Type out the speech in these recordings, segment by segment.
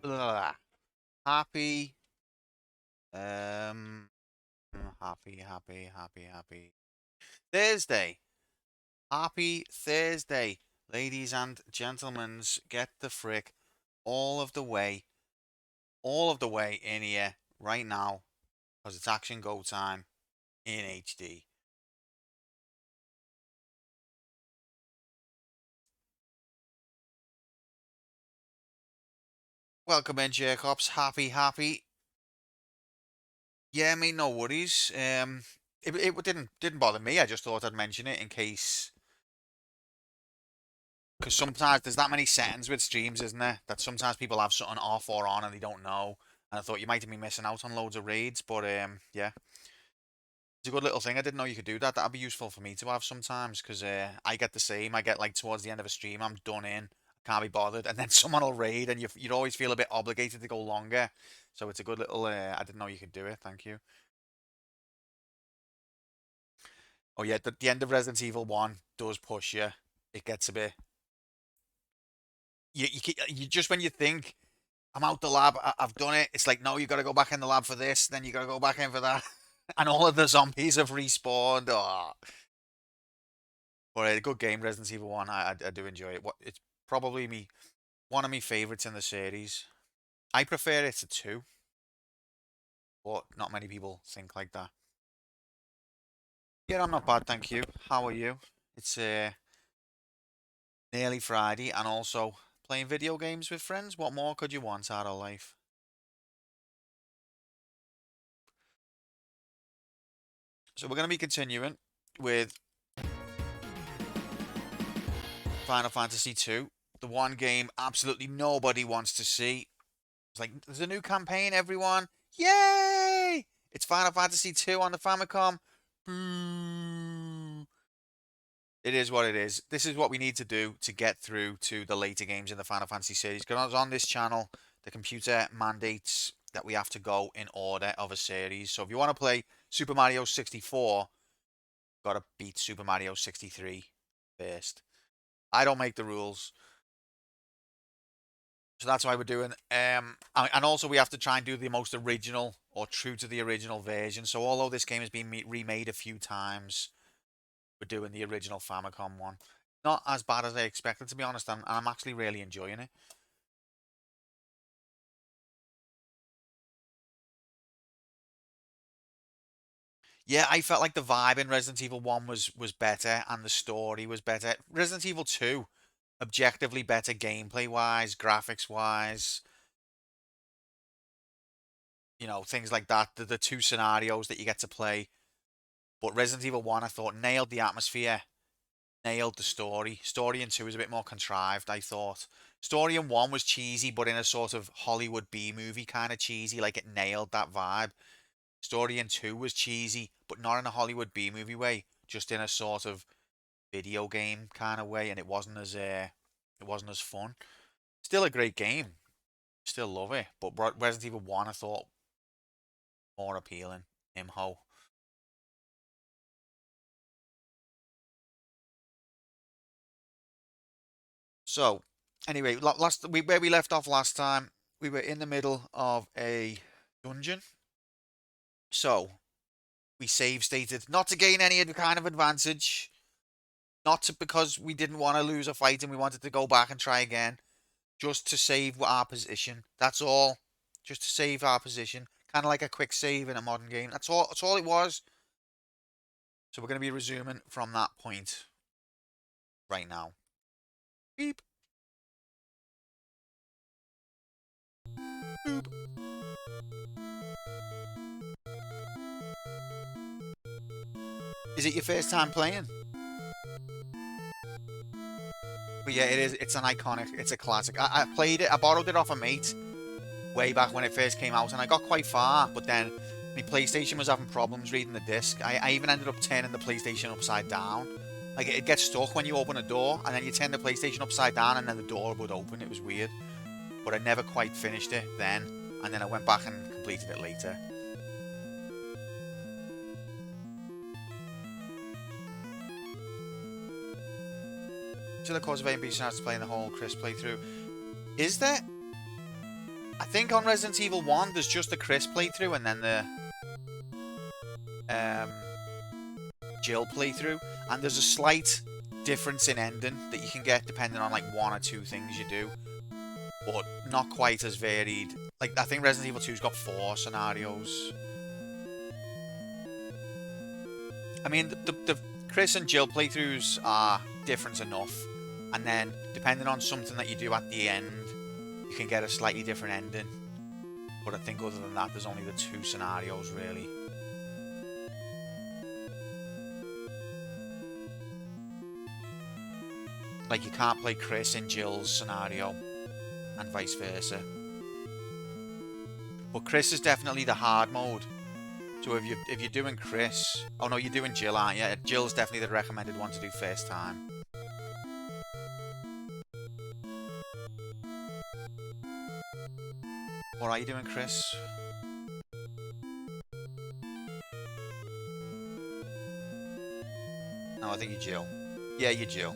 Blah. Happy, um, happy Thursday. Happy Thursday, ladies and gentlemen. Get the frick all of the way, all of the way in here right now, because it's action go time in HD. Welcome in, Jacobs. Happy. Yeah, mate, no worries. It didn't bother me. I just thought I'd mention it in case, because sometimes there's that many settings with streams, isn't there? That sometimes people have something off or on and they don't know. And I thought you might be missing out on loads of raids, but yeah, it's a good little thing. I didn't know you could do that. That'd be useful for me to have sometimes, because I get the same. I get like towards the end of a stream, I'm done in, can't be bothered, and then someone will raid, and you'd always feel a bit obligated to go longer. So it's a good little. I didn't know you could do it. Thank you. Oh yeah, the end of Resident Evil 1 does push you. It gets a bit. You just when you think I'm out the lab, I've done it. It's like no, you got to go back in the lab for this, then you got to go back in for that, and all of the zombies have respawned. Oh. But a good game, Resident Evil 1. I do enjoy it. It's probably one of my favourites in the series. I prefer it to 2, but not many people think like that. Yeah, I'm not bad, thank you. How are you? It's nearly Friday, and also playing video games with friends. What more could you want out of life? So we're going to be continuing with Final Fantasy 2, the one game absolutely nobody wants to see. It's like, there's a new campaign, everyone. Yay! It's Final Fantasy 2 on the Famicom. Boo. It is what it is. This is what we need to do to get through to the later games in the Final Fantasy series. Because on this channel, the computer mandates that we have to go in order of a series. So if you want to play Super Mario 64, got to beat Super Mario 63 first. I don't make the rules. So that's why we're doing. And also we have to try and do the most original or true to the original version. So although this game has been remade a few times, we're doing the original Famicom one. Not as bad as I expected, to be honest. I'm actually really enjoying it. Yeah, I felt like the vibe in Resident Evil 1 was better and the story was better. Resident Evil 2, objectively better gameplay wise, graphics wise, you know, things like that. The two scenarios that you get to play. But Resident Evil 1, I thought, nailed the atmosphere, nailed the story. Story in 2 is a bit more contrived, I thought. Story in 1 was cheesy, but in a sort of Hollywood B movie kind of cheesy, like it nailed that vibe. Story in 2 was cheesy, but not in a Hollywood B movie way, just in a sort of video game kind of way, and it wasn't as fun. Still a great game, still love it, but Resident Evil 1 I thought more appealing. Imho. So, anyway, where we left off last time, we were in the middle of a dungeon. So, we save stated not to gain any kind of advantage, not to, because we didn't want to lose a fight and we wanted to go back and try again, just to save our position. That's all. Just to save our position, kind of like a quick save in a modern game. That's all. That's all it was. So we're going to be resuming from that point right now. Beep. Boop. Is it your first time playing? But yeah, it is. It's an iconic. It's a classic. I played it. I borrowed it off a mate way back when it first came out, and I got quite far. But then my PlayStation was having problems reading the disc. I even ended up turning the PlayStation upside down. Like it gets stuck when you open a door, and then you turn the PlayStation upside down, and then the door would open. It was weird. But I never quite finished it then, and then I went back and completed it later. So the cause of A and B starts playing the whole Chris playthrough. Is there? I think on Resident Evil 1 there's just the Chris playthrough and then the um, Jill playthrough, and there's a slight difference in ending that you can get depending on like one or two things you do, but not quite as varied. Like I think Resident Evil 2's got 4 scenarios. I mean the Chris and Jill playthroughs are different enough, and then depending on something that you do at the end, you can get a slightly different ending. But I think other than that, there's only the 2 scenarios really. Like you can't play Chris in Jill's scenario, and vice versa. But Chris is definitely the hard mode. So if you're doing Chris, oh no, you're doing Jill, aren't you? Jill's definitely the recommended one to do first time. Or are you doing Chris? No, I think you're Jill. Yeah, you're Jill.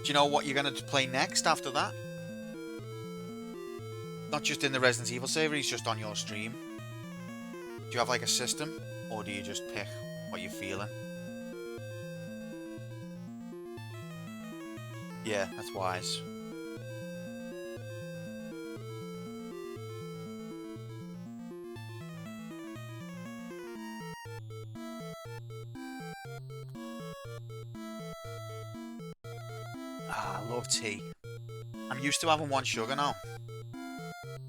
Do you know what you're going to play next after that? Not just in the Resident Evil series, just on your stream. Do you have like a system? Or do you just pick what you're feeling? Yeah, that's wise. Ah, I love tea. I'm used to having 1 sugar now,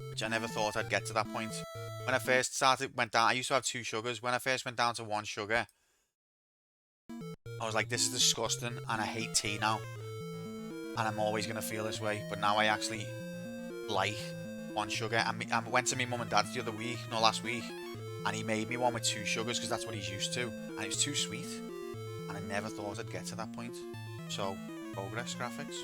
which I never thought I'd get to that point. When I first went down, I used to have 2 sugars. When I first went down to 1 sugar, I was like, this is disgusting, and I hate tea now. and I'm always going to feel this way, but now I actually like one sugar. I went to my mum and dad's the other week, no, last week, and he made me one with 2 sugars because that's what he's used to, and it was too sweet, and I never thought I'd get to that point. So, progress graphics.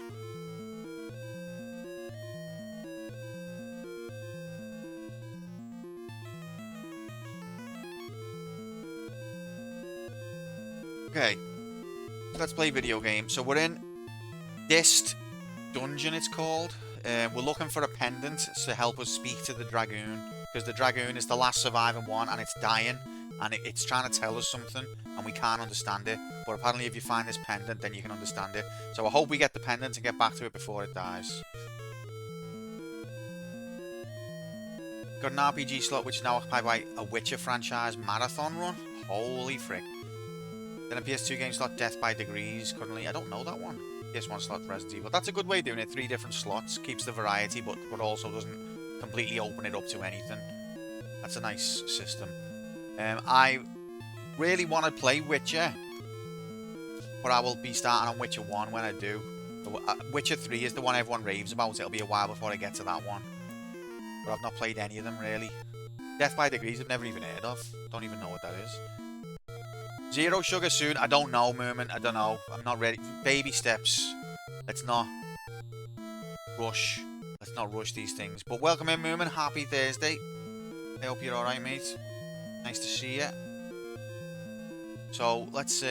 Okay, let's play video game. So we're in this dungeon, it's called. We're looking for a pendant to help us speak to the Dragoon, because the Dragoon is the last surviving one and it's dying, and it's trying to tell us something and we can't understand it, but apparently if you find this pendant then you can understand it. So I hope we get the pendant and get back to it before it dies. Got an RPG slot which is now occupied by a Witcher franchise marathon run. Holy frick. Then a PS2 game slot, Death by Degrees. Currently, I don't know that one. PS1 slot, Resident Evil. That's a good way of doing it. 3 different slots. Keeps the variety, but also doesn't completely open it up to anything. That's a nice system. I really want to play Witcher, but I will be starting on Witcher 1 when I do. Witcher 3 is the one everyone raves about. It'll be a while before I get to that one. But I've not played any of them, really. Death by Degrees I've never even heard of. Don't even know what that is. 0 sugar soon. I don't know, Moomin. I don't know. I'm not ready. Baby steps. Let's not rush. Let's not rush these things. But welcome in, Moomin. Happy Thursday. I hope you're alright, mate. Nice to see you. So, let's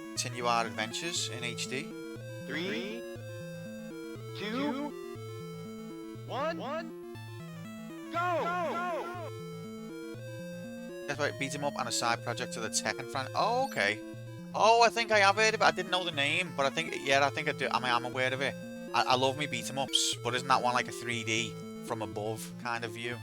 continue our adventures in HD. 3, 2, 1, go! That's right, beat him up on a side project to the Tekken fan. Oh, okay. Oh, I think I have heard of it. I didn't know the name, but I think, yeah, I think I do. I mean, I'm aware of it. I love me beat 'em ups, but isn't that one like a 3D from above kind of view?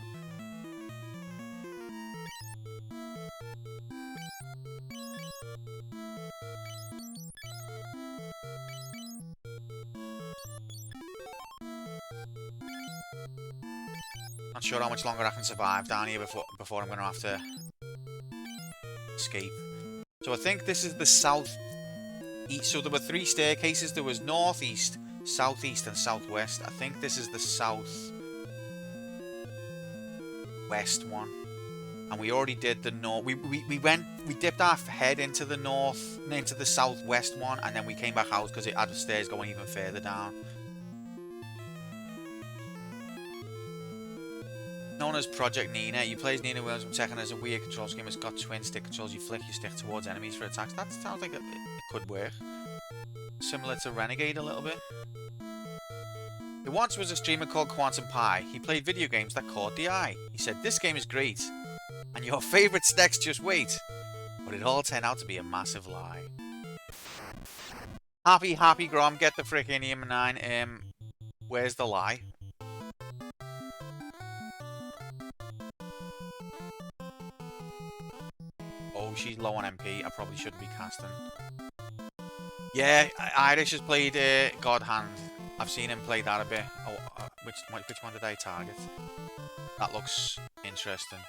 Not sure how much longer I can survive down here before I'm going to have to escape. So I think this is the south east. So there were 3 staircases. There was northeast, southeast, and southwest. I think this is the southwest one. And we already did the north. We dipped our head into the north, into the southwest one, and then we came back out because it had the stairs going even further down. Known as Project Nina, you play as Nina Williams from Tekken as a weird control scheme. It's got twin stick controls. You flick your stick towards enemies for attacks. That sounds like it could work. Similar to Renegade a little bit. There once was a streamer called Quantum Pie. He played video games that caught the eye. He said, "This game is great, and your favourite snacks just wait." But it all turned out to be a massive lie. Happy Grom, get the frick in here, 9. Where's the lie? Oh, she's low on MP. I probably shouldn't be casting. Yeah, Irish has played God Hand. I've seen him play that a bit. Oh, which one did I target? That looks interesting.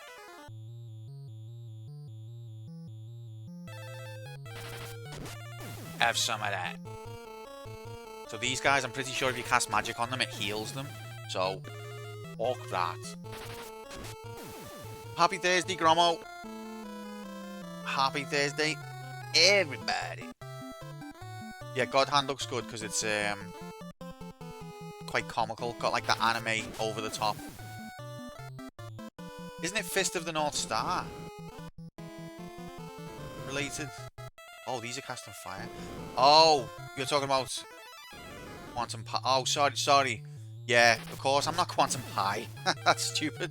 Have some of that. So these guys, I'm pretty sure if you cast magic on them, it heals them. So, fuck that. Happy Thursday, Gromo. Happy Thursday, everybody. Yeah, God Hand looks good because it's quite comical. Got like that anime over the top. Isn't it Fist of the North Star? Related? Oh, these are casting fire. Oh, you're talking about Quantum Pie. Oh, sorry. Yeah, of course, I'm not Quantum Pie. That's stupid.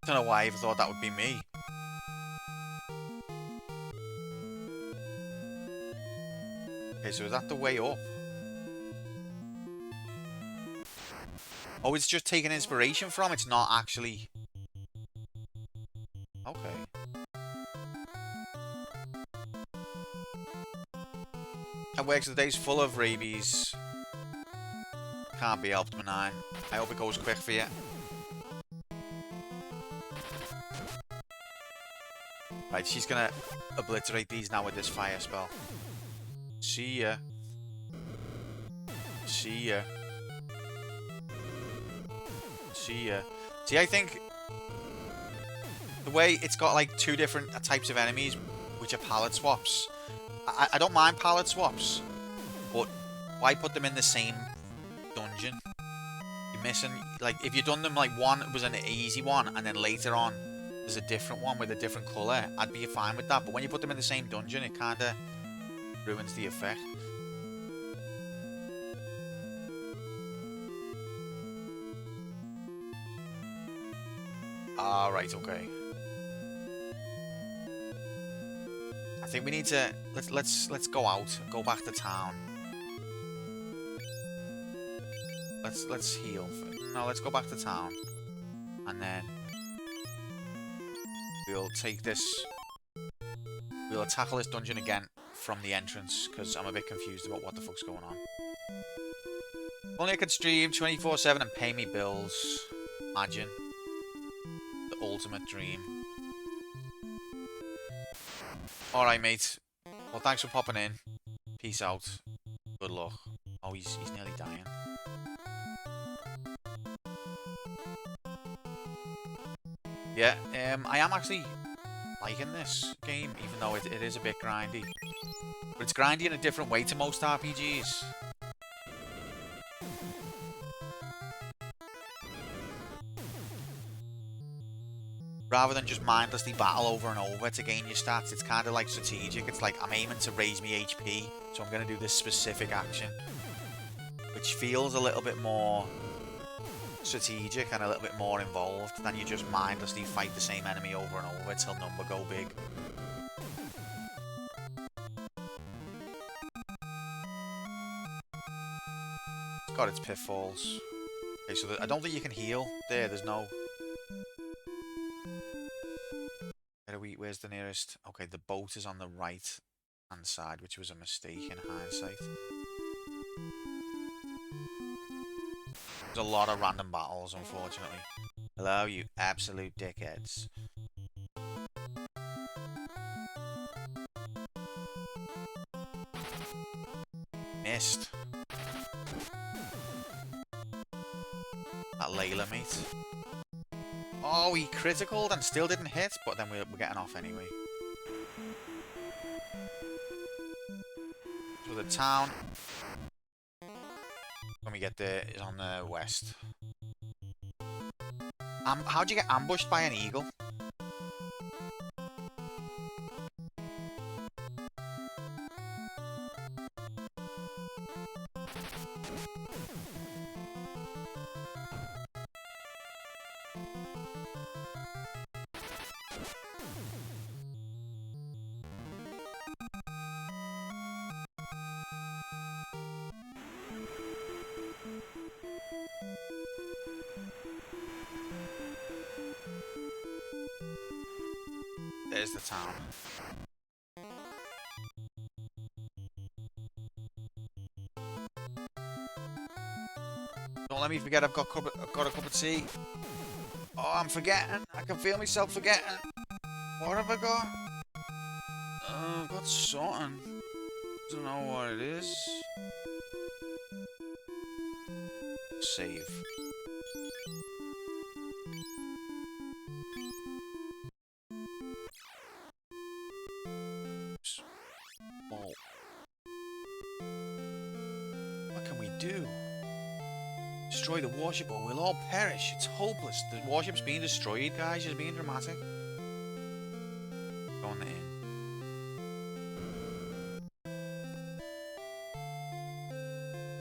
I don't know why I even thought that would be me. Okay, so is that the way up? Oh, it's just taking inspiration from. It's not actually. Okay. That works. The day's full of rabies. Can't be helped, man. I hope it goes quick for you. Right, she's gonna obliterate these now with this fire spell. See ya. See ya. See ya. See, I think the way it's got like two different types of enemies, which are palette swaps. I don't mind palette swaps, but why put them in the same dungeon? You're missing, like, if you'd done them like one was an easy one, and then later on there's a different one with a different colour, I'd be fine with that. But when you put them in the same dungeon, it kind of ruins the effect. Ah, right, okay. I think we need to let's go out, go back to town. Let's heal. No, let's go back to town, and then we'll take this. We'll tackle this dungeon again from the entrance, because I'm a bit confused about what the fuck's going on. Only I could stream 24/7 and pay me bills. Imagine. The ultimate dream. Alright, mate. Well, thanks for popping in. Peace out. Good luck. Oh, he's nearly dying. Yeah, I am actually liking this game, even though it is a bit grindy. But it's grindy in a different way to most RPGs. Rather than just mindlessly battle over and over to gain your stats, it's kind of like strategic. It's like, I'm aiming to raise me HP, so I'm going to do this specific action. Which feels a little bit more strategic and a little bit more involved than you just mindlessly fight the same enemy over and over till number go big. It's got its pitfalls. Okay, so I don't think you can heal there. There's no... Where's the nearest? Okay, the boat is on the right hand side, which was a mistake in hindsight. There's a lot of random battles, unfortunately. Hello, you absolute dickheads. Missed. That Layla, mate. Oh, he criticaled and still didn't hit, but then we're getting off anyway. So the town, when we get there, is on the west. How'd you get ambushed by an eagle? There's the town. Don't let me forget I've got a cup of tea. Oh, I'm forgetting. I can feel myself forgetting. What have I got? I've got something. Don't know what it is. Save. What can we do? Destroy the warship or we'll all perish. It's hopeless. The warship's being destroyed, guys. You're being dramatic. Go on the inn.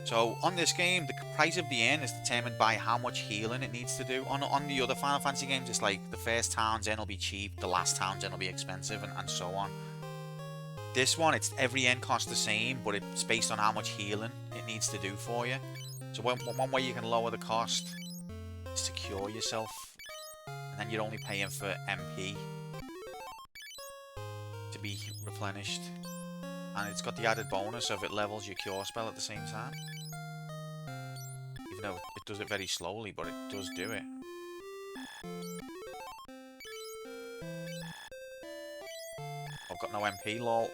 So, on this game, the price of the inn is determined by how much healing it needs to do. On the other Final Fantasy games, it's like the first town's inn will be cheap, the last town's inn will be expensive, and so on. This one, it's every inn costs the same, but it's based on how much healing it needs to do for you. So one way you can lower the cost is to cure yourself, and then you're only paying for MP to be replenished. And it's got the added bonus of it levels your cure spell at the same time. Even though it does it very slowly, but it does do it. I've got no MP, lol.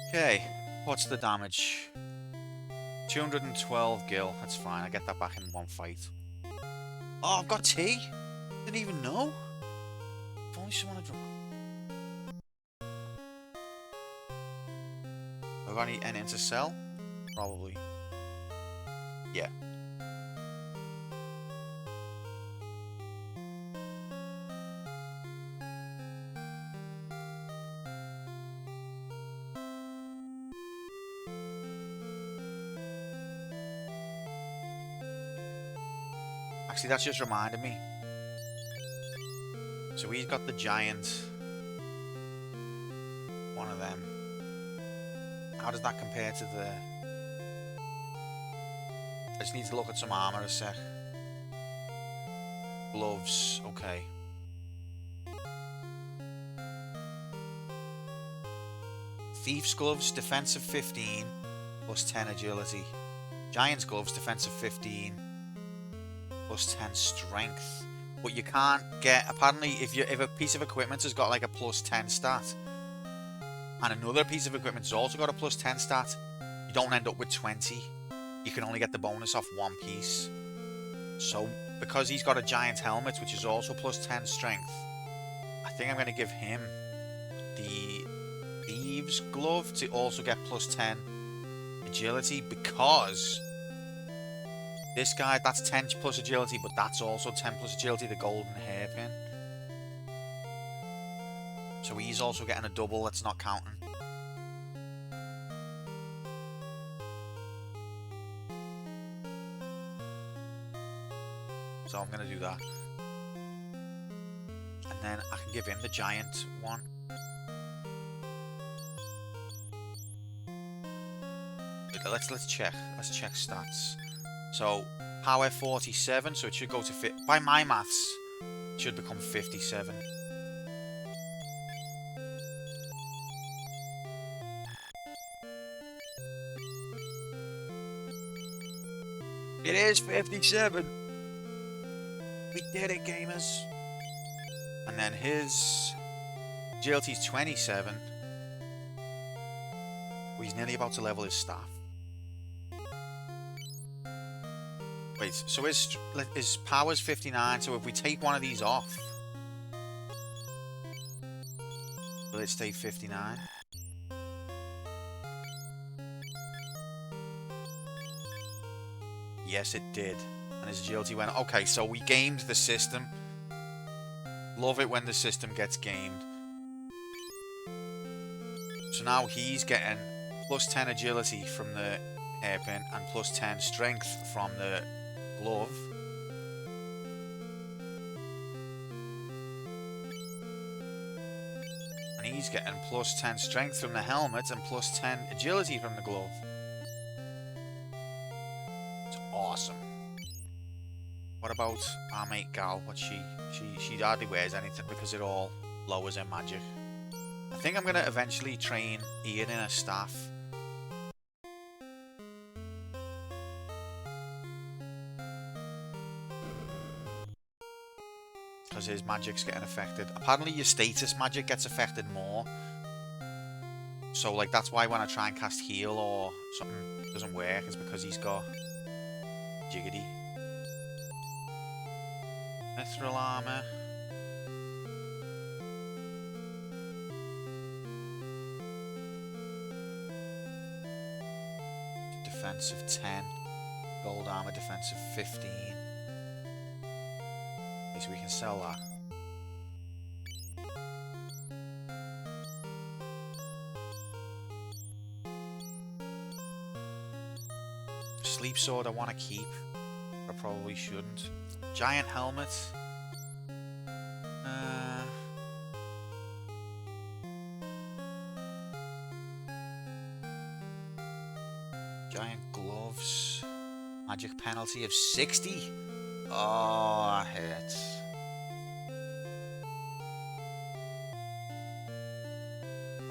Okay, what's the damage? 212 gil, that's fine, I get that back in one fight. Oh, I've got tea? Didn't even know? If only someone had... Have I got anything to sell? Probably. Yeah. Actually, that's just reminded me. So he's got the giant. One of them. How does that compare to the... I just need to look at some armor a sec. Gloves, okay. Thief's gloves, defensive 15, plus 10 agility. Giant's gloves, defensive 15, plus 10 strength. But you can't get... Apparently, if a piece of equipment has got like a plus 10 stat, and another piece of equipment has also got a plus 10 stat, you don't end up with 20. You can only get the bonus off one piece. So, because he's got a giant helmet, which is also plus 10 strength, I think I'm going to give him the Thieves Glove to also get plus 10 agility, because this guy, that's 10 plus agility, but that's also 10 plus agility, the golden hairpin. So he's also getting a double, that's not counting. So I'm going to do that. And then I can give him the giant one. Let's check. Let's check stats. So power 47, so it should go to fit. By my maths, it should become 57. It is 57. We did it, gamers. And then his agility is 27. Well, he's nearly about to level his staff. Wait, so his power's 59, so if we take one of these off, will it stay 59? Yes, it did. And his agility went... Okay, so we gamed the system. Love it when the system gets gamed. So now he's getting plus 10 agility from the hairpin and plus 10 strength from the glove. And he's getting plus 10 strength from the helmet and plus 10 agility from the glove. It's awesome. What about our mate Gal? What she hardly wears anything because it all lowers her magic. I think I'm gonna eventually train Ian in a staff. Because his magic's getting affected. Apparently your status magic gets affected more. So like that's why when I try and cast heal or something doesn't work, is because he's got jiggity. Mithril armor. Defensive 10. Gold armor, defensive 15. Okay, so we can sell that. Sleep sword I want to keep. I probably shouldn't. Giant helmet. Giant gloves. Magic penalty of 60. Oh, that hurts.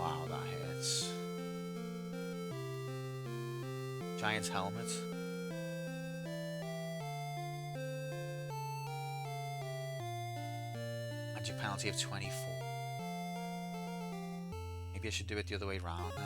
Wow, that hurts. Giant's helmet. Magic penalty of 24. Maybe I should do it the other way round then.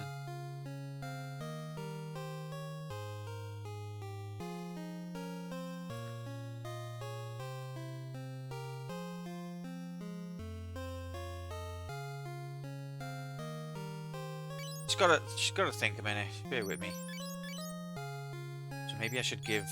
She's gotta think a minute. Bear with me. So maybe I should give.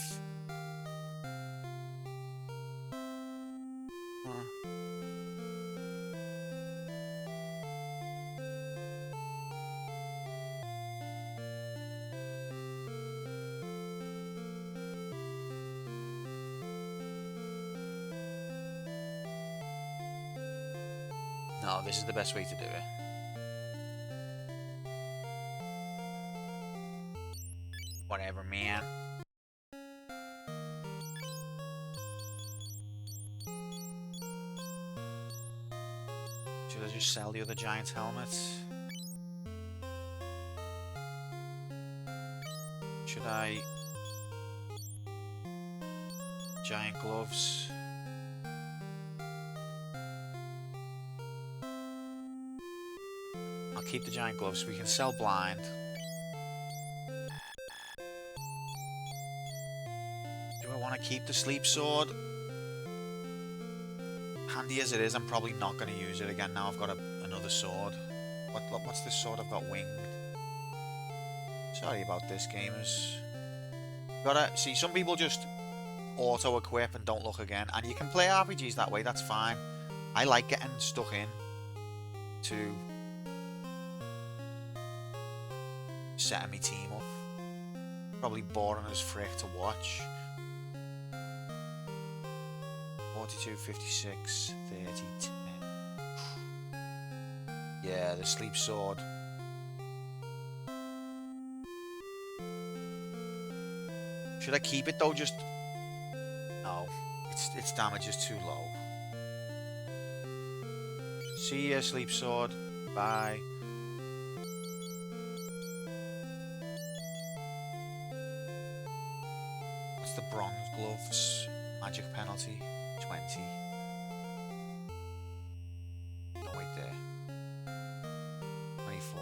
No, this is the best way to do it. Whatever, man. Should I just sell the other giant's helmets? Should I... Giant gloves? I'll keep the giant gloves. We can sell blind. Do I want to keep the sleep sword? Handy as it is, I'm probably not going to use it again now I've got another sword. What's this sword I've got winged? Sorry about this, gamers. Gotta see, some people just auto-equip and don't look again, and you can play RPGs that way, that's fine. I like getting stuck in to setting my team up. Probably boring as frick to watch. 42, 56, 30, 10. Yeah, the sleep sword. Should I keep it though? Just no. Its damage is too low. See ya, sleep sword. Bye. What's the bronze gloves? Magic penalty 20. No, wait there. 24.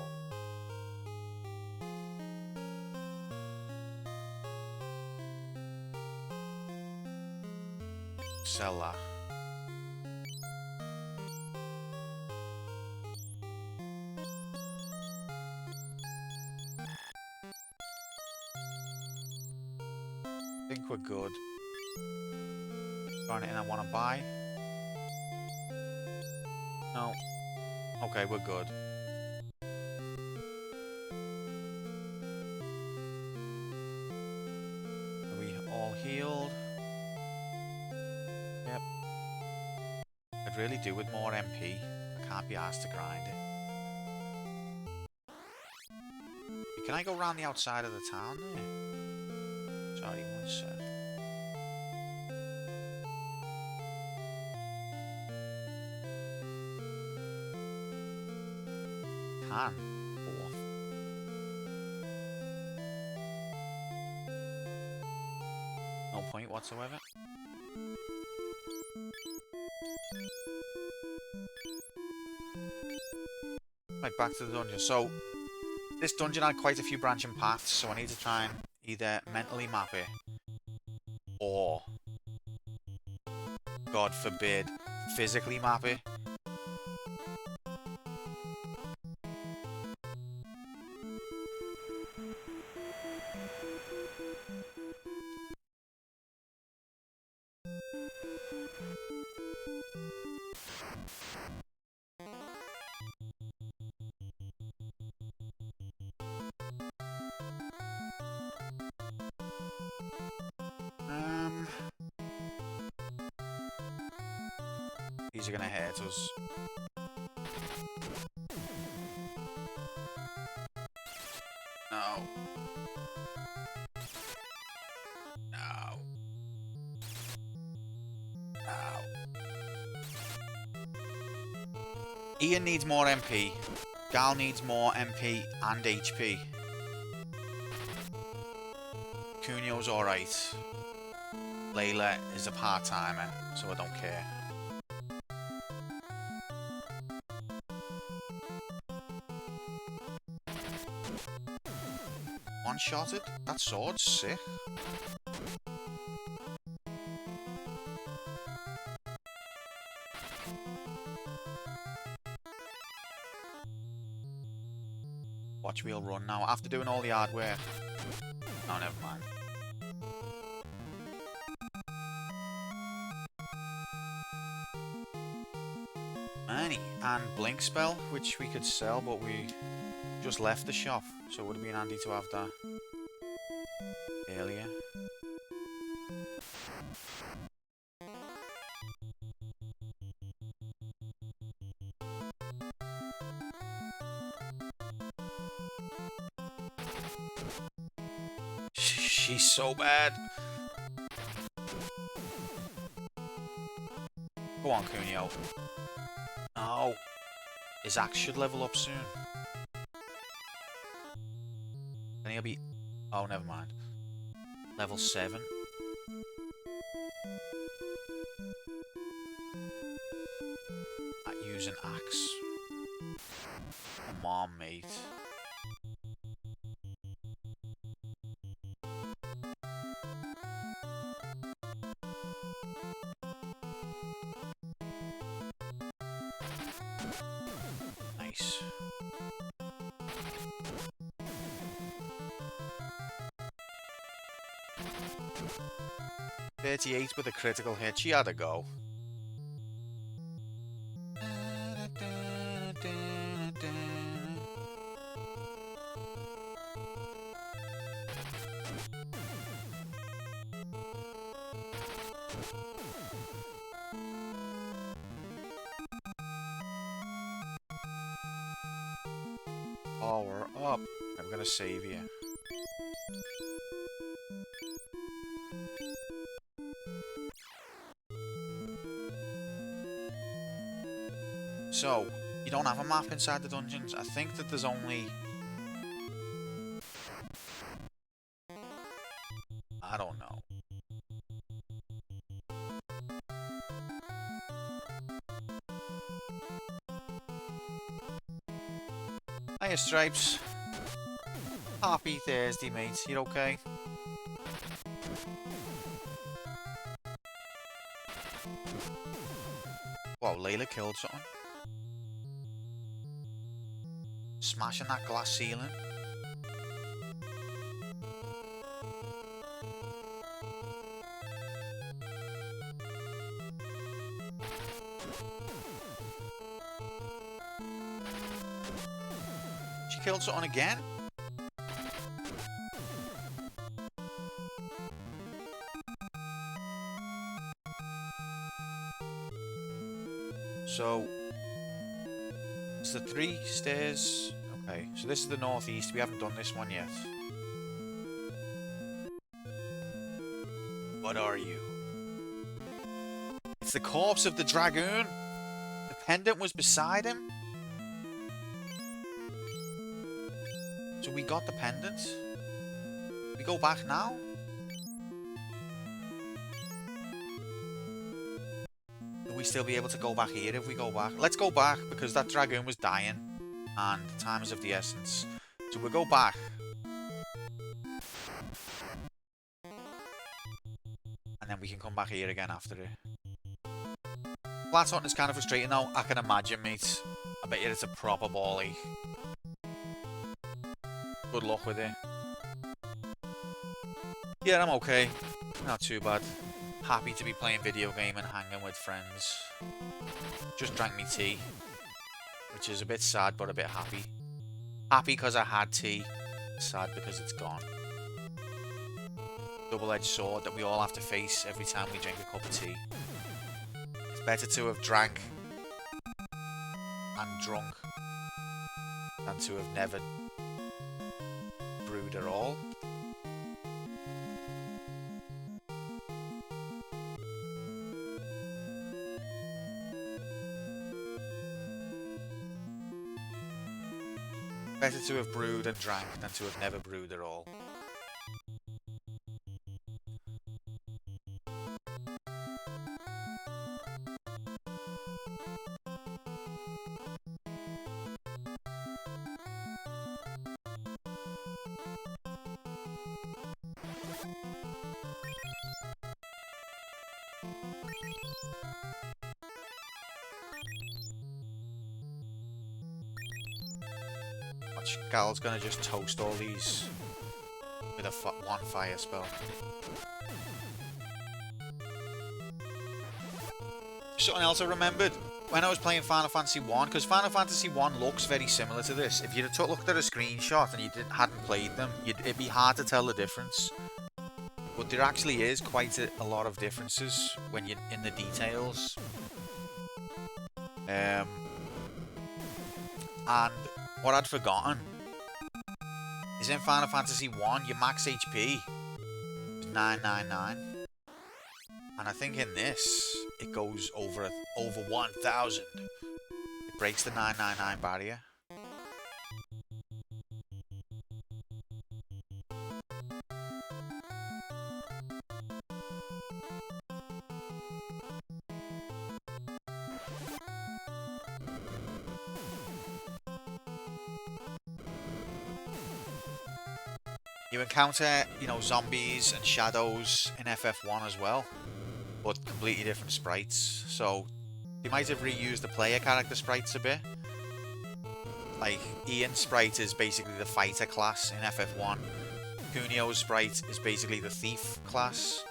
Sell that. I think we're good. Got anything I want to buy? No. Okay, we're good. Are we all healed? Yep. I'd really do with more MP. I can't be asked to grind it. Can I go round the outside of the town there? Sorry, one sec. Can. Fourth. No point whatsoever. Right, back to the dungeon. So, this dungeon had quite a few branching paths, so I need to try and either mentally map it, or, God forbid, physically map it. These are gonna hurt us. No. No. No. Ian needs more MP. Gal needs more MP and HP. Cunio's alright. Layla is a part-timer, so I don't care. One-shotted? That sword's sick. Watch wheel run now. After doing all the hard work. Oh, never mind. Money and blink spell, which we could sell, but we just left the shop, so it would have been handy to have that earlier. She's so bad. Go on, Cunio. No. His axe should level up soon. Then he'll be... Oh, never mind. Level 7. At using axe. Come on, mate. Nice. .38 with a critical hit. She had a go. Power up. I'm gonna save you. So, you don't have a map inside the dungeons. I think that there's only... I don't know. Hiya, Stripes. Happy Thursday, mate. You okay? Whoa, Layla killed something. Smashing that glass ceiling. She killed something again? So, it's the 3 stairs. Okay, so this is the northeast. We haven't done this one yet. What are you? It's the corpse of the Dragoon. The pendant was beside him. So we got the pendant. We go back now? Will we still be able to go back here if we go back? Let's go back because that Dragoon was dying. And time is of the essence. So we'll go back. And then we can come back here again after it. Flat hunting is kind of frustrating now. I can imagine, mate. I bet you it's a proper bally. Good luck with it. Yeah, I'm okay. Not too bad. Happy to be playing video game and hanging with friends. Just drank me tea. Which is a bit sad, but a bit happy. Happy because I had tea. Sad because it's gone. Double-edged sword that we all have to face every time we drink a cup of tea. It's better to have drank and drunk than to have never brewed at all. Better to have brewed and drank than to have never brewed at all. Watch, Gal's gonna just toast all these with a one fire spell. Something else I remembered when I was playing Final Fantasy 1, because Final Fantasy 1 looks very similar to this. If you'd have looked at a screenshot and you hadn't played them, it'd be hard to tell the difference. But there actually is quite a lot of differences when you're in the details. And what I'd forgotten is in Final Fantasy 1, your max HP is 999. And I think in this, it goes over 1,000. It breaks the 999 barrier. You encounter, zombies and shadows in FF1 as well, but completely different sprites. So they might have reused the player character sprites a bit. Like Ian's sprite is basically the fighter class in FF1. Kunio's sprite is basically the thief class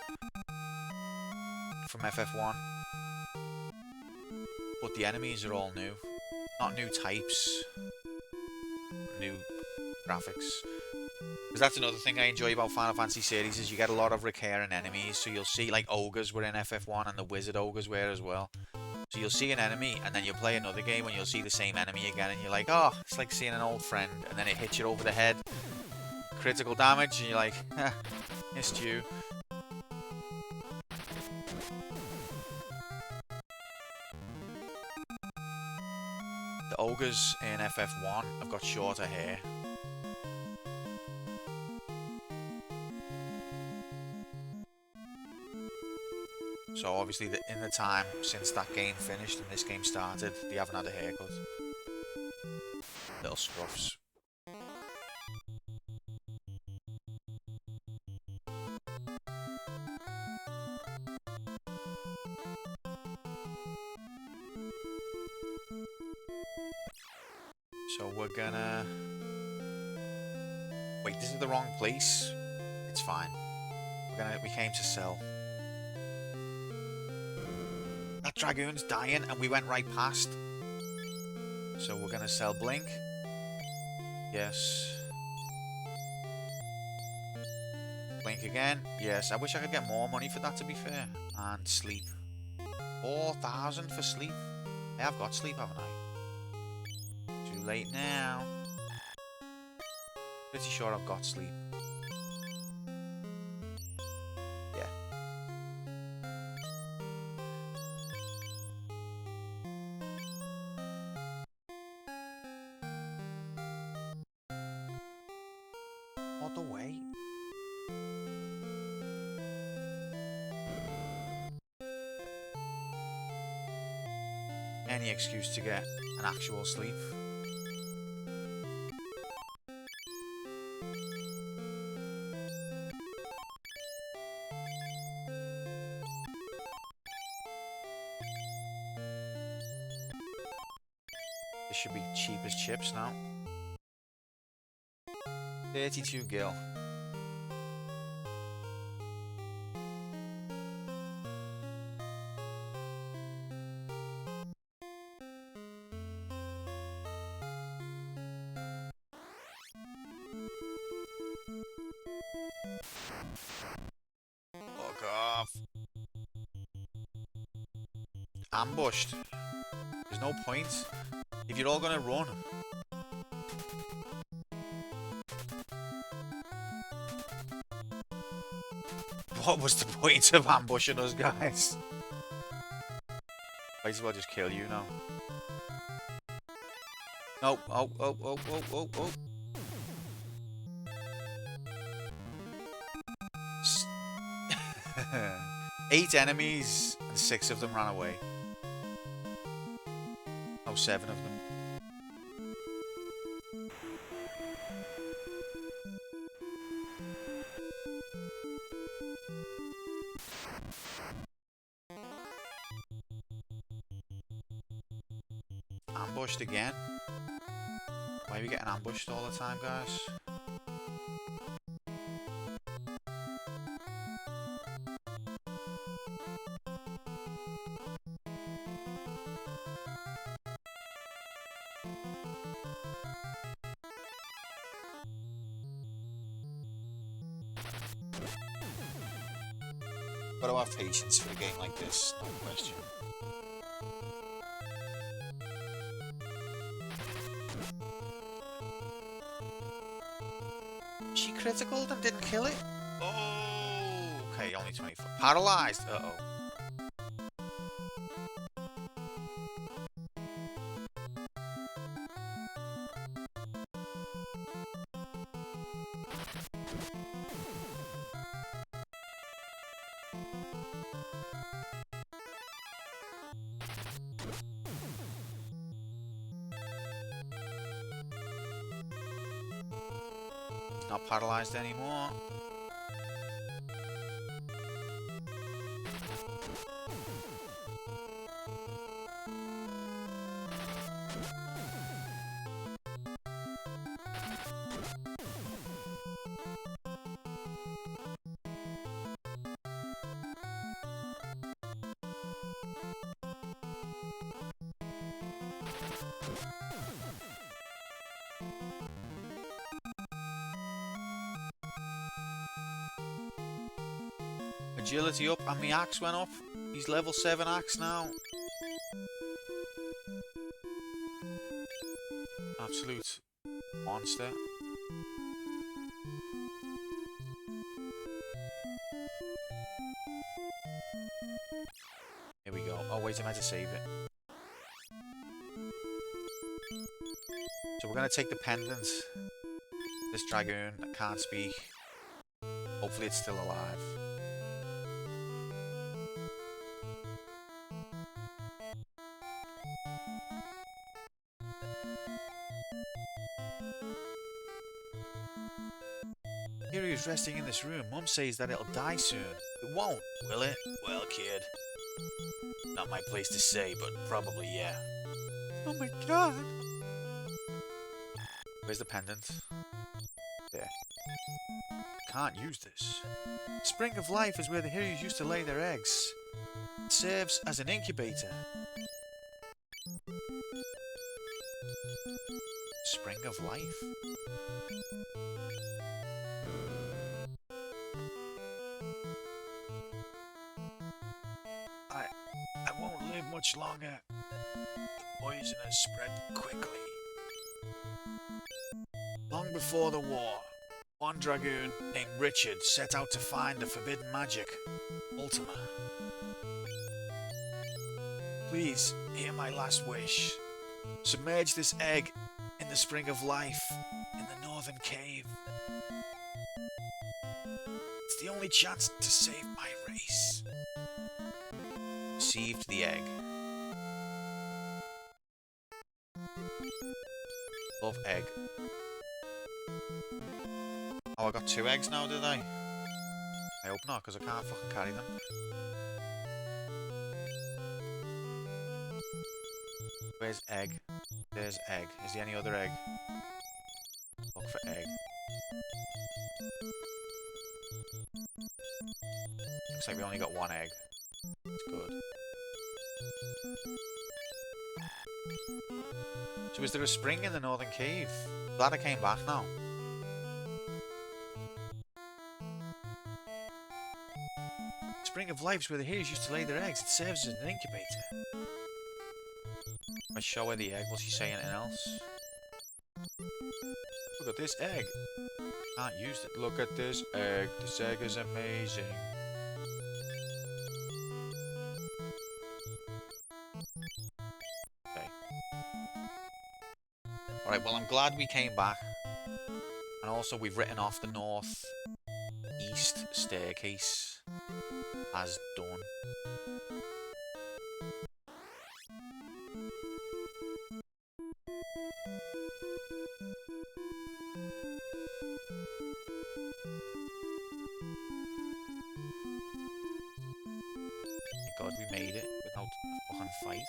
from FF1. But the enemies are all new. Not new types. New graphics. Because that's another thing I enjoy about Final Fantasy series is you get a lot of recurring enemies. So you'll see like ogres were in FF1 and the wizard ogres were as well. So you'll see an enemy and then you'll play another game and you'll see the same enemy again and you're like, oh, it's like seeing an old friend. And then it hits you over the head. Critical damage and you're like, missed you. The ogres in FF1 have got shorter hair. So obviously in the time since that game finished and this game started, they haven't had a haircut. Little scruffs. So we're gonna... Wait, this is the wrong place? It's fine. We came to sell. That Dragoon's dying and we went right past. So we're gonna sell Blink. Yes. Blink again. Yes, I wish I could get more money for that, to be fair. And sleep. 4,000 for sleep? I have got sleep, haven't I? Too late now. Pretty sure I've got sleep. Yeah. What the way? Any excuse to get an actual sleep. This should be cheap as chips now. 32 gil. Fuck off. Ambushed. There's no point. If you're all gonna run. What was the point of ambushing us, guys? Might as well just kill you now. Oh, oh, oh, oh, oh, oh, oh. S- 8 enemies and 6 of them ran away. Oh, 7 of them. Ambushed again. Why are we getting ambushed all the time, guys? Gotta have patience for a game like this, no question. She critical and didn't kill it? Oh, okay, only 24. Paralyzed. Uh-oh. Not paralyzed anymore. Agility up and my axe went up. He's level 7 axe now. Absolute monster. Here we go. Oh wait, I meant to save it. So we're going to take the pendant. This dragoon that can't speak. Hopefully it's still alive. Here he is resting in this room. Mum says that it'll die soon. It won't, will it? Well, kid. Not my place to say, but probably yeah. Oh my god! Where's the pendant? There. Can't use this. Spring of Life is where the heroes used to lay their eggs. It serves as an incubator. Spring of Life? I won't live much longer. The poison has spread quickly. Long before the war, one dragoon named Richard set out to find the forbidden magic, Ultima. Please, hear my last wish. Submerge this egg in the Spring of Life in the northern cave. It's the only chance to save my race. Received the egg. Love egg. Oh, I got 2 eggs now, did I? I hope not, because I can't fucking carry them. Where's egg? There's egg. Is there any other egg? Look for egg. Looks like we only got 1 egg. That's good. So is there a spring in the northern cave? Glad I came back now. Spring of Life's where the heroes used to lay their eggs. It serves as an incubator. I show her the egg. Will she say anything else? Look at this egg. Can't use it. Look at this egg. This egg is amazing. Okay. Right, well, I'm glad we came back. And also, we've written off the north east staircase as done. Thank God we made it without a fucking fight.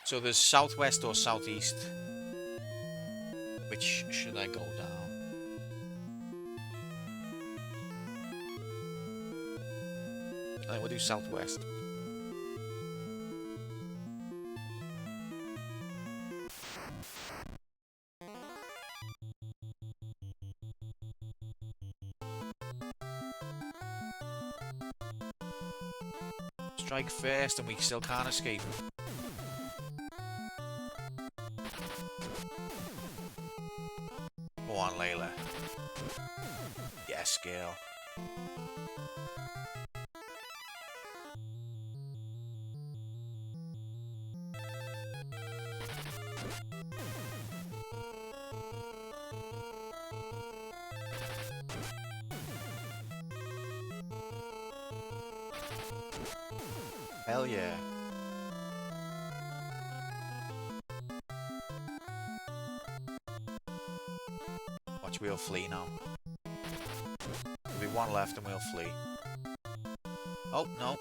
So there's southwest or southeast. Which should I go down? I think we'll do southwest. Strike first and we still can't escape. Go on, Layla. Yes, girl. Hell yeah. Watch, we'll flee now. There'll be one left and we'll flee. Oh, no.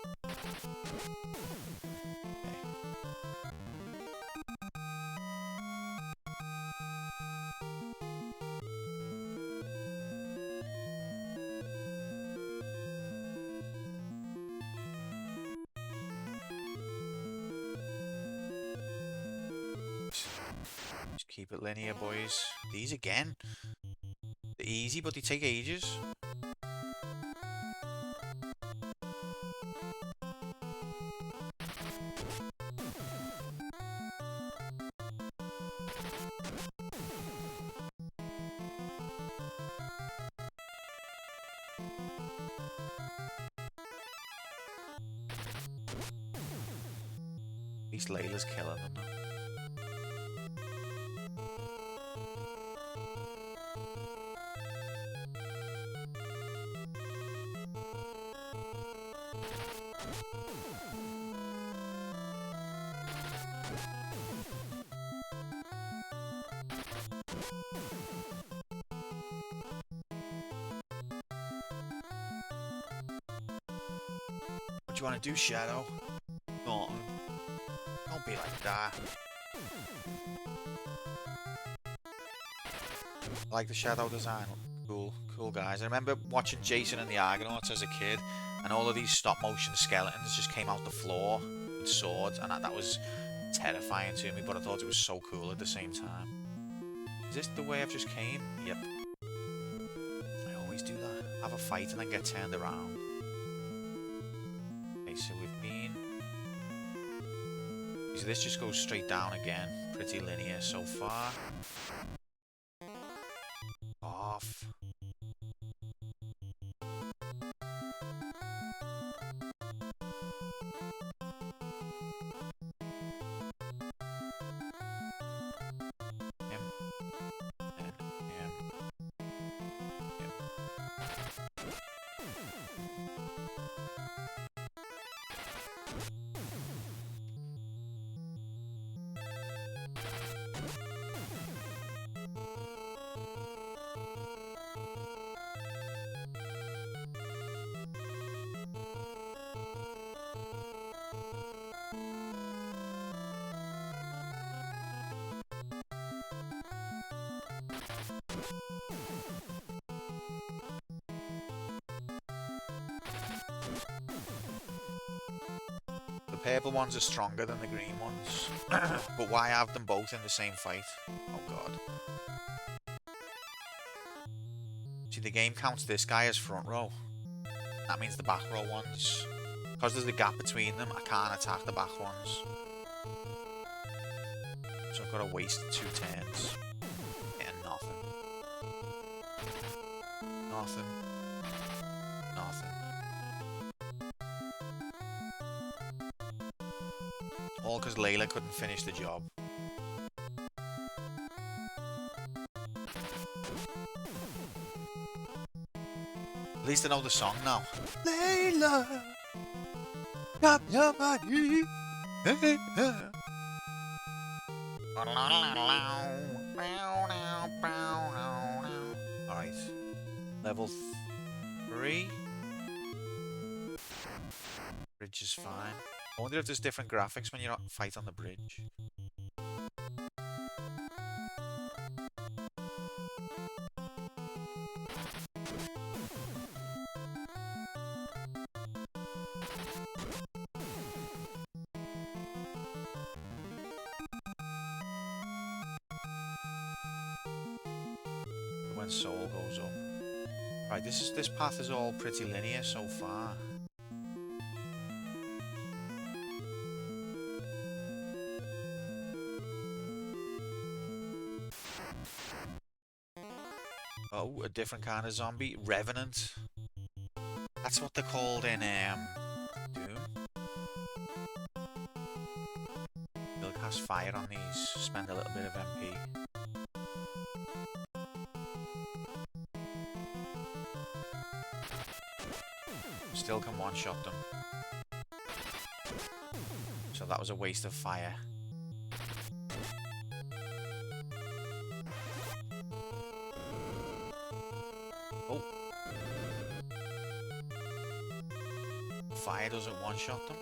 Just keep it linear, boys. These again. They're easy, but they take ages. At least Layla's killing them. What do you want to do, Shadow? No, don't be like that. I like the shadow design. Cool guys. I remember watching Jason and the Argonauts as a kid, and all of these stop-motion skeletons just came out the floor with swords, and that was terrifying to me, but I thought it was so cool at the same time. Is this the way I've just came? Yep. I always do that. Have a fight and then get turned around. Okay, so we've been... So this just goes straight down again. Pretty linear so far. Off. The purple ones are stronger than the green ones. But why have them both in the same fight? Oh god. See, the game counts this guy as front row. That means the back row ones. Because there's a gap between them, I can't attack the back ones. So I've got to waste 2 turns. Getting nothing. Nothing. Nothing. All because Layla couldn't finish the job. At least I know the song now. Layla, drop your body. Alright. Level 3. Bridge is fine. I wonder if there's different graphics when you fight on the bridge. When soul goes up. Right, this path is all pretty linear so far. Oh, a different kind of zombie. Revenant. That's what they're called in Doom. They'll cast fire on these, spend a little bit of MP. Still can one-shot them. So that was a waste of fire. Oh. Fire doesn't one-shot them.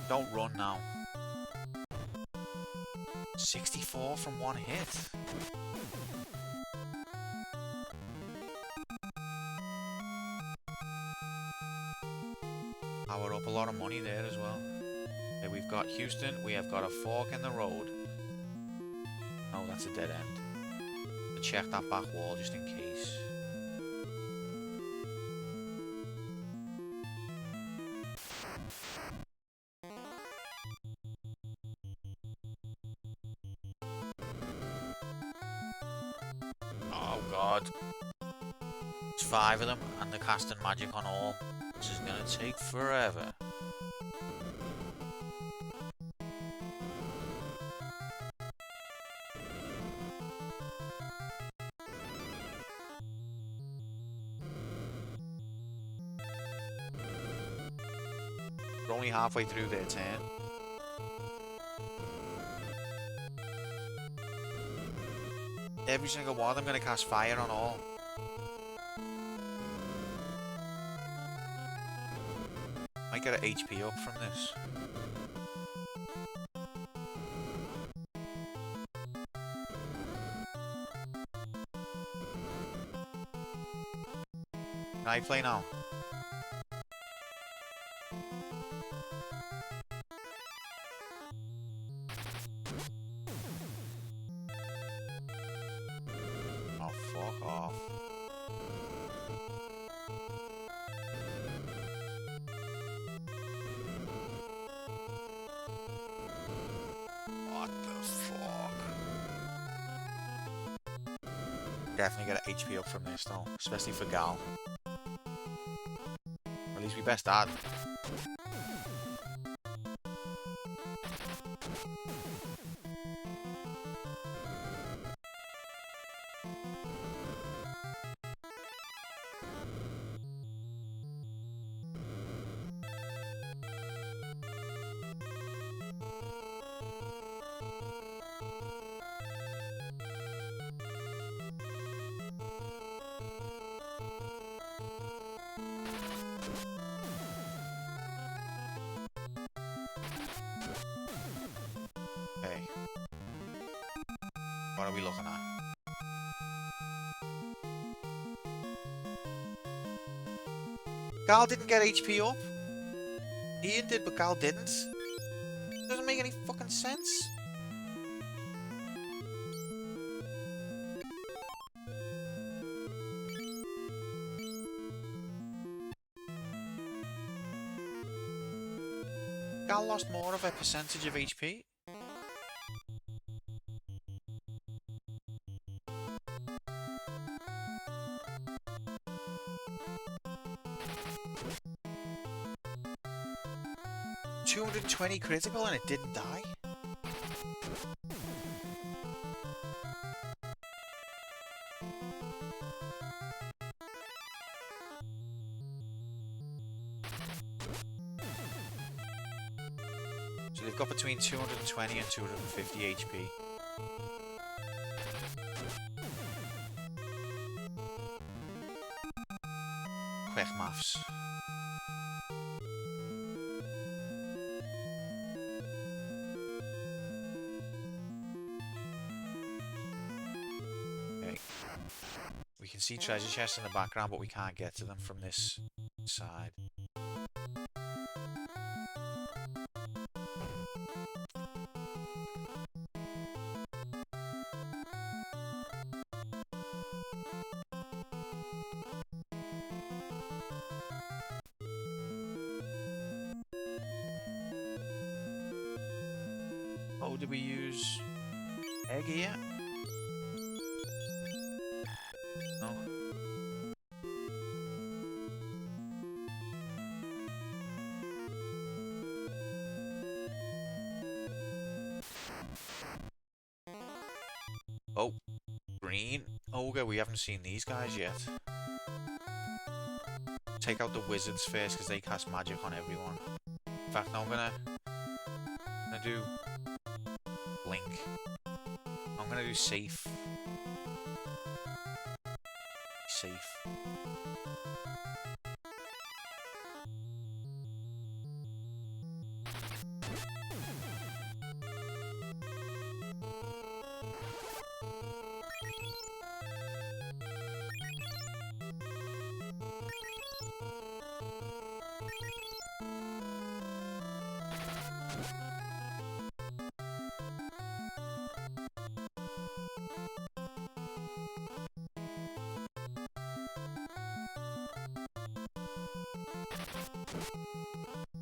Don't run now. 64 from one hit. Power up a lot of money there as well. Okay, we've got Houston, we have got a fork in the road. Oh, that's a dead end. But check that back wall just in case. Oh god. It's 5 of them and they're casting magic on all. This is gonna take forever. We're only halfway through their turn. Every single one, I'm gonna cast fire on all. Might get an HP up from this. Can I play now? Oh, fuck off. What the fuck? Definitely get an HP up from this though, especially for Gal. Or at least we best add. Okay. What are we looking at? Gal didn't get HP up. Ian did, but Gal didn't. Doesn't make any fucking sense. Gal lost more of a percentage of HP. $220 critical and it didn't die? So they've got between 220 and 250 HP. Quick maths. Okay. We can see treasure chests in the background, but we can't get to them from this side. Oh, did we use egg here? No. Oh, green ogre. We haven't seen these guys yet. Take out the wizards first because they cast magic on everyone. In fact, no, I'm gonna do blink. I'm gonna do safe. Safe.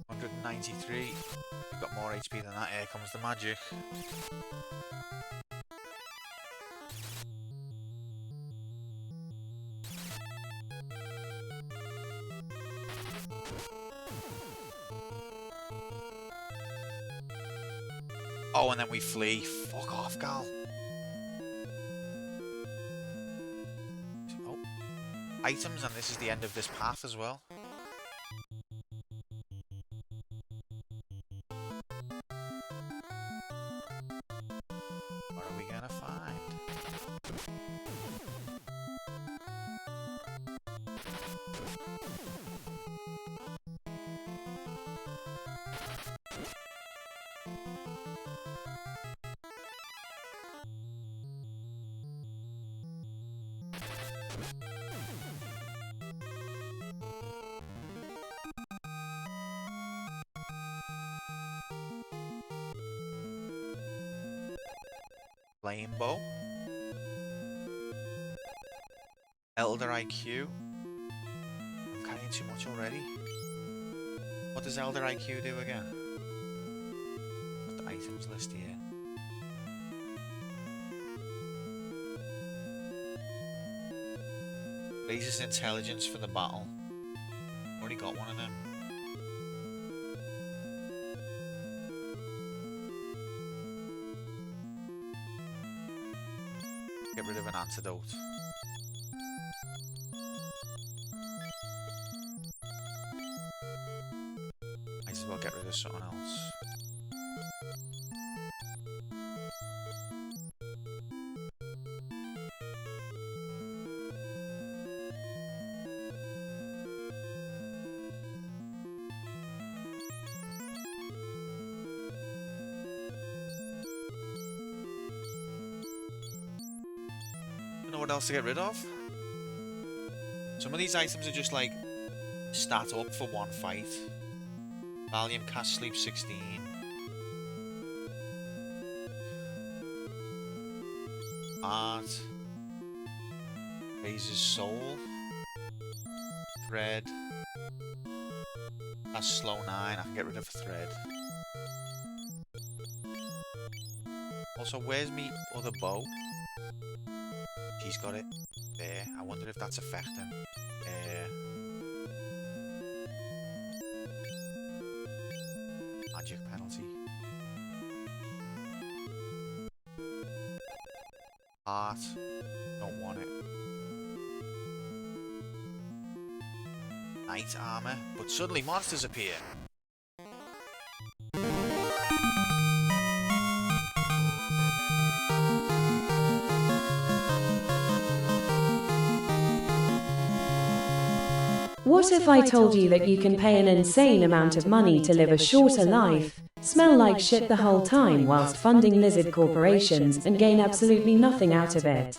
$193. We've got more HP than that. Here comes the magic. Oh, and then we flee. Fuck off, gal. Oh. Items, and this is the end of this path as well. What are we gonna find? Flame bow. Elder IQ. I'm carrying too much already. What does Elder IQ do again? Got the items list here. Raises intelligence for the battle. Already got one of them. Get rid of an antidote. Might as well get rid of something else. What else to get rid of? Some of these items are just like stat up for one fight. Valium cast sleep 16. Art. Raises soul. Thread. That's slow 9. I can get rid of a thread. Also, where's me other bow? She's got it there. I wonder if that's affecting. Magic penalty. Heart. Don't want it. Knight armor, but suddenly monsters appear. What if I told you that you can pay an insane amount of money to live a shorter life, smell like shit the whole time whilst funding lizard corporations and gain absolutely nothing out of it?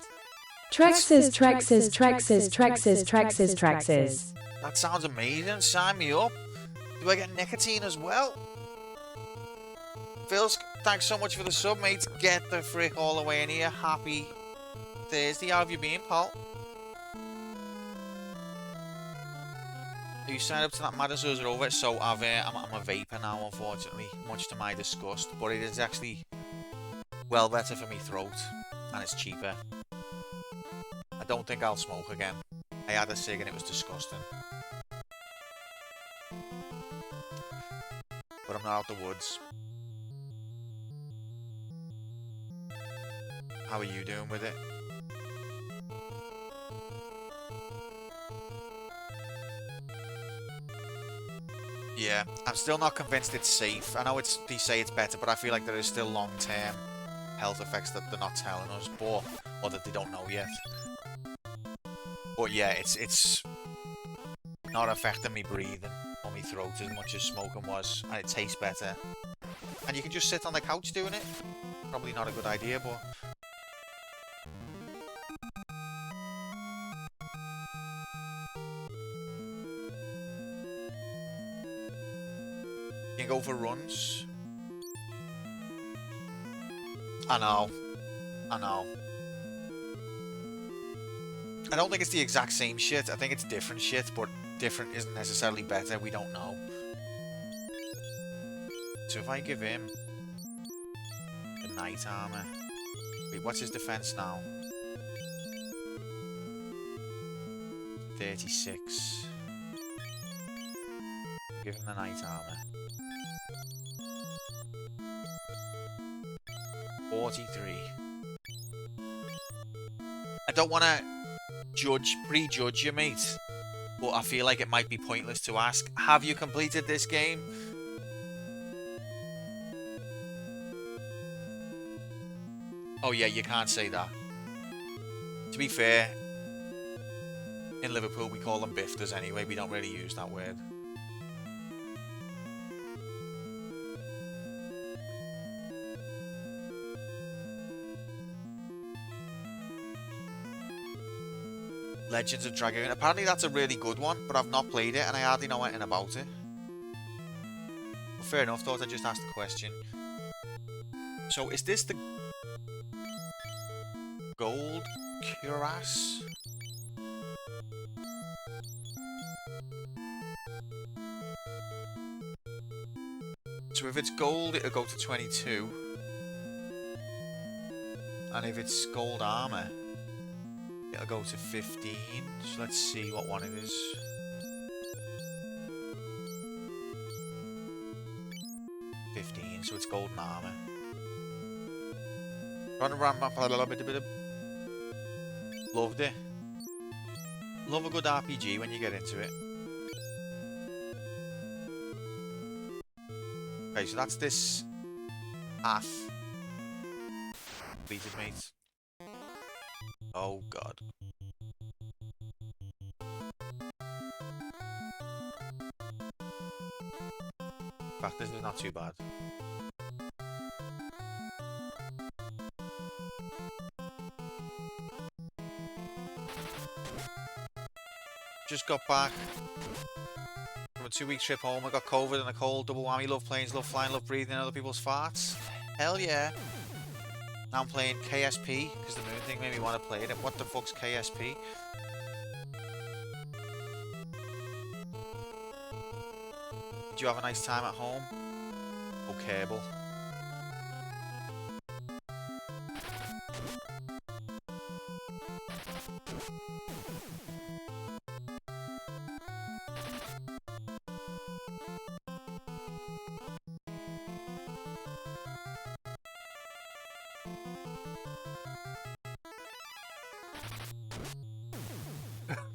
Trexes, Trexes, Trexes, Trexes, Trexes, Trexes. That sounds amazing. Sign me up. Do I get nicotine as well? Phil, thanks so much for the sub, mate. Get the frick all the way in here. Happy Thursday. How have you been, pal? You signed up to that Madness or is it over? So I'm a vapor now, unfortunately, much to my disgust. But it is actually well better for me throat, and it's cheaper. I don't think I'll smoke again. I had a cig and it was disgusting. But I'm not out the woods. How are you doing with it? Yeah, I'm still not convinced it's safe. I know they say it's better, but I feel like there is still long-term health effects that they're not telling us, or that they don't know yet. But yeah, it's not affecting me breathing or my throat as much as smoking was, and it tastes better. And you can just sit on the couch doing it. Probably not a good idea, but you can go for runs. I know. I don't think it's the exact same shit. I think it's different shit, but different isn't necessarily better. We don't know. So if I give him the knight armor... Wait, what's his defense now? 36. Give him the knight armor. 43. I don't want to prejudge you, mate, but I feel like it might be pointless to ask, have you completed this game? Oh yeah, you can't say that. To be fair, in Liverpool we call them bifters anyway, we don't really use that word. Legends of Dragoon. Apparently that's a really good one, but I've not played it and I hardly know anything about it. But fair enough, thought I'd just ask the question. So is this the gold cuirass? So if it's gold, it'll go to 22. And if it's gold armor, it'll go to 15. So let's see what one it is. So it's golden armor. Loved it. Love a good RPG when you get into it. Okay, so that's this half completed, mate. Oh god. In fact, this is not too bad. Just got back from a 2-week trip home. I got COVID and a cold. Double whammy. Love planes, love flying, love breathing in other people's farts. Hell yeah. Now I'm playing KSP because the moon thing made me want to play it. What the fuck's KSP? Did you have a nice time at home? Oh, cable.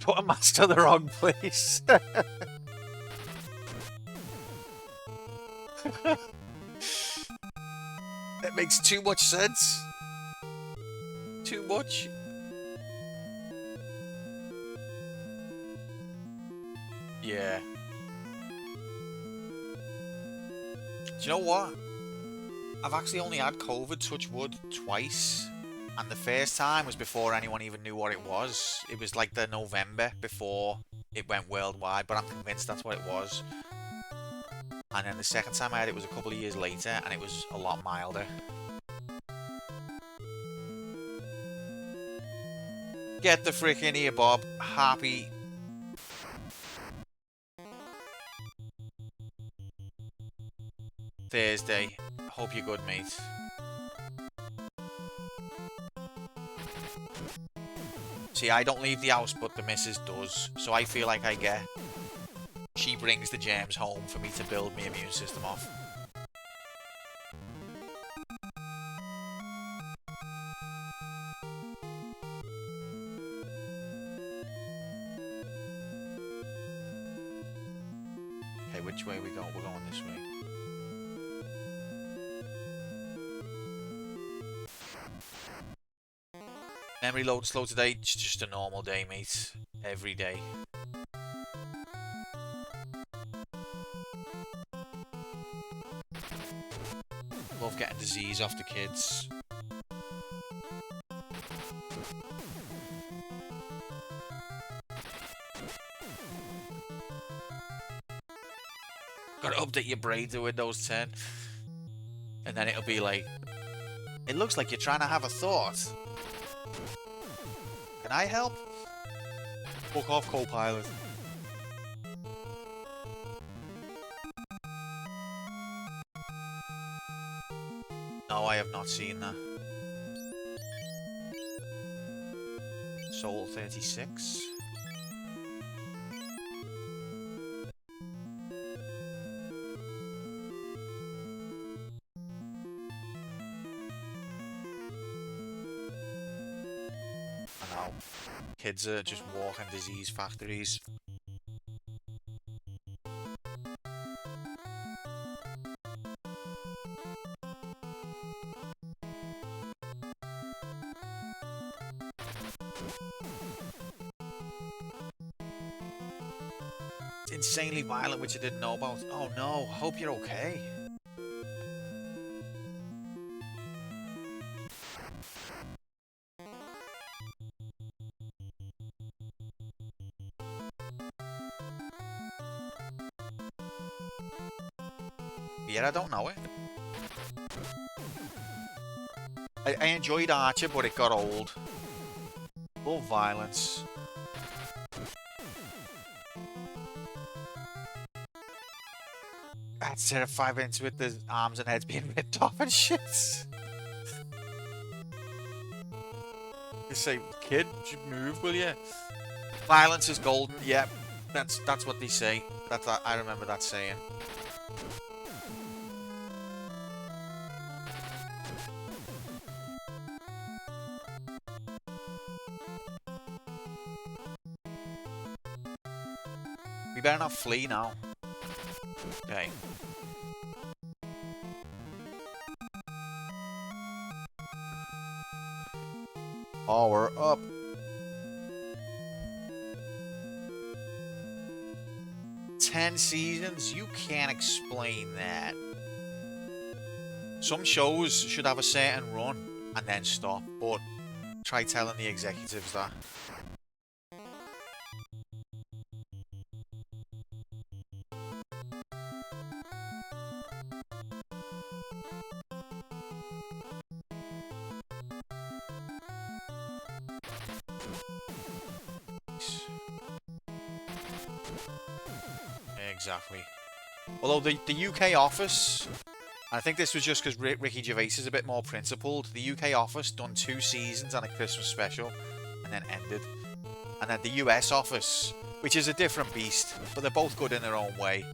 put a mask to the wrong place. It makes too much sense. Too much. Yeah. Do you know what? I've actually only had COVID, touch wood, twice. And the first time was before anyone even knew what it was. It was like the November before it went worldwide, but I'm convinced that's what it was. And then the second time I had it was a couple of years later, and it was a lot milder. Get the frick in here, Bob. Happy. Thursday. Hope you're good, mate. See, I don't leave the house, but the missus does. So I feel like I get... She brings the germs home for me to build my immune system off. Okay, which way are we going? We're going this way. Memory load slow today. It's just a normal day, mate. Every day. Love getting disease off the kids. Gotta update your brain to Windows 10. And then it'll be like, it looks like you're trying to have a thought. Can I help? Fuck off, Copilot. No, I have not seen that. Soul 36. I know. Kids are just walking disease factories. It's insanely violent, which I didn't know about. Oh no, hope you're okay. Yeah, I don't know it. I enjoyed Archer, but it got old. Full violence. That's it, 5 minutes with the arms and heads being ripped off and shit. You say, kid, move, will you? Violence is golden. Yeah, that's what they say. I remember that saying. We better not flee now. Okay. Oh, we're up. Ten seasons? You can't explain that. Some shows should have a certain run and then stop, but try telling the executives that. Exactly. Although the UK office, I think this was just because Ricky Gervais is a bit more principled. The UK office done 2 seasons and a Christmas special, and then ended. And then the US office, which is a different beast, but they're both good in their own way.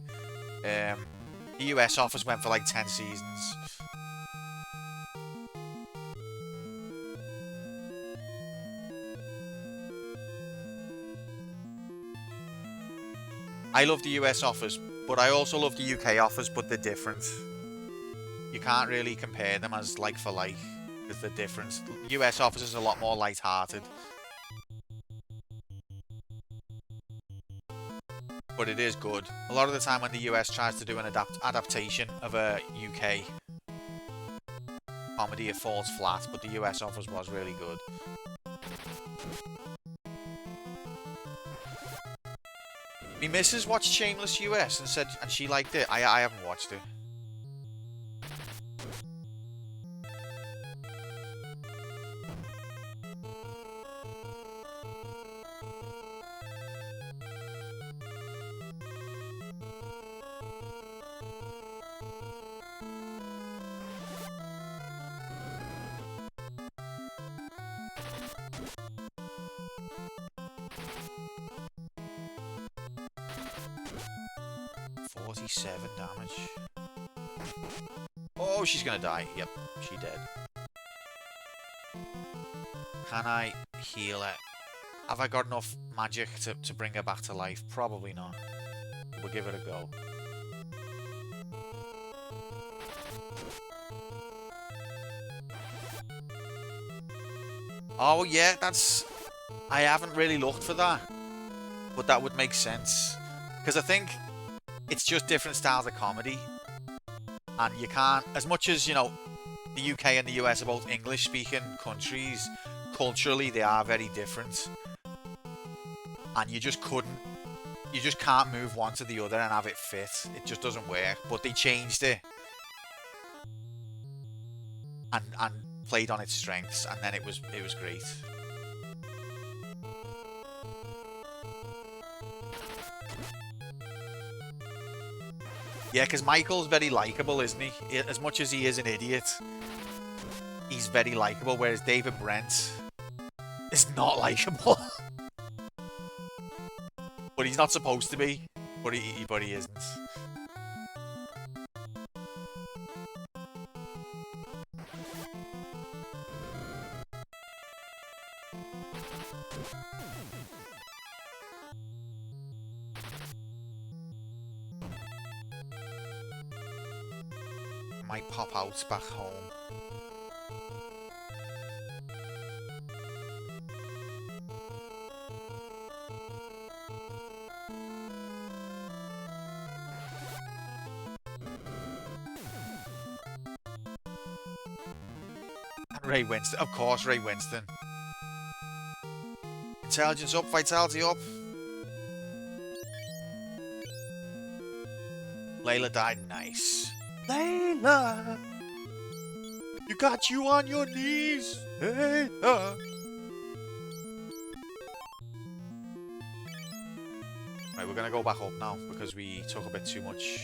The US office went for like 10 seasons. I love the US offers, but I also love the UK offers, but they're different. You can't really compare them as like for like, because they're different. The US offers is a lot more light-hearted. But it is good. A lot of the time when the US tries to do an adaptation of a UK comedy, it falls flat, but the US offers was really good. Me missus watched Shameless US and said, and she liked it. I haven't watched it. Damage. Oh, she's gonna die. Yep, she dead. Can I heal her? Have I got enough magic to bring her back to life? Probably not. We'll give it a go. Oh yeah, that's... I haven't really looked for that. But that would make sense. Because I think it's just different styles of comedy. And you can't... As much as, you know, the UK and the US are both English-speaking countries, culturally they are very different. And you just couldn't... You just can't move one to the other and have it fit. It just doesn't work. But they changed it. And played on its strengths. And then it was great. Yeah, because Michael's very likeable, isn't he? As much as he is an idiot, he's very likeable, whereas David Brent is not likeable. But he's not supposed to be, but he isn't. Might pop out back home. And Ray Winston, of course, Ray Winston. Intelligence up, vitality up. Layla died, nice. Layla! You got you on your knees! Layla! Right, we're gonna go back up now because we took a bit too much.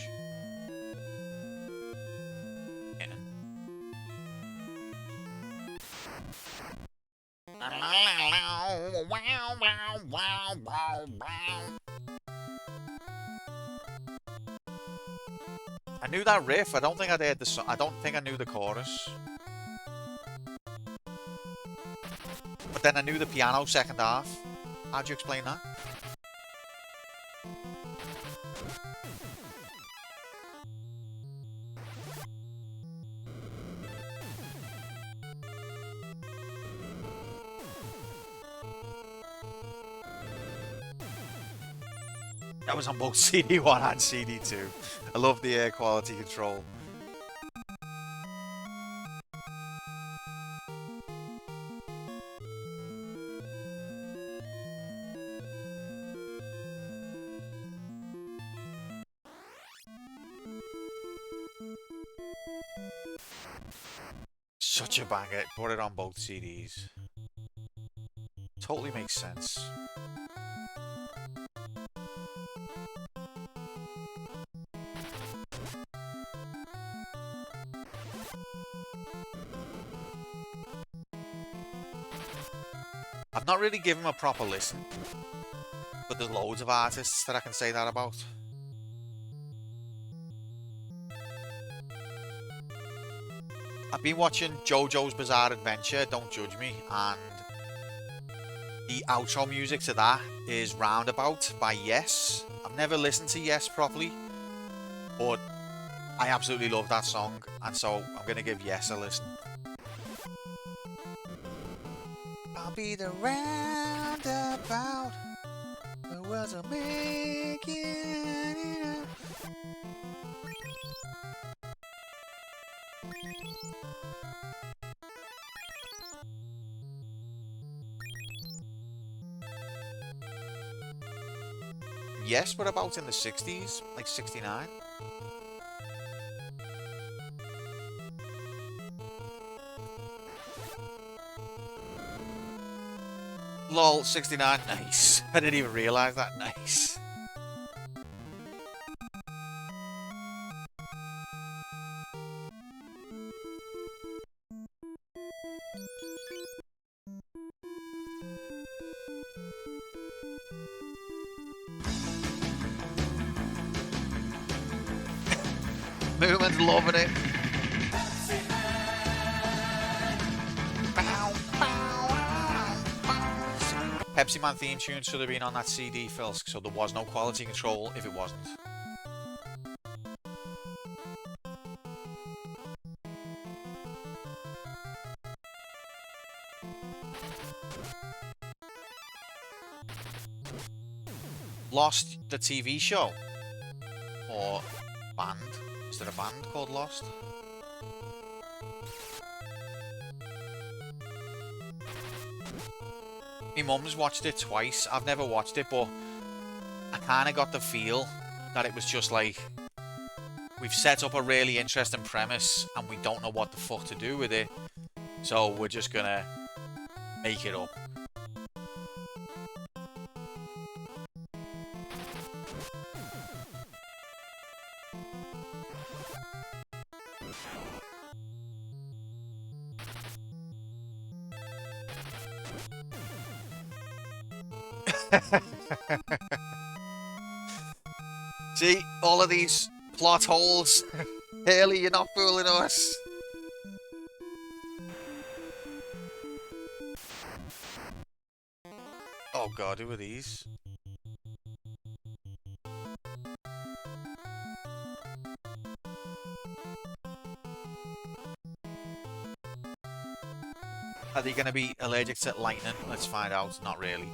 I knew that riff. I don't think I'd heard the song. I don't think I knew the chorus. But then I knew the piano second half. How'd you explain that? That was on both CD1 and CD2. I love the air quality control. Such a banger. Put it on both CDs. Totally makes sense. I've not really given him a proper listen, but there's loads of artists that I can say that about. I've been watching JoJo's Bizarre Adventure, don't judge me, and The outro music to that is Roundabout by Yes. I've never listened to Yes properly, but I absolutely love that song, and so I'm going to give Yes a listen. I'll be the roundabout, the words are making it up. Yes, but about in the 60s, like 69. Lol, 69, nice. I didn't even realise that, nice. Movement's loving it. Pepsi Man theme tune should have been on that CD, Phil, so there was no quality control if it wasn't. Lost, the TV show? Or band? Is there a band called Lost? My mum's watched it twice. I've never watched it, but I kind of got the feel that it was just like, we've set up a really interesting premise and we don't know what the fuck to do with it, so we're just gonna make it up. See, all of these plot holes. Haley, you're not fooling us. Oh god, who are these? Are they going to be allergic to lightning? Let's find out. Not really.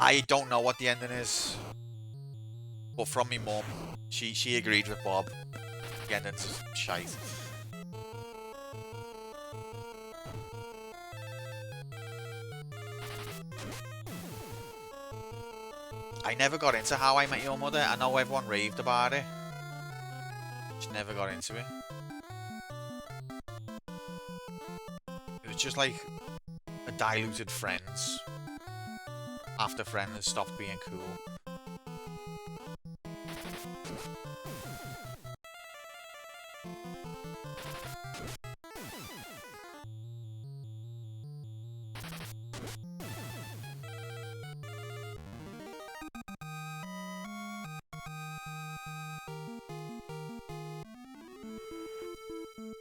I don't know what the ending is, but from me mum, she agreed with Bob. The ending's shite. I never got into How I Met Your Mother. I know everyone raved about it. Just never got into it. It was just like a diluted Friends. After Friends stopped being cool.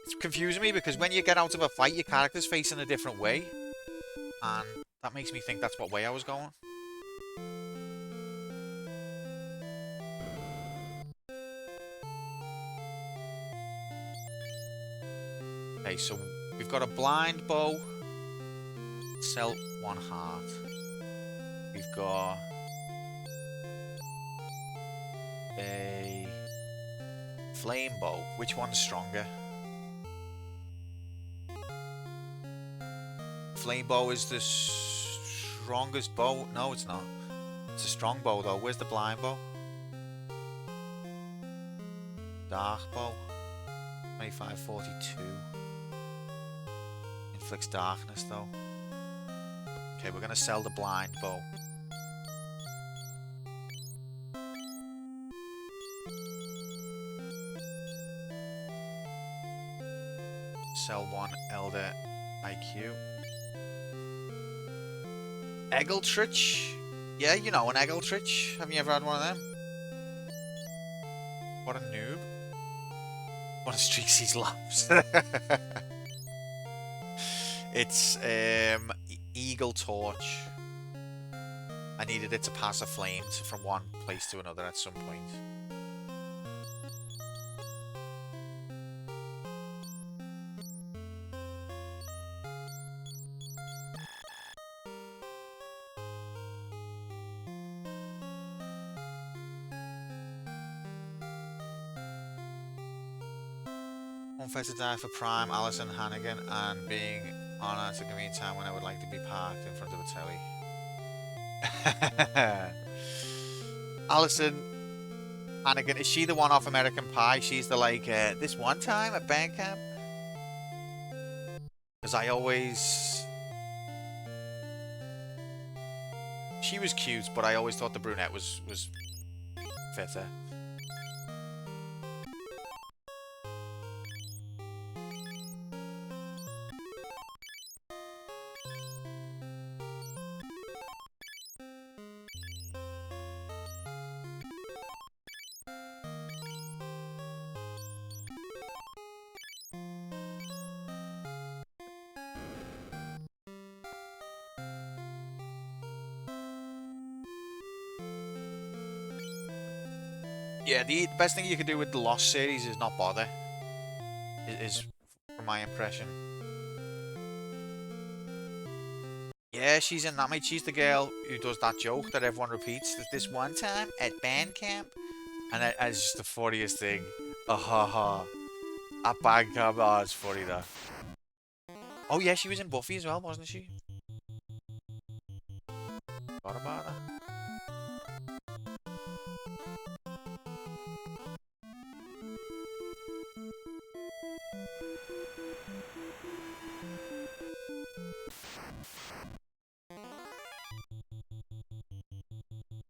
It's confusing me because when you get out of a fight, your character's facing a different way. And that makes me think that's what way I was going. Okay, so we've got a blind bow. Sell 1 heart. We've got a flame bow. Which one's stronger? Flame bow is the strongest bow. No, it's not. It's a strong bow though. Where's the blind bow? Dark bow. 2542. Inflicts darkness though. Okay, we're gonna sell the blind bow. Sell 1 Elder IQ. Eggletrich? Yeah, you know an Eggletrich. Have you ever had one of them? What a noob. One of Streaksy's laughs. It's Eagle Torch. I needed it to pass a flame from one place to another at some point. Unfair to die for Prime, Alison Hannigan, and being honoured to give me a time when I would like to be parked in front of a telly. Alison Hannigan, is she the one off American Pie? She's the like, this one time at band camp? Because I always... She was cute, but I always thought the brunette was fitter. Yeah, the best thing you can do with the Lost series is not bother. Is from my impression. Yeah, she's in that, mate. She's the girl who does that joke that everyone repeats. That this one time at band camp, and it's just the funniest thing. Ah ha ha. At band camp, oh, it's funny that. Oh yeah, she was in Buffy as well, wasn't she? What about that?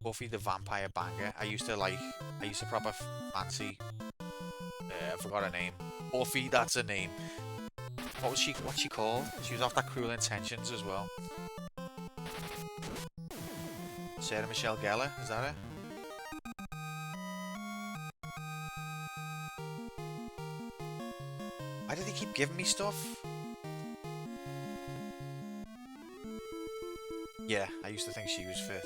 Buffy the Vampire Banger. I used to proper fancy. I forgot her name. Buffy, that's her name. What's she called? She was off that Cruel Intentions as well. Sarah Michelle Gellar, is that it? Why do they keep giving me stuff? Yeah, I used to think she was fit.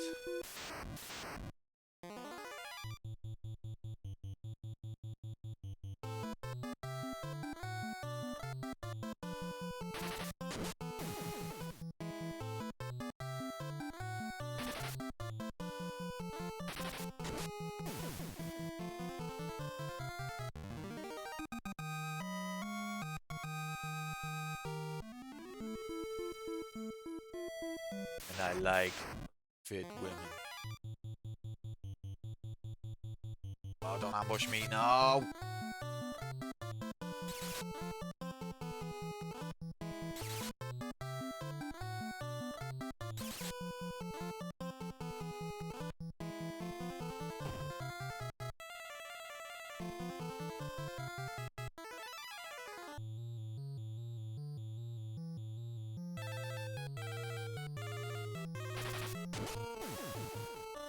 And I like fit women. Oh, don't ambush me, no!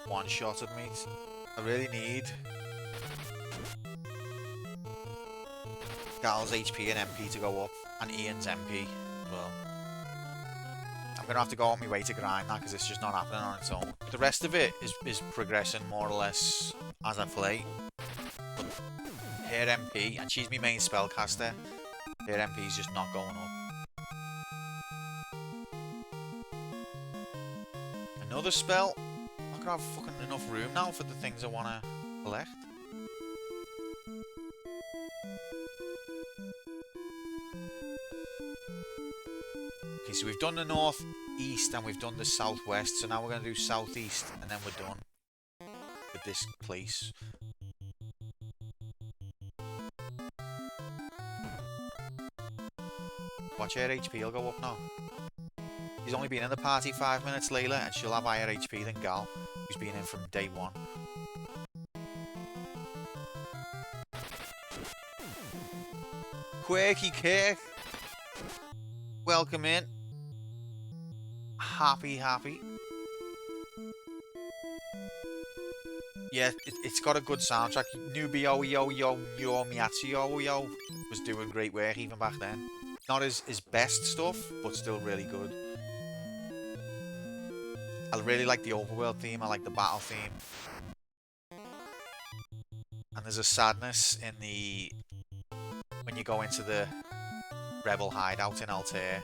One-shotted me. I really need Gal's HP and MP to go up, and Ian's MP as well. I'm gonna have to go on my way to grind that because it's just not happening on its own. The rest of it is progressing more or less as I play. But her MP, and she's my main spellcaster, her MP is just not going up. Another spell? I'm not gonna have fucking enough room now for the things I wanna collect. Okay, so we've done the northeast and we've done the southwest, so now we're gonna do southeast and then we're done with this place. Watch her HP will go up now. She's only been in the party 5 minutes, Layla, and she'll have higher HP than Gal, who's been in from day one. Quirky Kirk, welcome in. Happy. yeah, it's got a good soundtrack. Nubio Yo Yo Yo Miatsu Yo Yo was doing great work even back then. Not his best stuff, but still really good. I really like the overworld theme. I like the battle theme. And there's a sadness in the when you go into the rebel hideout in Altair,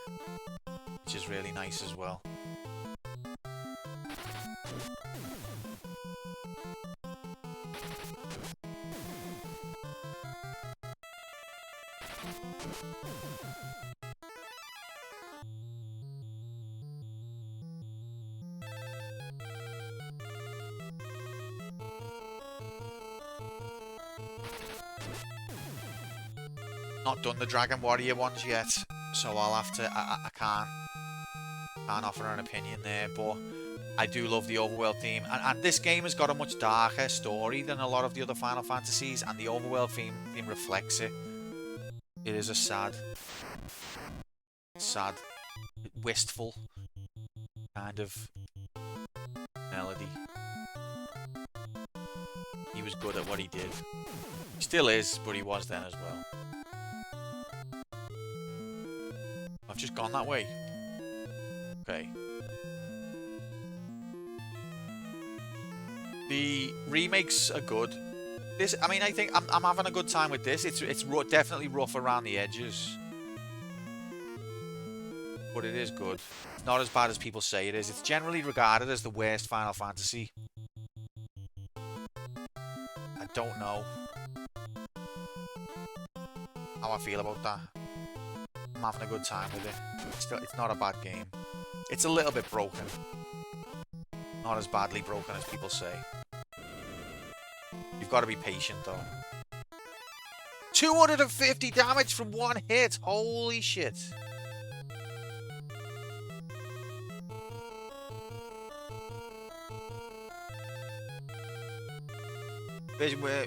which is really nice as well. Not done the Dragon Warrior ones yet, so I'll have to. I can't offer an opinion there, but I do love the overworld theme, and this game has got a much darker story than a lot of the other Final Fantasies, and the overworld theme reflects it. It is a sad, wistful kind of melody. He was good at what he did. He still is, but he was then as well. I've just gone that way. Okay. The remakes are good. This, I mean, I think I'm having a good time with this. It's definitely rough around the edges, but it is good. It's not as bad as people say it is. It's generally regarded as the worst Final Fantasy. I don't know how I feel about that. I'm having a good time with it. It's not a bad game. It's a little bit broken. Not as badly broken as people say. You've got to be patient though. 250 damage from one hit! Holy shit!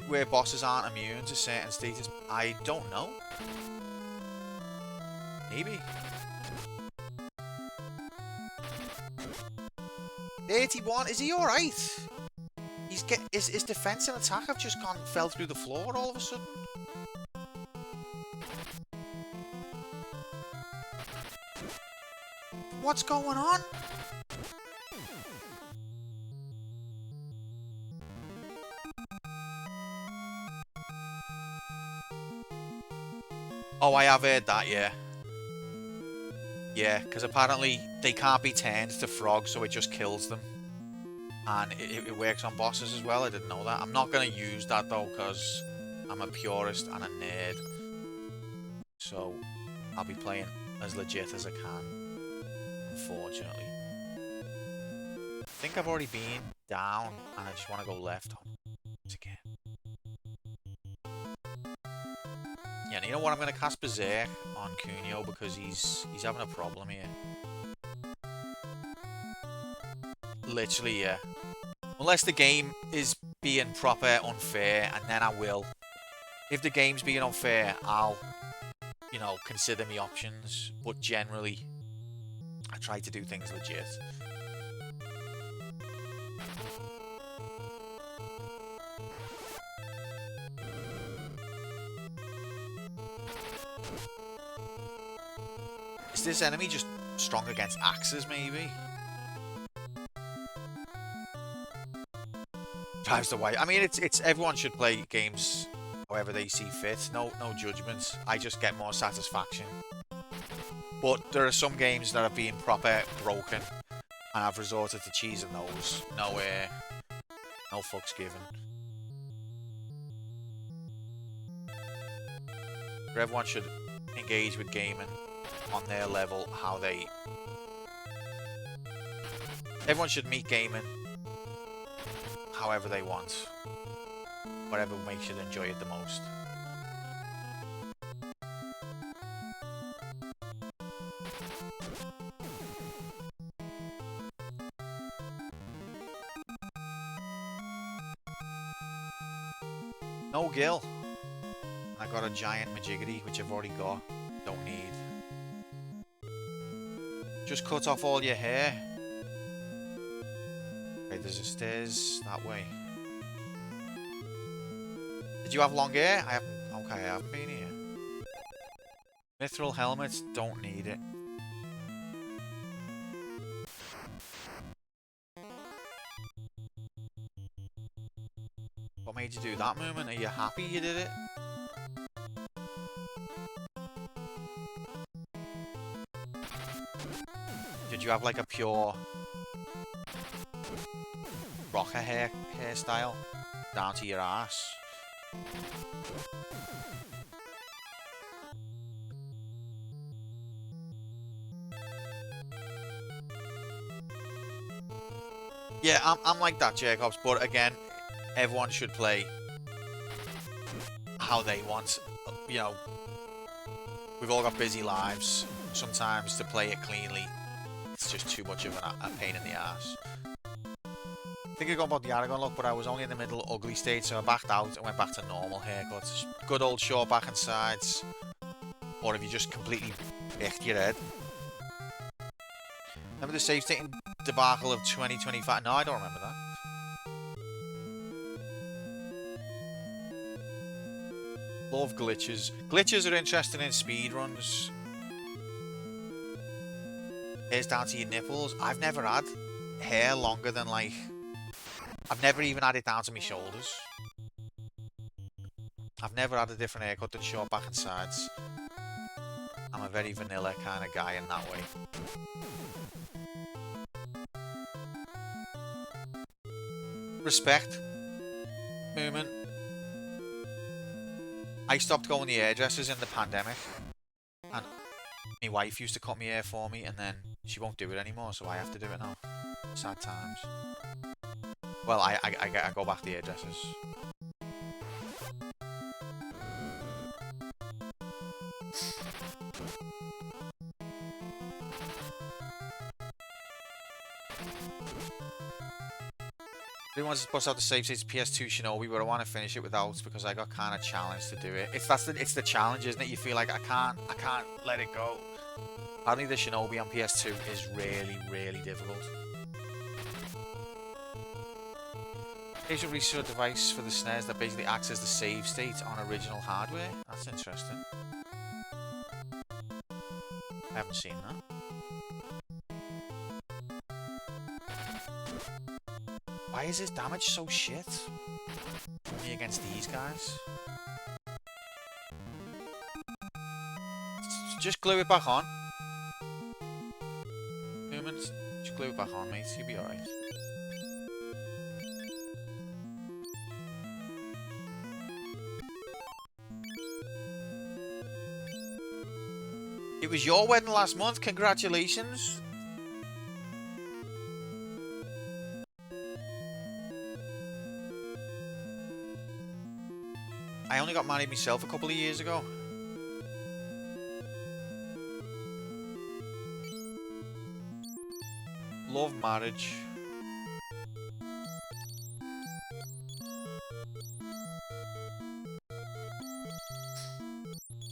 Where bosses aren't immune to certain status. I don't know. Maybe. 81. Is he alright? His defense and attack have just fell through the floor all of a sudden. What's going on? Oh, I have heard that, yeah. Yeah, because apparently they can't be turned to frogs, so it just kills them. And it works on bosses as well. I didn't know that. I'm not going to use that though, because I'm a purist and a nerd. So I'll be playing as legit as I can, unfortunately. I think I've already been down, and I just want to go left again. Yeah, and you know what? I'm going to cast Berserk on Cuneo because he's having a problem here. Literally, yeah. Unless the game is being proper unfair, and then I will. If the game's being unfair, I'll, you know, consider my options. But generally, I try to do things legit. Is this enemy just strong against axes, maybe? Drives the way. I mean, it's everyone should play games however they see fit. No judgments. I just get more satisfaction. But there are some games that have been proper broken, and I've resorted to cheesing those. No fucks given. But everyone should engage with gaming on their level, how they... Everyone should meet gaming however they want. Whatever makes you enjoy it the most. No Gil. I got a giant Majigity, which I've already got. Don't need. Just cut off all your hair. Okay, there's a stairs that way. Did you have long hair? I haven't. Okay, I haven't been here. Mithril helmets, don't need it. What made you do that movement? Are you happy you did it? Did you have like a pure rocker hairstyle down to your ass? Yeah, I'm like that, Jacobs, but again, everyone should play how they want. You know, we've all got busy lives. Sometimes to play it cleanly, it's just too much of a pain in the ass. I think I got about the Aragon look, but I was only in the middle ugly state, so I backed out and went back to normal haircuts. Good old short back and sides. Or if you just completely bicked your head. Remember the save state debacle of 2025? No, I don't remember that. Love glitches. Glitches are interesting in speedruns. Hair's down to your nipples. I've never had hair longer than like... I've never even had it down to my shoulders. I've never had a different haircut than short back and sides. I'm a very vanilla kind of guy in that way. Respect. Movement. I stopped going to the hairdressers in the pandemic. And my wife used to cut my hair for me, and then she won't do it anymore, so I have to do it now. Sad times. Well, I go back to the hairdressers. I didn't want to bust out the save states PS2 Shinobi, but I want to finish it without because I got kind of challenged to do it. It's the challenge, isn't it? You feel like I can't let it go. Apparently the Shinobi on PS2 is really difficult. Here's a research device for the SNES that basically acts as the save state on original hardware. That's interesting. I haven't seen that. Why is his damage so shit? Me against these guys. Just glue it back on. Humans, just glue it back on, mate. You'll be alright. It was your wedding last month. Congratulations. I only got married myself a couple of years ago. Love marriage.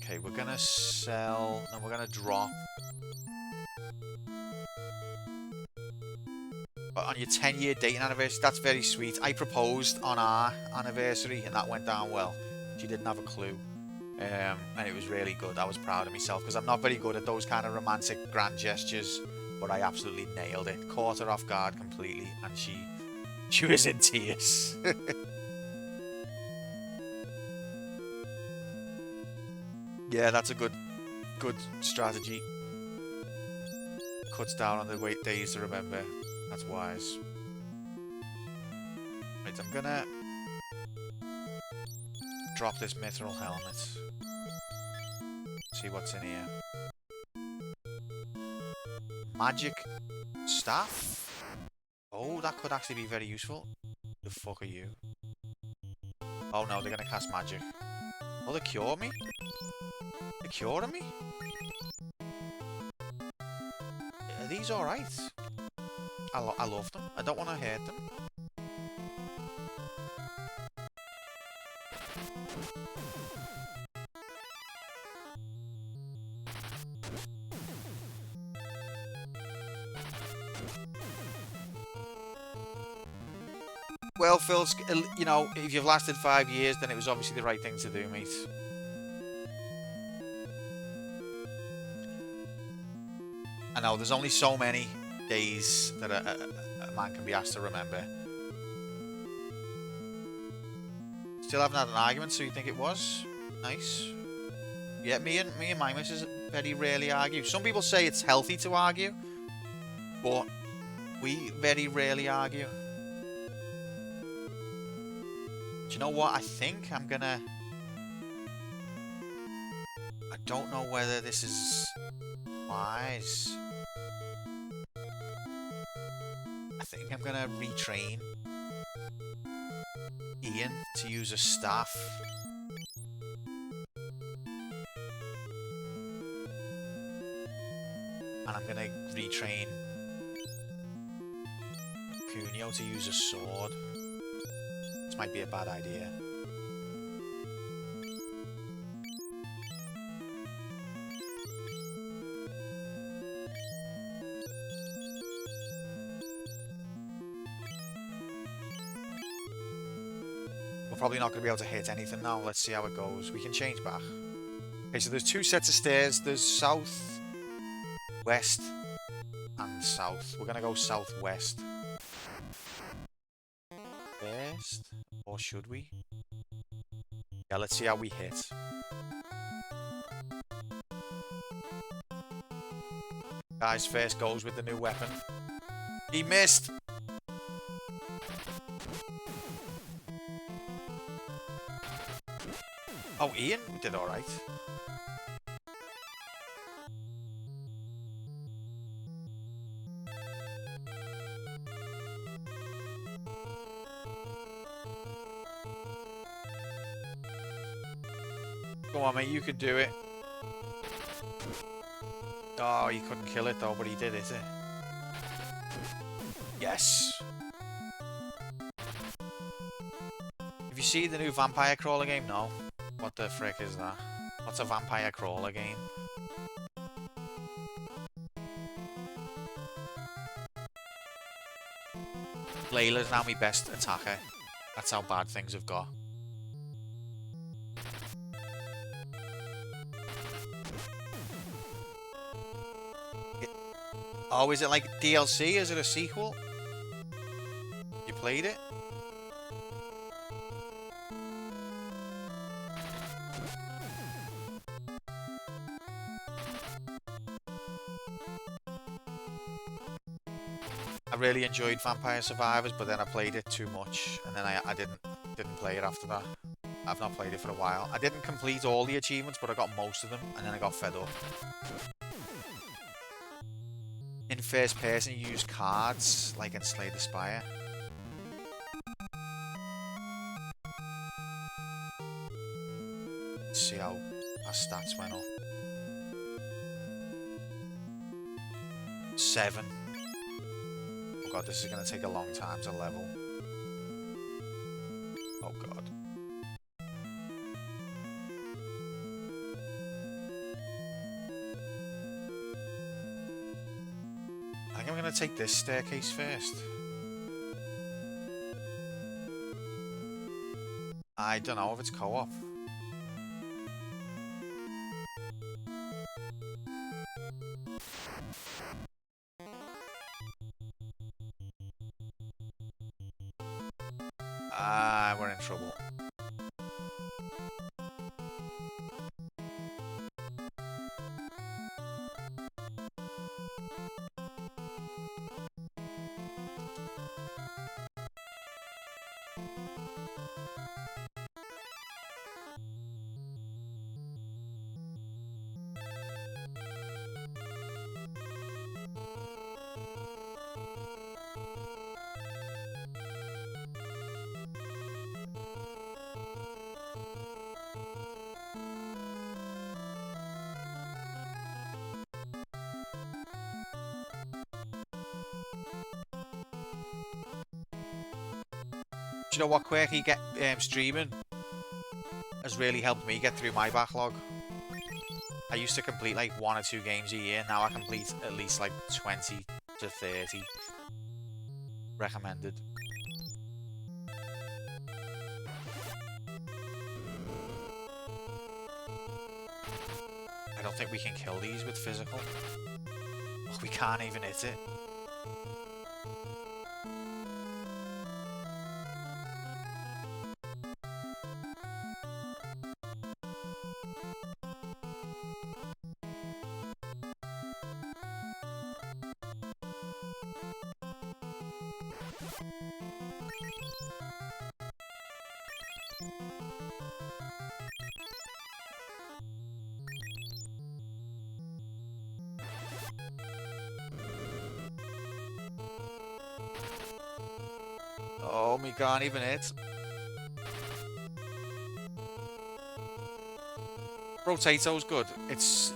Okay, we're gonna sell, and we're gonna drop. But on your 10-year dating anniversary, that's very sweet. I proposed on our anniversary, and that went down well. She didn't have a clue, and it was really good. I was proud of myself because I'm not very good at those kind of romantic grand gestures, but I absolutely nailed it. Caught her off guard completely, and she was in tears. Yeah, that's a good strategy. Cuts down on the days to remember. That's wise. Right, I'm gonna drop this mithril helmet. See what's in here. Magic staff? Oh, that could actually be very useful. The fuck are you? Oh no, they're gonna cast magic. Oh, they cure me? They're curing me? Are these alright? I love them. I don't want to hurt them. Well, Phil, you know, if you've lasted 5 years, then it was obviously the right thing to do, mate. I know, there's only so many days that a man can be asked to remember. Still haven't had an argument, so you think it was? Nice. Yeah, me and my missus very rarely argue. Some people say it's healthy to argue, but we very rarely argue. Do you know what? I think I'm gonna... I don't know whether this is wise. I think I'm gonna retrain Ian to use a staff. And I'm gonna retrain Cuneo to use a sword. This might be a bad idea. We're probably not going to be able to hit anything now. Let's see how it goes. We can change back. Okay, so there's 2 sets of stairs. There's south, west, and south. We're going to go southwest. First, or should we? Yeah, let's see how we hit. Guys, first goes with the new weapon. He missed! Oh, Ian did alright. Come on, mate, you can do it. Oh, he couldn't kill it though, but he did, is it? Yes. Have you seen the new Vampire Crawler game? No. What the frick is that? What's a Vampire Crawler game? Layla's now my best attacker. That's how bad things have got. Oh, is it like DLC? Is it a sequel? You played it? I really enjoyed Vampire Survivors, but then I played it too much, and then I didn't play it after that. I've not played it for a while. I didn't complete all the achievements, but I got most of them, and then I got fed up. In first person, you use cards, like in Slay the Spire. Let's see how our stats went up. 7. Oh god, this is going to take a long time to level. Oh god. I think I'm going to take this staircase first. I don't know if it's co-op. Ah, we're in trouble. Do you know what, Quirky? Streaming has really helped me get through my backlog. I used to complete like 1 or 2 games a year. Now I complete at least like 20 to 30 recommended. don't think we can kill these with physical. Oh, we can't even hit it. Oh, we can't even hit. Rotato's good. It's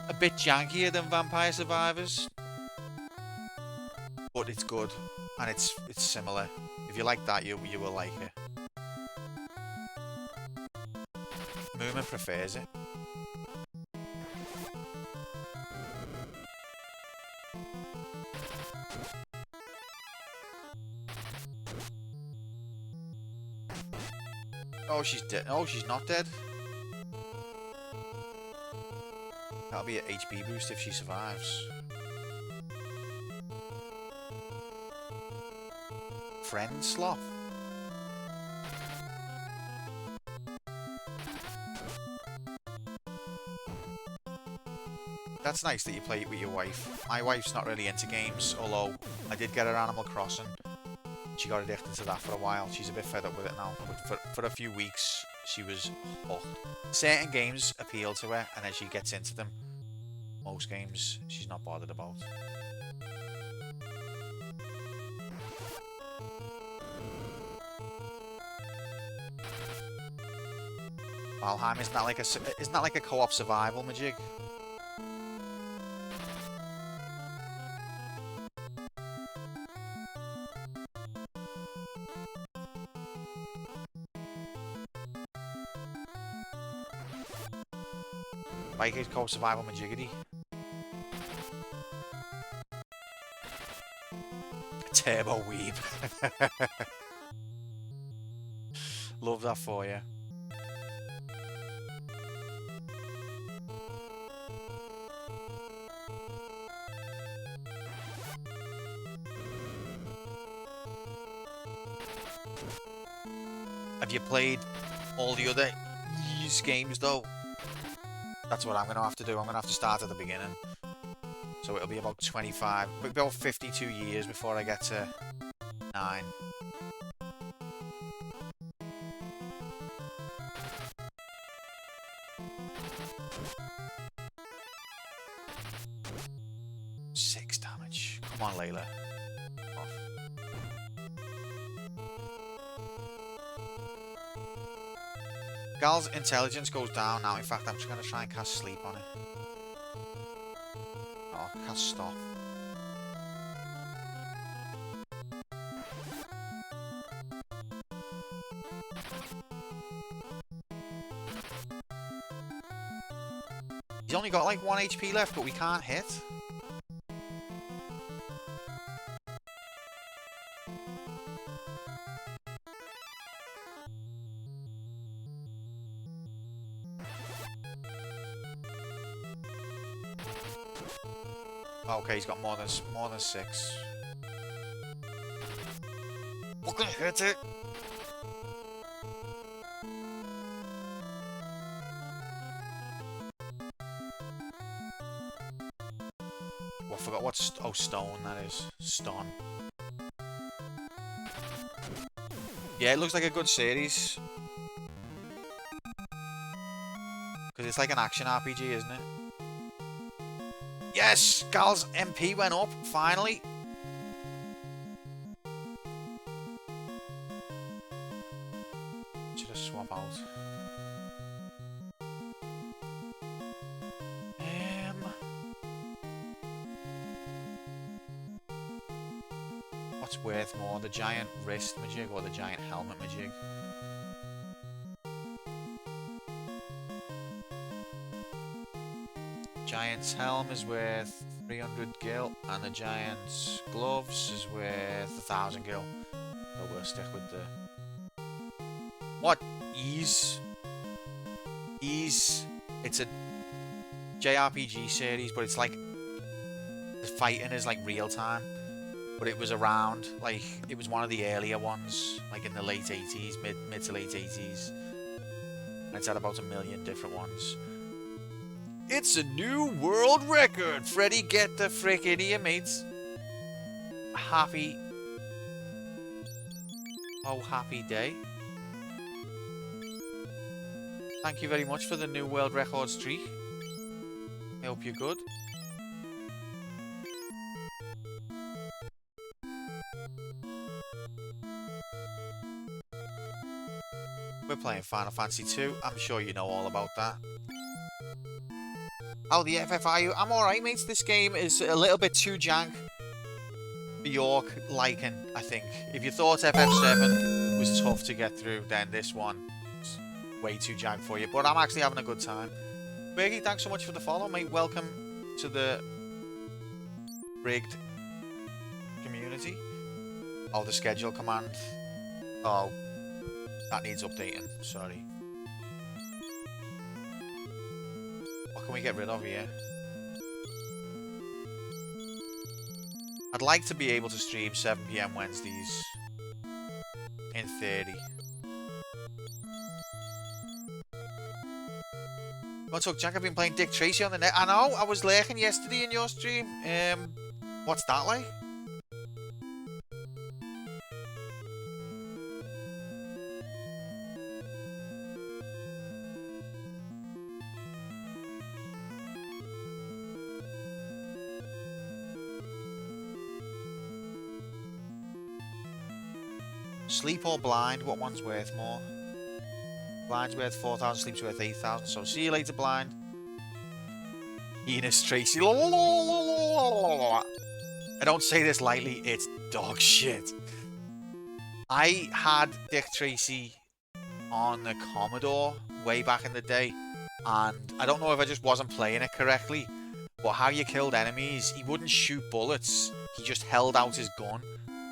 a bit jankier than Vampire Survivors, but it's good, and it's similar. If you like that, you will like it. Moomin prefers it. Oh, she's dead. Oh, she's not dead. That'll be an HP boost if she survives. Friend slot. That's nice that you play it with your wife. My wife's not really into games, although I did get her Animal Crossing. She got addicted to that for a while. She's a bit fed up with it now. But for a few weeks, she was hooked. Certain games appeal to her, and as she gets into them, most games she's not bothered about. Valheim, isn't that like a co-op survival majig? Like a co-op survival majiggity. Turbo weeb. Love that for you. Have you played all the other Ys games though? That's what I'm going to have to do. I'm going to have to start at the beginning. So it'll be about 25, about 52 years before I get to 9. Six damage. Come on, Layla. Off. Gal's intelligence goes down now. In fact, I'm just going to try and cast sleep on it. Oh, cast stop. He's only got like 1 HP left, but we can't hit. Okay, he's got more than 6. We're gonna hit it. Oh, I forgot what stone that is. Stone. Yeah, it looks like a good series. Because it's like an action RPG, isn't it? Yes! Gal's MP went up, finally. Should I swap out? What's worth more, the giant wrist majig or the giant helmet majig? Giant's helm is worth 300 gil, and the giant's gloves is worth 1,000 gil. So we'll stick with the... What? Ease? Ease? It's a JRPG series, but it's like the fighting is like real time. But it was around, like, it was one of the earlier ones, like in the late 80s, mid to late 80s. And it's had about 1 million different ones. It's a new world record! Freddy, get the frick in here, mates. Happy. Oh, happy day. Thank you very much for the new world record streak. I hope you're good. We're playing Final Fantasy 2. I'm sure you know all about that. How the FF are you? I'm alright, mates. This game is a little bit too jank for your liking, I think. If you thought FF7 was tough to get through, then this one is way too jank for you. But I'm actually having a good time. Bergie, thanks so much for the follow, mate. Welcome to the rigged community. Oh, the schedule command. Oh, that needs updating. Sorry. What can we get rid of here? I'd like to be able to stream 7 PM Wednesdays in 30. What's up, Jack? I've been playing Dick Tracy on the net. I know, I was lurking yesterday in your stream. What's that like? Sleep or blind? What one's worth more? Blind's worth 4,000, sleep's worth 8,000. So see you later, blind. Enos Tracy. I don't say this lightly, it's dog shit. I had Dick Tracy on the Commodore way back in the day, and I don't know if I just wasn't playing it correctly, but how you killed enemies, he wouldn't shoot bullets, he just held out his gun,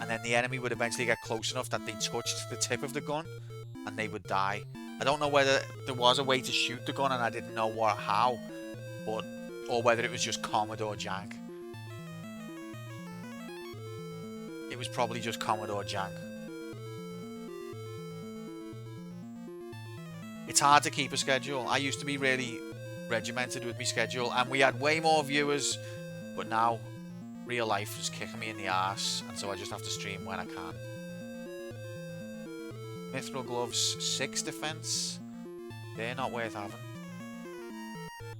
and then the enemy would eventually get close enough that they touched the tip of the gun, and they would die. I don't know whether there was a way to shoot the gun and I didn't know how, but or whether it was just Commodore jank. It was probably just Commodore jank. It's hard to keep a schedule. I used to be really regimented with my schedule, and we had way more viewers, but now real life is kicking me in the arse, and so I just have to stream when I can. Mithril Gloves 6 defense. They're not worth having.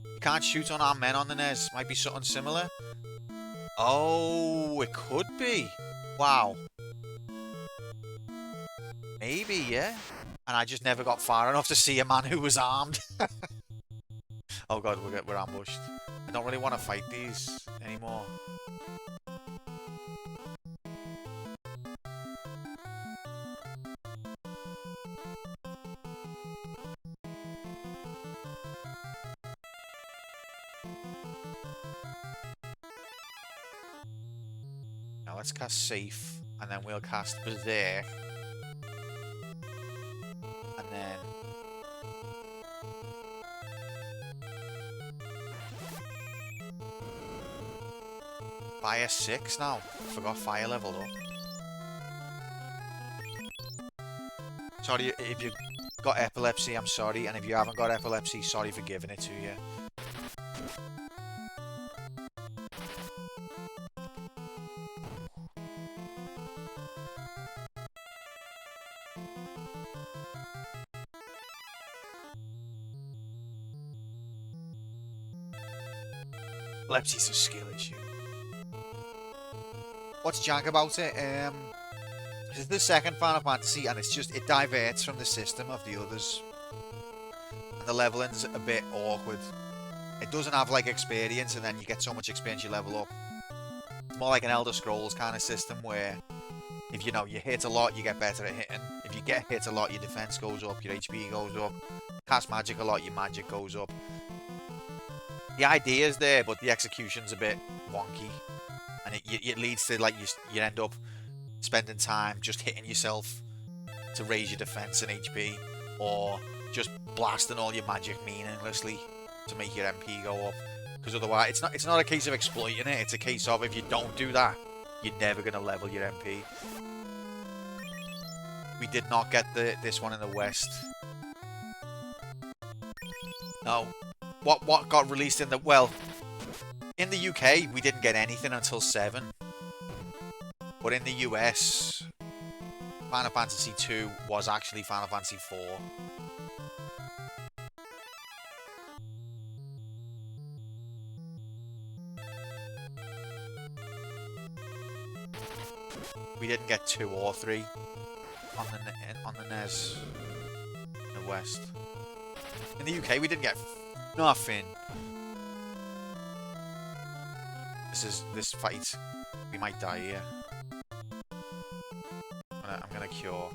You can't shoot unarmed men on the NES. Might be something similar. Oh, it could be. Wow. Maybe, yeah. And I just never got far enough to see a man who was armed. Oh god, we're ambushed. I don't really want to fight these anymore. Now let's cast Safe, and then we'll cast Berserk. And then... Fire 6 now. Forgot Fire leveled up. Sorry if you've got epilepsy, I'm sorry. And if you haven't got epilepsy, sorry for giving it to you. Epilepsy's a skill issue. What's jank about it? This is the second Final Fantasy, and it diverts from the system of the others. And the leveling's a bit awkward. It doesn't have like experience, and then you get so much experience you level up. It's more like an Elder Scrolls kind of system where if you hit a lot, you get better at hitting. If you get hit a lot, your defense goes up, your HP goes up. Cast magic a lot, your magic goes up. The idea is there, but the execution's a bit wonky, and it leads to like you end up spending time just hitting yourself to raise your defense and HP, or just blasting all your magic meaninglessly. to make your MP go up. Because otherwise, it's not a case of exploiting it. It's a case of if you don't do that, you're never gonna level your MP. We did not get this one in the West. No. What got released in the... Well, in the UK, we didn't get anything until 7. But in the US, Final Fantasy 2 was actually Final Fantasy 4. We didn't get 2 or 3 on the NES in the West. In the UK, we didn't get nothing. This fight. We might die here. I'm gonna cure.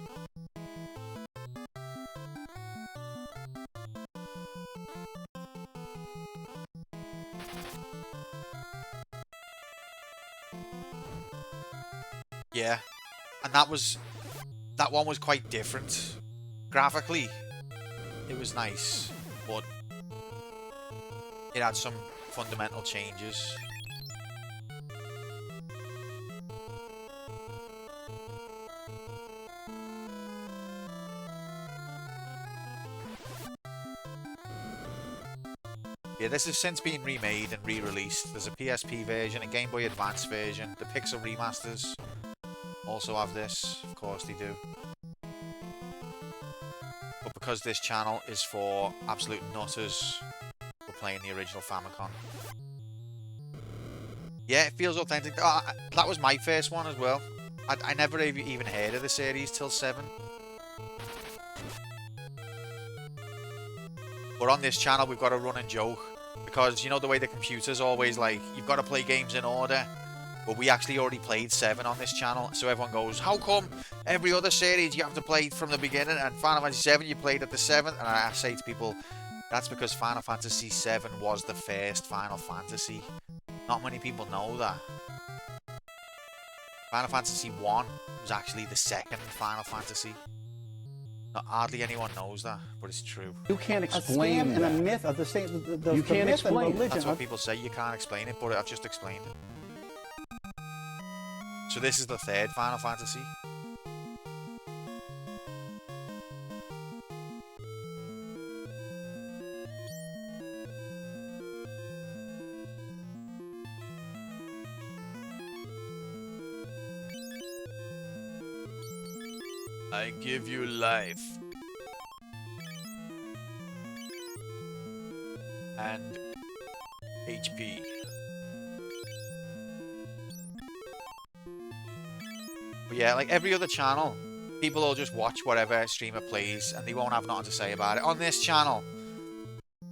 Yeah, and that one was quite different. Graphically, it was nice, but it had some fundamental changes. Yeah, this has since been remade and re-released. There's a PSP version, a Game Boy Advance version. The Pixel remasters also have this. Of course they do. But because this channel is for absolute nutters, we're playing the original Famicom. Yeah, it feels authentic. Oh, that was my first one as well. I never even heard of the series till 7. But on this channel, we've got a running joke. Because, you know, the way the computer's always like, you've got to play games in order. But we actually already played 7 on this channel. So everyone goes, how come every other series you have to play from the beginning? And Final Fantasy 7 you played at the 7th? And I say to people, that's because Final Fantasy 7 was the first Final Fantasy. Not many people know that. Final Fantasy 1 was actually the second Final Fantasy. Not hardly anyone knows that, but it's true. You can't explain a scam and a myth of the same. You can't myth and explain it. religion. That's what people say. You can't explain it, but I've just explained it. So this is the 3rd Final Fantasy. I give you life. And HP. But yeah, like every other channel, people will just watch whatever streamer plays and they won't have nothing to say about it. On this channel,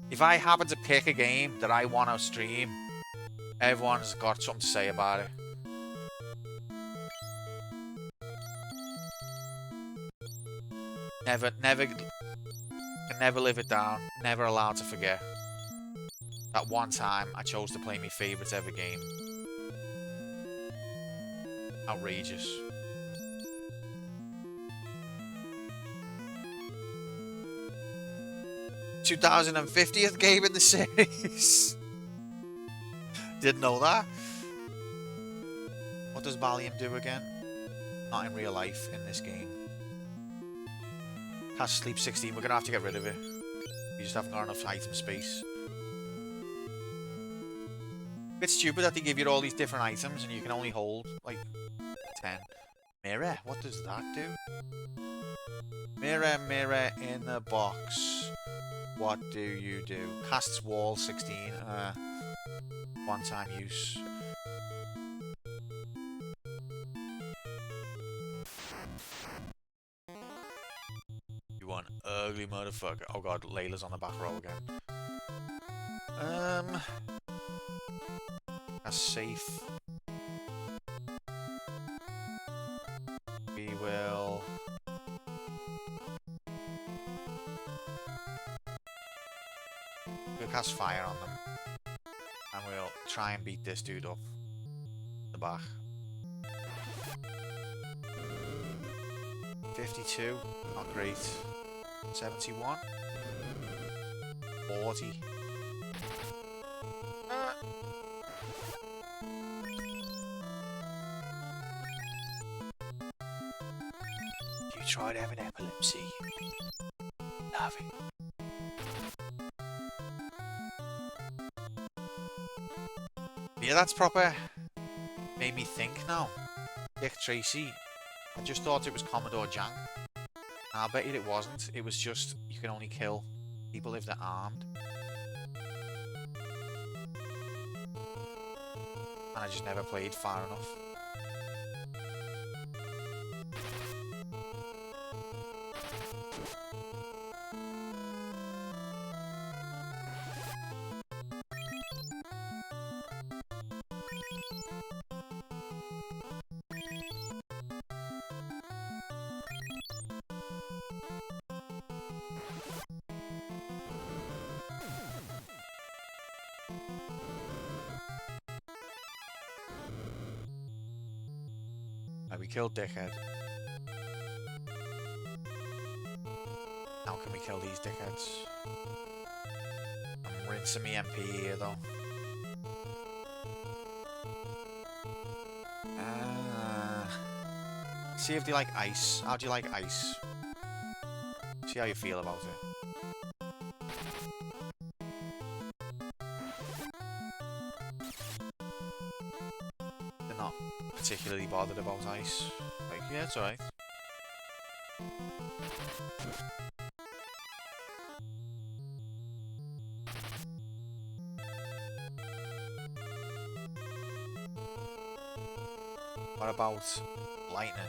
if I happen to pick a game that I want to stream, everyone's got something to say about it. Can never live it down. Never allowed to forget. That one time I chose to play my favourite ever game. Outrageous. '50th game in the series. Didn't know that. What does Valium do again? Not in real life, in this game. Cast Sleep 16, we're gonna have to get rid of it. We just haven't got enough item space. Bit stupid that they give you all these different items and you can only hold like 10. Mirror, what does that do? Mirror, mirror in the box. What do you do? Casts wall 16. One-time use. One ugly motherfucker. Oh god, Layla's on the back row again. That's safe. We will... We'll cast fire on them. And we'll try and beat this dude up. The back. 52. Not great. 71. 40. tried having epilepsy. Love it. Yeah, that's proper. Made me think now. Dick Tracy. I just thought it was Commodore Jank. And I'll bet you it wasn't. It was just you can only kill people if they're armed. And I just never played far enough. We killed Dickhead. How can we kill these dickheads? I'm rinsing me MP here though. See if they like ice. How do you like ice? See how you feel about it. They're not particularly bothered about ice. Like, yeah, it's alright. What about lightning?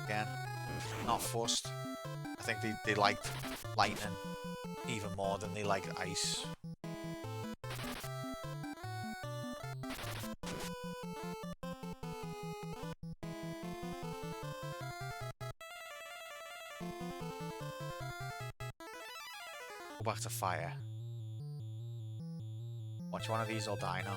Again, not fussed. I think they liked lightning even more than they liked ice. Go back to fire. Watch, one of these will die now.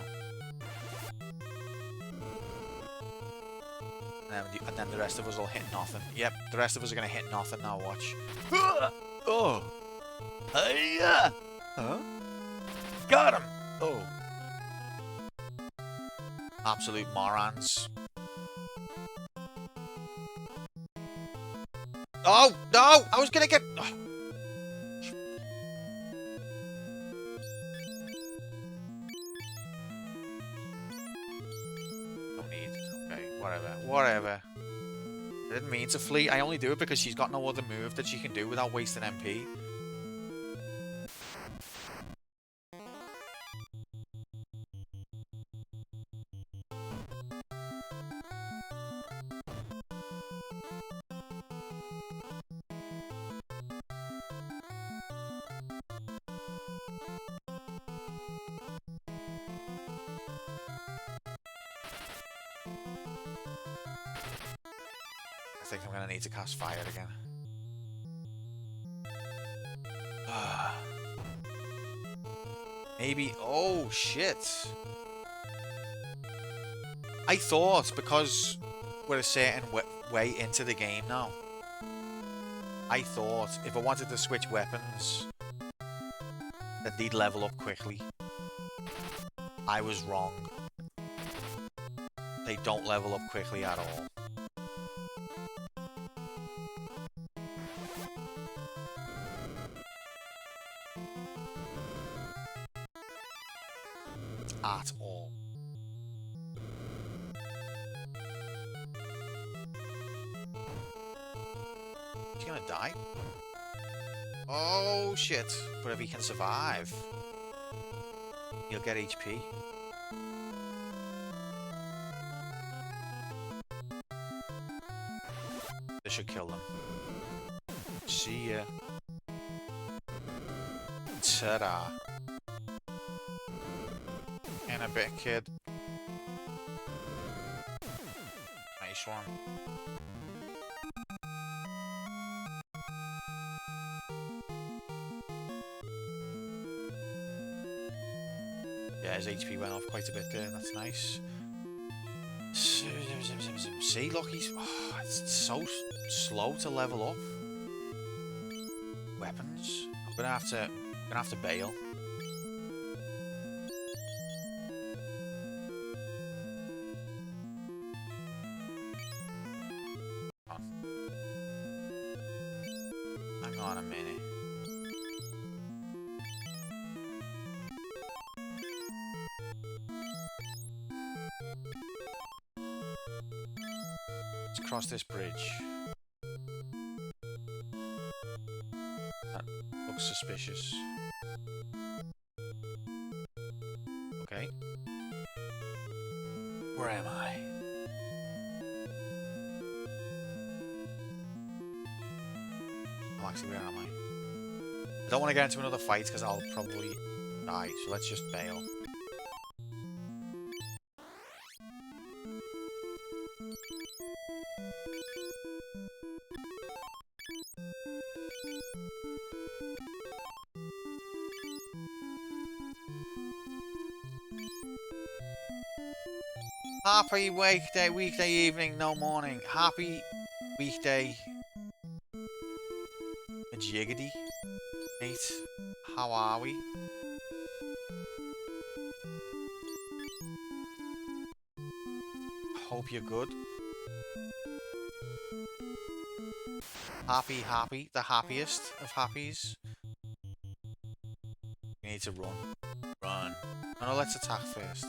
And then the rest of us will hit nothing. Yep, the rest of us are going to hit nothing now, watch. Oh! Hiya! Huh? Got him! Oh. Absolute morons. Oh, no! I was going to get... Oh. Whatever. I didn't mean to flee. I only do it because she's got no other move that she can do without wasting MP. I think I'm going to need to cast fire again. Maybe... Oh, shit. I thought, because we're a certain way into the game now, I thought if I wanted to switch weapons, that they'd level up quickly. I was wrong. They don't level up quickly at all. At all. He's gonna die? Oh shit. But if he can survive, he'll get HP. This should kill them. See ya. Ta-da. In a bit, kid. Nice one. Yeah, his HP went off quite a bit there. That's nice. See, look, he's... Oh, it's so slow to level up. Weapons. I'm gonna have to bail. on a minute. Let's cross this bridge. That looks suspicious. Okay. Where am I? Oh, actually, where am I? I don't want to get into another fight because I'll probably die, so let's just bail. Happy weekday evening, no morning. Happy weekday. A jiggity. Mate, how are we? Hope you're good. Happy, the happiest of happies. We need to run. Run. No, let's attack first.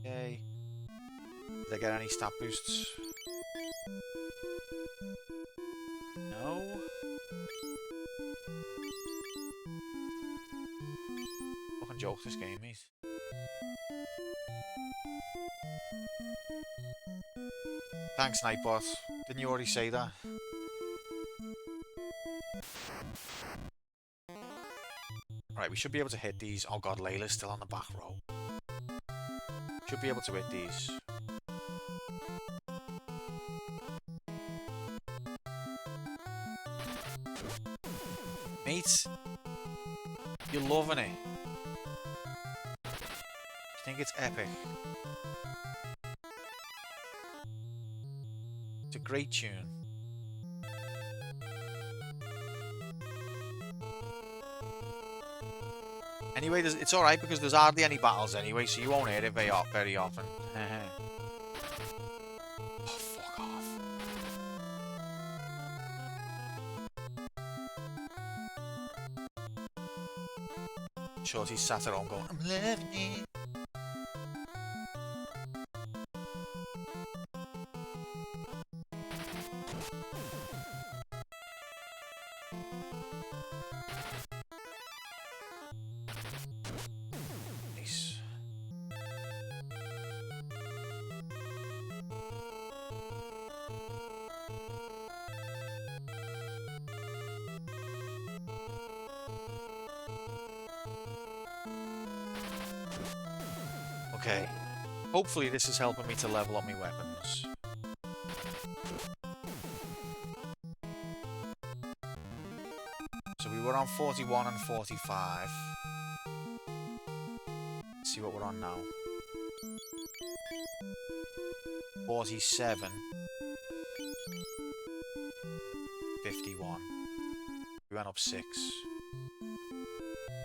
Okay. Did I get any stat boosts? No. Fucking joke this game, mate. Thanks, Nightbot. Didn't you already say that? Right, we should be able to hit these. Oh god, Layla's still on the back row. Should be able to hit these. Mate, you're loving it. I think it's epic. It's a great tune. Anyway, it's alright because there's hardly any battles anyway, so you won't hear it very often. Oh, fuck off. Shorty's sat at home going, I'm loving it. Nice. Okay. Hopefully this is helping me to level up my weapons. So we were on 41 and 45. Let's see what we're on now. 47. 51. We went up 6.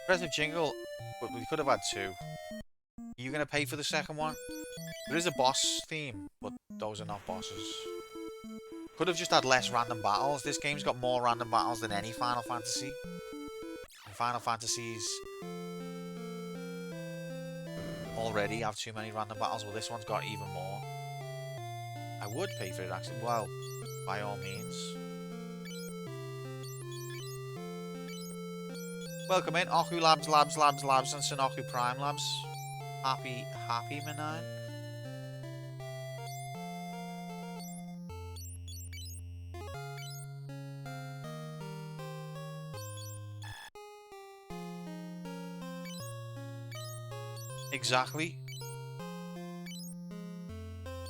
Impressive jingle, but we could have had 2. Are you going to pay for the second one? There is a boss theme, but those are not bosses. Could have just had less random battles. This game's got more random battles than any Final Fantasy. And Final Fantasies already have too many random battles. Well, this one's got even more. I would pay for it, actually. Well, by all means. Welcome in, Oku Labs, and Sanoku Prime Labs. Happy Manine. Exactly.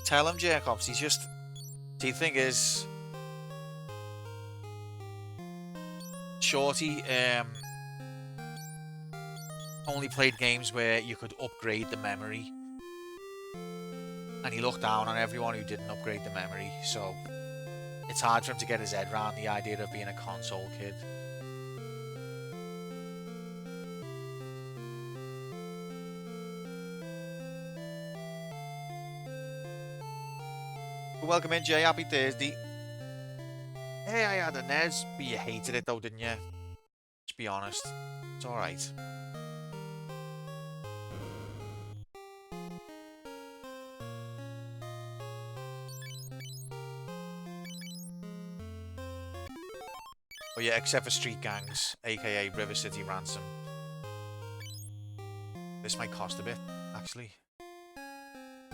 Tell him, Jacobs. He's just... The thing is... Shorty, only played games where you could upgrade the memory. And he looked down on everyone who didn't upgrade the memory, so... It's hard for him to get his head around the idea of being a console kid. Welcome in, Jay. Happy Thursday. Hey, I had a NES, but you hated it though, didn't you? Let's be honest. It's alright. Oh yeah, except for Street Gangs, aka River City Ransom. This might cost a bit, actually.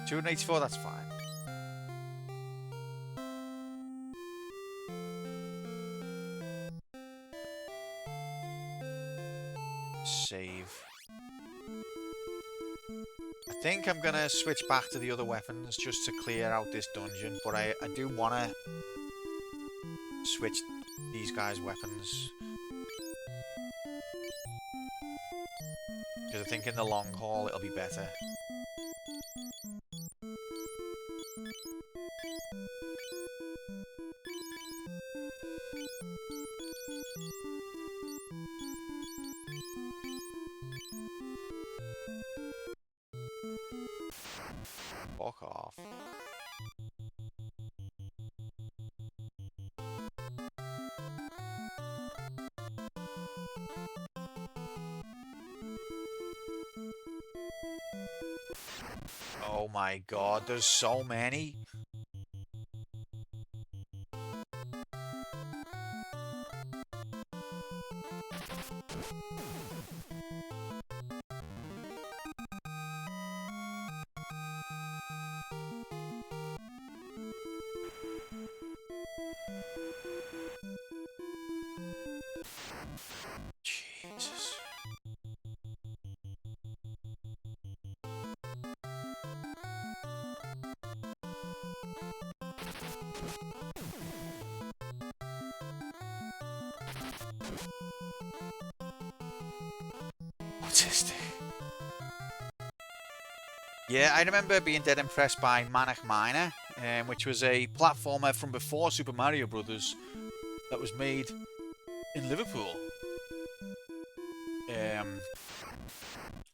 284, that's fine. Save. I think I'm gonna switch back to the other weapons just to clear out this dungeon, but I do wanna switch these guys' weapons. Because I think in the long haul it'll be better. Fuck off. Oh my god, there's so many. Jesus. Autistic. Yeah, I remember being dead impressed by Manic Miner, which was a platformer from before Super Mario Brothers that was made in Liverpool.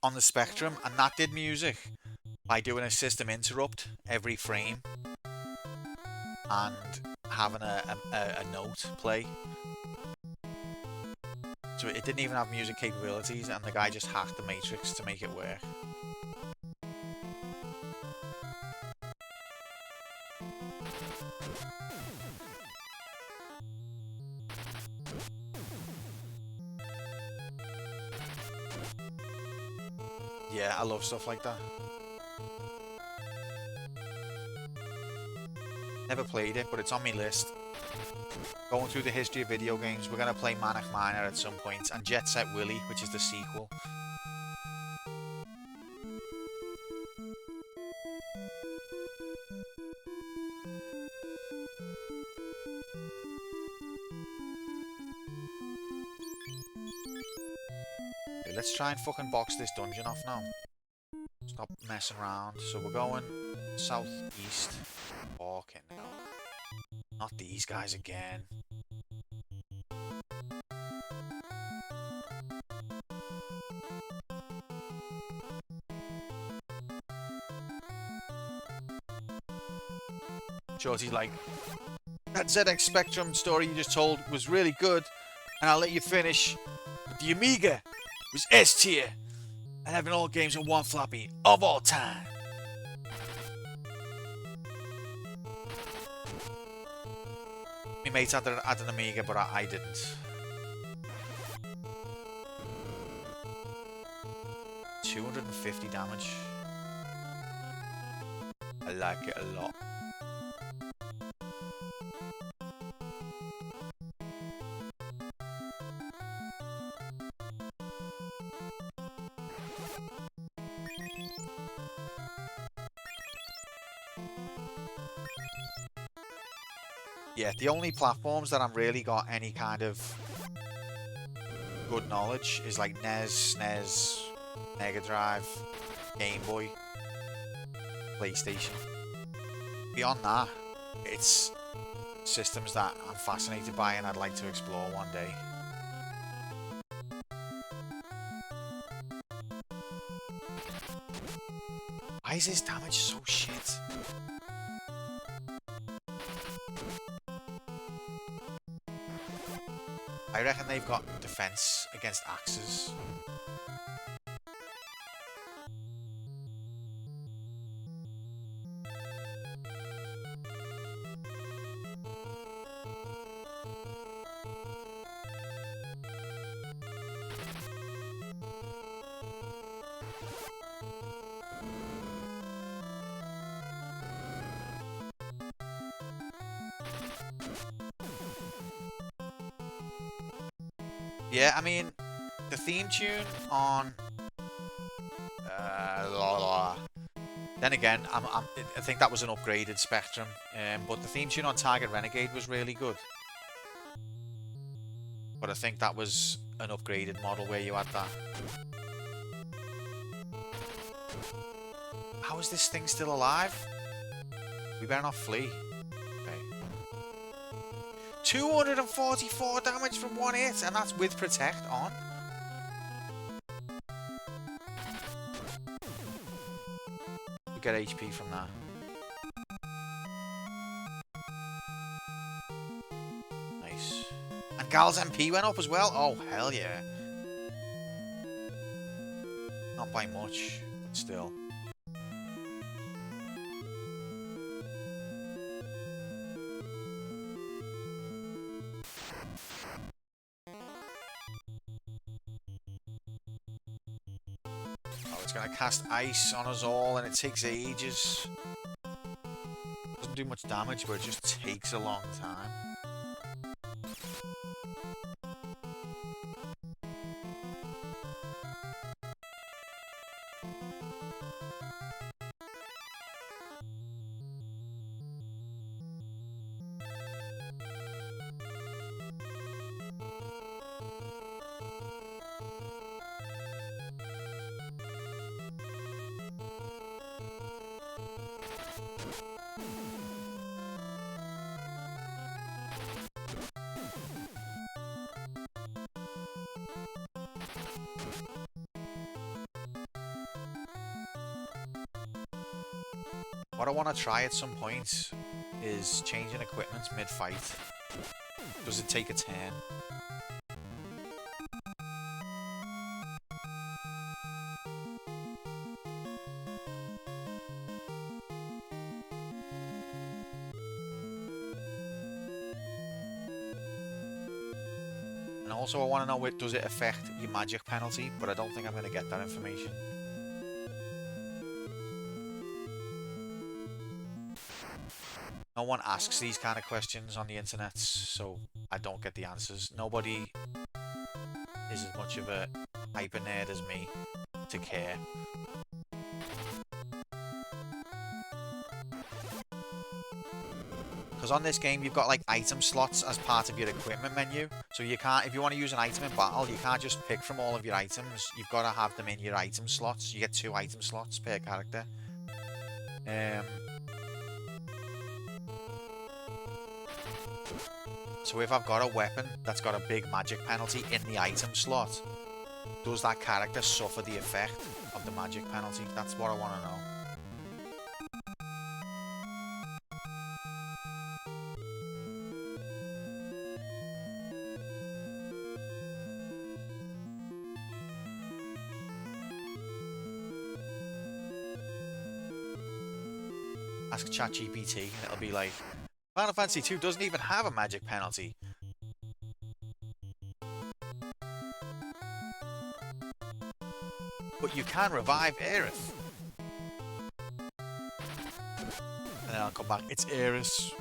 On the Spectrum, and that did music by doing a system interrupt every frame and having a note play. So it didn't even have music capabilities, and the guy just hacked the Matrix to make it work. Yeah, I love stuff like that. Never played it, but it's on my list. Going through the history of video games, we're going to play Manic Miner at some point, and Jet Set Willy, which is the sequel. Okay, let's try and fucking box this dungeon off now. Stop messing around. So we're going southeast. Fucking hell. Not these guys again. Shorty's like, that ZX Spectrum story you just told was really good, and I'll let you finish. But the Amiga was S tier, and having all games on one floppy of all time. My mates had an Amiga, but I didn't. 250 damage. I like it a lot. Yeah, the only platforms that I've really got any kind of good knowledge is like NES, SNES, Mega Drive, Game Boy, PlayStation. Beyond that, it's systems that I'm fascinated by and I'd like to explore one day. Why is his damage so shit? I reckon they've got defense against axes. Yeah, I mean, the theme tune on... Then again, I think that was an upgraded Spectrum, but the theme tune on Target Renegade was really good. But I think that was an upgraded model where you had that. How is this thing still alive? We better not flee. 244 damage from one hit, and that's with Protect on. We get HP from that. Nice. And Gal's MP went up as well? Oh, hell yeah. Not by much, but still. It's gonna cast ice on us all and it takes ages. Doesn't do much damage, but it just takes a long time. What I want to try at some point is changing equipment mid-fight. Does it take a turn? And also I want to know, does it affect your magic penalty? But I don't think I'm going to get that information. No one asks these kind of questions on the internet, so I don't get the answers. Nobody is as much of a hyper nerd as me to care. Because on this game, you've got like item slots as part of your equipment menu. So you can't, if you want to use an item in battle, you can't just pick from all of your items. You've got to have them in your item slots. You get 2 item slots per character. So if I've got a weapon that's got a big magic penalty in the item slot, does that character suffer the effect of the magic penalty? That's what I want to know. Ask ChatGPT and it'll be like, Final Fantasy 2 doesn't even have a magic penalty. But you can revive Aerith. And then I'll come back, it's Aerith.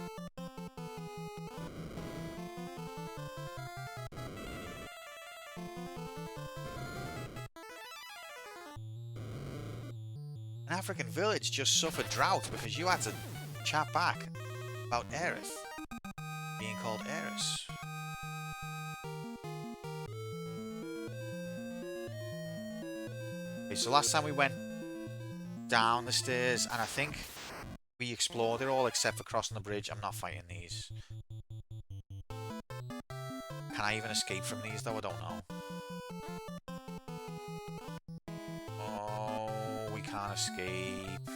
An African village just suffered drought because you had to chat back about Aerith being called Aerith. Okay, so last time we went down the stairs, and I think We explored it all except for crossing the bridge. I'm not fighting these. Can I even escape from these though? I don't know. Oh, we can't escape.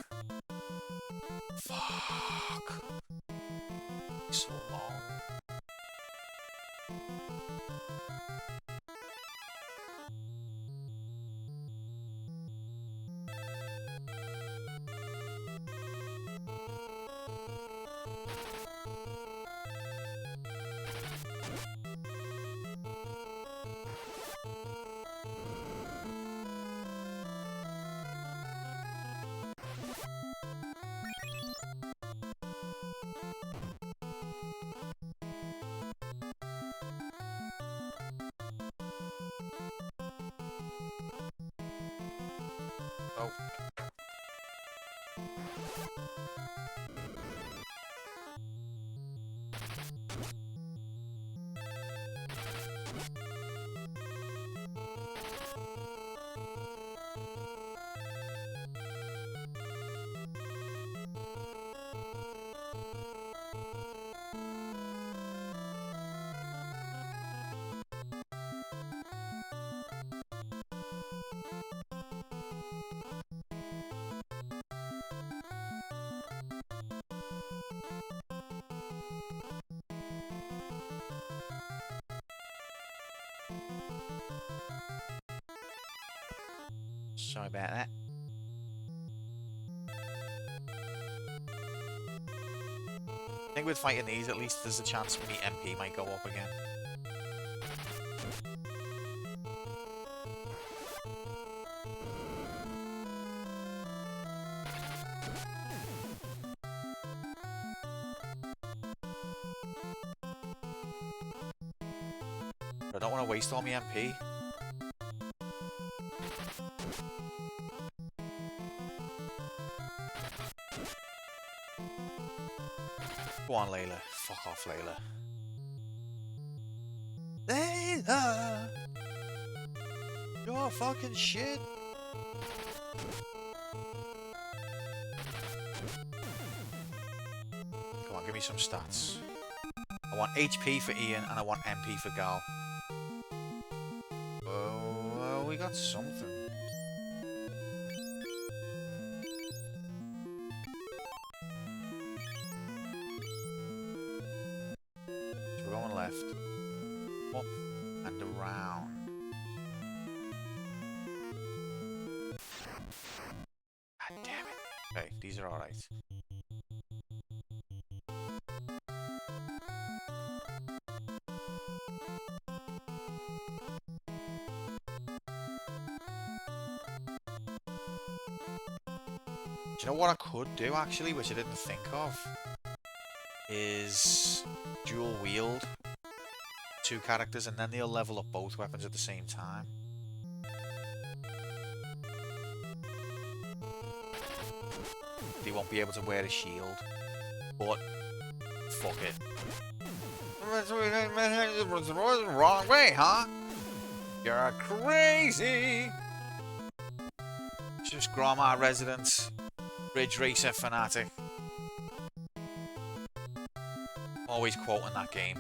Fuck. So long. Oh. Sorry about that. I think with fighting these, at least there's a chance my MP might go up again. But I don't want to waste all my MP. Go on, Layla. Fuck off, Layla. Layla! You're fucking shit! Come on, give me some stats. I want HP for Ian and I want MP for Gal. Oh, well, we got something. So we're going left. Up and around. God damn it. Okay, these are alright. Do you know what I could do actually, which I didn't think of? Is dual wield two characters and then they'll level up both weapons at the same time. They won't be able to wear a shield, but fuck it. Wrong way, huh? You're crazy! Just Grandma resident, Ridge Racer fanatic. Always quoting that game.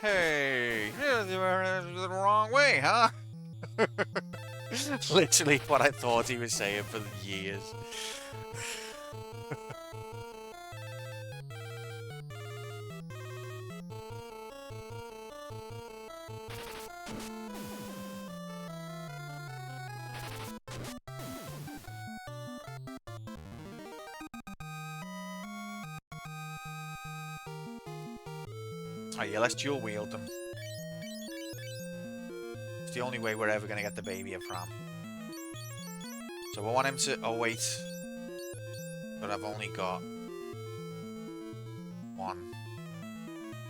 Hey, you're the wrong way, huh? Literally what I thought he was saying for years. Oh yeah, let's dual wield them. It's the only way we're ever going to get the baby from. So I want him to... Oh wait. But I've only got one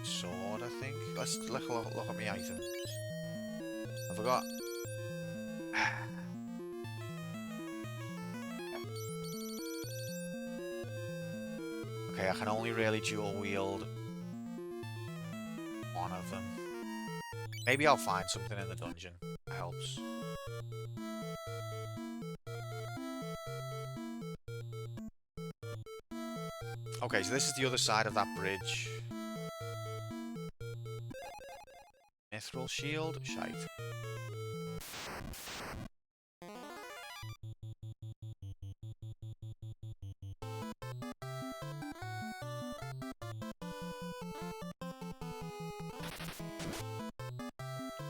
sword, I think. Let's look at my items. I forgot. Okay, I can only really dual wield one of them. Maybe I'll find something in the dungeon. That helps. Okay, so this is the other side of that bridge. Mithril shield? Shite.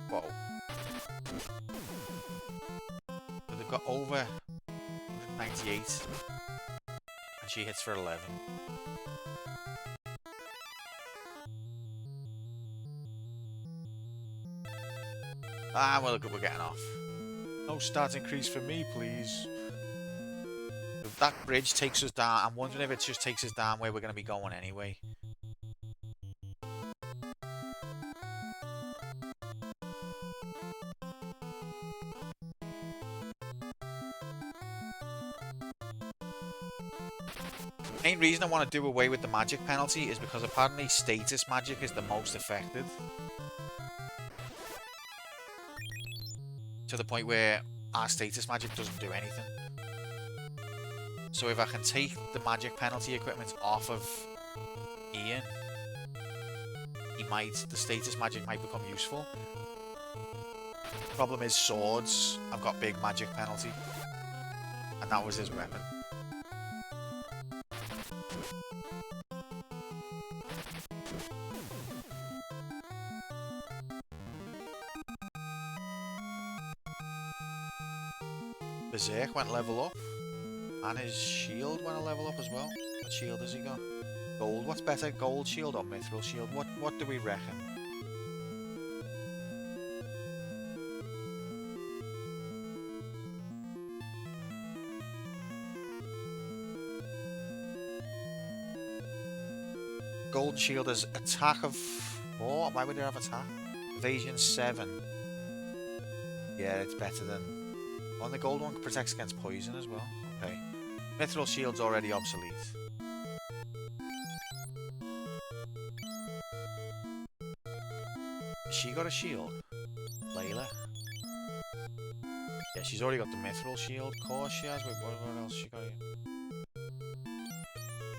Whoa. So they've got over 198. And she hits for 11. Ah, well, look, we're getting off. No stat increase for me, please. If that bridge takes us down, I'm wondering if it just takes us down where we're going to be going anyway. The main reason I want to do away with the magic penalty is because apparently status magic is the most effective. To the point where our status magic doesn't do anything. So if I can take the magic penalty equipment off of Ian, the status magic might become useful. Problem is swords, I've got big magic penalty. And that was his weapon. Berserk went level up. And his shield went a level up as well. What shield has he got? Gold. What's better, gold shield or mithril shield? What do we reckon? Golden shield is attack of 4. Why would it have attack? Evasion 7. Yeah, it's better than... Oh, and the gold one protects against poison as well. Okay. Mithril shield's already obsolete. Has she got a shield? Layla? Yeah, she's already got the mithril shield. Of course she has. Wait, what else she got here?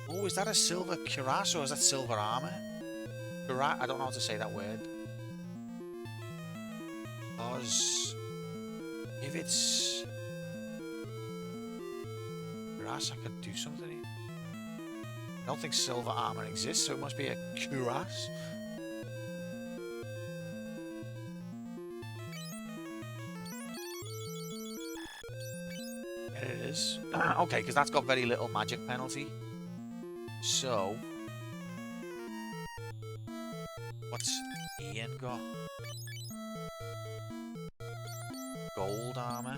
Oh, is that a silver cuirass or is that silver armor? I don't know how to say that word. Because if it's cuirass, I could do something here. I don't think silver armor exists, so it must be a cuirass. There it is. Okay, because that's got very little magic penalty. So, what's Ian got? Gold armor.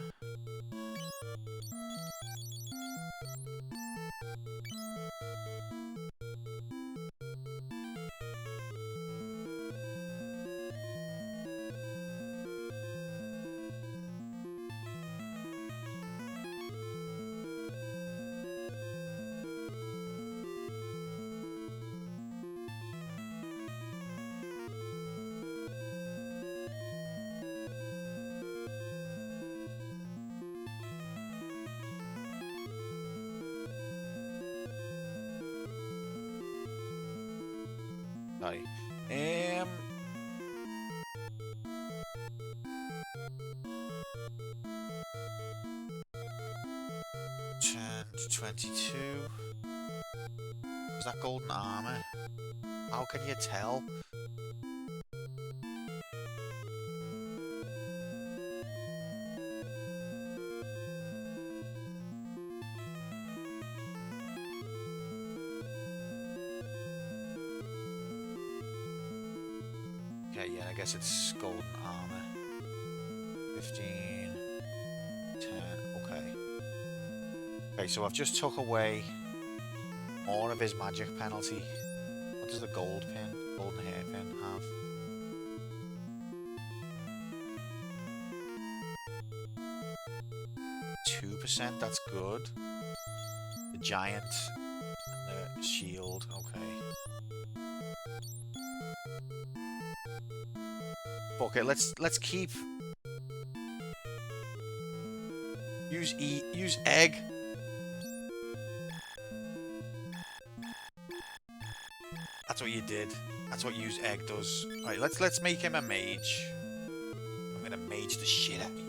Sorry. 22. Is that golden armor? How can you tell? Okay, yeah, I guess it's golden armor. 15, 10, okay. Okay, so I've just took away more of his magic penalty. What does the golden hairpin have? %, that's good. The giant and the shield, okay. Fuck it, let's keep... Use egg. That's what you did. That's what use egg does. Alright, let's make him a mage. I'm gonna mage the shit out of you.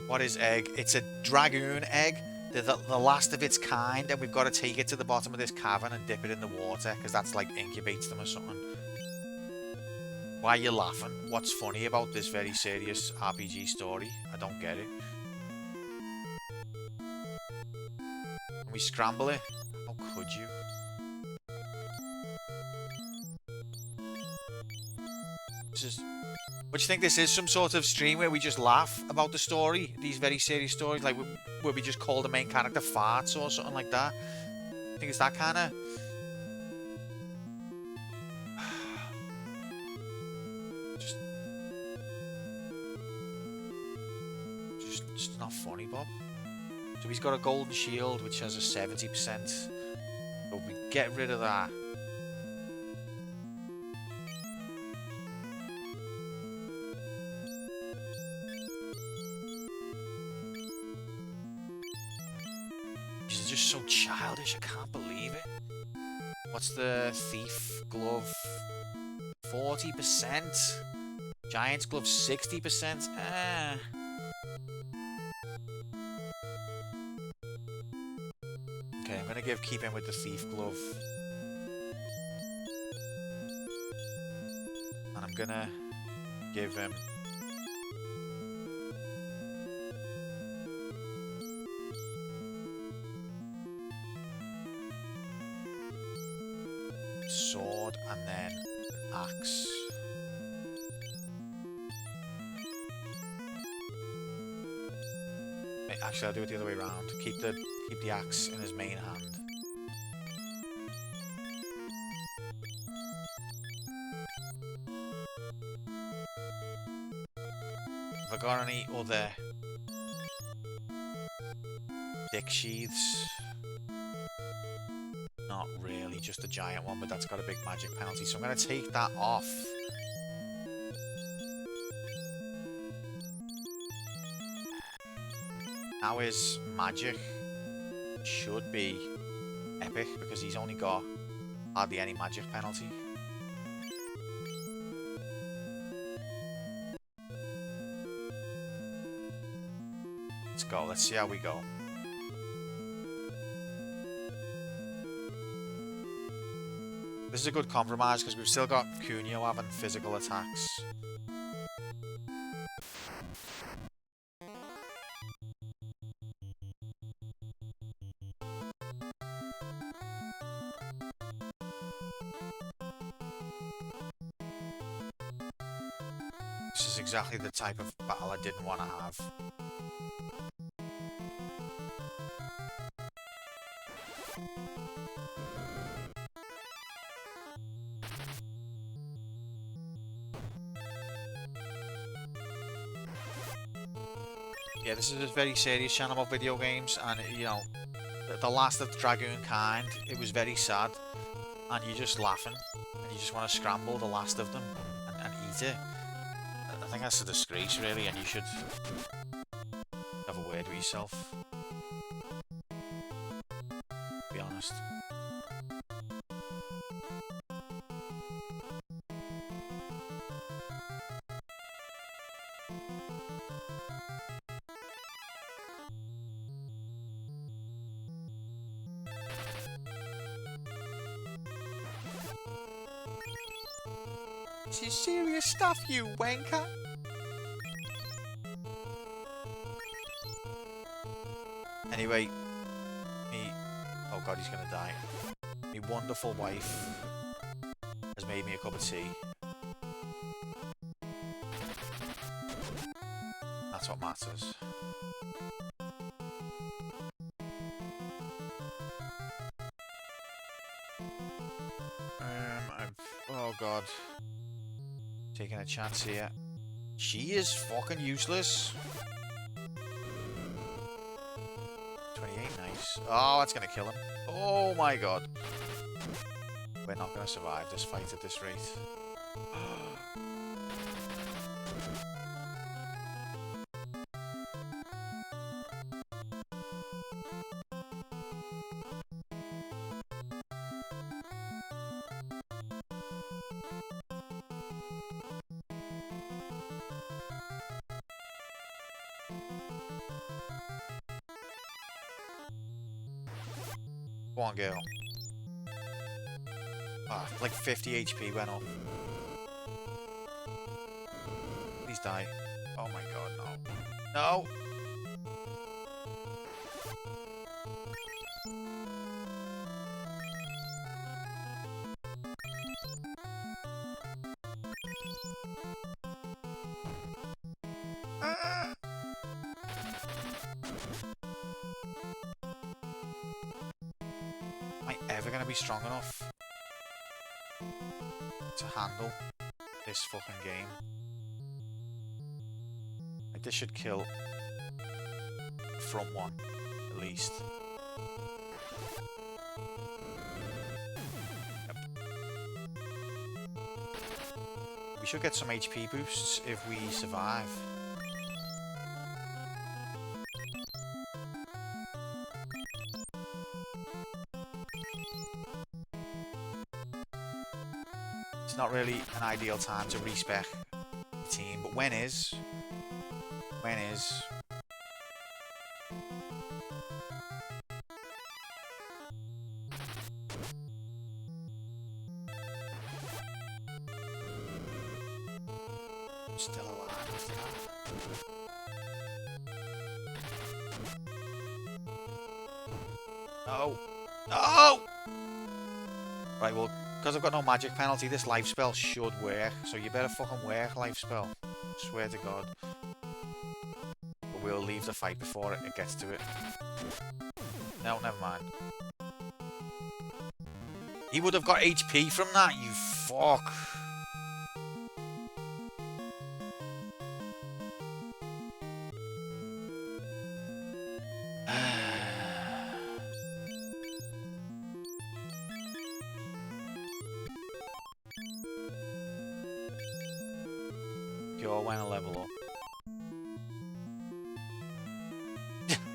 What is egg? It's a dragoon egg. They're the last of its kind, and we've got to take it to the bottom of this cavern and dip it in the water, because that's like incubates them or something. Why are you laughing? What's funny about this very serious RPG story? I don't get it. Can we scramble it? How could you? This is... What do you think this is? Some sort of stream where we just laugh about the story? These very serious stories? Like, where we just call the main character farts or something like that? I think it's that kind of... Just not funny, Bob. So he's got a golden shield, which has a 70%. So we get rid of that. This is just so childish, I can't believe it. What's the thief glove? 40%? Giant's glove 60%? Ah. Okay, I'm gonna keep him with the thief glove. And I'm gonna give him sword and then an axe. Actually, I'll do it the other way around. Keep the axe in his main hand. Have I got any other dick sheaths? Not really, just the giant one, but that's got a big magic penalty, so I'm going to take that off. Now his magic should be epic because he's only got hardly any magic penalty. Let's go, let's see how we go. This is a good compromise because we've still got Cuneo having physical attacks. This is exactly the type of battle I didn't want to have. Yeah, this is a very serious channel about video games, and you know, the last of the Dragoon kind, it was very sad, and you're just laughing, and you just want to scramble the last of them and eat it. I think that's a disgrace, really, and you should have a word with yourself. To be honest. This is serious stuff, you wanker! Anyway, oh god, he's gonna die. My wonderful wife has made me a cup of tea. That's what matters. Oh god. Taking a chance here. She is fucking useless. 28, nice. Oh, that's gonna kill him. Oh my god. We're not going to survive this fight at this rate. Go on, girl. Ah, like 50 HP went up. Please die. Oh my god, no. No! Ah! Am I ever gonna be strong enough to handle this fucking game? Like, this should kill the front one, at least. Yep. We should get some HP boosts if we survive. It's not really an ideal time to respec the team, but when is? When is? I'm still alive after that. No! No! Right, well, because I've got no magic penalty, this life spell should work. So you better fucking work, life spell. Swear to God. But we'll leave the fight before it gets to it. No, never mind. He would have got HP from that, you fuck. Pure went a level up.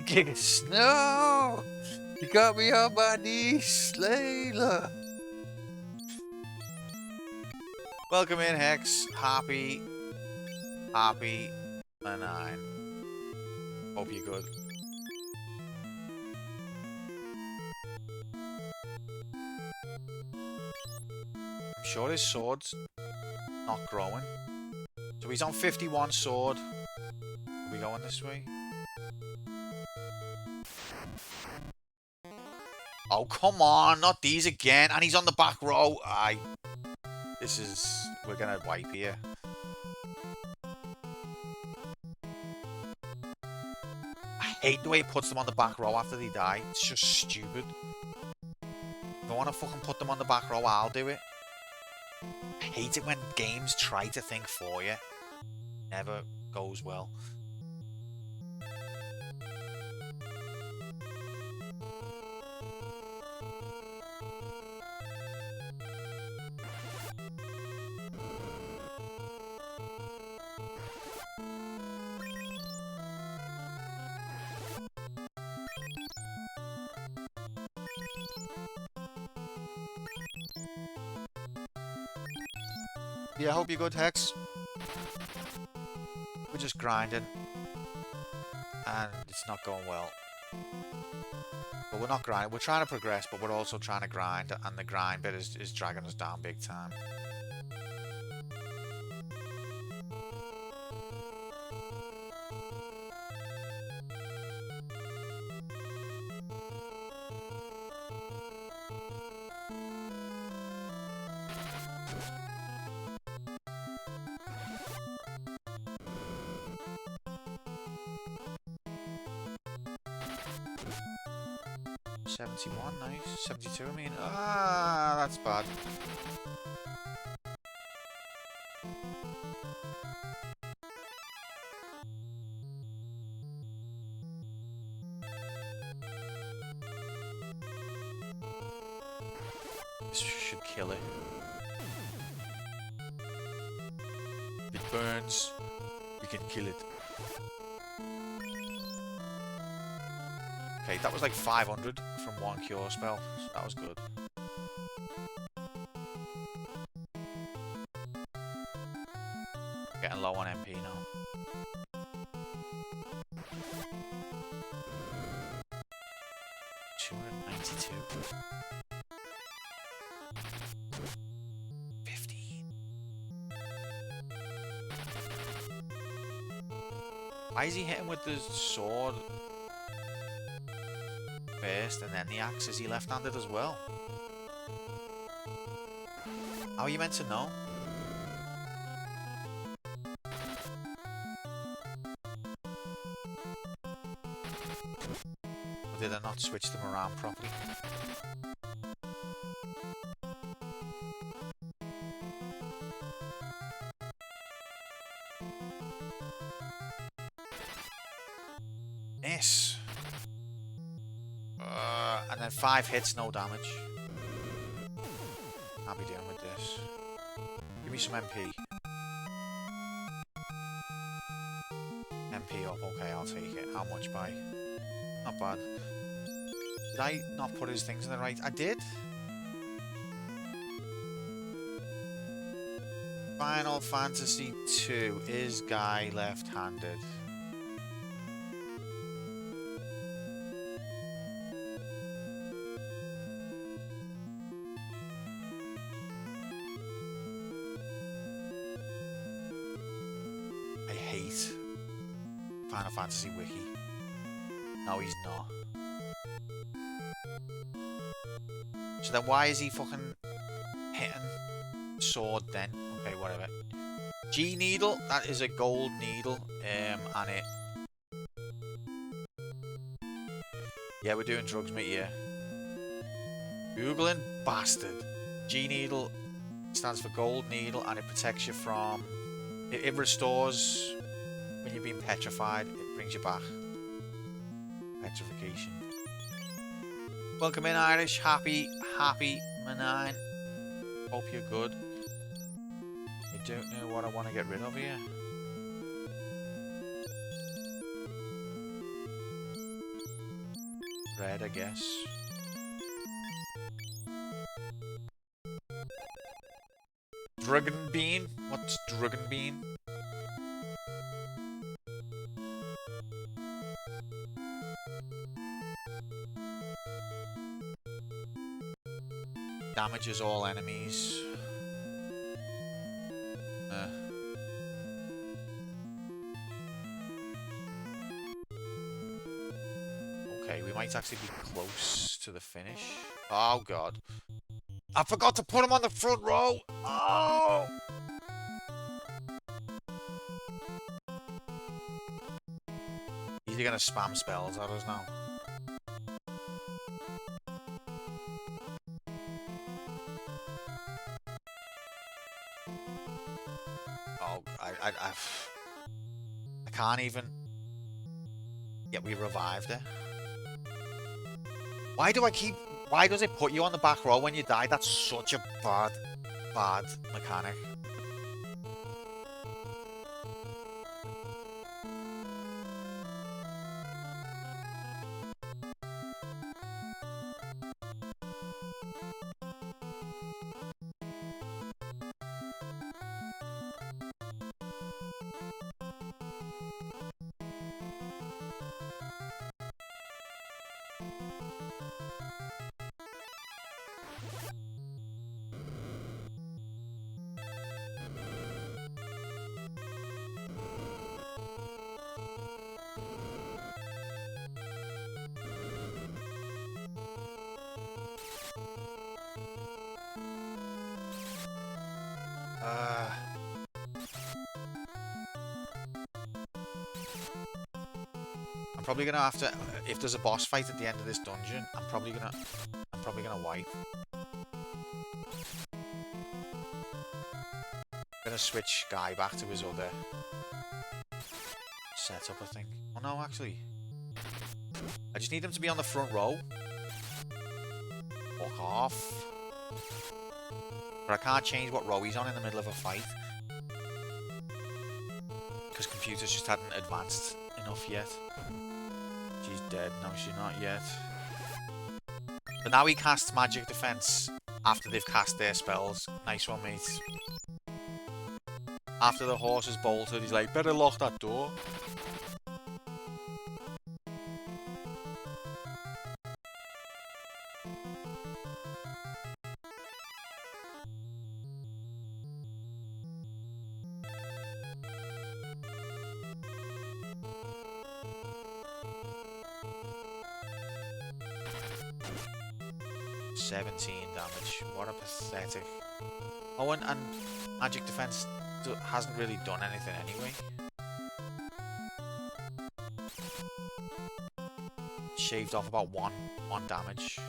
Gigas, no! You got me on my knees, Layla! Welcome in, Hex. Happy and 9. Hope you're good. I'm sure his sword's not growing. So he's on 51 sword. Are we going this way? Oh, come on. Not these again. And he's on the back row. This is... We're going to wipe here. I hate the way it puts them on the back row after they die. It's just stupid. If I want to fucking put them on the back row, I'll do it. I hate it when games try to think for you. Never goes well. Yeah, I hope you're good, Hex. We're just grinding. And it's not going well. But we're not grinding. We're trying to progress, but we're also trying to grind. And the grind bit is dragging us down big time. Nice. 72, I mean. Ah, that's bad. This should kill it. If it burns, we can kill it. Okay, that was like 500 from one cure spell, so that was good. Getting low on MP now. $292. 15. Why is he hitting with the sword first and then the axe? Is he left-handed as well? How are you meant to know? Or did I not switch them around properly? Miss. And then 5 hits, no damage. I'll be dealing with this. Give me some MP. MP up, okay, I'll take it. How much by? Not bad. Did I not put his things in the right? I did. Final Fantasy 2. Is Guy left-handed? I hate Final Fantasy Wiki. No, he's not. So then why is he fucking hitting sword then? Okay, whatever. G needle, that is a gold needle. And it... Yeah, we're doing drugs, mate, yeah. Googling bastard. G needle stands for gold needle and it protects you from... It restores when you're being petrified. It brings you back. Petrification. Welcome in, Irish. Happy Manine. Hope you're good. I don't know what I want to get rid of here. Red, I guess. Dragon bean? What's dragon bean? Damages all enemies. Okay, we might actually be close to the finish. Oh god. I forgot to put him on the front row! Oh! He's gonna spam spells at us now. Oh, I can't even... Yeah, we revived it. Why does it put you on the back row when you die? That's such a bad mechanic. I'm probably gonna have to, if there's a boss fight at the end of this dungeon, I'm probably gonna wipe. I'm gonna switch Guy back to his other setup, I think. Oh no, actually. I just need him to be on the front row. Fuck off. But I can't change what row he's on in the middle of a fight. Because computers just hadn't advanced enough yet. She's dead. No, she's not yet. But now he casts magic defense after they've cast their spells. Nice one, mate. After the horse has bolted, he's like, better lock that door. Damage. What a pathetic. Oh, and magic defense hasn't really done anything anyway. Shaved off about one damage.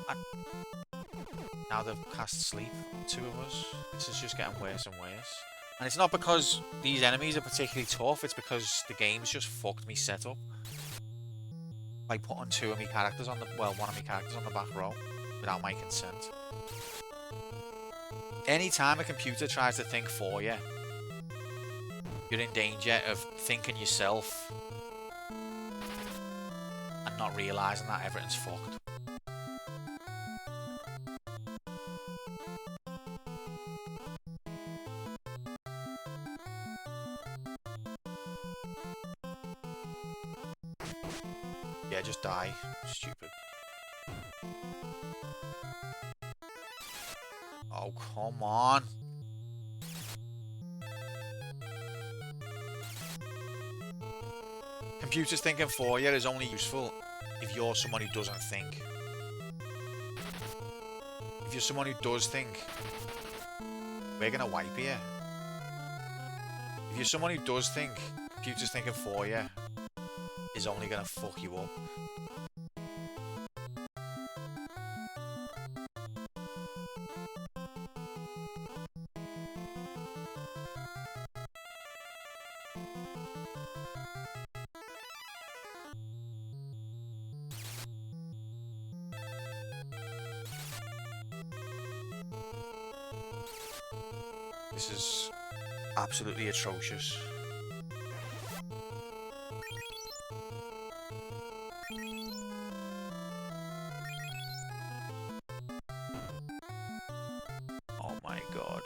And now they've cast sleep on two of us. This is just getting worse and worse. And it's not because these enemies are particularly tough, it's because the game's just fucked me setup. By putting two of my characters on the, well, one of my characters on the back row without my consent. Anytime a computer tries to think for you, you're in danger of thinking yourself and not realising that everything's fucked. Yeah, just die. Stupid. Oh, come on. Computers thinking for you is only useful if you're someone who doesn't think. If you're someone who does think, we're gonna wipe you. If you're someone who does think, computers thinking for you is only gonna fuck you up. This is absolutely atrocious. Oh my god.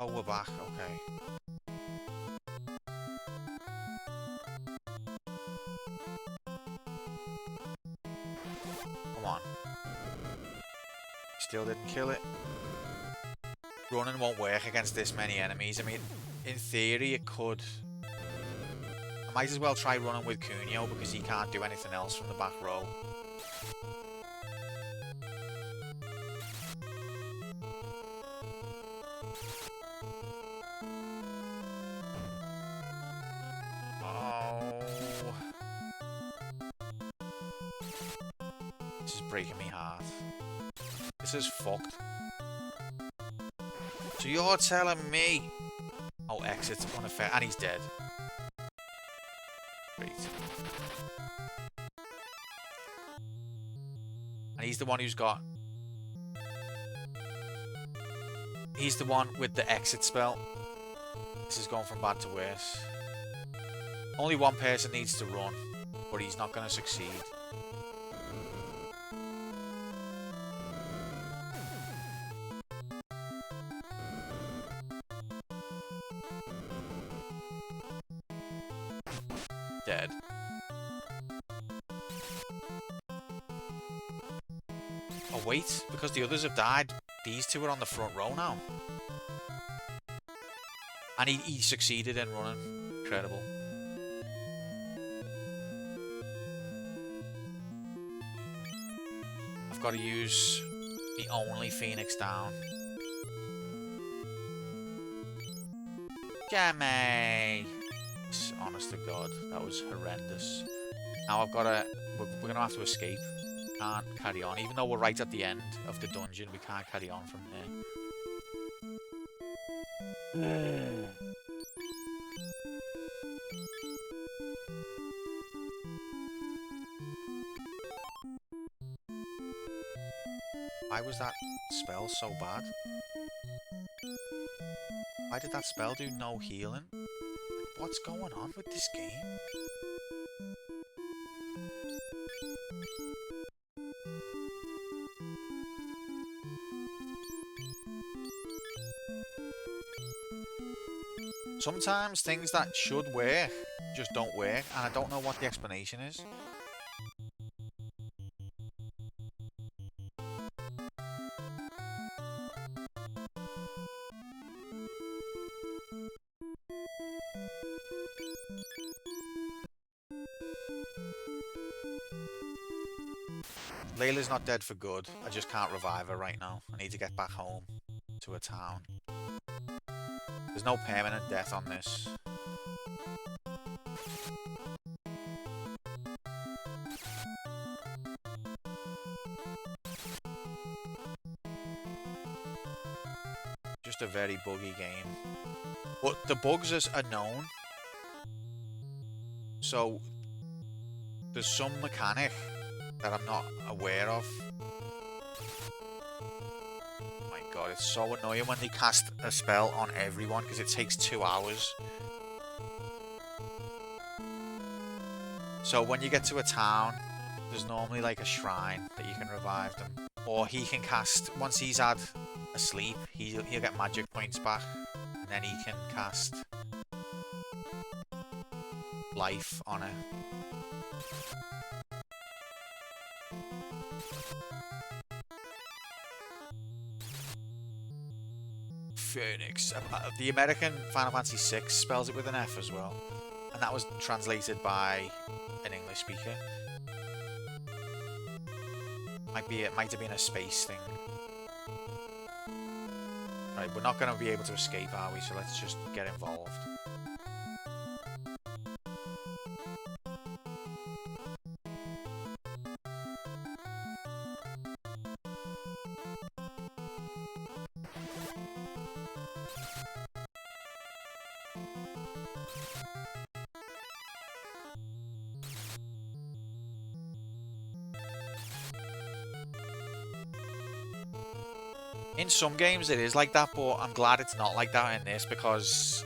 Oh, we're back, okay. Come on. Still didn't kill it. Running won't work against this many enemies. I mean, in theory it could. I might as well try running with Cunio because he can't do anything else from the back row. This is breaking me heart. This is fucked. So you're telling me... Oh, exit's unfair. And he's dead. Great. And he's the one who's got... He's the one with the exit spell. This is going from bad to worse. Only one person needs to run, but he's not going to succeed. Dead. Oh wait, because the others have died, these two are on the front row now. And he succeeded in running. Incredible. I've got to use the only Phoenix down. Jammy! Honest to God, that was horrendous. Now I've got to... We're going to have to escape. Can't carry on. Even though we're right at the end of the dungeon, we can't carry on from there. Why was that spell so bad? Why did that spell do no healing? What's going on with this game? Sometimes things that should work just don't work, and I don't know what the explanation is. Layla's not dead for good. I just can't revive her right now. I need to get back home to a town. There's no permanent death on this. Just a very buggy game. But the bugs are known. So there's some mechanic that I'm not aware of. Oh my god, it's so annoying when they cast a spell on everyone because it takes 2 hours. So when you get to a town, there's normally like a shrine that you can revive them. Or he can cast, once he's had a sleep, he'll get magic points back. And then he can cast life on it. Phoenix. The American Final Fantasy VI spells it with an F as well. And that was translated by an English speaker. It might have been a space thing. Right, we're not going to be able to escape, are we? So let's just get involved. In some games it is like that, but I'm glad it's not like that in this, because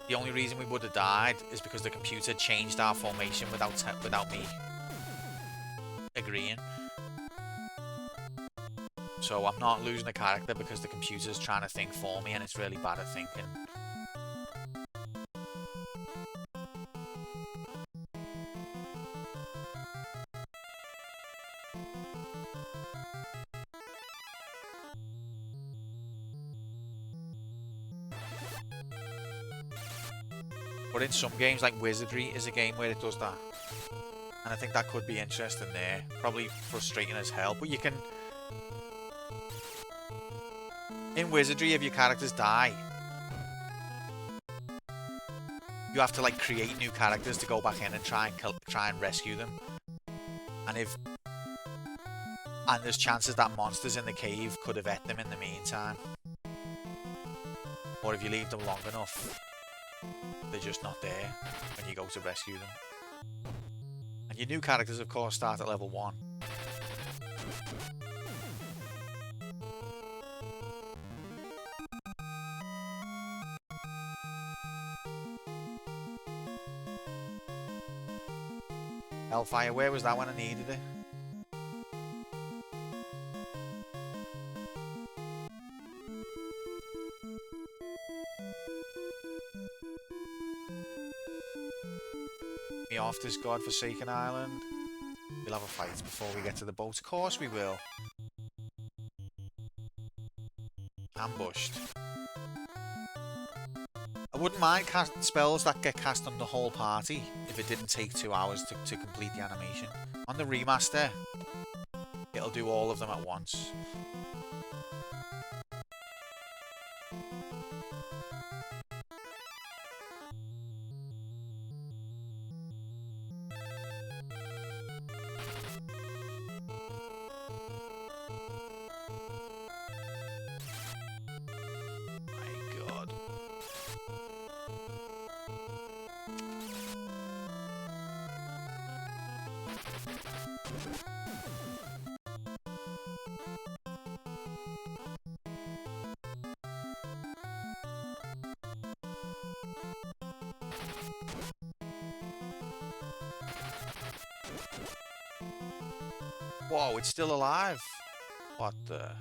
the only reason we would have died is because the computer changed our formation without me agreeing. So I'm not losing a character because the computer's trying to think for me, and it's really bad at thinking. But in some games, like Wizardry is a game where it does that. And I think that could be interesting there. Probably frustrating as hell, but you can... In Wizardry, if your characters die, you have to like create new characters to go back in and try and rescue them. And there's chances that monsters in the cave could have ate them in the meantime. Or if you leave them long enough, they're just not there when you go to rescue them. And your new characters, of course, start at level 1. Hellfire, where was that when I needed it? Me off this godforsaken island. We'll have a fight before we get to the boat. Of course we will. Ambushed. I wouldn't mind casting spells that get cast on the whole party if it didn't take 2 hours to complete the animation. On the remaster, it'll do all of them at once. My God. Whoa, it's still alive. What the?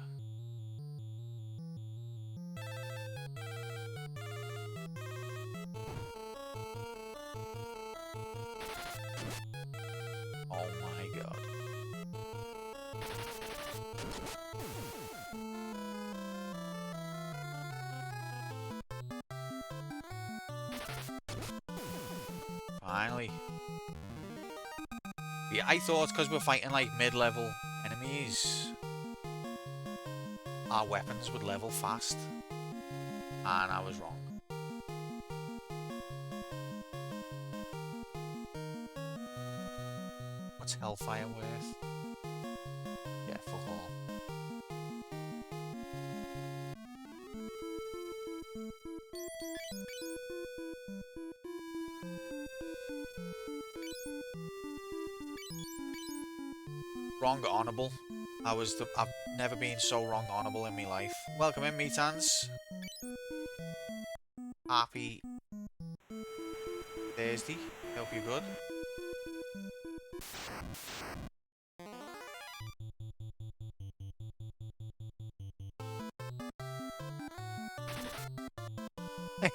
Oh my God. Finally. Yeah, I thought because we're fighting like mid-level enemies, our weapons would level fast. And I was wrong. What's Hellfire worth? Yeah, fuck all. Wrong honourable. I've never been so wrong honourable in my life. Welcome in, Metans. Happy Thursday. Hope you're good.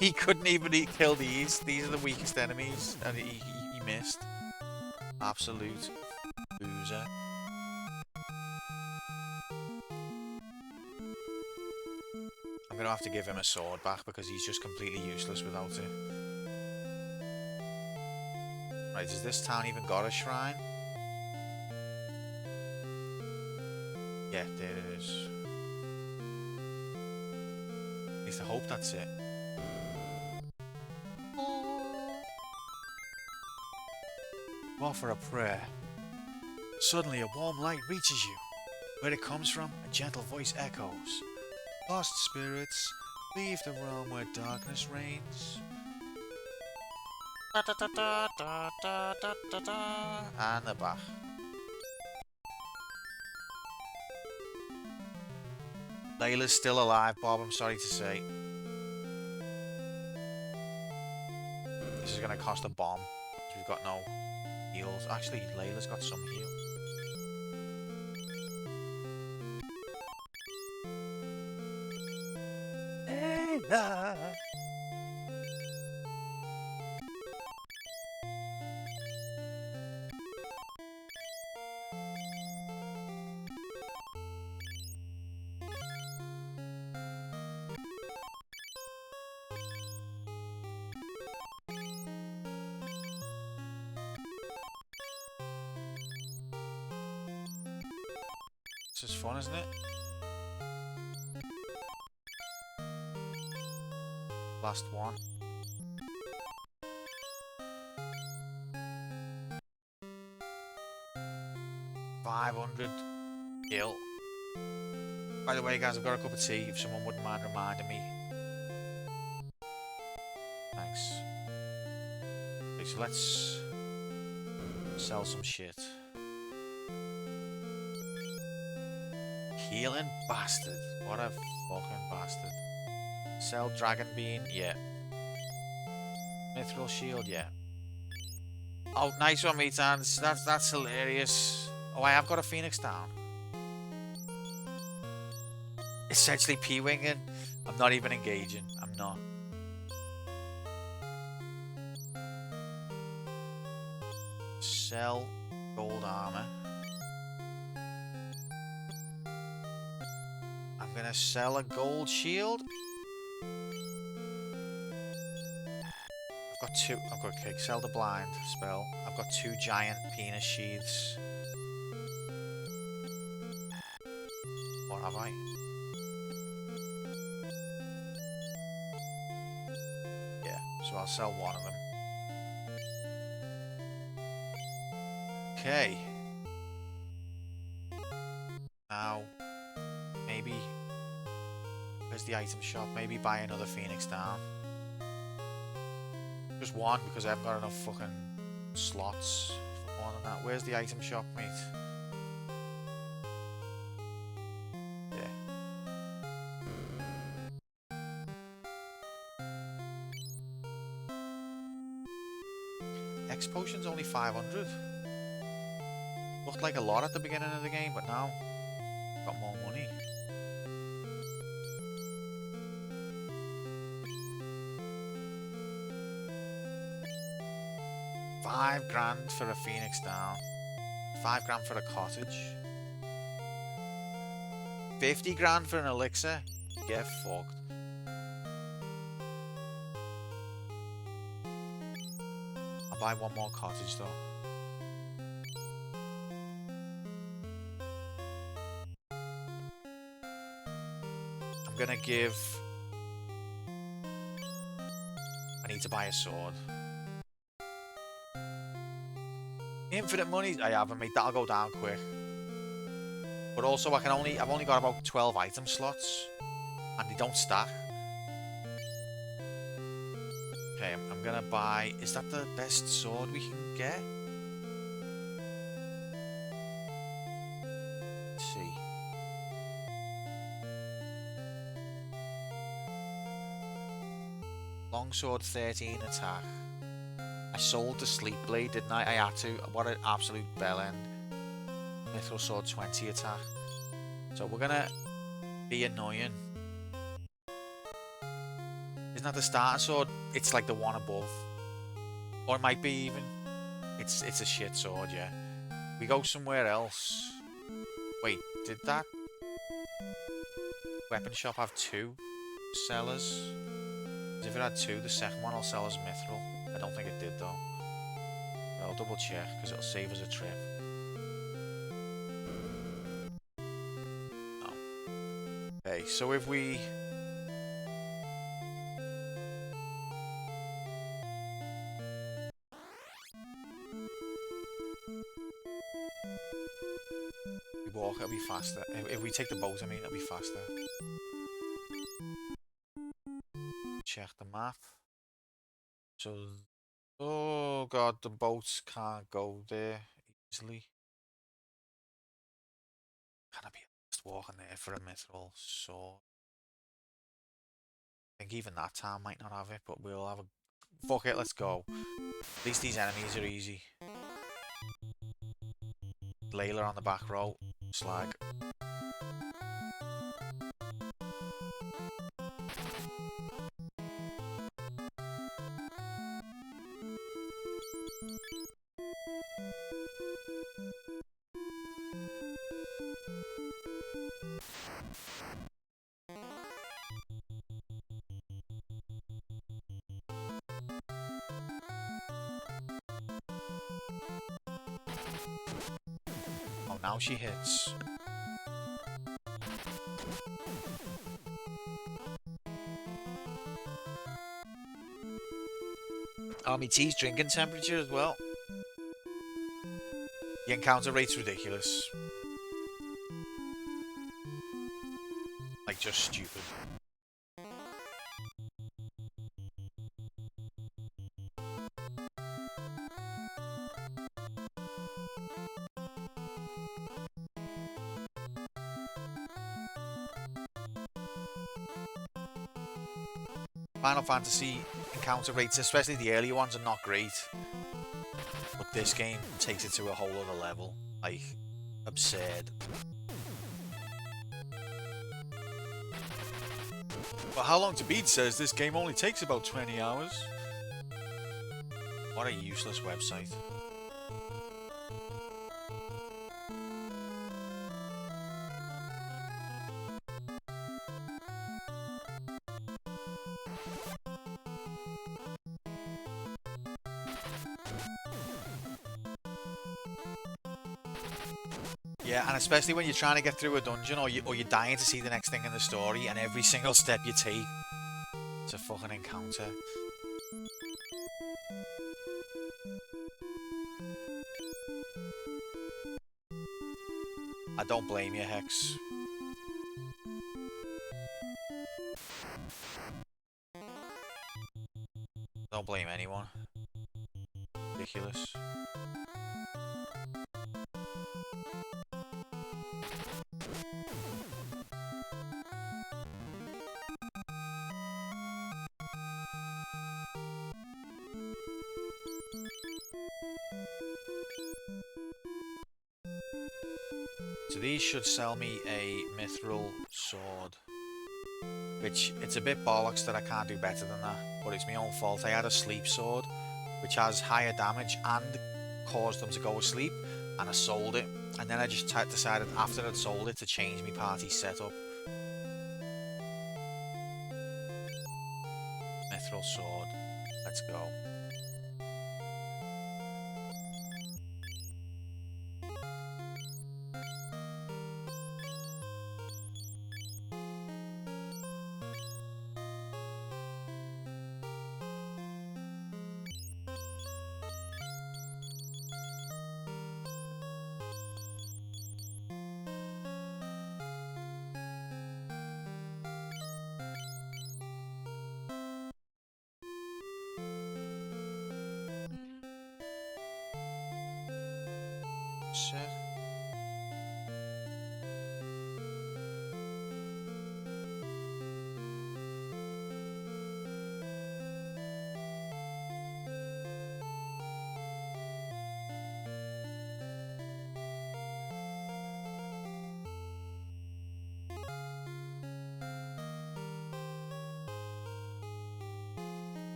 He couldn't even kill these. These are the weakest enemies, and he missed. Absolute loser. I'm gonna have to give him a sword back because he's just completely useless without it. Right, has this town even got a shrine? Yeah, there it is. At least I hope that's it. You offer a prayer. Suddenly a warm light reaches you. Where it comes from, a gentle voice echoes. Lost spirits, leave the realm where darkness reigns. Da, da, da, da, da, da, da, da, da. And the back. Layla's still alive, Bob, I'm sorry to say. This is going to cost a bomb. We've got no heals. Actually, Layla's got some heals. Layla! This is fun, isn't it? Last one. $500 gil. By the way, guys, I've got a cup of tea if someone wouldn't mind reminding me. Thanks. Okay, so let's sell some shit. Healing bastard. What a fucking bastard. Sell Dragon Bean, yeah. Mithril Shield, yeah. Oh, nice one, Metans. That's hilarious. Oh, I have got a Phoenix down. Essentially P-winging. I'm not even engaging. I'm not. Sell gold armor. I'm gonna sell a gold shield. I've got two. I've got okay, sell the blind spell. I've got 2 giant penis sheaths. What have I? Yeah, so I'll sell one of them. Okay. Now, maybe... Where's the item shop? Maybe buy another Phoenix down. Just one, because I haven't got enough fucking slots for more than that. Where's the item shop, mate? Yeah. X potion's only 500. Looked like a lot at the beginning of the game, but now got more money. £5 for a Phoenix down. £5 for a cottage. 50 grand for an elixir. Get fucked. I'll buy one more cottage though. I'm gonna give... I need to buy a sword. Infinite money. I haven't, mate. That'll go down quick. But also, I've only got about 12 item slots, and they don't stack. Okay, I'm gonna buy. Is that the best sword we can get? Let's see. Longsword 13 attack. I sold the sleep blade, didn't I? I had to. What an absolute bellend. Mithril sword 20 attack. So we're gonna be annoying. Isn't that the starter sword? It's like the one above. Or it might be even. It's a shit sword, yeah. We go somewhere else. Wait, did that weapon shop have 2 sellers? If it had 2, the second one will sell as mithril. I don't think it did though. I'll double check because it'll save us a trip. No. Okay, so if we... walk, it'll be faster. If we take the boat, I mean, it'll be faster. Check the map. So, oh god, the boats can't go there easily. Can I be just walking there for a mithril sword? I think even that town might not have it, but we'll have a... Fuck it, let's go. At least these enemies are easy. Layla on the back row. Slag. Oh, now she hits. Army tea's drinking temperature as well. The encounter rate's ridiculous. Like, just stupid. Final Fantasy encounter rates, especially the earlier ones, are not great. But this game takes it to a whole other level. Like, absurd. But How Long to Beat says this game only takes about 20 hours. What a useless website. Yeah, and especially when you're trying to get through a dungeon or you're dying to see the next thing in the story, and every single step you take, it's a fucking encounter. I don't blame you, Hex. Don't blame anyone. Ridiculous. So these should sell me a mithril sword. Which, it's a bit bollocks that I can't do better than that. But it's my own fault. I had a sleep sword, which has higher damage and caused them to go asleep. And I sold it. And then I just decided after I'd sold it to change my party setup. Mithril sword. Let's go. Sick.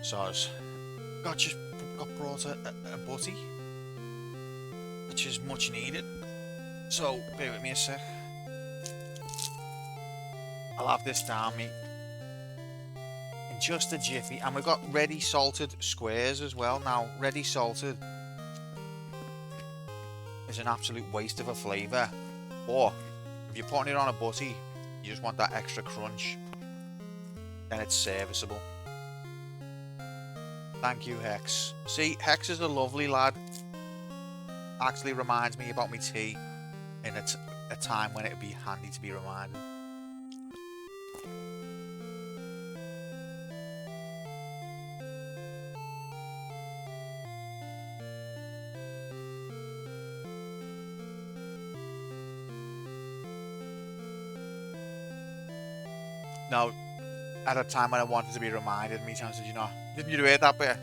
So I got brought a butty, which is much needed. So bear with me a sec. I'll have this down me in just a jiffy, and we've got ready salted squares as well. Now, ready salted is an absolute waste of a flavour, or if you're putting it on a butty, you just want that extra crunch, then it's serviceable. Thank you, Hex. See, Hex is a lovely lad. Actually reminds me about my tea in a time when it would be handy to be reminded. Now, at a time when I wanted to be reminded, me time said, you know, didn't you hear that bit?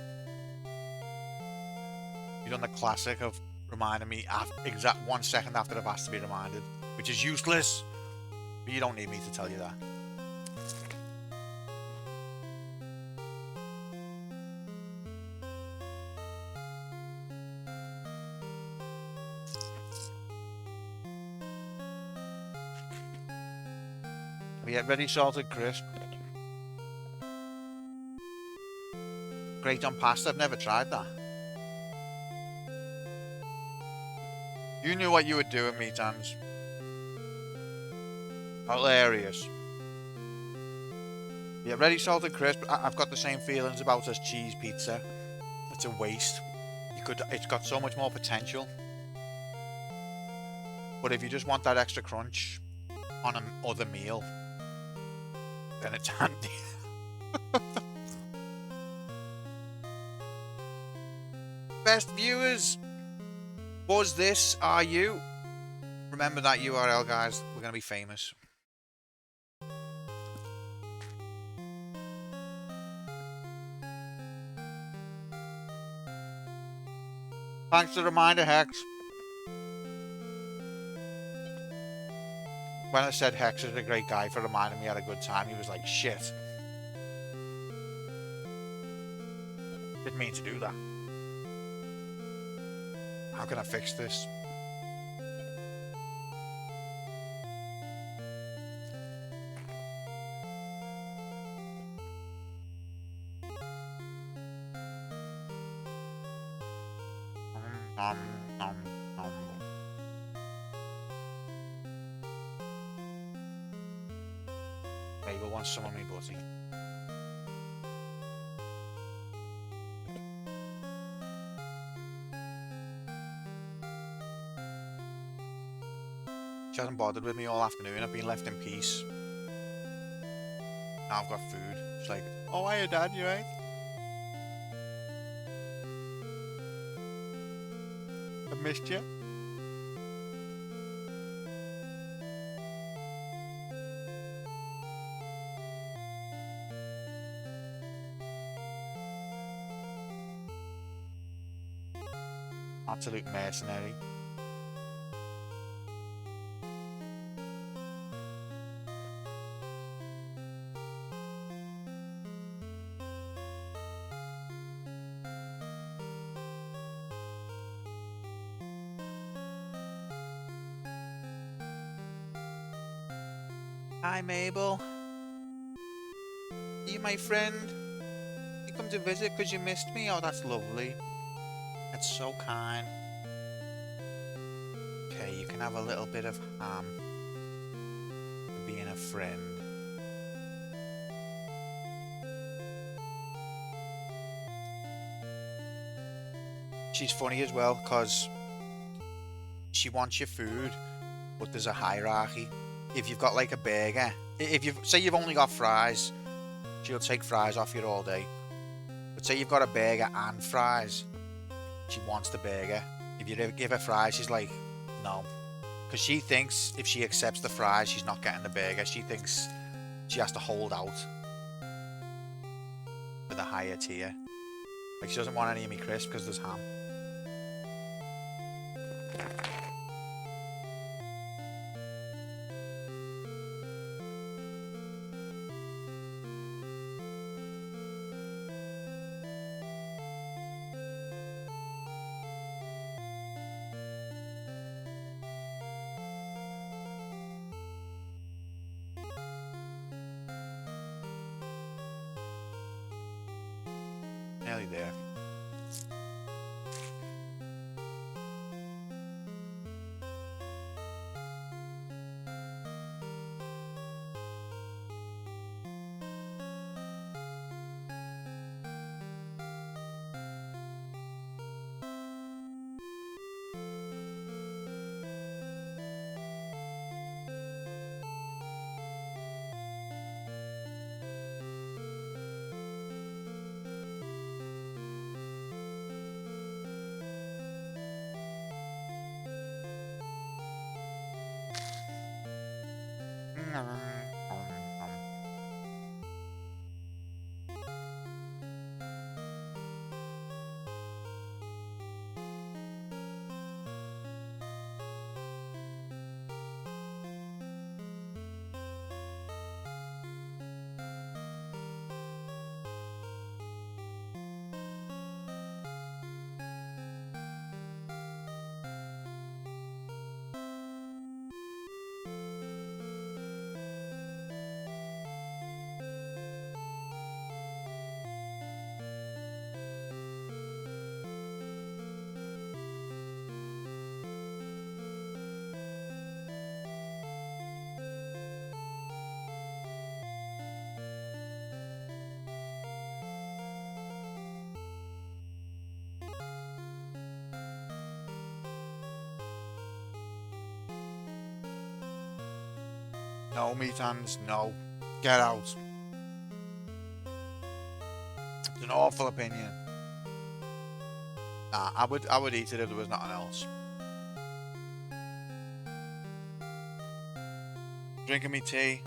You done the classic of reminding me exact 1 second after I've asked to be reminded, which is useless, but you don't need me to tell you that. Have you had ready salted crisp? Great on pasta, I've never tried that. You knew what you were doing, meat hands. Hilarious. Yeah, ready salted crisp. I've got the same feelings about as cheese pizza. It's a waste. It's got so much more potential. But if you just want that extra crunch on another meal, then it's handy. Best viewers, was this, are you? Remember that URL, guys. We're going to be famous. Thanks for the reminder, Hex. when I said Hex is a great guy for reminding me I had a good time, he was like, shit. Didn't mean to do that. How can I fix this? Nom, nom, nom. Mabel wants some of me butty. She hasn't bothered with me all afternoon. I've been left in peace. Now I've got food. She's like, oh, hiya, Dad, you right? I missed you. Absolute mercenary. Hi, Mabel. Are you my friend? You come to visit because you missed me? Oh, that's lovely. That's so kind. Okay, you can have a little bit of ham for being a friend. She's funny as well because she wants your food, but there's a hierarchy. If you've got like a burger, if you say you've only got fries, she'll take fries off you all day. But say you've got a burger and fries, she wants the burger. If you give her fries, she's like, no. Because she thinks if she accepts the fries, she's not getting the burger. She thinks she has to hold out for the higher tier. Like she doesn't want any of me crisps because there's ham. Nearly there. No, meat hands, no. Get out. It's an awful opinion. Nah, I would eat it if there was nothing else. Drinking me tea.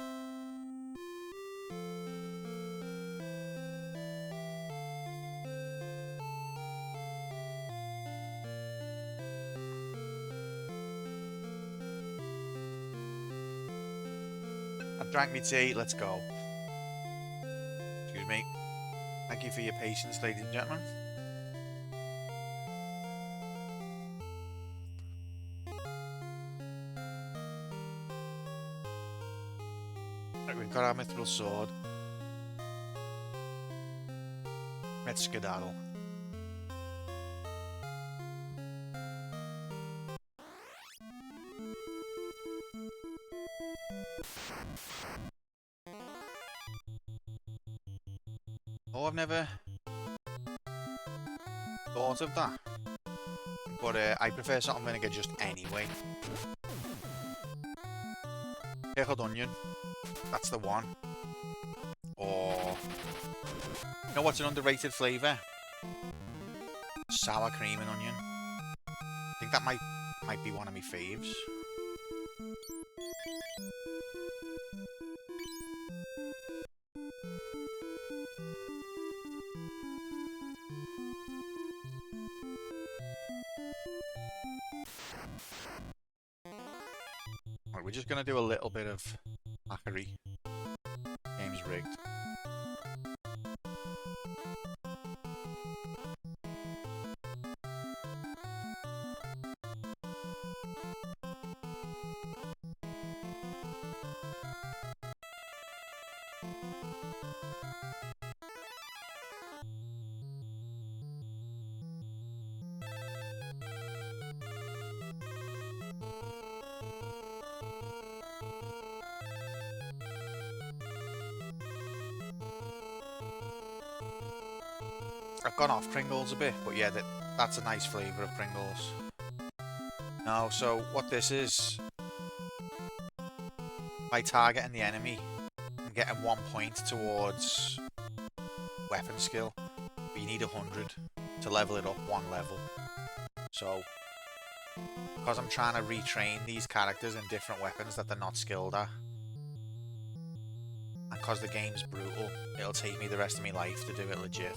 Drank me tea, let's go. Excuse me. Thank you for your patience, ladies and gentlemen. Right, we've got our mithril sword. Let's skedaddle. Oh, I've never thought of that. But I prefer something vinegar just anyway. Pickled onion. That's the one. Or... You know what's an underrated flavour? Sour cream and onion. I think that might be one of my faves. Right, we're just gonna do a little bit of hackery. Game's rigged. I've gone off Pringles a bit, but yeah, that's a nice flavour of Pringles. No, so what this is, by targeting the enemy, I'm getting 1 point towards weapon skill, but you need 100 to level it up 1 level. So, because I'm trying to retrain these characters in different weapons that they're not skilled at, and because the game's brutal, it'll take me the rest of my life to do it legit.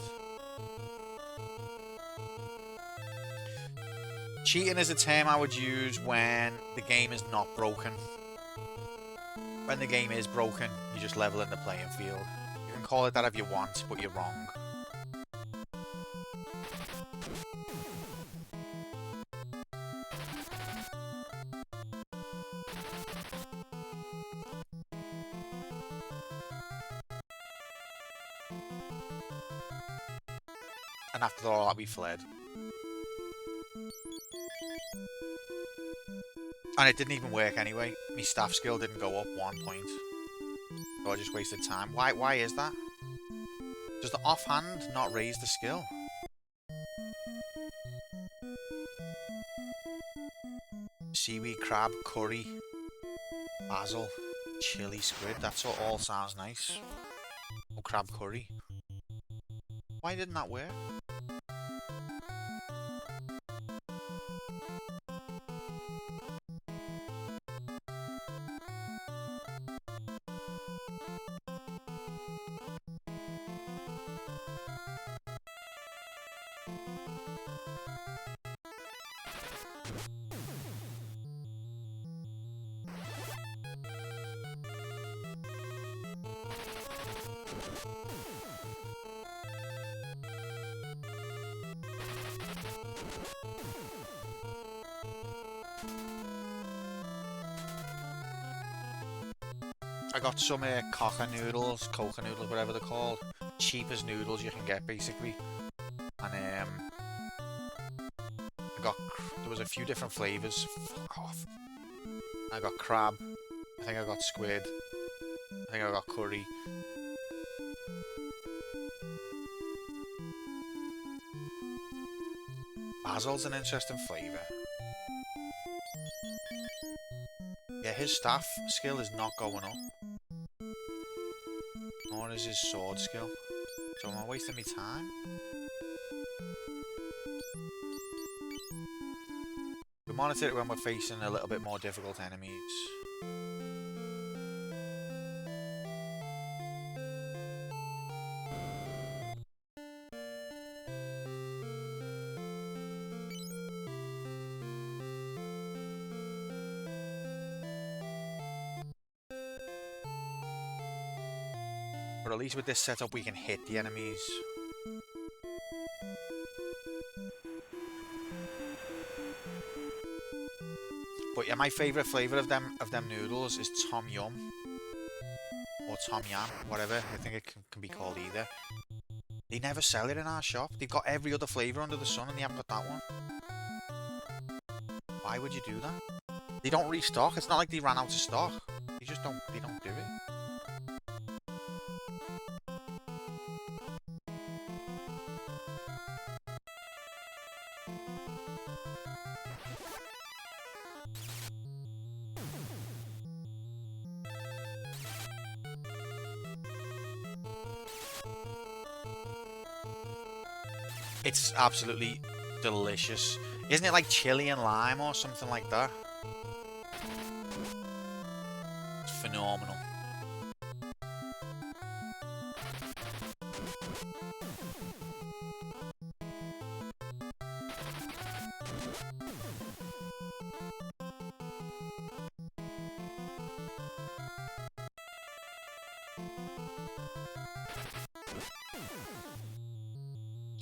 Cheating is a term I would use when the game is not broken. When the game is broken, you just level in the playing field. You can call it that if you want, but you're wrong. And after all that, we fled. And it didn't even work anyway. My staff skill didn't go up 1 point. So I just wasted time. Why is that? Does the offhand not raise the skill? Seaweed, crab, curry, basil, chili, squid. That all sounds nice. Oh, crab curry. Why didn't that work? I got some coca noodles, whatever they're called. Cheapest noodles you can get, basically. And there was a few different flavours. Fuck off. I got crab. I think I got squid. I think I got curry. Basil's an interesting flavour. Yeah, his staff skill is not going up. Nor is his sword skill. So am I wasting my time? We monitor it when we're facing a little bit more difficult enemies. But at least with this setup we can hit the enemies. But yeah, my favourite flavour of them noodles is Tom Yum. Or Tom Yam, whatever. I think it can be called either. They never sell it in our shop. They've got every other flavour under the sun and they haven't got that one. Why would you do that? They don't restock. It's not like they ran out of stock. They just don't do it. It's absolutely delicious. Isn't it like chili and lime or something like that? It's phenomenal.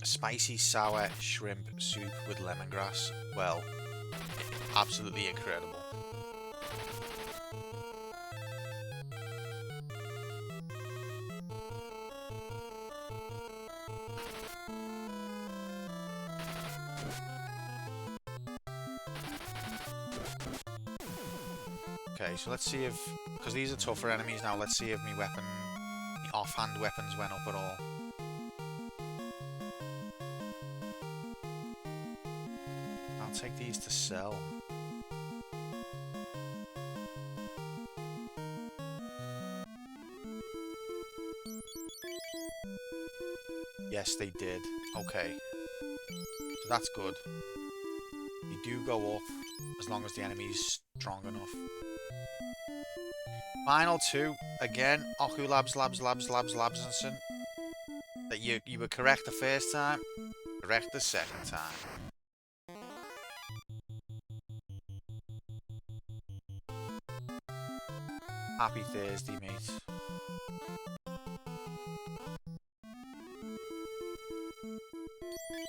Spicy sour shrimp soup with lemongrass. Well, absolutely incredible. Okay, so let's see if, because these are tougher enemies now, let's see if my offhand weapons went up at all. I'll take these to sell. Yes, they did. Okay. So that's good. They do go up as long as the enemy's strong enough. Final two. Again, Oku Labs. That you were correct the first time. Correct the second time. Happy Thursday, mate.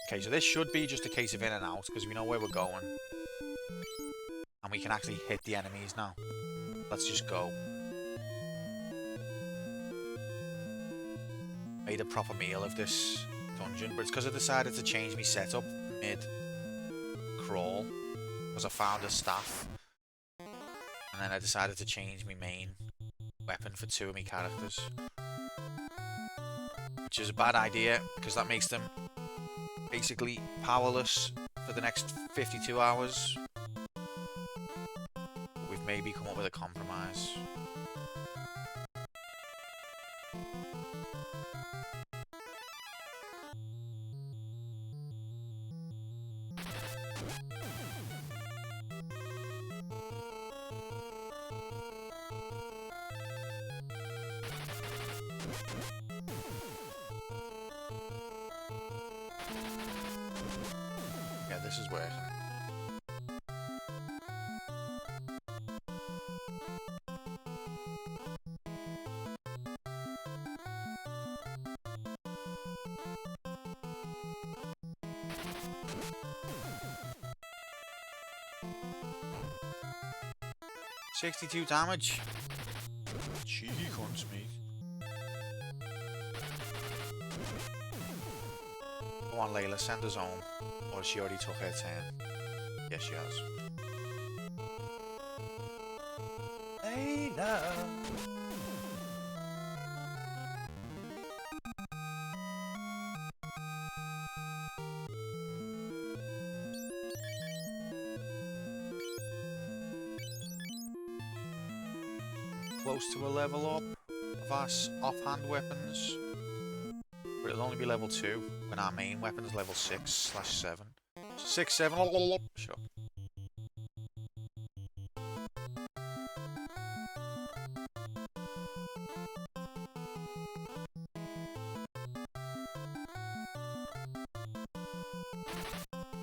Okay, so this should be just a case of in and out, because we know where we're going. And we can actually hit the enemies now. Let's just go. Made a proper meal of this dungeon, but it's because I decided to change my setup mid-crawl. Because I found a staff. And then I decided to change my main weapon for two of my characters. Which is a bad idea, because that makes them basically powerless for the next 52 hours. But we've maybe come up with a compromise. Yeah, this is working. $62 damage. Cheeky cunts, mate. Go on, Layla, send us home. Or she already took her turn. Yes, she has. Layla! Close to a level up of our offhand weapons. But it'll only be level 2 when our main weapon is level 6/7. 6, 7, shut up.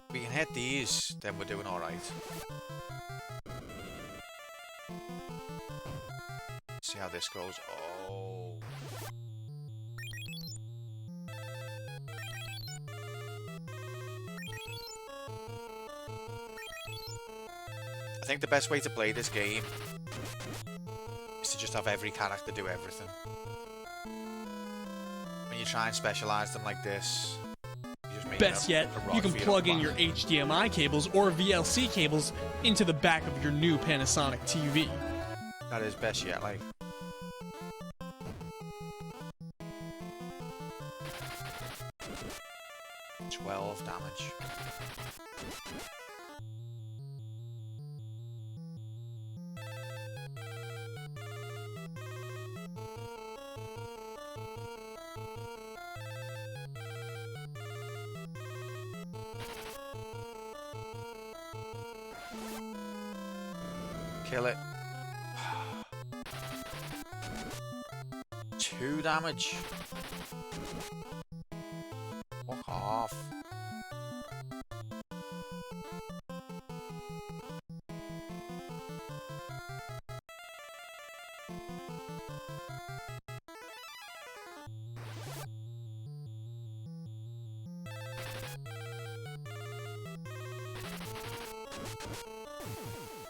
If we can hit these, then we're doing alright. See how this goes. Oh. I think the best way to play this game is to just have every character do everything. When you try and specialize them like this, you just make Best yet, you can plug in your your HDMI cables or VLC cables into the back of your new Panasonic TV. That is best yet, like. Damage. Kill it. 2 damage. Fuck off.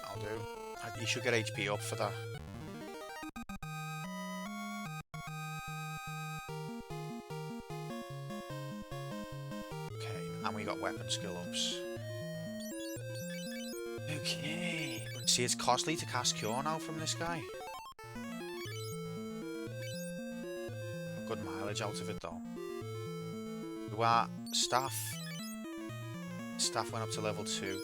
I'll do. You should get HP up for that. Okay, and we got weapon skill ups. Okay. See, it's costly to cast Cure now from this guy. Good mileage out of it though. We are staff. Staff went up to level 2.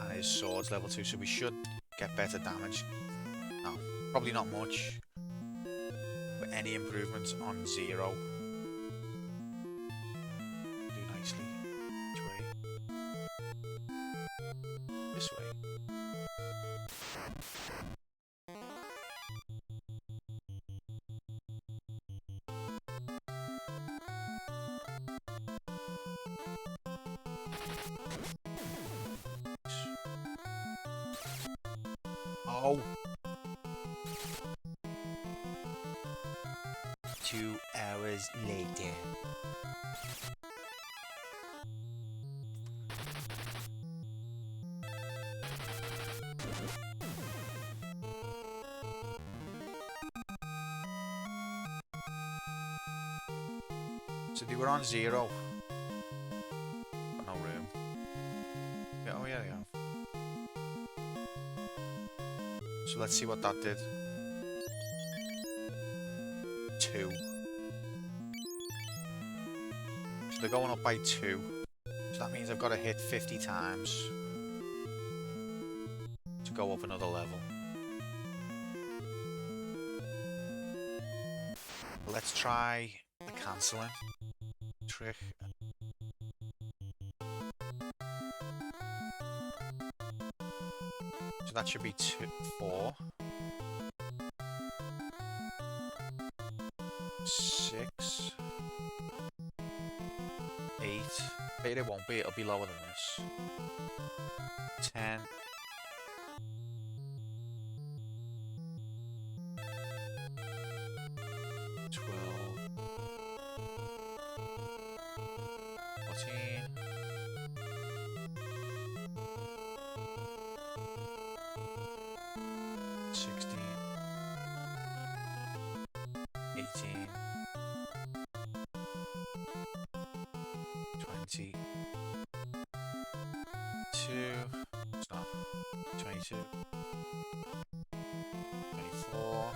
And his sword's level 2, so we should get better damage. No, probably not much. But any improvements on 0. Do nicely. Which way? This way. Oh. 2 hours later. So they were on 0. Got no room. Yeah, oh yeah, they have. So let's see what that did. 2. So they're going up by 2. So that means I've got to hit 50 times to go up another level. Let's try the cancelling trick. So that should be 4. 6. 8. But it won't be, it'll be lower than this. 10. 12. 14. 16. 18. 20. stop, 22, 24,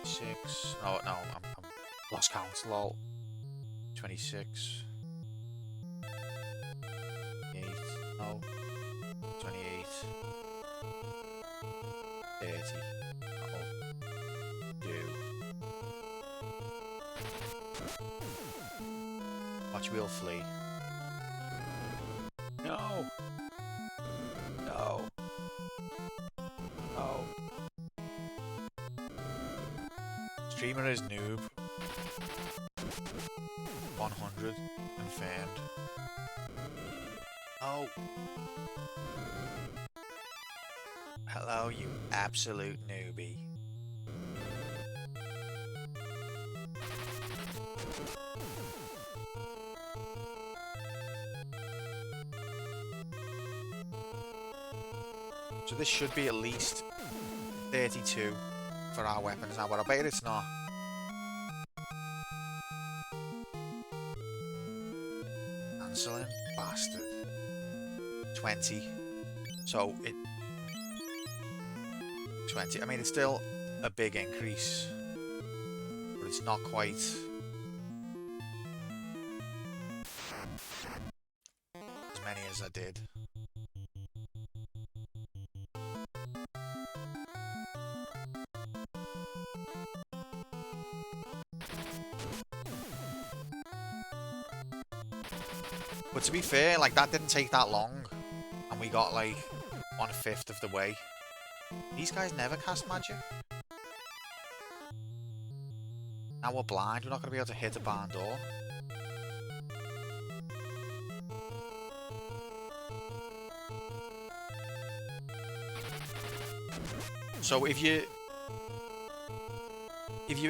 6, oh no, I'm lost count, lol, 26, 8, no, 28, 30, watch wheel flee. No! No! No! Streamer is noob. 100 confirmed. Oh! Hello, you absolute newbie. So this should be at least 32 for our weapons now, but I bet it's not. Cancelling, bastard. 20. So it 20. I mean, it's still a big increase, but it's not quite as many as I did. But to be fair, like, that didn't take that long, and we got like 1/5 of the way. These guys never cast magic. Now we're blind, we're not going to be able to hit a barn door. So if you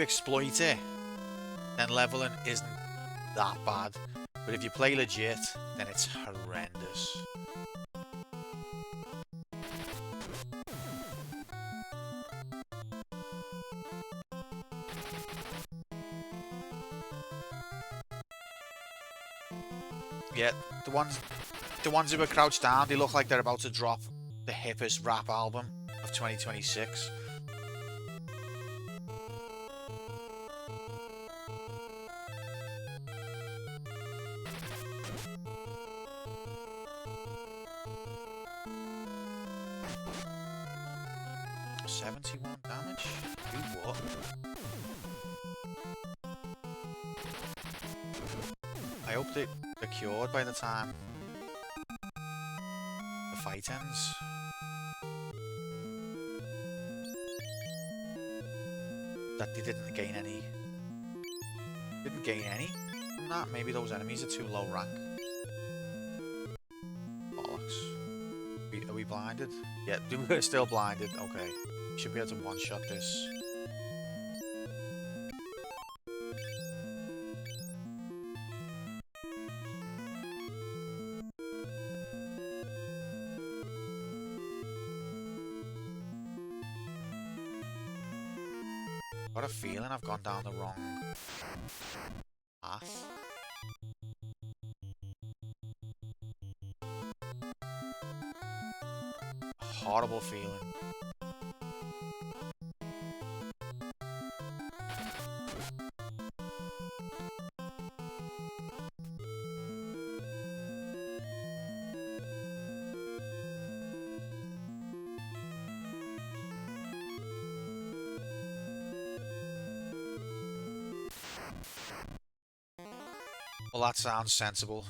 exploit it, then leveling isn't that bad. But if you play legit, then it's horrendous. Yeah, the ones who are crouched down, they look like they're about to drop the hippest rap album of 2026. Damage? Do what? I hope they're cured by the time the fight ends. That they didn't gain any. Didn't gain any from that. Maybe those enemies are too low rank. Bollocks. Are we blinded? Yeah, we're still blinded. Okay. Should be able to one-shot this. Got a feeling I've gone down the wrong path. Horrible feeling. Well, that sounds sensible.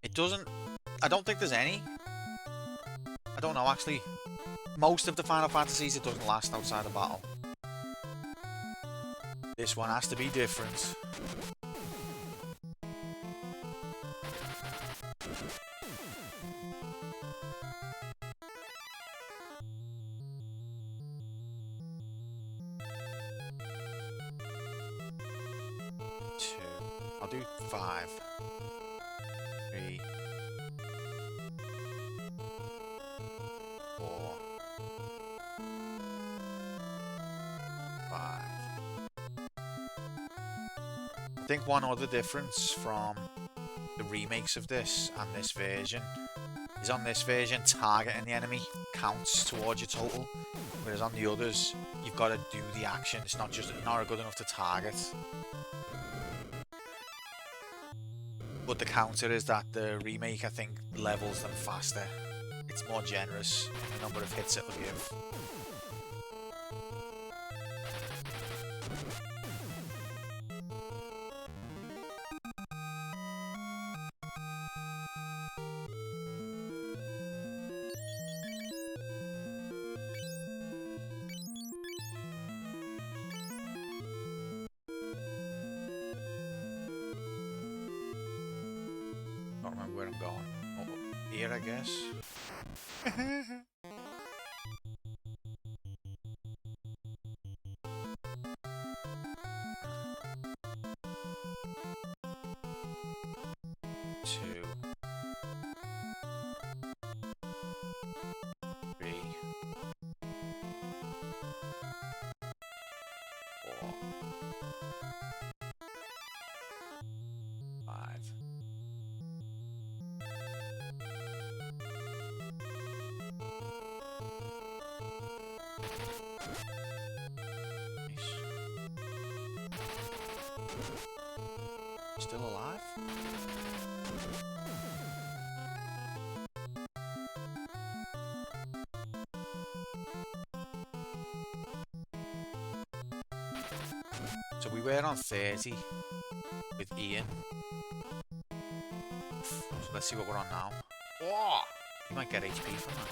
It doesn't... I don't think there's any. I don't know, actually. Most of the Final Fantasies, it doesn't last outside of battle. This one has to be different. I'll do 5. 3. 4. 5. I think one other difference from the remakes of this and this version is on this version, targeting the enemy counts towards your total, whereas on the others, you've got to do the action. It's not good enough to target. But the counter is that the remake, I think, levels them faster. It's more generous in the number of hits it will give. Don't remember where I'm going. Oh, here, I guess. 2. Nice. Still alive? So we were on 30 with Ian. So let's see what we're on now. Oh! You might get HP from that.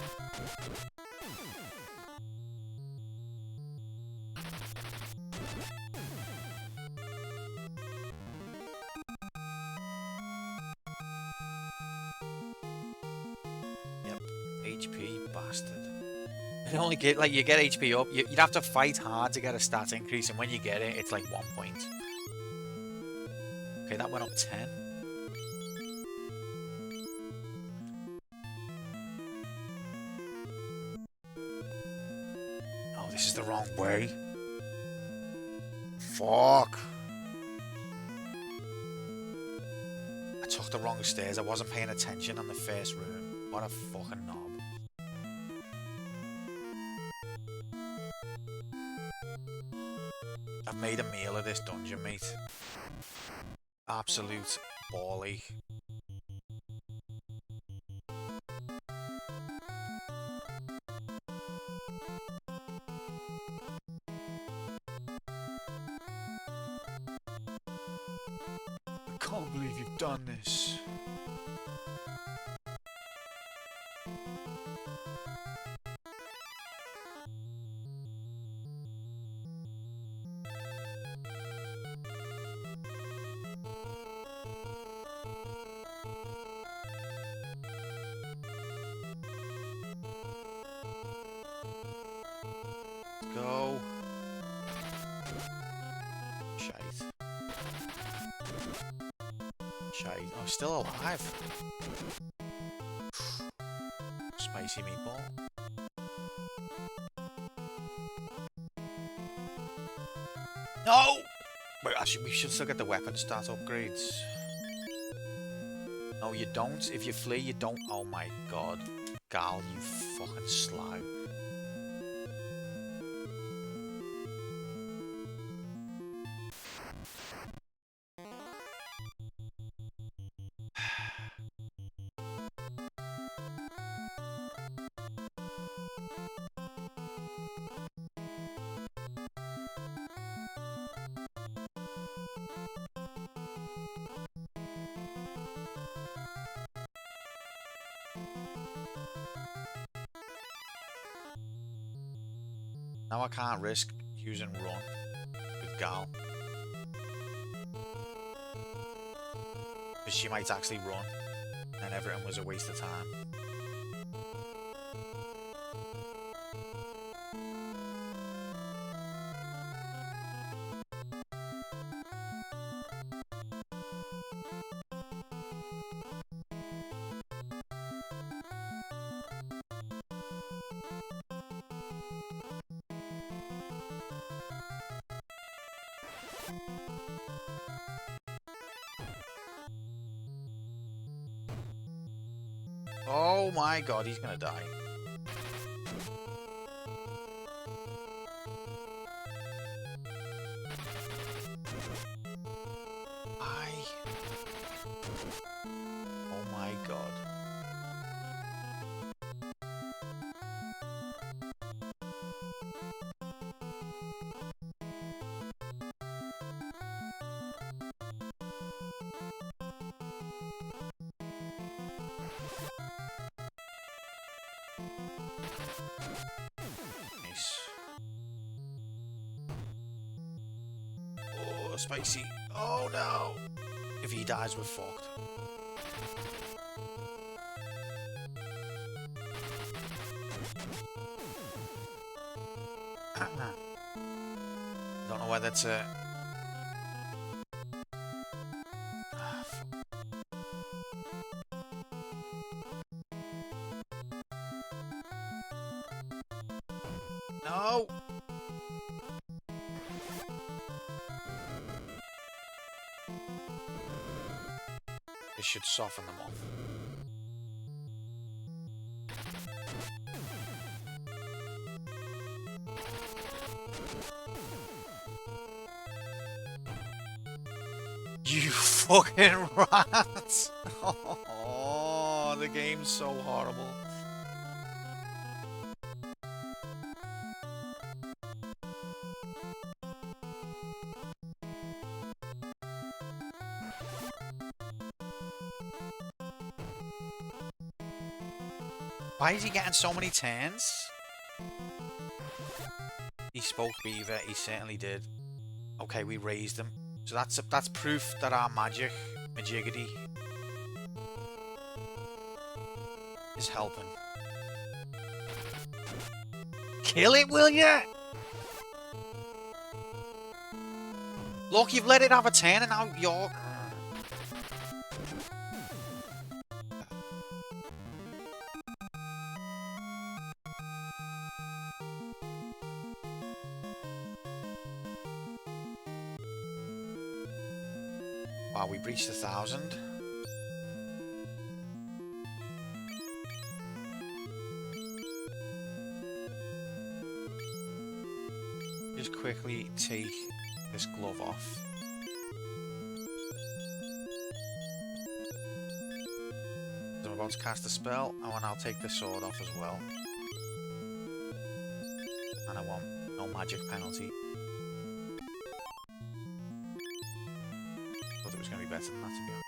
Yep, HP bastard. It only get like you get HP up. You'd have to fight hard to get a stat increase, and when you get it, it's like 1 point. Okay, that went up 10. Oh, this is the wrong way. Fuck. I took the wrong stairs. I wasn't paying attention on the first room. What a fucking knob. I've made a meal of this dungeon, mate. Absolute bally. I can't believe you've done this. Go. Shite. Shite. Oh, still alive. Spicy meatball. No! Wait, actually, we should still get the weapon stat upgrades. No, you don't. If you flee, you don't. Oh my god. Gal, you fucking slag. Now I can't risk using run with Gal. Because she might actually run, and everything was a waste of time. Oh my god, he's gonna die. Oh my god. Nice. Oh, spicy. Oh no. If he dies, we're fucked. Don't know whether to... No! This should soften them off. You fucking rat! Oh, the game's so horrible. Why is he getting so many turns? He spoke Beaver, he certainly did. Okay, we raised him. So that's proof that our majiggity, is helping. Kill it, will ya? Look, you've let it have a turn and now you're... Wow, we breached 1,000. Just quickly take this glove off. So I'm about to cast a spell, and I'll take the sword off as well. And I want no magic penalty. Thought it was going to be better than that, to be honest.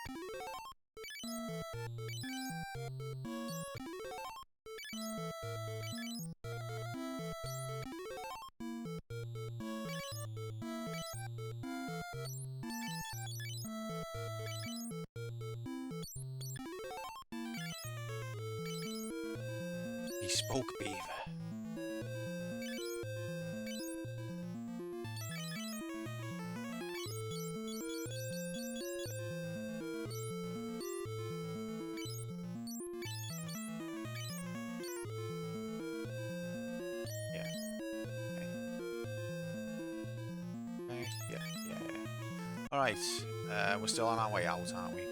He spoke Beaver. Yeah. Okay. Yeah. Alright, we're still on our way out, aren't we?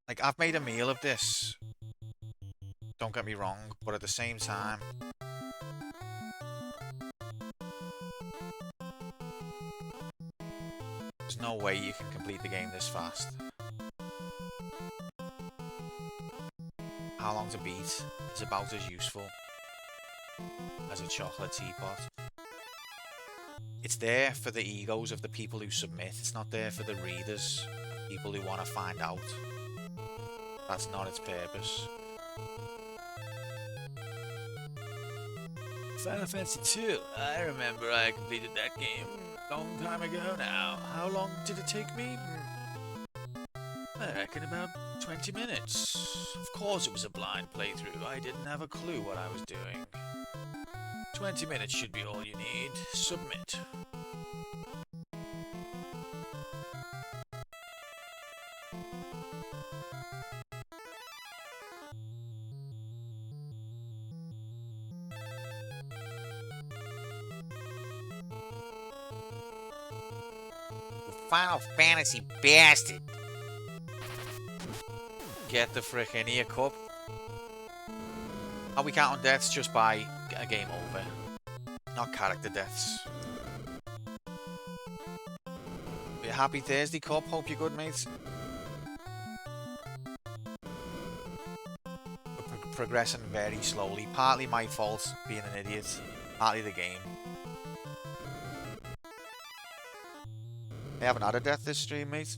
Like, I've made a meal of this. Don't get me wrong, but at the same time... There's no way you can complete the game this fast. How long to beat is about as useful as a chocolate teapot. It's there for the egos of the people who submit. It's not there for the readers, people who want to find out. That's not its purpose. Final Fantasy 2. I remember I completed that game a long time ago now. How long did it take me? I reckon about 20 minutes. Of course it was a blind playthrough. I didn't have a clue what I was doing. 20 minutes should be all you need. Submit. Final Fantasy bastard. Get the frickin' ear cup. Are we counting deaths just by a game over? Not character deaths. Be a happy Thursday, Cup. Hope you're good, mates. We're progressing very slowly. Partly my fault, being an idiot. Partly the game. I haven't had a death this stream, mate.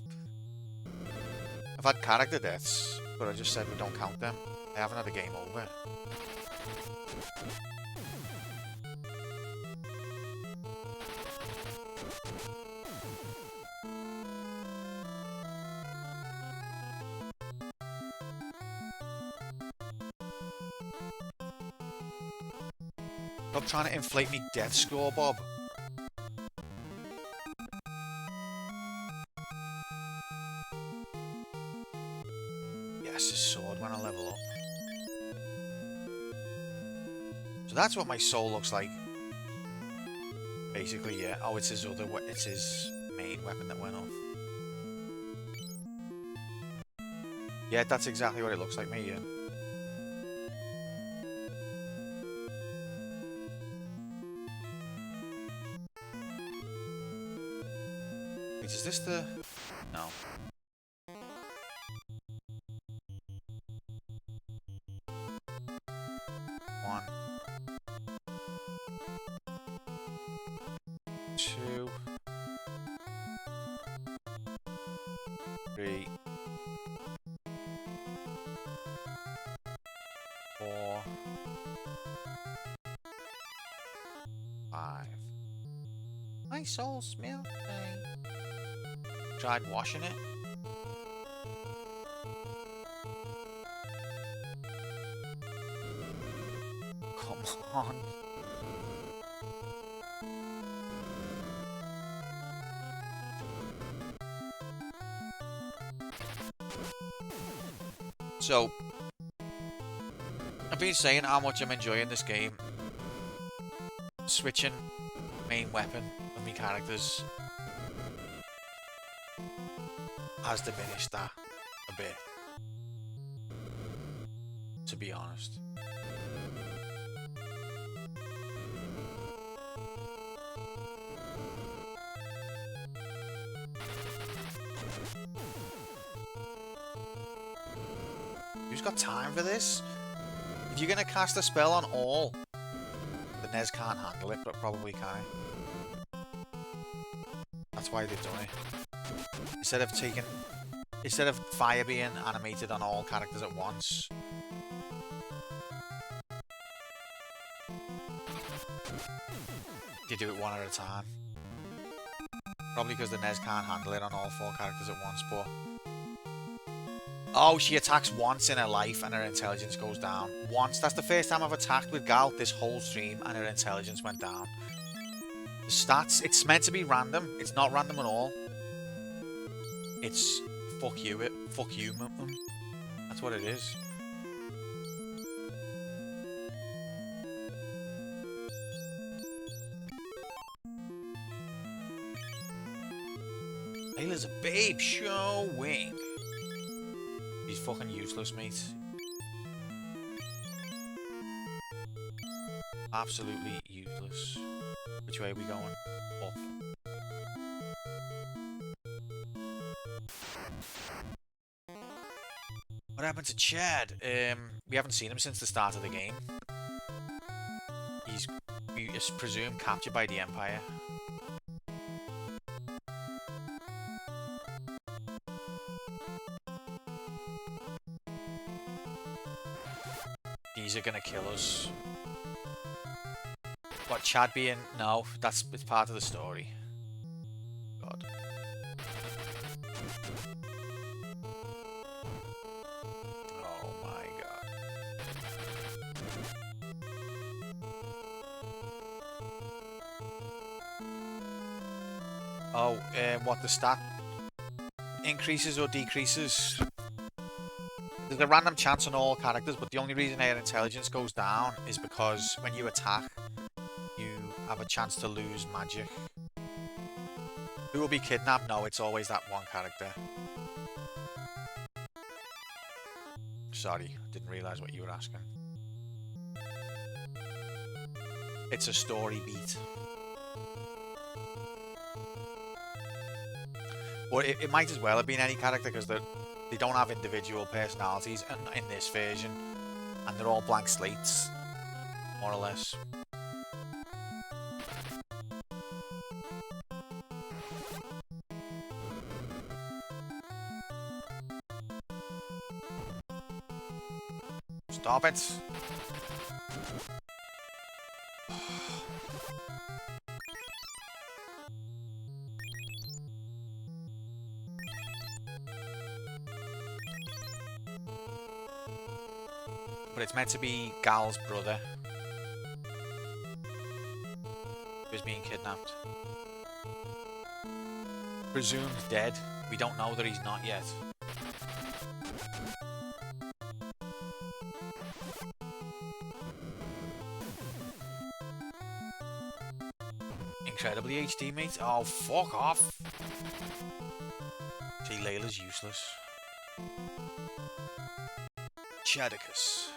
I've had character deaths, but I just said we don't count them. I haven't had a game over. Stop trying to inflate me death score, Bob. Yes, his sword when I level up. So that's what my soul looks like. Basically, yeah. Oh, it's his other. It's his main weapon that went off. Yeah, that's exactly what it looks like, mate. Yeah. Wait, is this the... No. One. Two. Three. Four. Five. My soul smells. Tried washing it. Come on. So, I've been saying how much I'm enjoying this game. Switching main weapon of my characters has diminished that a bit, to be honest. Who's got time for this? If you're gonna cast a spell on all, the NES can't handle it, but probably can. That's why they've done it. Instead of fire being animated on all characters at once, they do it one at a time. Probably because the NES can't handle it on all 4 characters at once, but... Oh, she attacks once in her life and her intelligence goes down. Once. That's the first time I've attacked with Gal this whole stream and her intelligence went down. The stats, it's meant to be random. It's not random at all. It's fuck you, that's what it is. Layla's a babe showing. He's fucking useless, mate. Absolutely useless. Which way are we going? Up. What happened to Chad? We haven't seen him since the start of the game. He is presumed captured by the Empire. These are gonna kill us. What, Chad being... No, it's part of the story. God. Oh my god. Oh, what, the stat increases or decreases? There's a random chance on all characters, but the only reason their intelligence goes down is because when you attack, you have a chance to lose magic. Who will be kidnapped? No, it's always that one character. Sorry, didn't realise what you were asking. It's a story beat. Well, it might as well have been any character because they don't have individual personalities in this version, and they're all blank slates, more or less. Stop it! But it's meant to be Gal's brother who's being kidnapped. Presumed dead. We don't know that he's not yet. Incredibly HD, mate. Oh, fuck off. See, Layla's useless. Chadicus.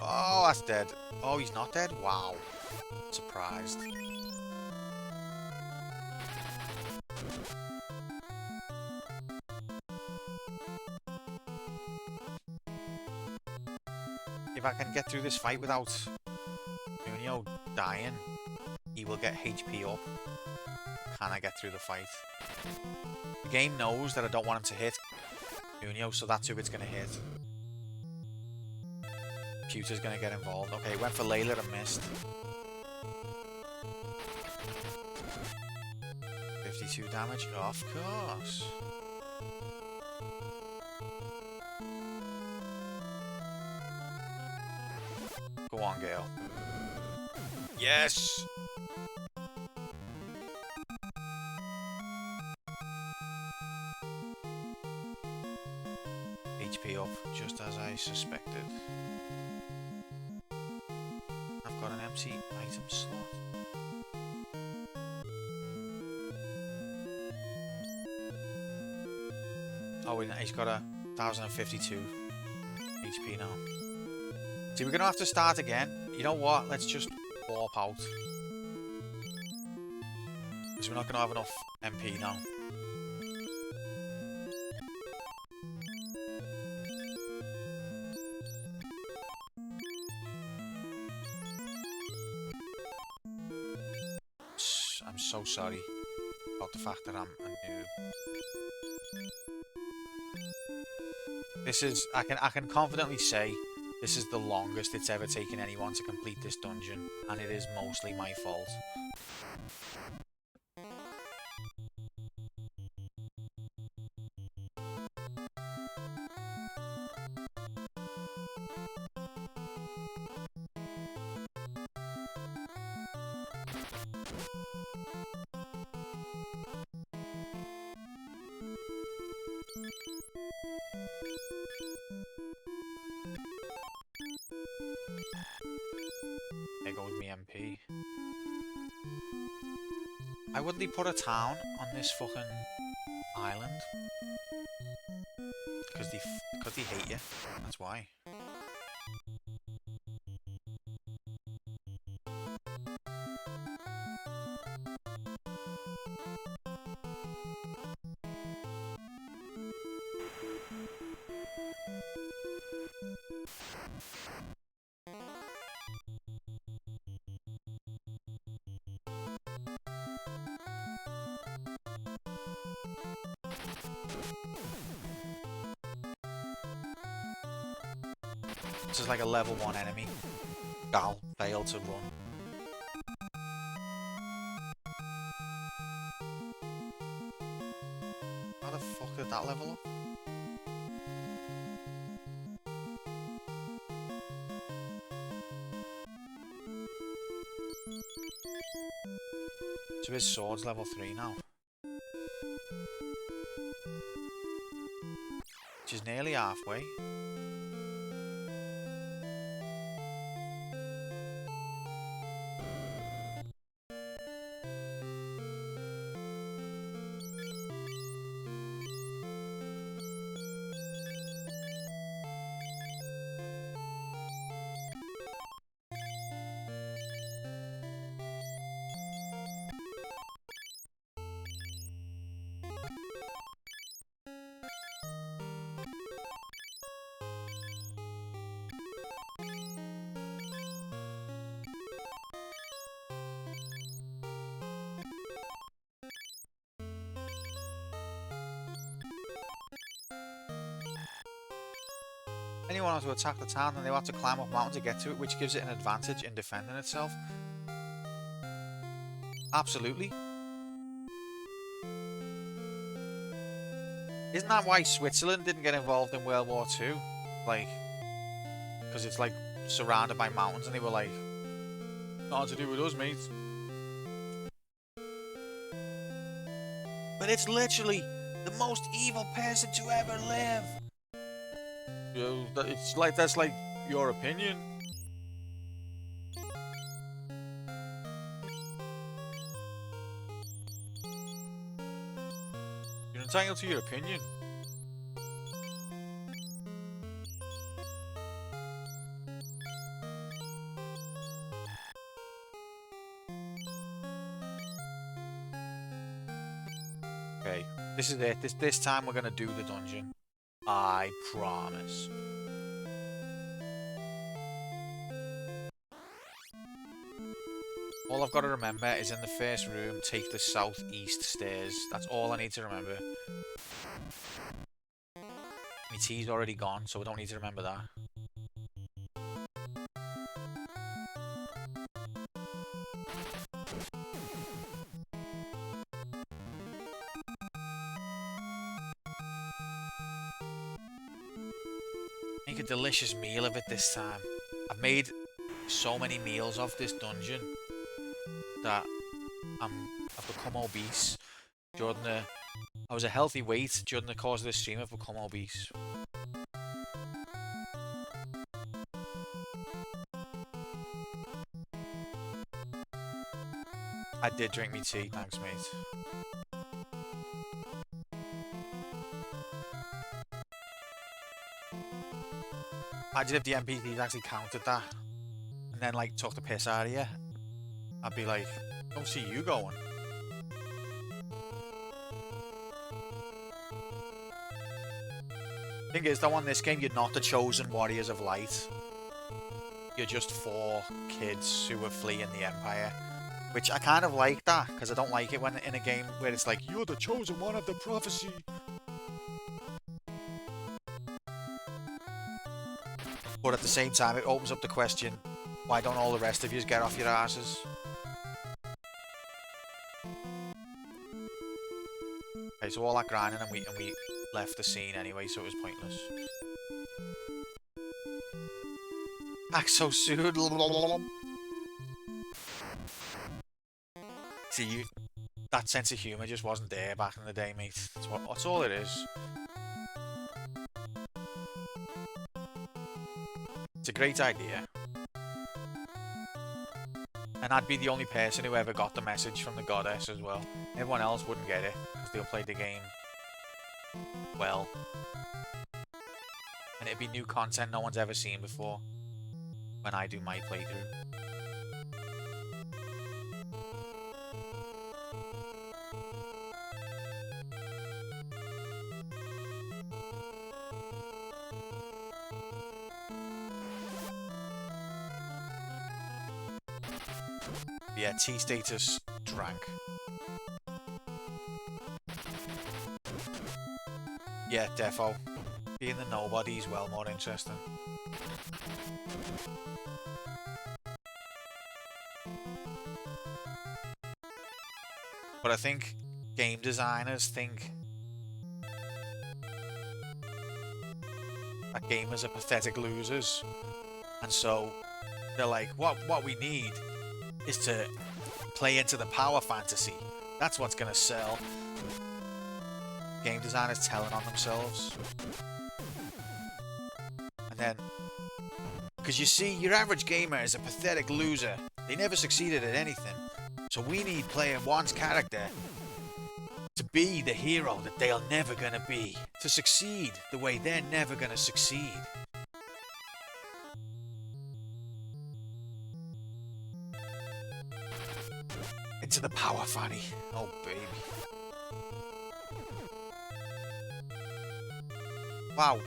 Oh, that's dead. Oh, he's not dead? Wow. Surprised. If I can get through this fight without Munio dying, he will get HP up. Can I get through the fight? The game knows that I don't want him to hit Munio, so that's who it's going to hit. Computer's going to get involved. Okay, went for Layla and missed. 52 damage, of course. Go on, Gale. Yes! HP up, just as I suspected. I've got an empty item slot. Oh, and he's got a 1052 HP now. See, we're gonna have to start again. You know what? Let's just warp out. Because we're not gonna have enough MP now. I'm so sorry about the fact that I'm a noob. This is, I can confidently say, this is the longest it's ever taken anyone to complete this dungeon, and it is mostly my fault. There goes me MP. Why would they put a town on this fucking island? Because they hate you. That's why. This is like a level 1 enemy. Gal failed to run. How the fuck did that level up? So his sword's level 3 now. Which is nearly halfway. Anyone wants to attack the town, then they'll have to climb up mountains to get to it, which gives it an advantage in defending itself. Absolutely. Isn't that why Switzerland didn't get involved in World War II? Like, because it's like surrounded by mountains, and they were like, nothing to do with us, mate. But it's literally the most evil person to ever live. You know, it's like, that's like your opinion. You're entitled to your opinion. Okay, this is it. This time we're gonna do the dungeon. I promise. All I've got to remember is in the first room, take the southeast stairs. That's all I need to remember. My tea's already gone, so I don't need to remember that. Make a delicious meal of it this time. I've made so many meals of this dungeon that I've become obese during the... I was a healthy weight during the course of this stream. I've become obese. I did drink me tea, thanks mate. Imagine if the NPCs actually counted that and then like took the piss out of you. I'd be like, don't see you going. Thing is though, on this game you're not the chosen warriors of light. You're just 4 kids who are fleeing the Empire. Which I kind of like that, because I don't like it when in a game where it's like, you're the chosen one of the prophecy. But at the same time, it opens up the question, why don't all the rest of you get off your asses? Okay, so all that grinding and we left the scene anyway, so it was pointless. Back so soon. See, that sense of humour just wasn't there back in the day, mate. That's all it is. It's a great idea. And I'd be the only person who ever got the message from the goddess as well. Everyone else wouldn't get it, because they'll play the game well. And it'd be new content no one's ever seen before when I do my playthrough. Yeah, T status drank. Yeah, defo. Being the nobody is well more interesting. But I think game designers think that gamers are pathetic losers. And so they're like, what we need is to play into the power fantasy. That's what's gonna sell. Game designers telling on themselves. And then, because you see, your average gamer is a pathetic loser. They never succeeded at anything. So we need player one's character to be the hero that they are never gonna be. To succeed the way they're never gonna succeed. Into the power, Fanny. Oh, baby. Wow.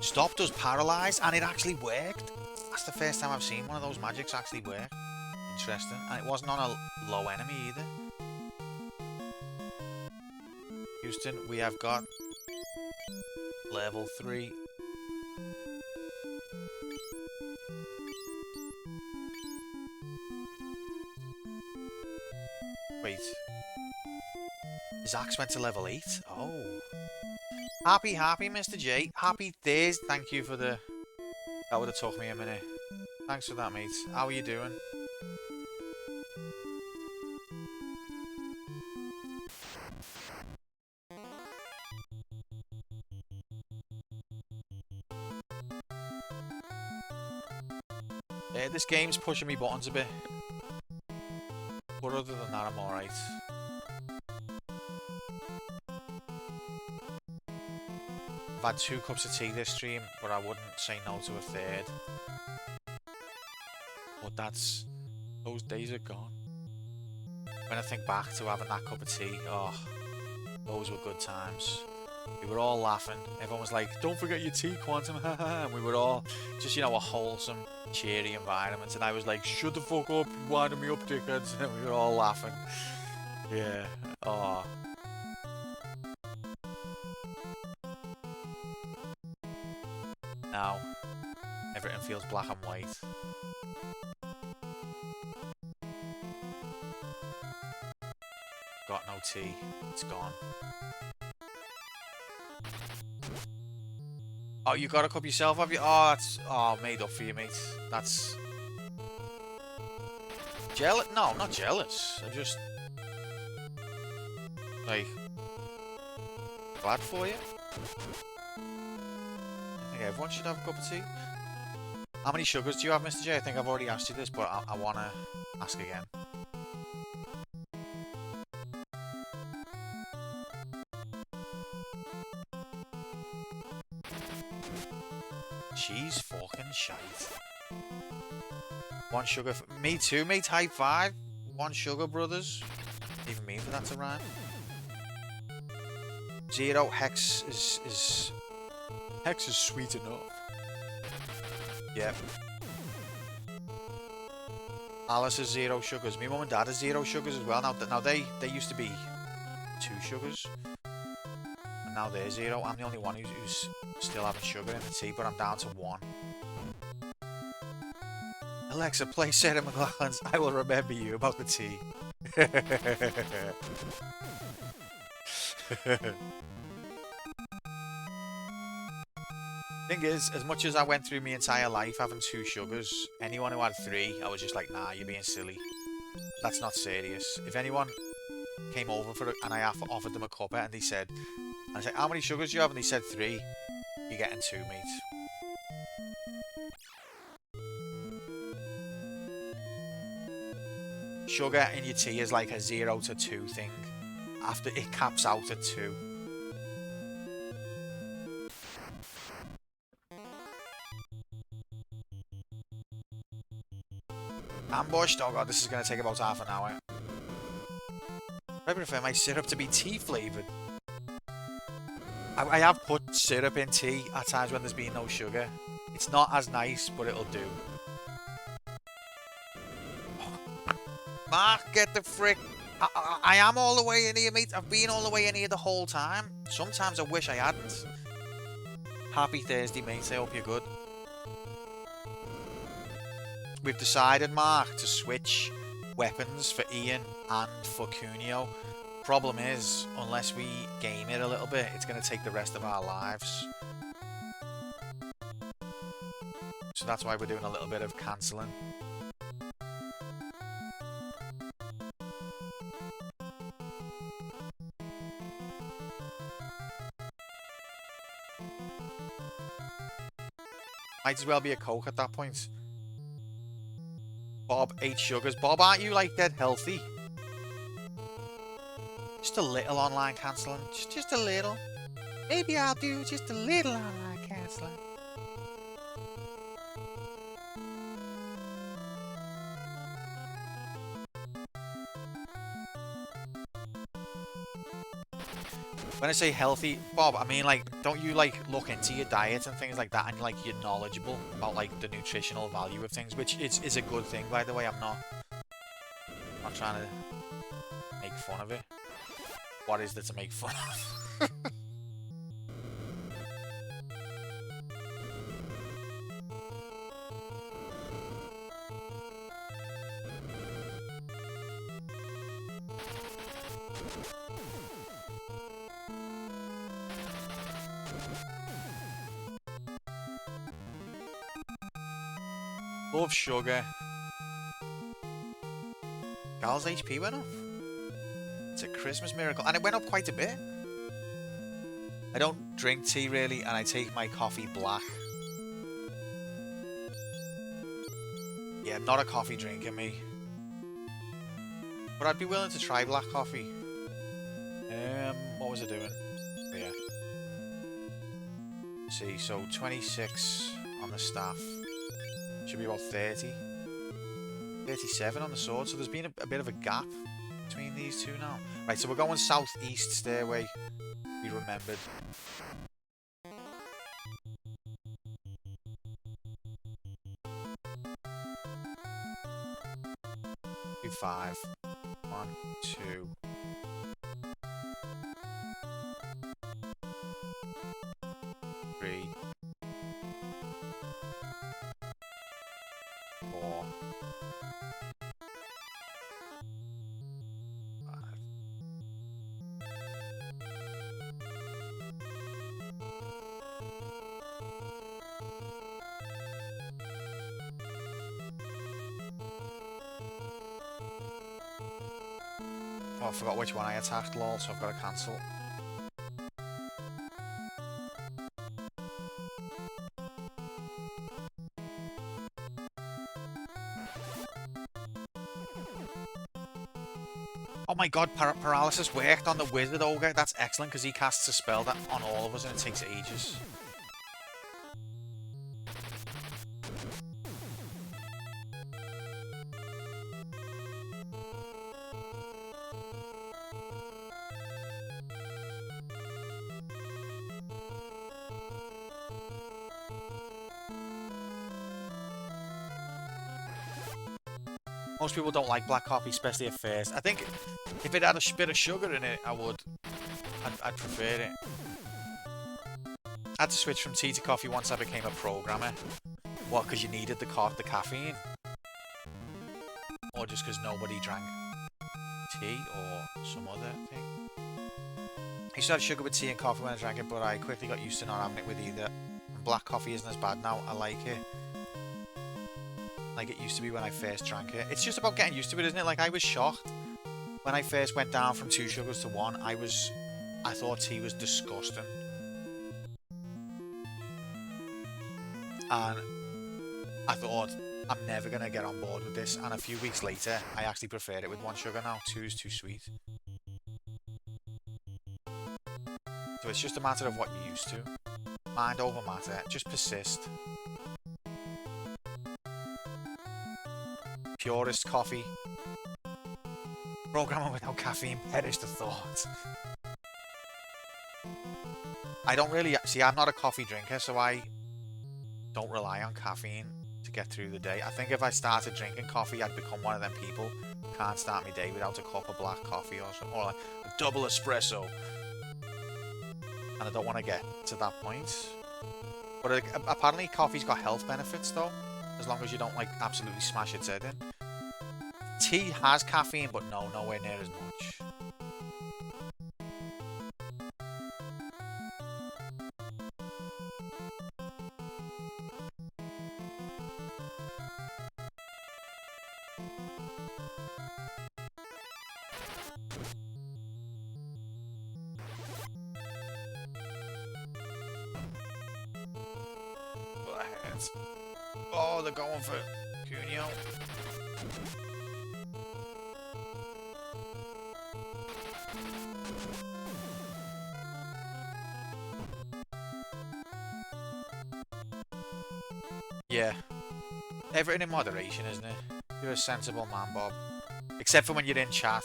Stop does paralyze, and it actually worked. That's the first time I've seen one of those magics actually work. Interesting. And it wasn't on a low enemy either. Houston, we have got level 3. Wait. His axe went to level 8? Oh. Happy, Mr. J. Happy days. Thank you for the... That would have took me a minute. Thanks for that, mate. How are you doing? This game's pushing me buttons a bit. But other than that, I'm alright. I've had 2 cups of tea this stream, but I wouldn't say no to a 3rd. But that's... those days are gone. When I think back to having that cup of tea, oh... Those were good times. We were all laughing. Everyone was like, "Don't forget your tea, Quantum," and we were all just, you know, a wholesome, cheery environment. And I was like, "Shut the fuck up, you winding me up, dickheads," and we were all laughing. Yeah. Oh. Now, everything feels black and white. Got no tea. It's gone. Oh, you got a cup yourself, have you? Oh, that's made up for you, mate. That's jealous. No, I'm not jealous. I'm just like glad for you. I think everyone should have a cup of tea. How many sugars do you have, Mr. J? I think I've already asked you this, but I want to ask again. She's fucking shite. One sugar. Me too, mate. High five. One sugar, brothers. Even me for that to rhyme. 0 hex is hex is sweet enough. Yep. Alice is 0 sugars. Me mum and dad is 0 sugars as well. Now they used to be 2 sugars. And now they're 0. I'm the only one who's still having sugar in the tea, but I'm down to 1. Alexa, play Sarah McLachlan's I Will Remember You about the tea. Thing is, as much as I went through my entire life having 2 sugars, anyone who had 3, I was just like, nah, you're being silly. That's not serious. If anyone came over for it and I offered them a cuppa and they said, I said, how many sugars do you have? And they said 3, you're getting 2, mate. Sugar in your tea is like a 0 to 2 thing. After it caps out at 2. Ambushed? Oh god, this is going to take about half an hour. I prefer my syrup to be tea flavoured. I have put syrup in tea at times when there's been no sugar. It's not as nice, but it'll do. Mark, get the frick. I am all the way in here, mate. I've been all the way in here the whole time. Sometimes I wish I hadn't. Happy Thursday, mate. I hope you're good. We've decided, Mark, to switch weapons for Ian and for Cuneo. Problem is, unless we game it a little bit, it's going to take the rest of our lives. So that's why we're doing a little bit of cancelling. Might as well be a Coke at that point. Bob, 8 sugars. Bob, aren't you like dead healthy? Just a little online cancelling. Just a little. Maybe I'll do just a little online cancelling. When I say healthy, Bob, I mean like, don't you like look into your diet and things like that, and like you're knowledgeable about like the nutritional value of things, which is a good thing, by the way. I'm not trying to make fun of it. What is there to make fun of? Love sugar. Gal's HP went up. It's a Christmas miracle. And it went up quite a bit. I don't drink tea really, and I take my coffee black. Yeah, not a coffee drinker, me. But I'd be willing to try black coffee. What was I doing? Yeah. See, so 26 on the staff. Should be about 30. 37 on the sword, so there's been a bit of a gap. between these two now. Right, so we're going southeast stairway. We remembered. Do 5. 1, 2. 3. 4. 5. Oh, I forgot which one I attacked, lol, so I've got to cancel. Oh my god, paralysis worked on the wizard ogre. That's excellent because he casts a spell that on all of us and it takes ages. Most people don't like black coffee, especially at first. I think if it had a bit of sugar in it, I'd prefer it. I had to switch from tea to coffee once I became a programmer. What, because you needed the caffeine? Or just because nobody drank tea or some other thing? I used to have sugar with tea and coffee when I drank it, but I quickly got used to not having it with either. And black coffee isn't as bad now. I like it. Like it used to be when I first drank it. It's just about getting used to it, isn't it? Like, I was shocked when I first went down from 2 sugars to 1. I thought tea was disgusting. And I thought, I'm never going to get on board with this. And a few weeks later, I actually prefer it with 1 sugar now. 2 is too sweet. So it's just a matter of what you're used to. Mind over matter. Just persist. Purist coffee. Programmer without caffeine. Perish the thought. I don't really... See, I'm not a coffee drinker, so I don't rely on caffeine to get through the day. I think if I started drinking coffee, I'd become one of them people who can't start my day without a cup of black coffee or something. Or like a double espresso. And I don't want to get to that point. But apparently coffee's got health benefits, though. As long as you don't, like, absolutely smash its head in. Tea has caffeine, but no, nowhere near as much. Oh, they're going for Cuneo. Yeah. Everything in moderation, isn't it? You're a sensible man, Bob. Except for when you're in chat,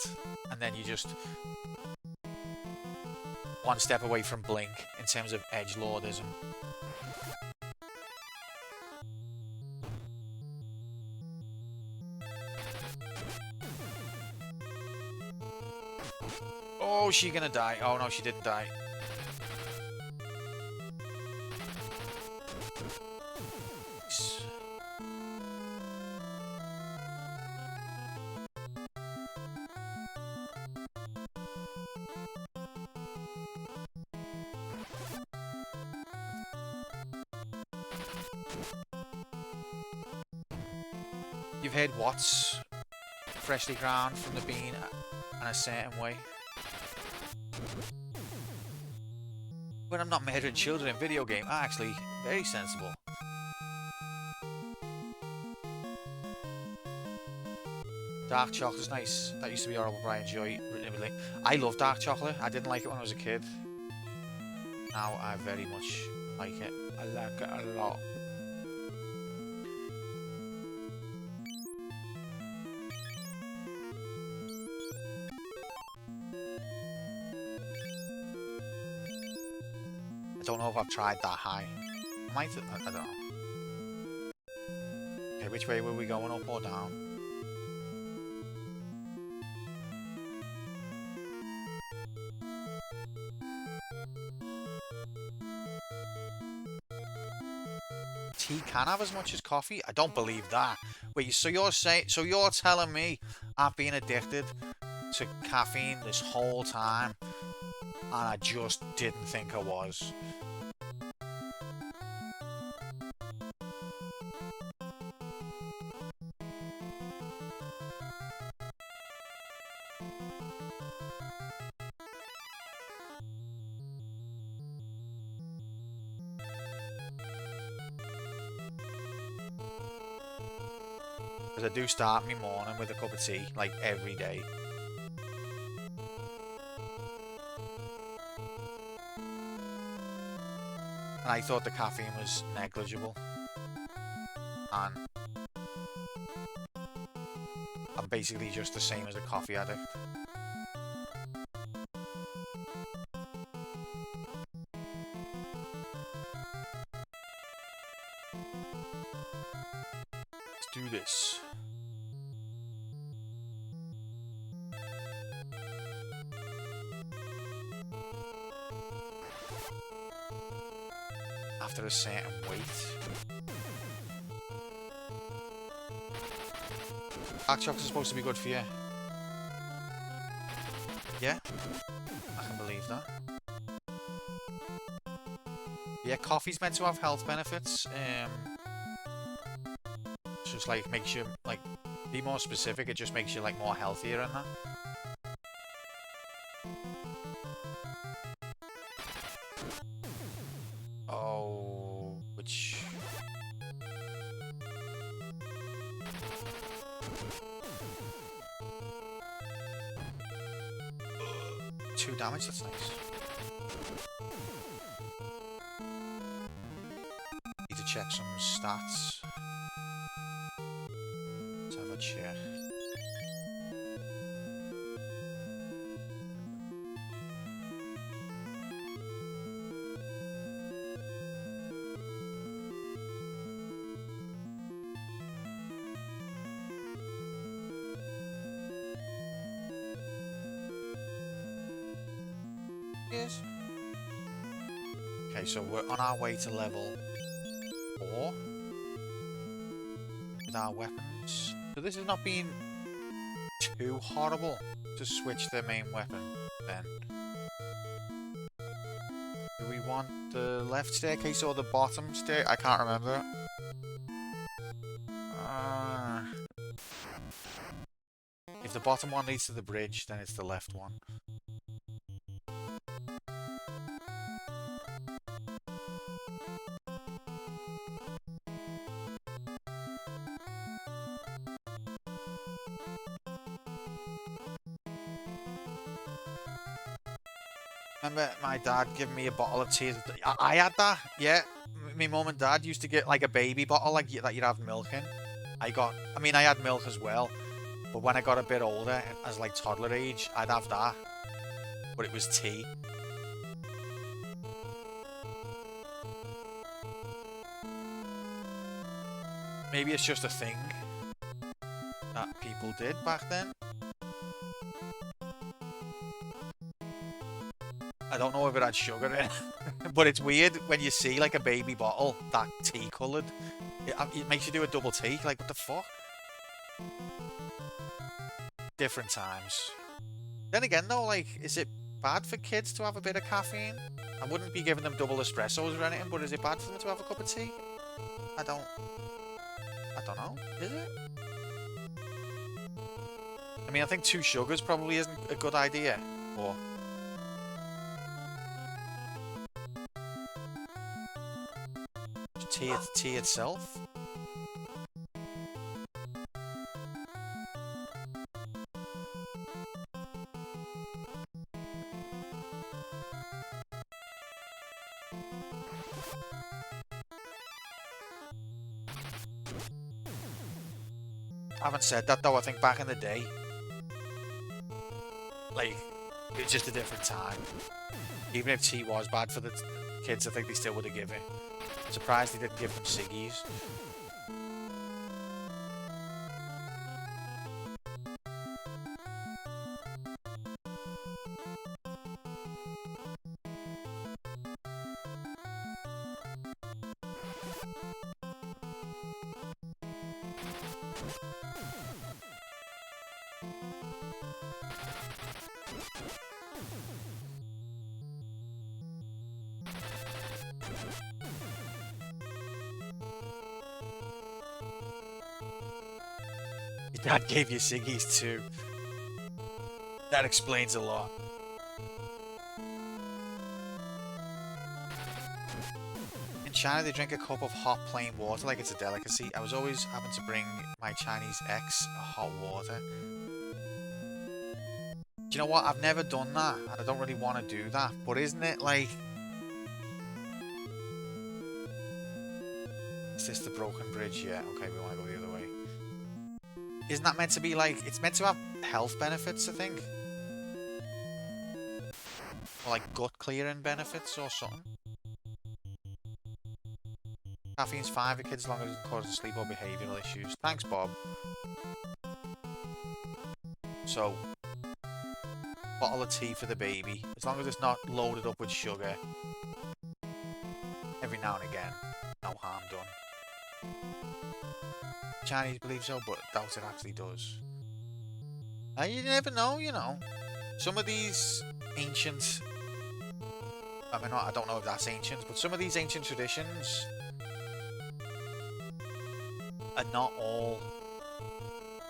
and then you just... one step away from Blink in terms of edgelordism. Oh, is she gonna die? Oh no, she didn't die. You've heard Watts freshly ground from the bean in a certain way. When I'm not murdering children in video game, actually, very sensible. Dark chocolate's nice. That used to be horrible, but I enjoy it. I love dark chocolate. I didn't like it when I was a kid. Now I very much like it. I like it a lot. I don't know if I've tried that high. I might. I don't know. Okay, which way were we going, up or down? Tea can have as much as coffee? I don't believe that. Wait, so you're telling me I've been addicted to caffeine this whole time and I just didn't think I was? Because I do start my morning with a cup of tea, like, every day. And I thought the caffeine was negligible. And I'm basically just the same as a coffee addict. Let's do this. After a certain weight. Dark chocolate's supposed to be good for you. Yeah, I can believe that. Yeah, coffee's meant to have health benefits. It's just like makes you like be more specific. It just makes you like more healthier and that. Oh, which. Two damage, that's nice. Need to check some stats. Let's have a check. Yes. Okay, so we're on our way to level 4 with our weapons. So this has not been too horrible to switch the main weapon then. Do we want the left staircase or the bottom stair? I can't remember. If the bottom one leads to the bridge, then it's the left one. Remember my dad giving me a bottle of tea? I had that, yeah. My mum and dad used to get like a baby bottle like that you'd have milk in. I had milk as well. But when I got a bit older, as like toddler age, I'd have that. But it was tea. Maybe it's just a thing that people did back then. I don't know if it had sugar in it, but it's weird when you see like a baby bottle that tea coloured. It makes you do a double take. Like, what the fuck? Different times. Then again, though, like, is it bad for kids to have a bit of caffeine? I wouldn't be giving them double espressos or anything, but is it bad for them to have a cup of tea? I don't know. Is it? I mean, I think 2 sugars probably isn't a good idea, but. Tea itself? I haven't said that though. I think back in the day, like, it was just a different time. Even if tea was bad for the kids, I think they still would have given. I'm surprised they didn't give them ciggies. Your dad gave you ciggies too. That explains a lot. In China, they drink a cup of hot plain water like it's a delicacy. I was always having to bring my Chinese ex a hot water. Do you know what? I've never done that, and I don't really want to do that. But isn't it like... Is this the broken bridge? Yeah, okay, we want to go the other way. Isn't that meant to be like... It's meant to have health benefits, I think. Or like gut clearing benefits or something. Caffeine's fine for kids as long as it doesn't cause sleep or behavioural issues. Thanks, Bob. So, bottle of tea for the baby. As long as it's not loaded up with sugar. Every now and again. No harm done. Chinese believe so, but I doubt it actually does. You never know, you know. Some of these ancient... I mean, I don't know if that's ancient, but some of these ancient traditions are not all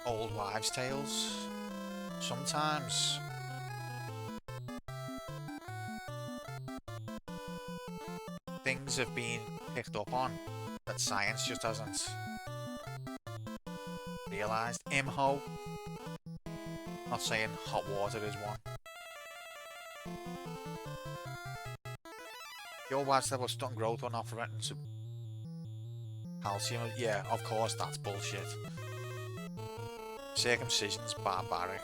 old wives' tales. Sometimes things have been picked up on that science just hasn't realised. Imho. Not saying hot water is one. The old wives' tale about stunting growth or not preventing calcium. Yeah, of course, that's bullshit. Circumcision's barbaric.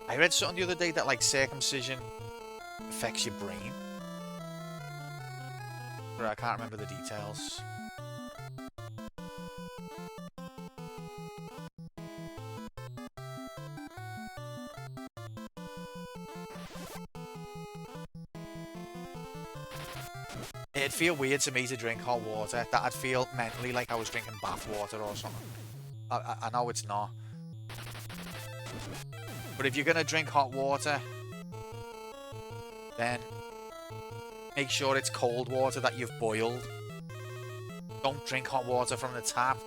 I read something the other day that like circumcision affects your brain. But I can't remember the details. It'd feel weird to me to drink hot water. That'd feel mentally like I was drinking bath water or something. I know it's not. But if you're gonna drink hot water, then make sure it's cold water that you've boiled. Don't drink hot water from the tap.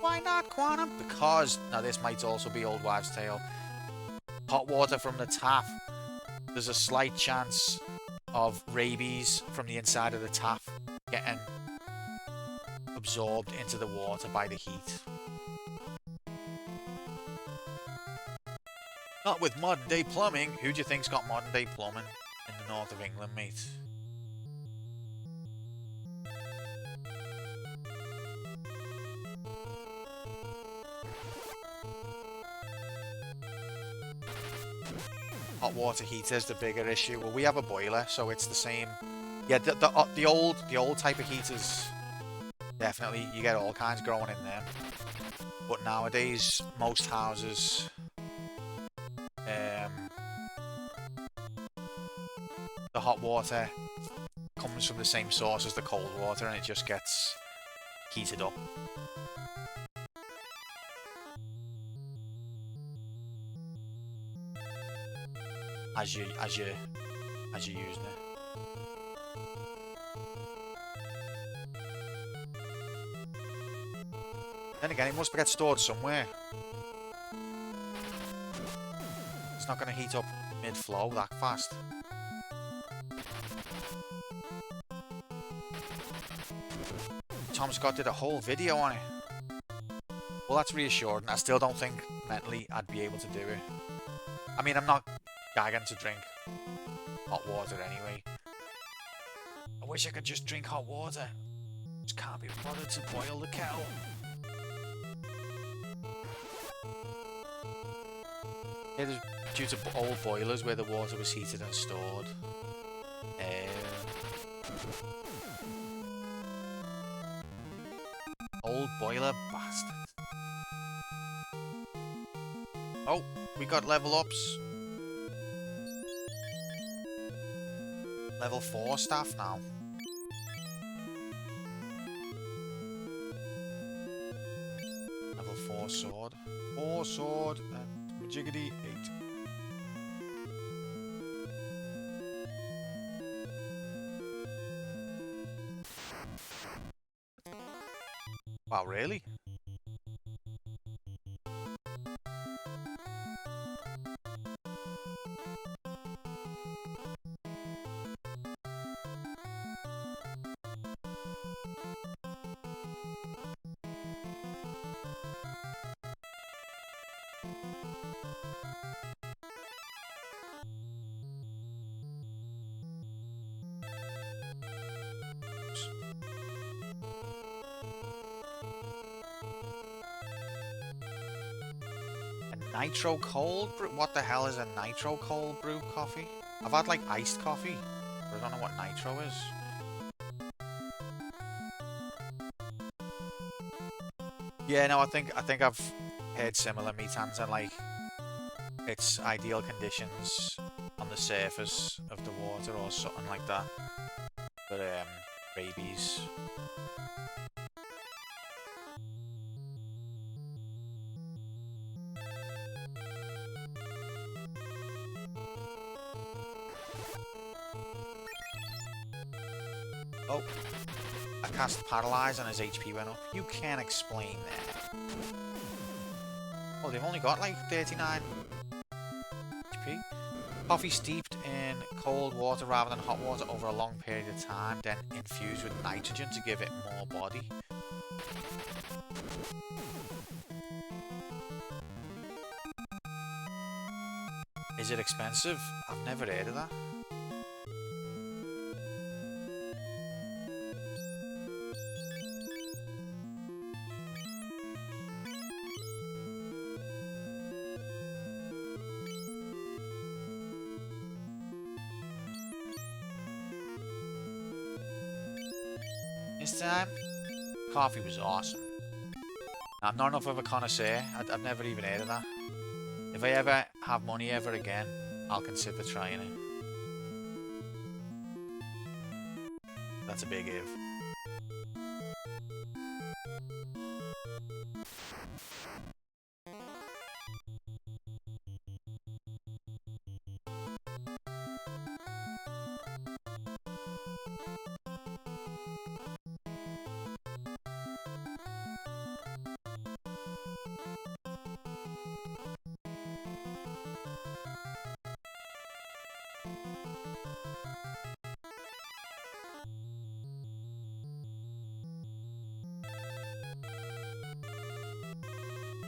Why not, Quantum? Because, now this might also be old wives' tale. Hot water from the tap, there's a slight chance of rabies from the inside of the tap getting absorbed into the water by the heat. Not with modern day plumbing. Who do you think's got modern day plumbing in the north of England, mate? Hot water heater's the bigger issue. Well, we have a boiler, so it's the same. Yeah, the old type of heaters, definitely you get all kinds growing in them. But nowadays, most houses, the hot water comes from the same source as the cold water, and it just gets heated up. As you're using it. Then again, it must get stored somewhere. It's not going to heat up mid-flow that fast. Tom Scott did a whole video on it. Well, that's reassuring. I still don't think mentally I'd be able to do it. I mean, I'm not gagging to drink hot water anyway. I wish I could just drink hot water. Just can't be bothered to boil the kettle. Yeah, due to old boilers where the water was heated and stored. Old boiler bastard. Oh, we got level ups. Level 4 staff now. Level 4 sword. 4 sword and Majiggity 8. Wow, really? Nitro cold brew? What the hell is a nitro cold brew coffee? I've had like iced coffee, but I don't know what nitro is. Yeah, no, I think I've heard similar metans and like it's ideal conditions on the surface of the water or something like that for babies. Oh, I cast Paralyze and his HP went up. You can't explain that. Oh, they've only got like 39 HP. Coffee steeped in cold water rather than hot water over a long period of time, then infused with nitrogen to give it more body. Is it expensive? I've never heard of that. This time, coffee was awesome. I'm not enough of a connoisseur. I've never even heard of that. If I ever have money ever again, I'll consider trying it. That's a big if.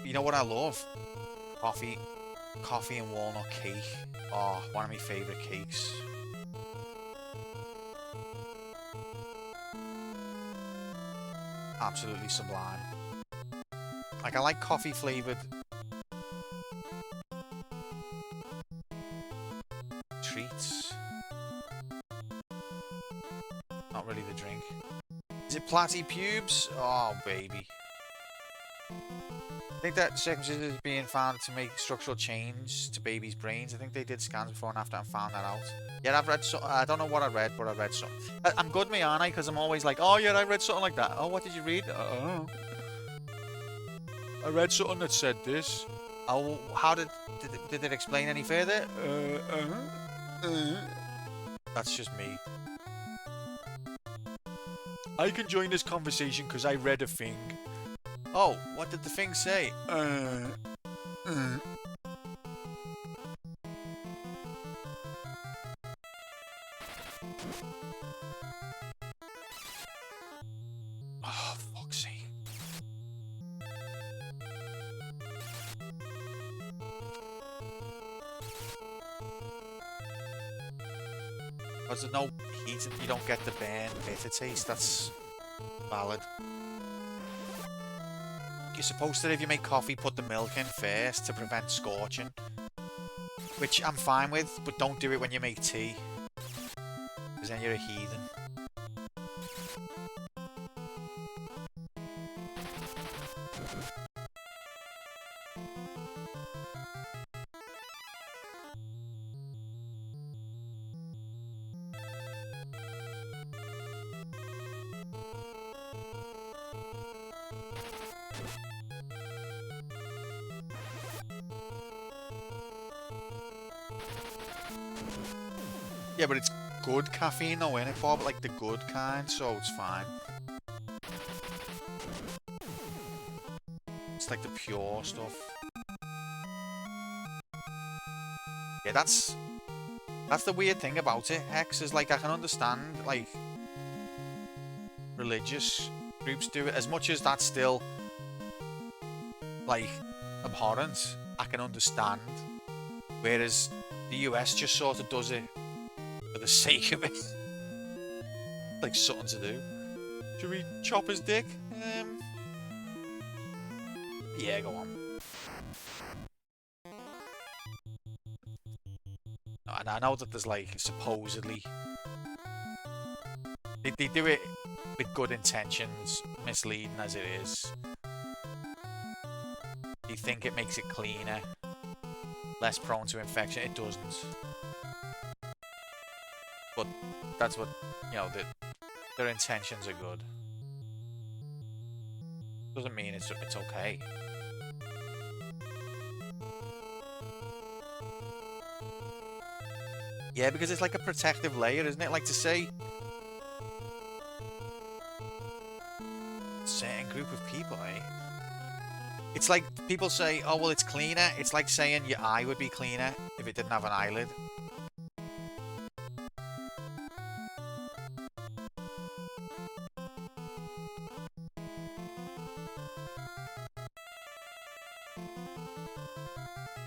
You know what I love? Coffee and walnut cake. Oh, one of my favourite cakes. Absolutely sublime. Like, I like coffee flavoured treats. Not really the drink. Is it Platty Pubes? Oh, baby. I think that circumcision is being found to make structural change to babies' brains. I think they did scans before and after and found that out. Yeah, I've read so. I don't know what I read, but I read something. I'm good, me, aren't I? Because I'm always like, oh yeah, I read something like that. Oh, what did you read? I read something that said this. Oh, how did it explain any further? That's just me. I can join this conversation because I read a thing. Oh, what did the thing say? Oh, fuck's sake. Because there's no heat and you don't get the burn bitter taste. That's valid. You're supposed to, if you make coffee, put the milk in first to prevent scorching. which I'm fine with, but don't do it when you make tea, because then you're a heathen. Yeah, but it's good caffeine though, innit, Bob? Like the good kind, so it's fine. It's like the pure stuff. Yeah, that's the weird thing about it, Hex, is like I can understand like religious groups do it. As much as that's still like abhorrent, I can understand. Whereas the US just sort of does it for the sake of it. Like something to do. Should we chop his dick? Yeah, go on. And I know that there's like supposedly they do it with good intentions, misleading as it is. You think it makes it cleaner, less prone to infection. It doesn't. But that's what, you know, their intentions are good. Doesn't mean it's okay. Yeah, because it's like a protective layer, isn't it? Like to say certain group of people, eh? It's like people say, oh, well, it's cleaner. It's like saying your eye would be cleaner if it didn't have an eyelid.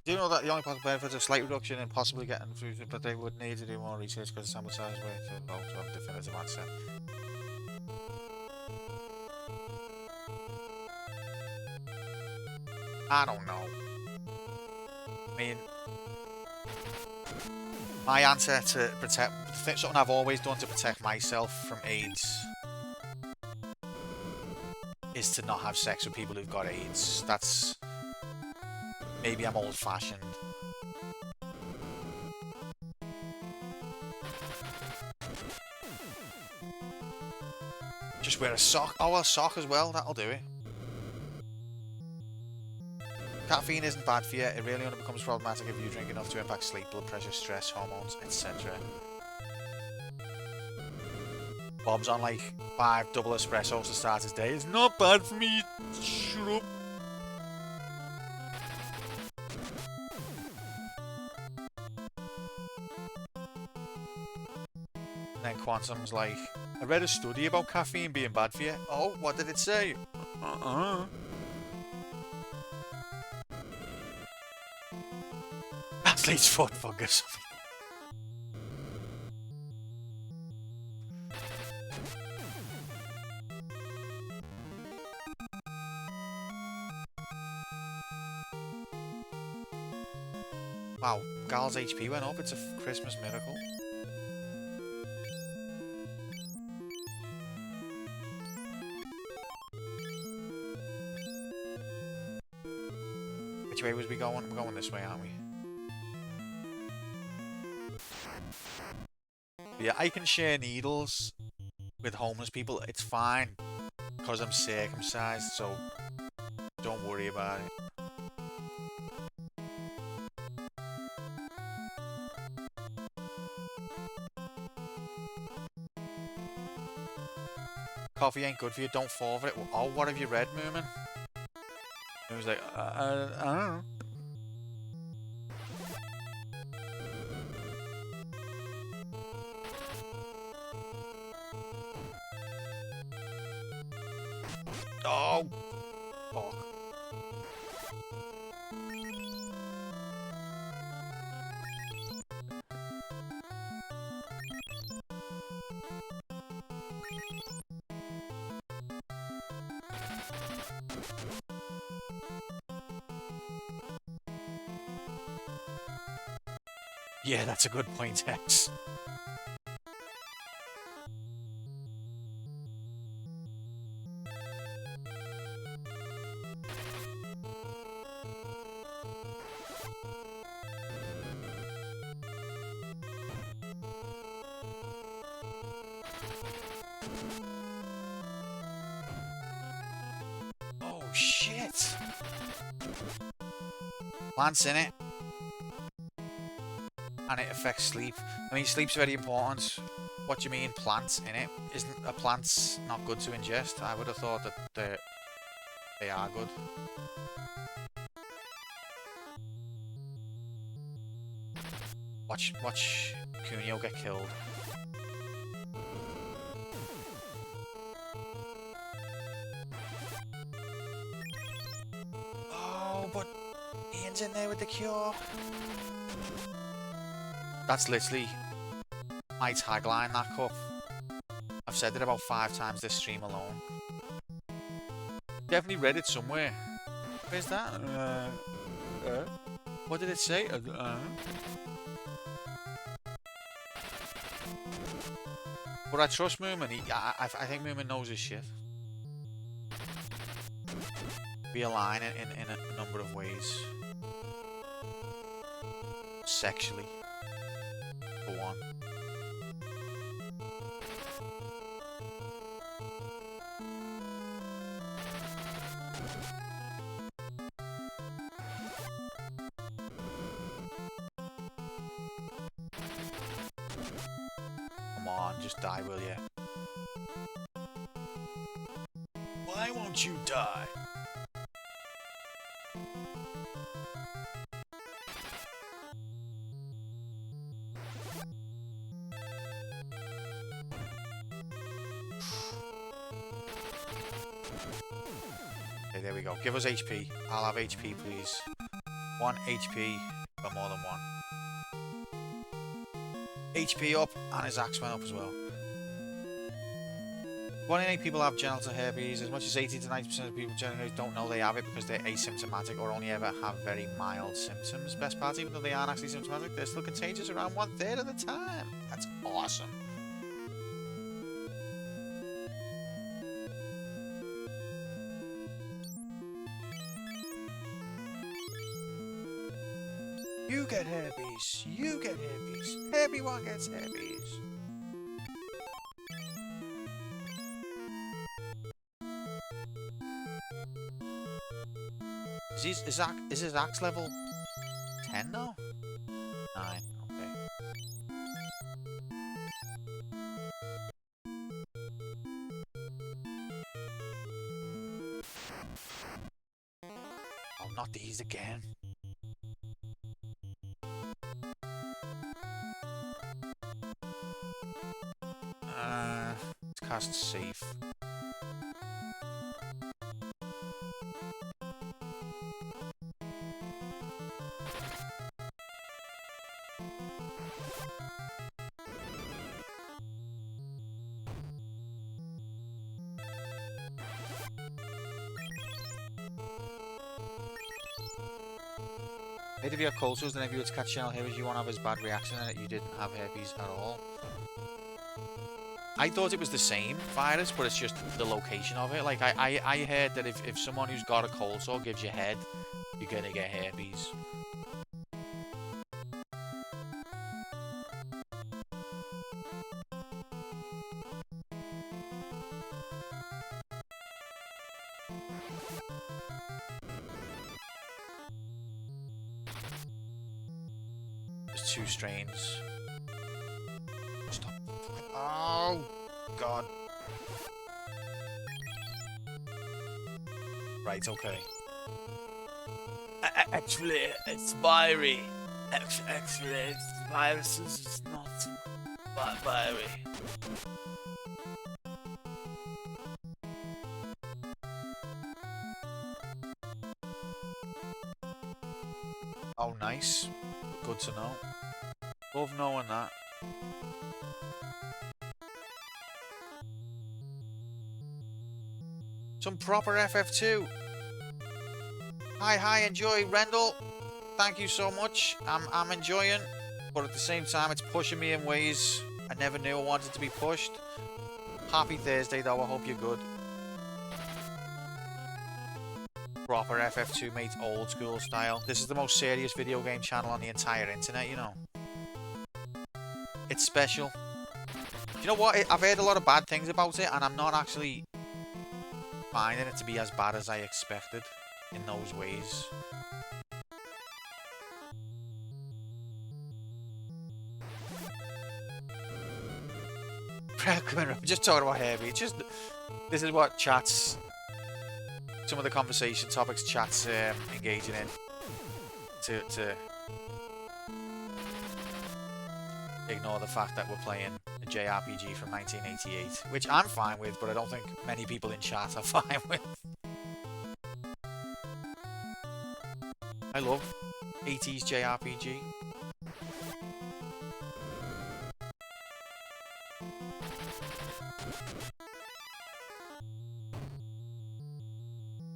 Do you know that the only possible benefit is a slight reduction in possibly getting food, but they would need to do more research because the sample size way too low to have a definitive answer. I don't know. I mean, my answer to protect something I've always done to protect myself from AIDS is to not have sex with people who've got AIDS. That's maybe I'm old-fashioned. Just wear a sock. Oh, well, sock as well. That'll do it. Caffeine isn't bad for you. It really only becomes problematic if you drink enough to impact sleep, blood pressure, stress, hormones, etc. Bob's on like 5 double espressos to start his day. It's not bad for me. Shut up. And then Quantum's like, I read a study about caffeine being bad for you. Oh, what did it say? Athlete's foot fungus. Wow, Gal's HP went up. It's a Christmas miracle. Which way was we going? We're going this way, aren't we? Yeah, I can share needles with homeless people. It's fine because I'm circumcised, so don't worry about it. Coffee ain't good for you. Don't fall for it. Oh, what have you read, Moomin? He was like, I don't know. Oh, fuck. Yeah, that's a good point, X. Oh, shit. Plants in it. And it affects sleep. I mean, sleep's very important. What do you mean, plants in it? Isn't a plant's not good to ingest? I would have thought that they are good. Watch Cuneo get killed. Oh, but Ian's in there with the cure. That's literally my tagline, that cup. I've said it about 5 times this stream alone. Definitely read it somewhere. Where's that? What did it say? But I trust Moomin. I think Moomin knows his shit. We align it in a number of ways. Sexually. For one. Come on, just die, will you? Why won't you die? Okay, there we go. Give us HP. I'll have HP, please. 1 HP for more than 1. HP up, and his axe went up as well. 1 in 8 people have genital herpes. As much as 80 to 90% of people generally don't know they have it because they're asymptomatic or only ever have very mild symptoms. Best part, even though they aren't actually symptomatic, they're still contagious around 1/3 of the time. That's awesome. You get herpes. You get herpes. Everyone gets herpes. Is his axe level 10 though? 9, okay. Oh, not these again. Let's cast safe. Maybe if you have cold sores, then if you were to catch genital herpes, you won't have as bad reaction in it. You didn't have herpes at all. I thought it was the same virus, but it's just the location of it. Like, I heard that if someone who's got a cold sore gives you head, you're gonna get herpes. There's 2 strains. Stop. Oh, God. Right, okay. Actually, it's fiery. Actually, it's viruses. It's not fiery. Oh, nice. Good to know. Love knowing that. Some proper FF2. Hi, enjoy, Rendell. Thank you so much. I'm enjoying. but at the same time, it's pushing me in ways I never knew I wanted to be pushed. Happy Thursday, though. I hope you're good. Proper FF2 mates, old school style. This is the most serious video game channel on the entire internet, you know. It's special. You know what? I've heard a lot of bad things about it, and I'm not actually finding it to be as bad as I expected in those ways. I'm just talking about Herbie. It's just, this is what chats, some of the conversation topics chats engaging in to ignore the fact that we're playing a JRPG from 1988, which I'm fine with, but I don't think many people in chat are fine with. I love 80s JRPG.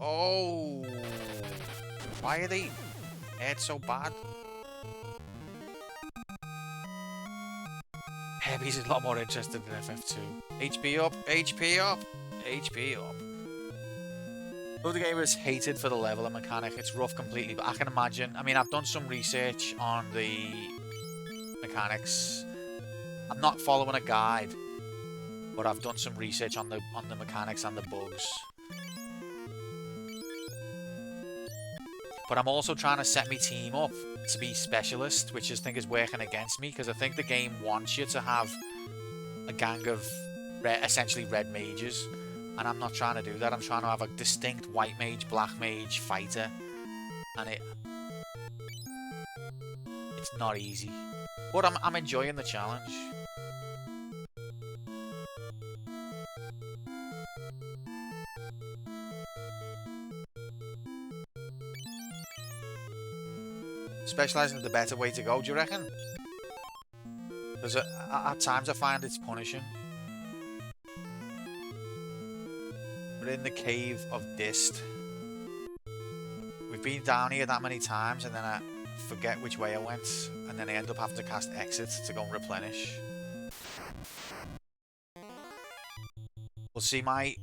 Oh, why are they aired so bad? Heavy's a lot more interested in FF2. HP up, HP up, HP up. Other gamers hated for the level and mechanic. It's rough completely, but I can imagine. I mean, I've done some research on the mechanics. I'm not following a guide, but I've done some research on the mechanics and the bugs. But I'm also trying to set my team up to be specialist, which I think is working against me, because I think the game wants you to have a gang of essentially red mages, and I'm not trying to do that. I'm trying to have a distinct white mage, black mage fighter, and it's not easy. But I'm enjoying the challenge. Specialising is the better way to go, do you reckon? Because at times I find it's punishing. We're in the Cave of Dist. We've been down here that many times and then I forget which way I went, and then I end up having to cast exit to go and replenish. We'll see my...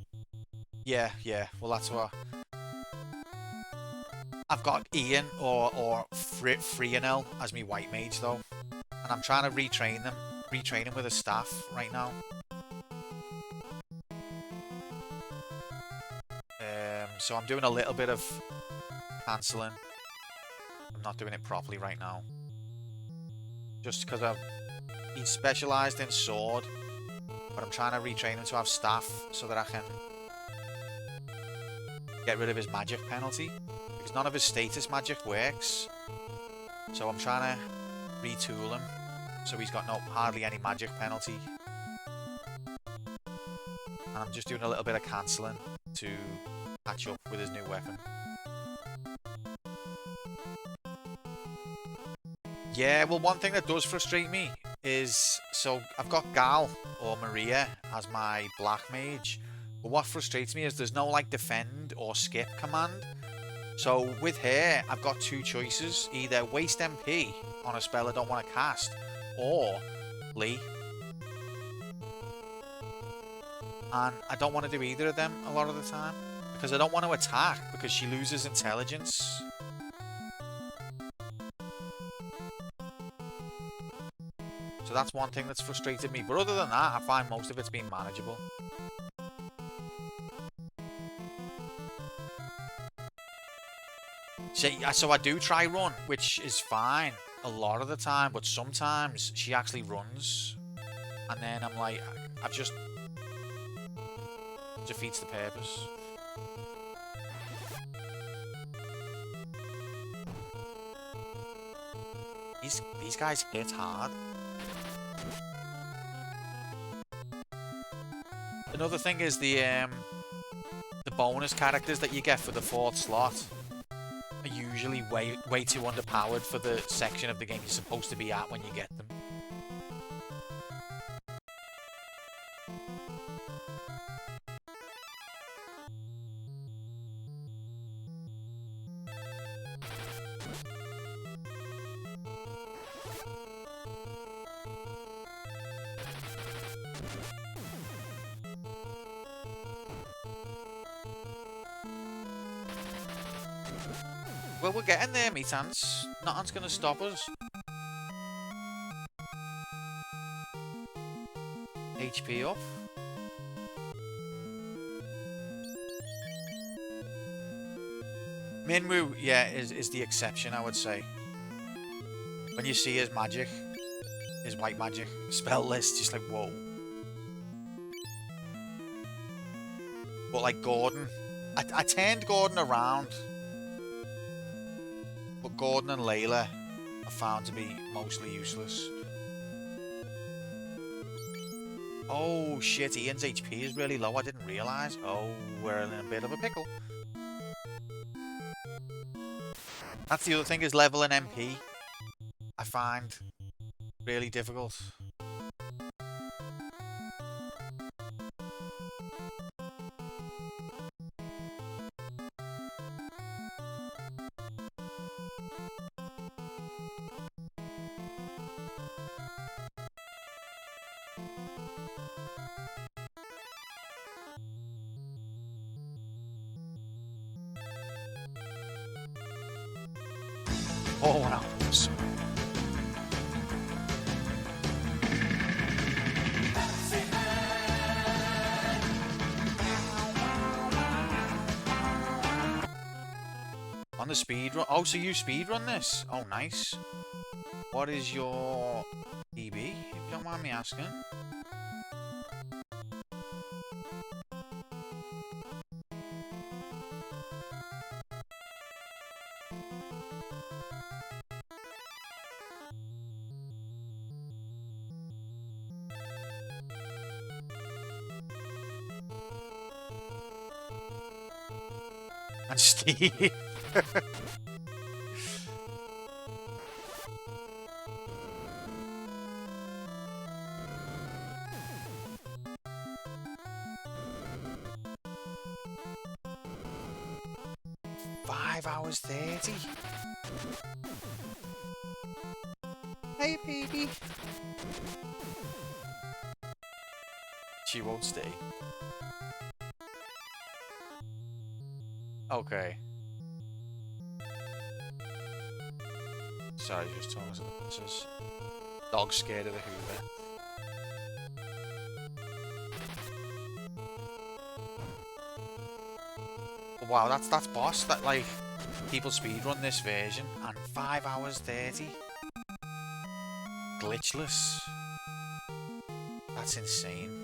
Yeah, well that's what... I've got Ian or Frionel as my white mage though, and I'm trying to retrain him with a staff right now. So I'm doing a little bit of cancelling. I'm not doing it properly right now, just because he's specialised in sword, but I'm trying to retrain him to have staff so that I can get rid of his magic penalty. Because none of his status magic works, so I'm trying to retool him so he's got hardly any magic penalty, and I'm just doing a little bit of cancelling to catch up with his new weapon. Yeah, well, one thing that does frustrate me is, so I've got Gal or Maria as my black mage, but what frustrates me is there's no like defend or skip command. So with her, I've got two choices. Either waste MP on a spell I don't want to cast, or Lee. And I don't want to do either of them a lot of the time, because I don't want to attack, because she loses intelligence. So that's one thing that's frustrated me. But other than that, I find most of it's been manageable. So I do try run, which is fine a lot of the time, but sometimes she actually runs, and then I'm like, I've just defeats the purpose. These guys hit hard. Another thing is the bonus characters that you get for the 4th slot are usually way too underpowered for the section of the game you're supposed to be at when you get them. Well, we're getting there, meat ants. Nothing's gonna stop us. HP up. Minwoo, yeah, is the exception, I would say. When you see his magic, his white magic spell list, just like, whoa. But like Gordon, I turned Gordon around. But Gordon and Layla are found to be mostly useless. Oh shit, Ian's HP is really low, I didn't realise. Oh, we're in a bit of a pickle. That's the other thing, is leveling MP. I find really difficult. Oh wow. On the speed run. Oh, so you speed run this? Oh, nice. What is your PB, if you don't mind me asking? And Steve. Hours 30. Hey, baby. She won't stay. Okay. Sorry, just talking to the princess. Dog's scared of the Hoover. Wow, that's boss. That, like, people speedrun this version and 5 hours 30. Glitchless. That's insane.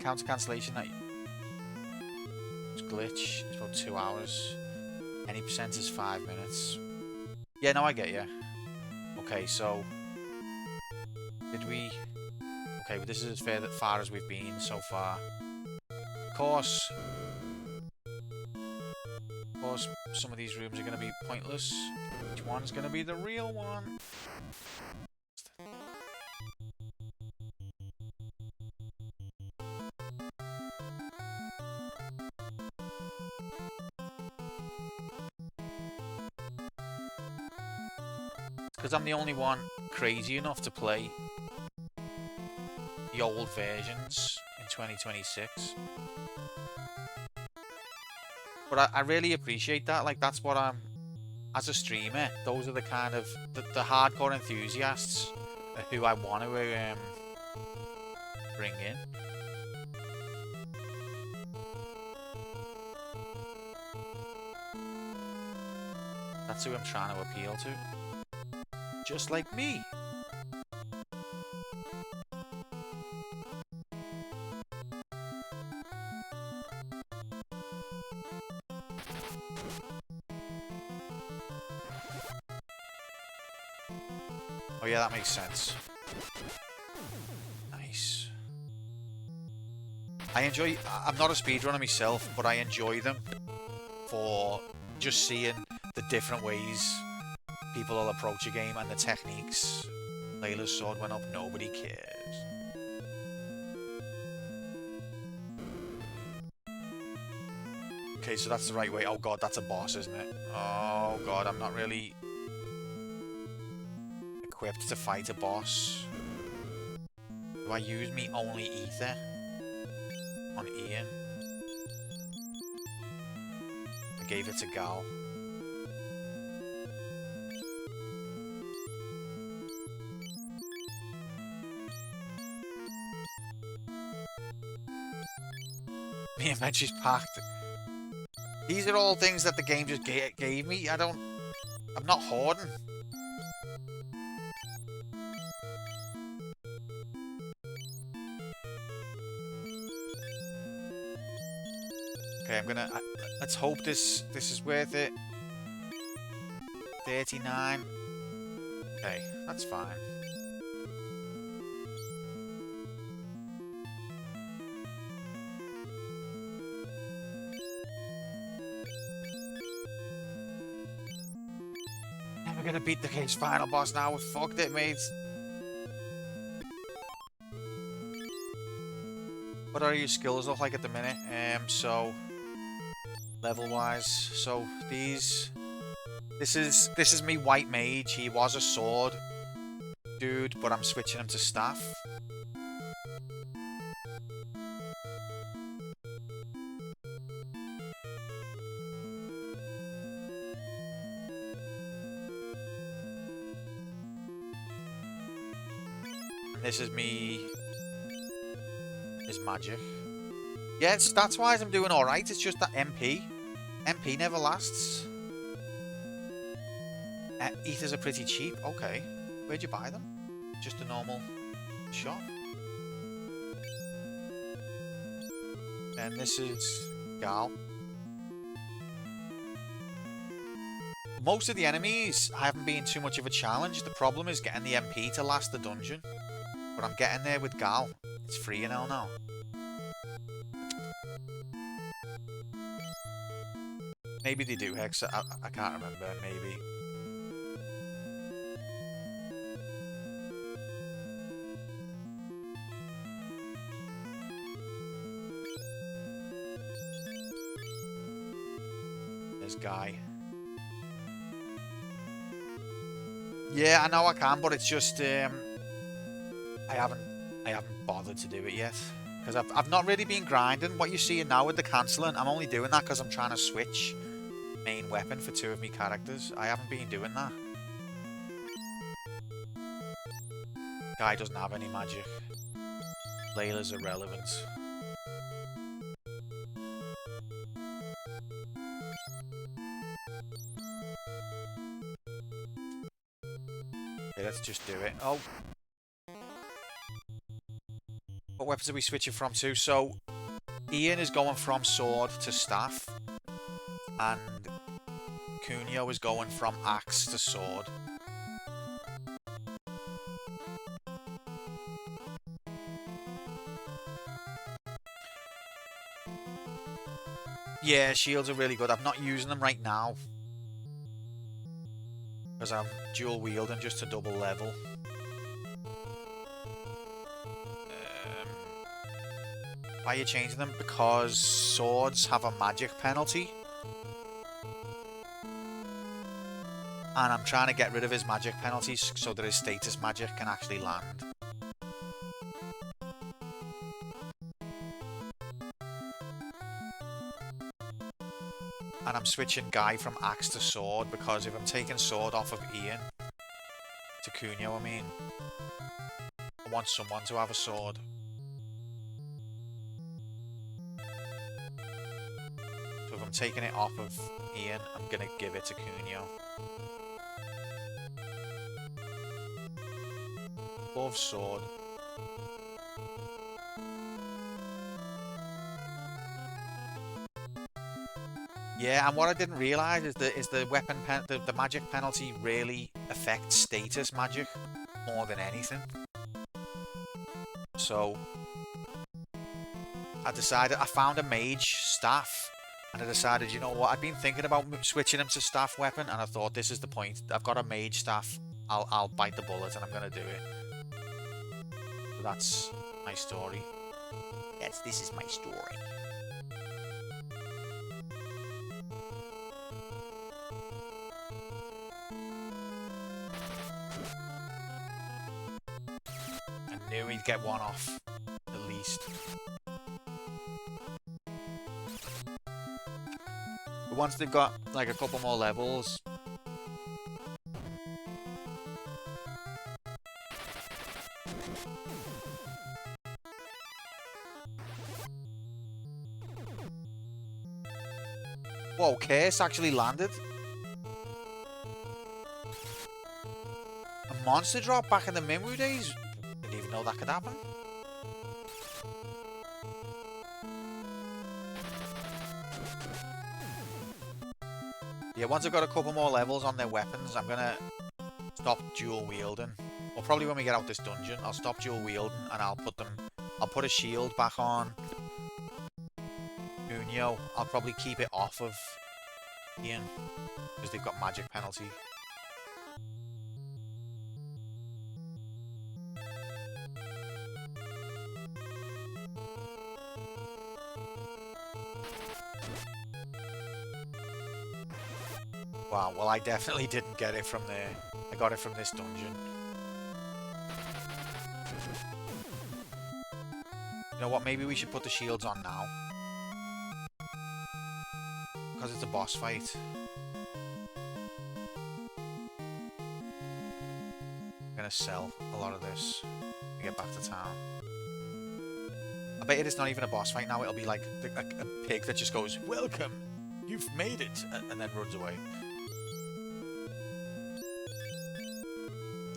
Counter cancellation that glitch is about 2 hours. Any percent is 5 minutes. Yeah, no, I get you. Okay, so did we? Okay, but this is as far as we've been so far. Of course, some of these rooms are going to be pointless. Which one's going to be the real one? Because I'm the only one crazy enough to play the old versions in 2026. But I really appreciate that. Like, that's what I'm... As a streamer, those are the kind of... The hardcore enthusiasts who I want to bring in. That's who I'm trying to appeal to. Just like me. Oh yeah, that makes sense. Nice. I'm not a speedrunner myself, but I enjoy them for just seeing the different ways people will approach a game and the techniques. Layla's sword went up, nobody cares. Okay, so that's the right way. Oh god, that's a boss, isn't it? Oh god, I'm not really equipped to fight a boss. Do I use me only ether on Ian? I gave it to Gal. My inventory's packed. These are all things that the game just gave me. I'm not hoarding. Okay, let's hope this is worth it. 39. Okay, that's fine. Never gonna beat the game's final boss now. We fucked it, mates. What are your skills look like at the minute? So level wise, so this is me white mage. He was a sword dude, but I'm switching him to staff. And this is me. Is magic. Yeah, stats wise I'm doing alright. It's just that MP never lasts. Ethers are pretty cheap. Okay. Where'd you buy them? Just a normal shop. And this is Gal. Most of the enemies haven't been too much of a challenge. The problem is getting the MP to last the dungeon. But I'm getting there with Gal. It's free and all now. Maybe they do, Hex. I can't remember. Maybe. There's Guy. Yeah, I know I can, but it's just I haven't bothered to do it yet because I've not really been grinding. What you're seeing now with the cancelling, I'm only doing that because I'm trying to switch main weapon for 2 of my characters. I haven't been doing that. Guy doesn't have any magic. Layla's irrelevant. Okay, let's just do it. Oh. What weapons are we switching from to? So, Ian is going from sword to staff. And Cuneo is going from axe to sword. Yeah, shields are really good. I'm not using them right now. Because I'm dual wielding just to double level. Why are you changing them? Because swords have a magic penalty. And I'm trying to get rid of his magic penalties so that his status magic can actually land. And I'm switching Guy from axe to sword because if I'm taking sword off of Ian to Cuneo, I want someone to have a sword. So if I'm taking it off of Ian, I'm going to give it to Cuneo. Above sword. Yeah, and what I didn't realise is the weapon the magic penalty really affects status magic more than anything. So I found a mage staff, and I decided, you know what, I'd been thinking about switching him to staff weapon, and I thought this is the point. I've got a mage staff. I'll bite the bullet, and I'm gonna do it. So that's my story. Yes, this is my story. knew he'd get one off, at least. But once they've got like a couple more levels, whoa, Case actually landed. A monster drop back in the Minwu days? Didn't even know that could happen. Yeah, once I've got a couple more levels on their weapons, I'm gonna stop dual wielding. Or probably when we get out this dungeon, I'll stop dual wielding and I'll put a shield back on Unio. I'll probably keep it off of Ian, because they've got magic penalty. Wow, well I definitely didn't get it from there. I got it from this dungeon. You know what, maybe we should put the shields on now. Because it's a boss fight. I'm gonna sell a lot of this to get back to town. I bet it's not even a boss fight now, it'll be like a pig that just goes, "Welcome, you've made it," and then runs away.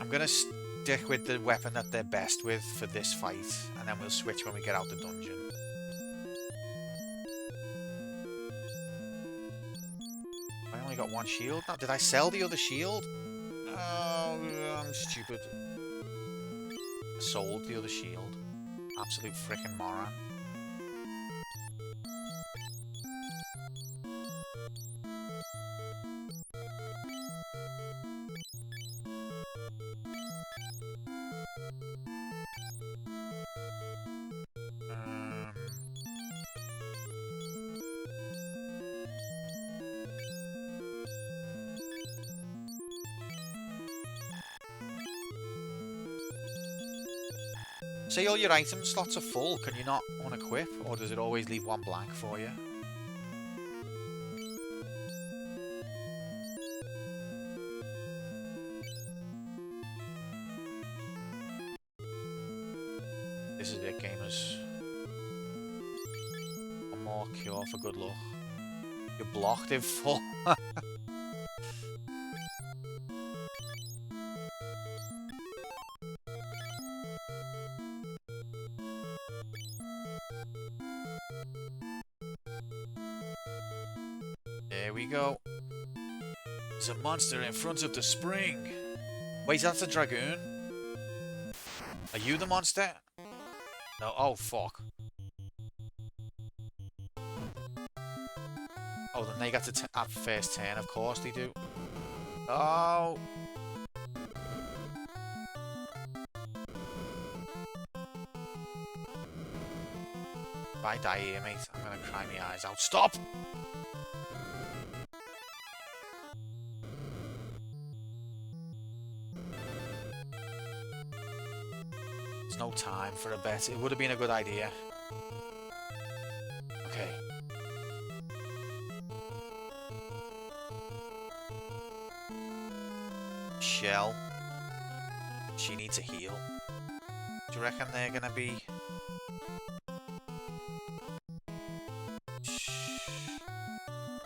I'm gonna stick with the weapon that they're best with for this fight, and then we'll switch when we get out the dungeon. I only got one shield now. Did I sell the other shield? Oh, I'm stupid. I sold the other shield. Absolute frickin' moron. Say all your item slots are full, can you not unequip, or does it always leave one blank for you? This is it, gamers. One more cure for good luck. You're blocked in full. There we go. There's a monster in front of the spring. Wait, that's a Dragoon? Are you the monster? No, oh fuck. Oh, then they got to have first turn, of course they do. Oh! If I die here, mate, I'm gonna cry my eyes out. Stop! There's no time for a bet. It would have been a good idea. Okay. Shell. She needs a heal. Do you reckon they're gonna be...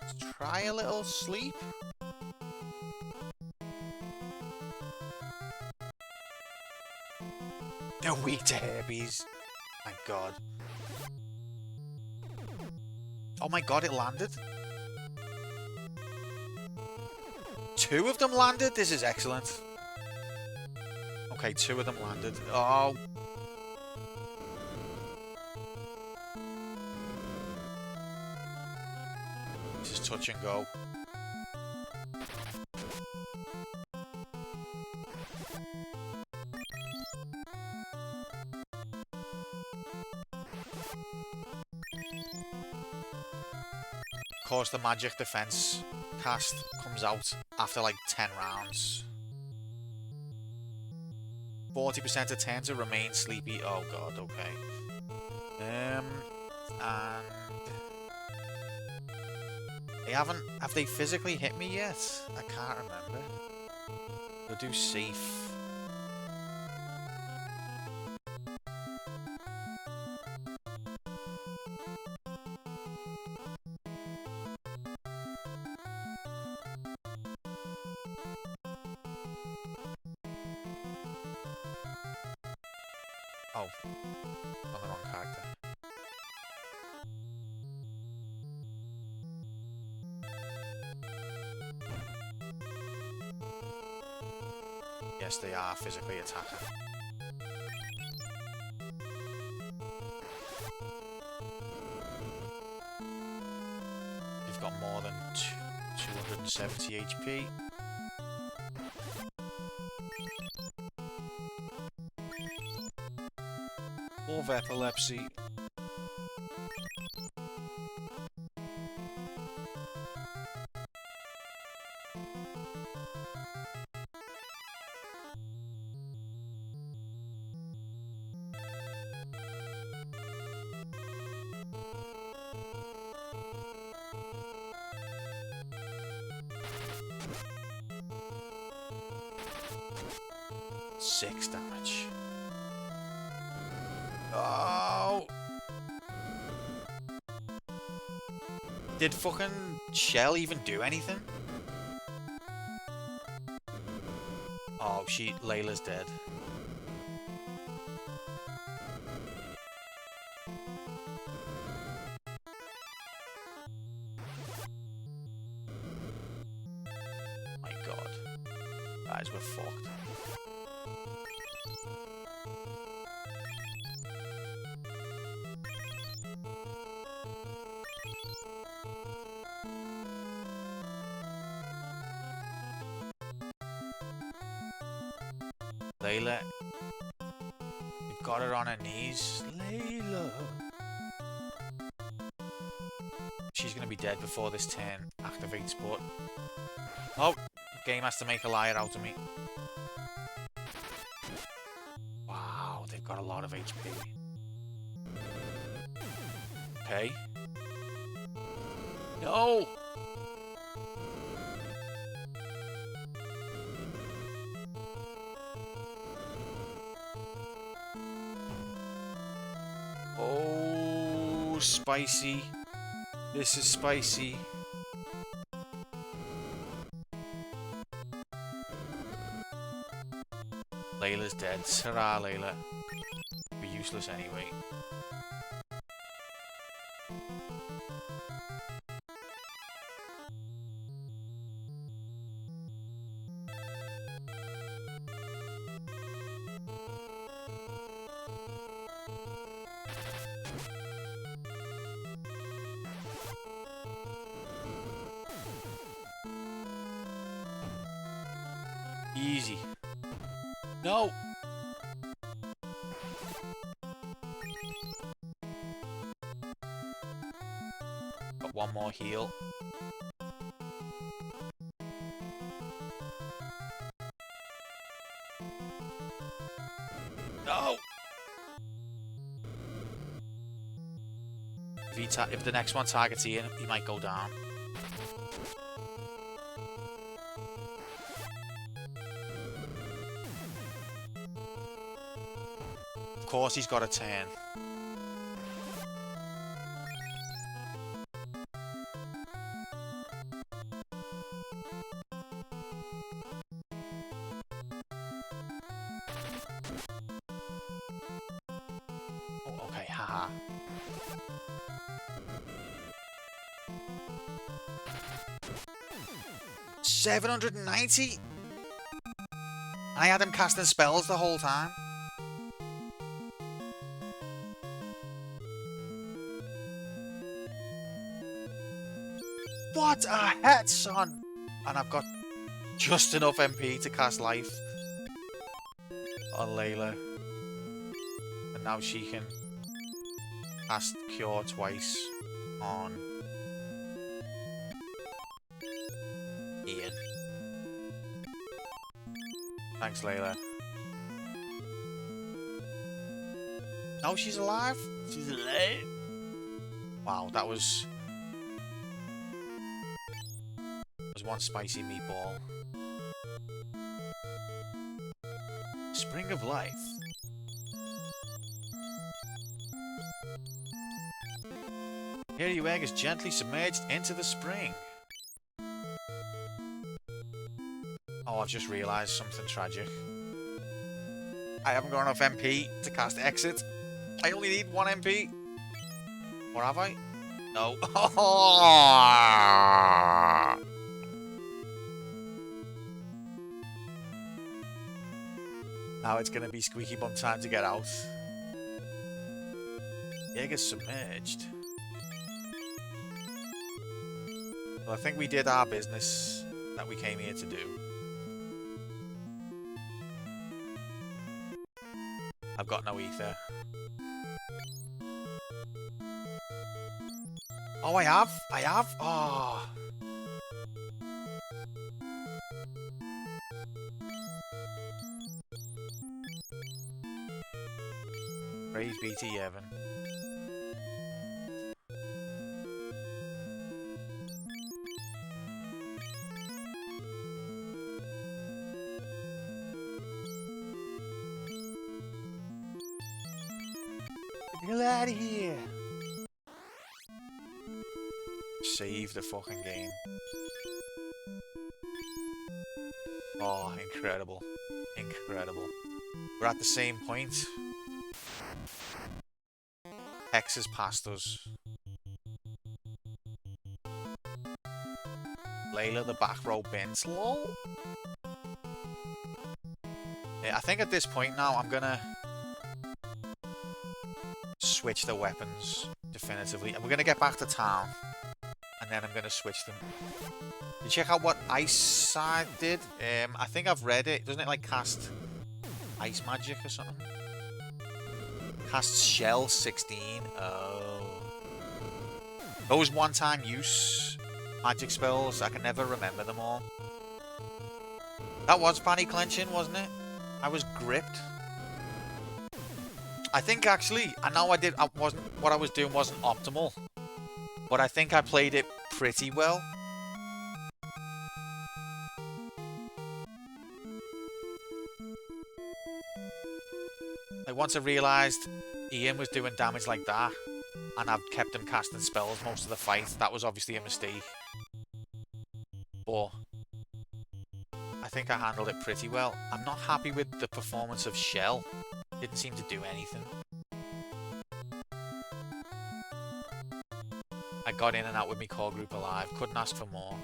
Let's try a little sleep? They're weak to herpes. My god. Oh my god, it landed. Two of them landed? This is excellent. Okay, two of them landed. Oh. This is touch and go. Of course, the magic defense cast comes out after like 10 rounds. 40% of turn to remain sleepy. Oh god, okay. And have they physically hit me yet? I can't remember. We'll do safe. Oh, on the wrong character. Yes, they are physically attacking. You've got more than 270 HP. Of epilepsy. Six damage. Oh! Did fucking Shell even do anything? Oh, Layla's dead. My god. Guys, we're fucked. Layla. You've got her on her knees. Layla. She's gonna be dead before this turn activates, but... Oh! The game has to make a liar out of me. Wow, they've got a lot of HP. Okay. No! Oh, spicy. This is spicy. Layla's dead. Hurrah, Layla. Be useless anyway. Easy. No! Got one more heal. No! If the next one targets Ian, he might go down. Of course he's got a turn. Oh, okay, haha. $790? I had him casting spells the whole time. What a hit, son! And I've got just enough MP to cast life on Layla. And now she can cast cure twice on Ian. Thanks, Layla. Oh, she's alive? She's alive. Wow, that was one spicy meatball. Spring of life. Here your egg is gently submerged into the spring. Oh, I've just realised something tragic. I haven't got enough MP to cast exit. I only need 1 MP. Or have I? No. Now it's going to be squeaky bum time to get out. The egg is submerged. Well, I think we did our business that we came here to do. I've got no ether. Oh, I have? I have? Oh. Praise be to Yevon. Get out of here! Save the fucking game. Oh, incredible. Incredible. We're at the same point. Hex has passed us. Layla the back row bins. Lol. Yeah, I think at this point now I'm gonna switch the weapons definitively. And we're gonna get back to town. And then I'm gonna switch them. You check out what Ice Side did? I think I've read it. Doesn't it like cast ice magic or something? Cast Shell 16. Oh. Those one-time use magic spells, I can never remember them all. That was panty clenching, wasn't it? I was gripped. I think actually, I know what I was doing wasn't optimal. But I think I played it pretty well. Like once I realised Ian was doing damage like that, and I've kept him casting spells most of the fight, that was obviously a mistake. But I think I handled it pretty well. I'm not happy with the performance of Shell. Didn't seem to do anything. I got in and out with my core group alive. Couldn't ask for more.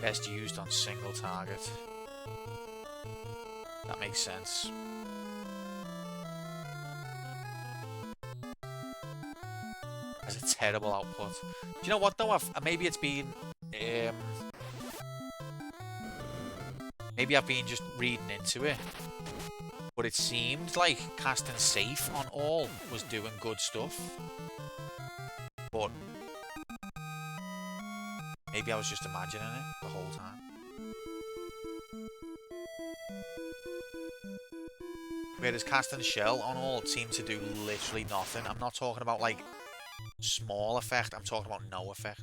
Best used on single target. That makes sense. Has a terrible output. Do you know what though? Maybe it's been maybe I've been just reading into it. But it seemed like casting safe on all was doing good stuff. But maybe I was just imagining it the whole time. Whereas casting Shell on all seemed to do literally nothing. I'm not talking about like small effect, I'm talking about no effect.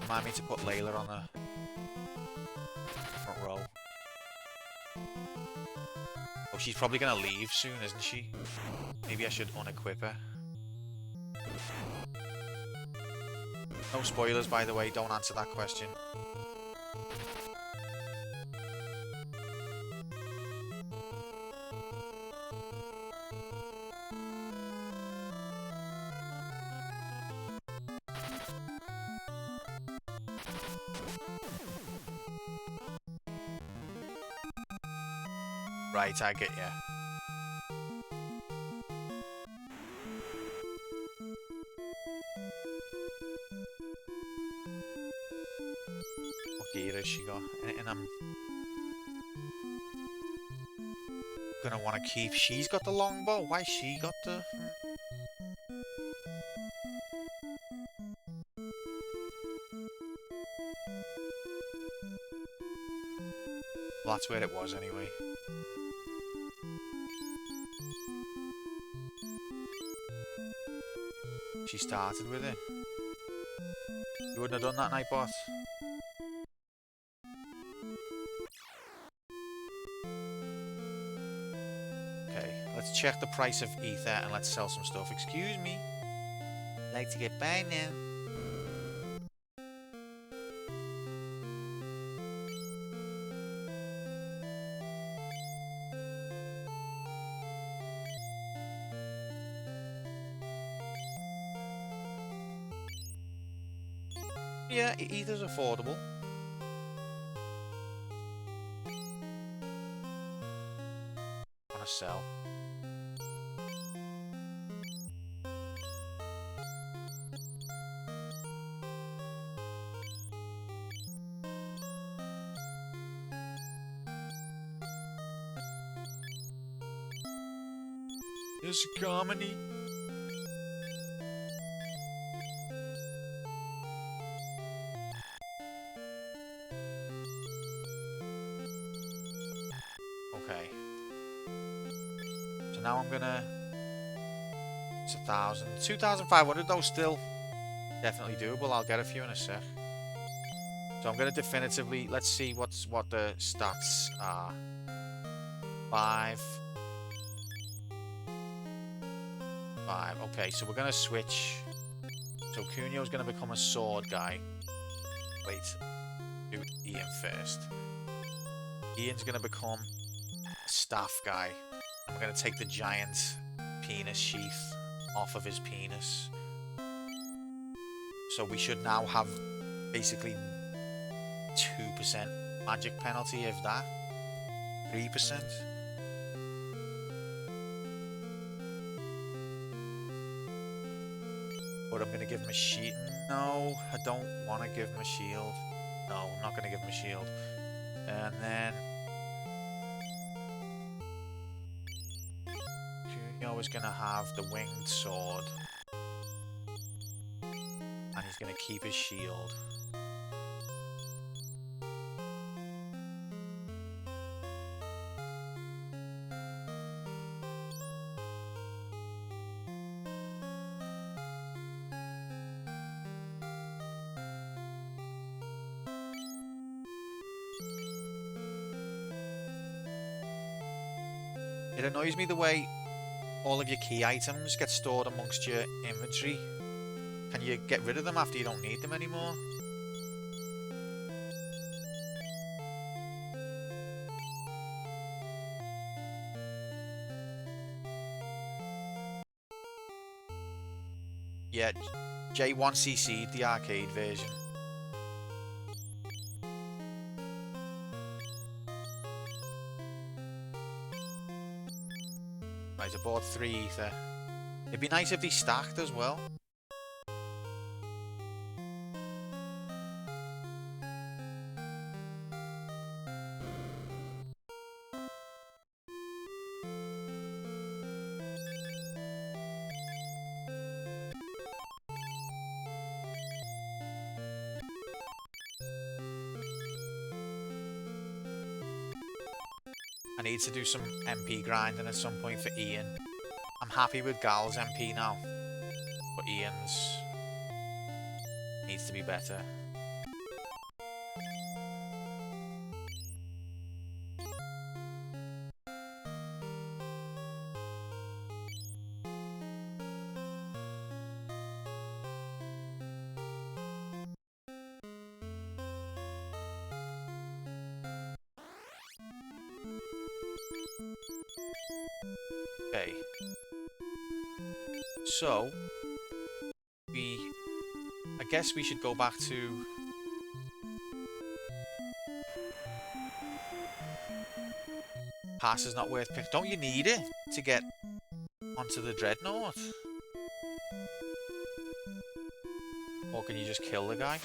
Remind me to put Layla on the front row. Oh, she's probably gonna leave soon, isn't she? Maybe I should unequip her. No spoilers, by the way, don't answer that question. Right, I get you. gear has she got? Anything I'm gonna want to keep? She's got the longbow. Why she got the? Well, that's where it was anyway. She started with it. You wouldn't have done that, Nightbot. Okay, let's check the price of ether and let's sell some stuff. Excuse me. I'd like to get by now. Yeah, ether's affordable. Wanna sell? It's a comedy. Okay. So now I'm gonna... It's 1,000. 2,500 though, still definitely doable. I'll get a few in a sec. So I'm gonna definitively... Let's see what the stats are. 5. 5. Okay, so we're gonna switch. So Cunio's gonna become a sword guy. Wait. Do Ian first. Ian's gonna become a staff guy. And we're gonna take the giant penis sheath off of his penis. So we should now have basically 2% magic penalty of that. 3%. But I'm gonna give him a shield. No, I don't want to give him a shield. No, I'm not gonna give him a shield. And then Cunio is gonna have the winged sword, and he's gonna keep his shield. It annoys me the way all of your key items get stored amongst your inventory. Can you get rid of them after you don't need them anymore? Yeah, J1CC'd the arcade version. Right, I bought 3 ether. It'd be nice if they stacked as well. I need to do some MP grinding at some point for Ian. I'm happy with Gal's MP now, but Ian's needs to be better. Okay. So, I guess we should go back to... Pass is not worth pick. Don't you need it to get onto the Dreadnought? Or can you just kill the guy?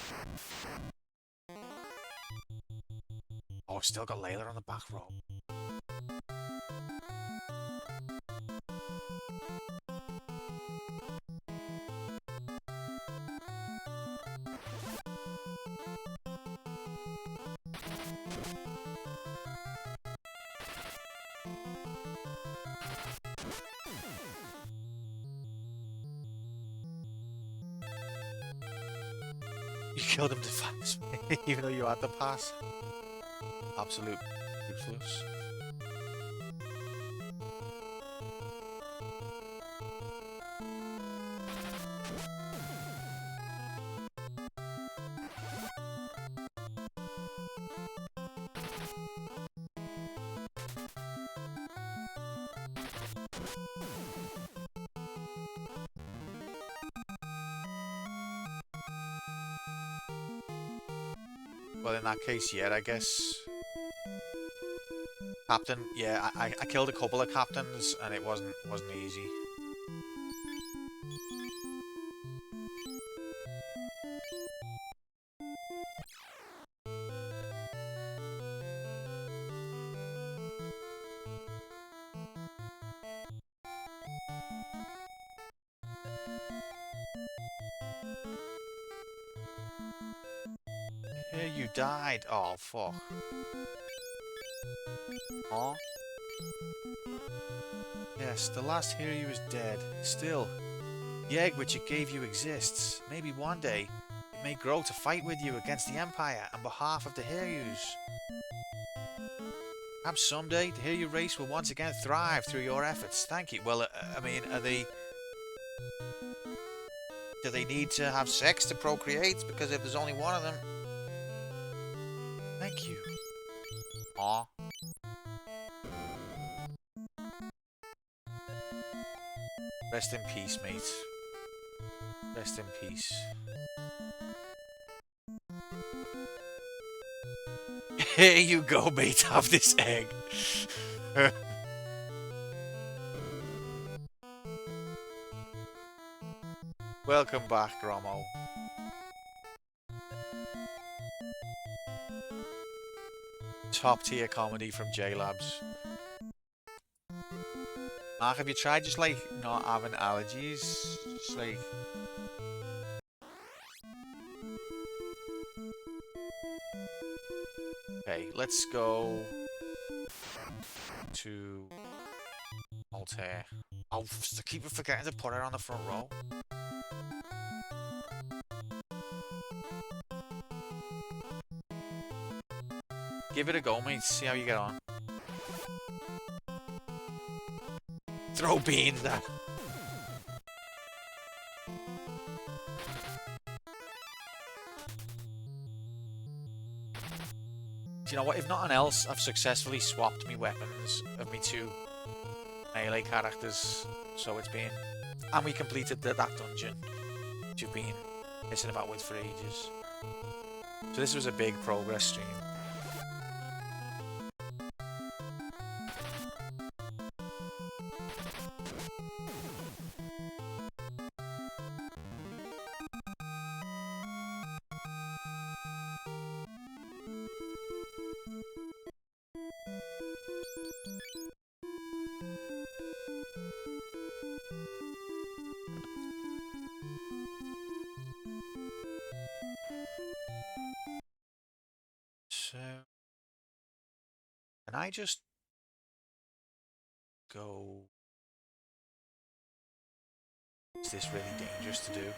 still got Layla on the back row. You killed him to fast, even though you had the pass. Absolute ruthless. Well, in that case, yeah, I guess. Captain, yeah, I killed a couple of captains and it wasn't easy. Hey, you died. Oh, fuck. Aw. Yes, the last hero is dead. Still, the egg which it gave you exists. Maybe one day, it may grow to fight with you against the Empire on behalf of the Hiryus. Perhaps someday, the Hiryu race will once again thrive through your efforts. Thank you. Well, I mean, do they need to have sex to procreate? Because if there's only one of them... Thank you. Aw. Rest in peace, mate. Rest in peace. Here you go, mate. Have this egg. Welcome back, Gromo. Top tier comedy from J-Labs. Mark, have you tried just like not having allergies? Just like... Okay, let's go to Altair. Oh, I keep forgetting to put her on the front row. Give it a go, mate. See how you get on. Throw beans at. Do you know what? If nothing else, I've successfully swapped me weapons of me two melee characters. So it's been... And we completed that dungeon, which you've been messing about with for ages. So this was a big progress stream. So, can I just go? Is this really dangerous to do?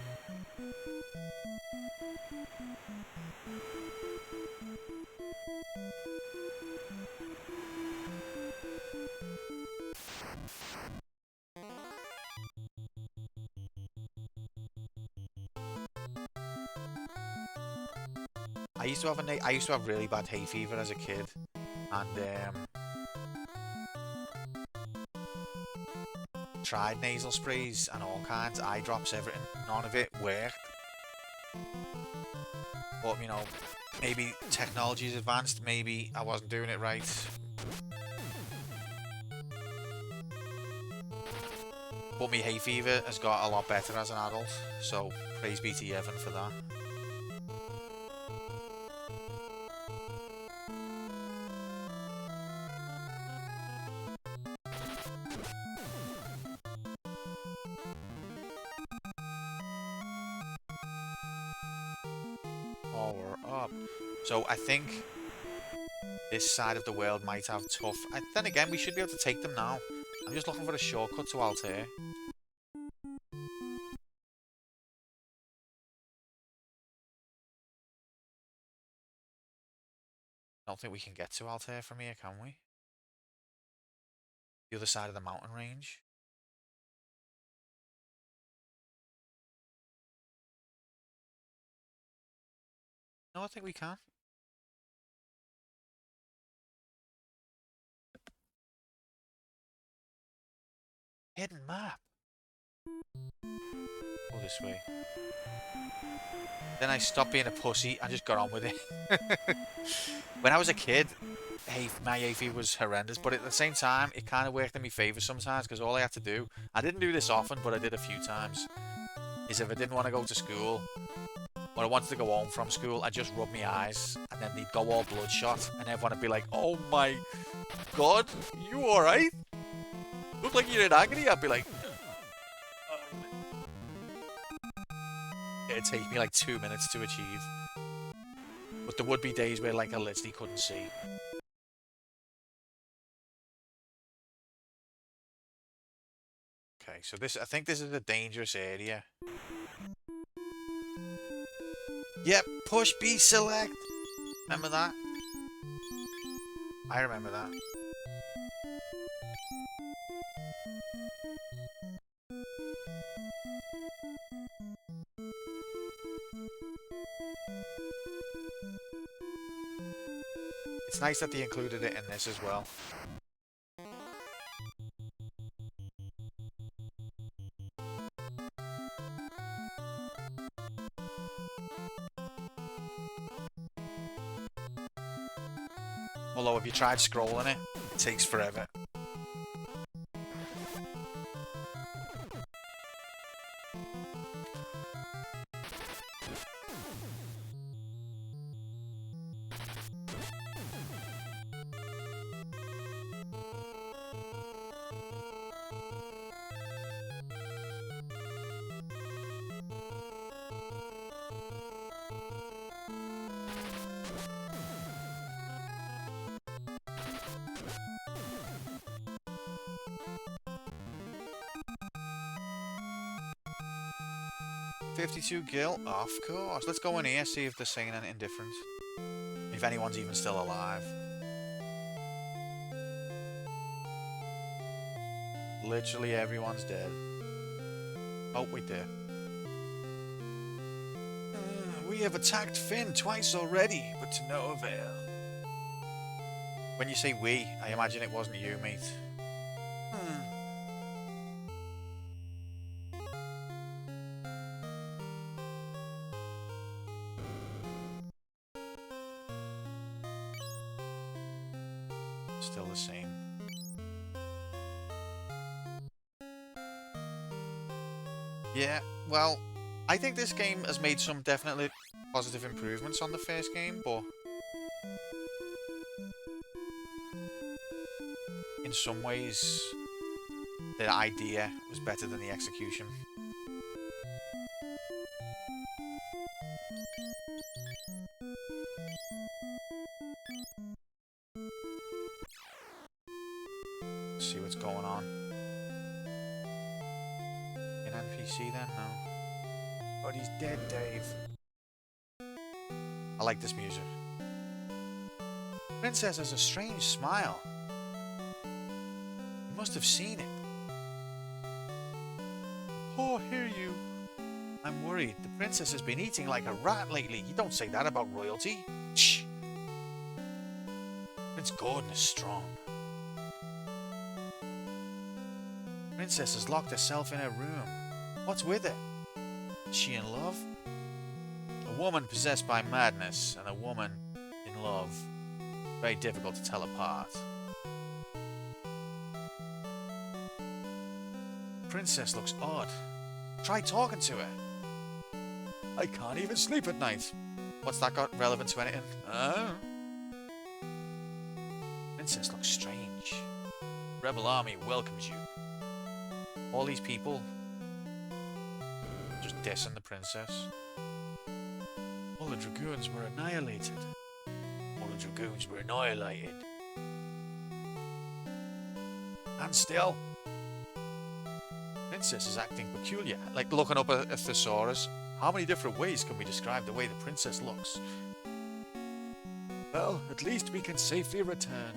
I used to have really bad hay fever as a kid, and tried nasal sprays and all kinds, eye drops, everything. None of it worked. But you know, maybe technology's advanced. Maybe I wasn't doing it right. But my hay fever has got a lot better as an adult, so praise be to Yevon for that. job. So I think this side of the world might have tough... then again, we should be able to take them now. I'm just looking for a shortcut to Altair. I don't think we can get to Altair from here, can we? The other side of the mountain range. No, I think we can. Hidden map. Go this way. Then I stopped being a pussy and just got on with it. When I was a kid, my hay fever was horrendous, but at the same time, it kind of worked in my favour sometimes because all I had to do, I didn't do this often, but I did a few times, is if I didn't want to go to school or I wanted to go home from school, I'd just rub my eyes and then they'd go all bloodshot and everyone would be like, oh my god, you alright? Look like you're in agony. I'd be like, it'd take me like 2 minutes to achieve. But there would be days where like I literally couldn't see. Okay, so I think this is a dangerous area. Yep, push B select. Remember that? I remember that. It's nice that they included it in this as well. Although if you tried scrolling it, it takes forever. $52 gil? Of course. Let's go in here, see if they're saying anything different. If anyone's even still alive. Literally everyone's dead. Oh, wait there. We have attacked Finn twice already, but to no avail. When you say we, I imagine it wasn't you, mate. Still the same. Yeah, well, I think this game has made some definitely positive improvements on the first game, but in some ways, the idea was better than the execution. Let's see what's going on. An NPC then? No. But he's dead, Dave. I like this music. Princess has a strange smile. You must have seen it. Oh, hear you. I'm worried. The princess has been eating like a rat lately. You don't say that about royalty. Shh. Prince Gordon is strong. Princess has locked herself in her room. What's with her? Is she in love? A woman possessed by madness and a woman in love. Very difficult to tell apart. Princess looks odd. Try talking to her. I can't even sleep at night. What's that got relevant to anything? Princess looks strange. Rebel army welcomes you. All these people just dissing the princess. All the Dragoons were annihilated. All the Dragoons were annihilated. And still, Princess is acting peculiar. Like looking up at a thesaurus. How many different ways can we describe the way the princess looks? Well, at least we can safely return.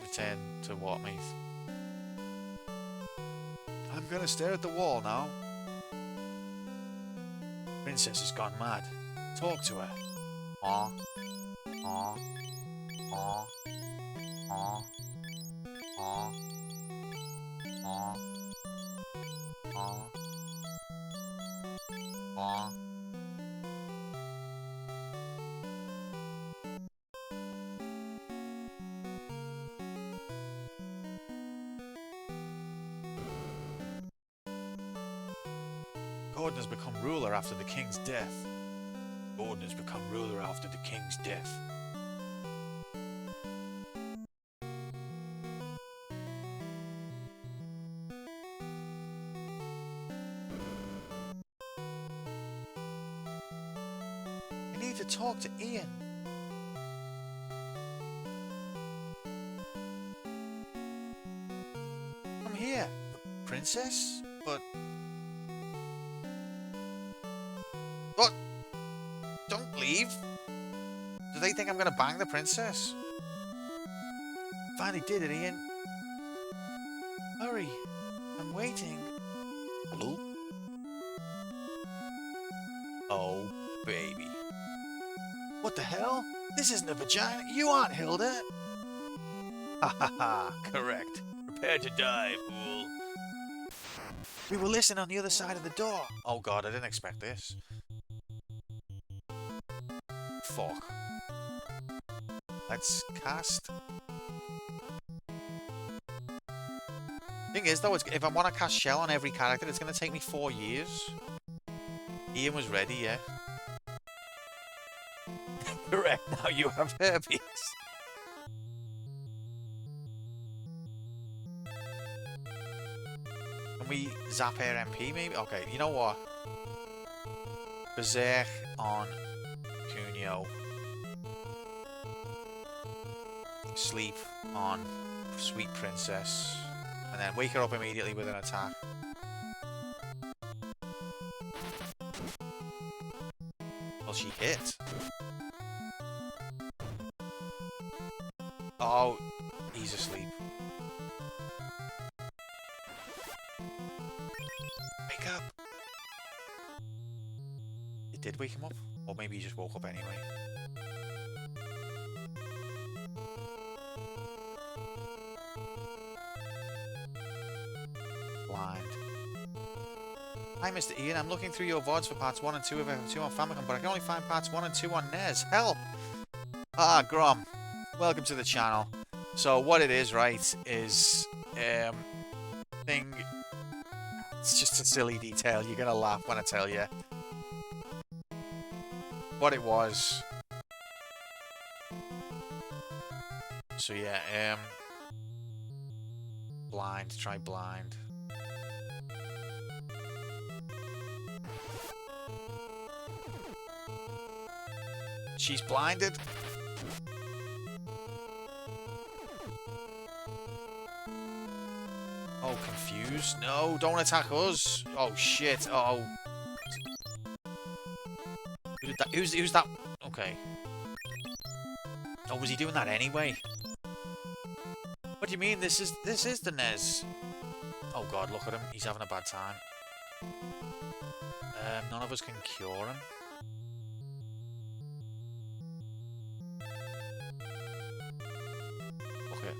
Return to what, mate? I'm gonna stare at the wall now. Princess has gone mad. Talk to her. Aw. Aw. Aw. Aw. Aw. Aw. Aw. Aw. Gordon has become ruler after the king's death. Gordon has become ruler after the king's death. I need to talk to Ian. I'm here, princess, but... What? Don't leave. Do they think I'm gonna bang the princess? Finally did it, Ian. Hurry. I'm waiting. Hello? Oh, baby. What the hell? This isn't a vagina. You aren't Hilda. Ha ha ha. Correct. Prepare to die, fool. We were listening on the other side of the door. Oh god, I didn't expect this. Fuck. Let's cast. Thing is though, if I want to cast Shell on every character, it's going to take me 4 years. Ian was ready, yeah. Correct, now you have herpes. Can we zap her MP maybe? Okay, you know what? Berserk on Cuneo. Sleep on Sweet Princess. And then wake her up immediately with an attack. Well, she hit. Oh, he's asleep. Wake up. It did wake him up? Or maybe he just woke up anyway. Blind. Hi, Mr. Ian. I'm looking through your VODs for parts 1 and 2 of FF2 on Famicom, but I can only find parts 1 and 2 on NES. Help! Ah, Grom. Welcome to the channel. So, what it is, right, is... thing... It's just a silly detail. You're gonna laugh when I tell you. What it was... So, yeah, Blind. Try blind. She's blinded. Oh, confused. No, don't attack us. Oh, shit. Oh. Who did that? Who's that? Okay. Oh, was he doing that anyway? What do you mean? This is the NES. Oh god, look at him. He's having a bad time. None of us can cure him. Okay.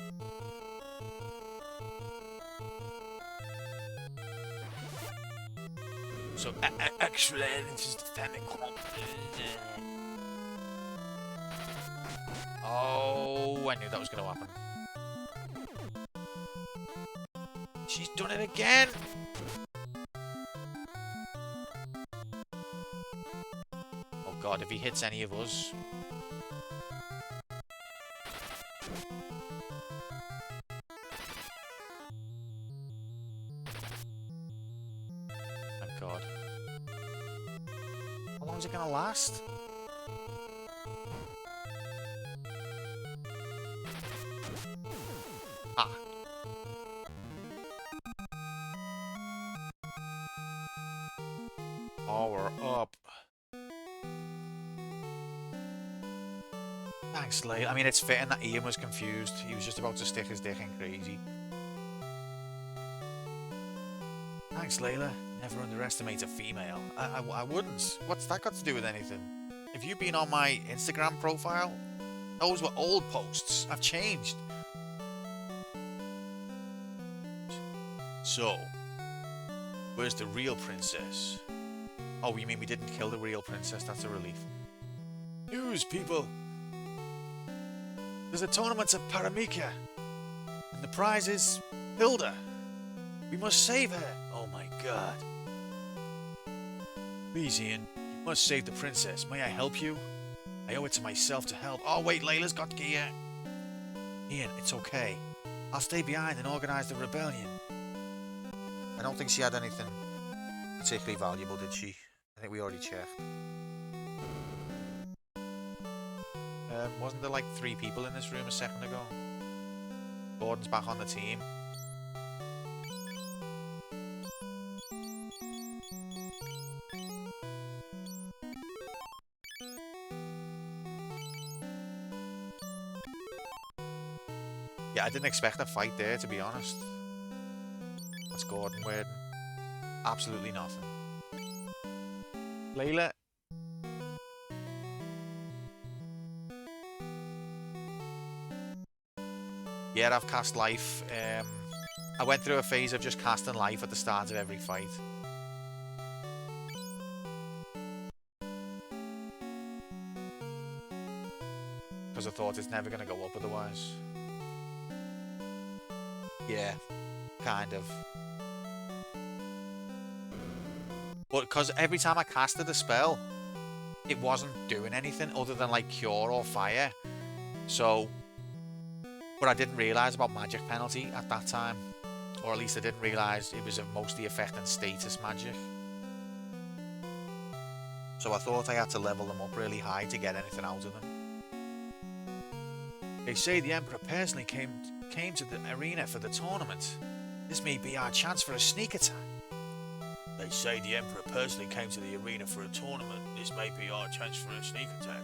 So, actually, this is the Famicom. Oh, I knew that was going to happen. She's done it again! Oh god, if he hits any of us... Thank god. How long is it gonna last? Ah. Power up. Thanks, Layla. I mean, it's fitting that Ian was confused. He was just about to stick his dick in crazy. Thanks, Layla. Never underestimate a female. I wouldn't. What's that got to do with anything? If you've been on my Instagram profile, those were old posts. I've changed. So, where's the real princess? Oh, you mean we didn't kill the real princess? That's a relief. News, people! There's a tournament at Paramika, and the prize is Hilda. We must save her. Oh my god. Please, Ian, you must save the princess. May I help you? I owe it to myself to help. Oh wait, Layla's got gear. Ian, it's okay. I'll stay behind and organize the rebellion. I don't think she had anything particularly valuable, did she? I think we already checked. Wasn't there like 3 people in this room a second ago? Gordon's back on the team. Yeah, I didn't expect a fight there, to be honest. What's Gordon wearing? Absolutely nothing. Layla. Yeah, I've cast life. I went through a phase of just casting life at the start of every fight. Because I thought it's never going to go up otherwise. Yeah, kind of. But because every time I casted a spell, it wasn't doing anything other than like cure or fire. So, but I didn't realise about magic penalty at that time. Or at least I didn't realise it was mostly affecting status magic. So I thought I had to level them up really high to get anything out of them. They say the Emperor personally came to the arena for the tournament. This may be our chance for a sneak attack. They say the Emperor personally came to the arena for a tournament. This may be our chance for a sneak attack.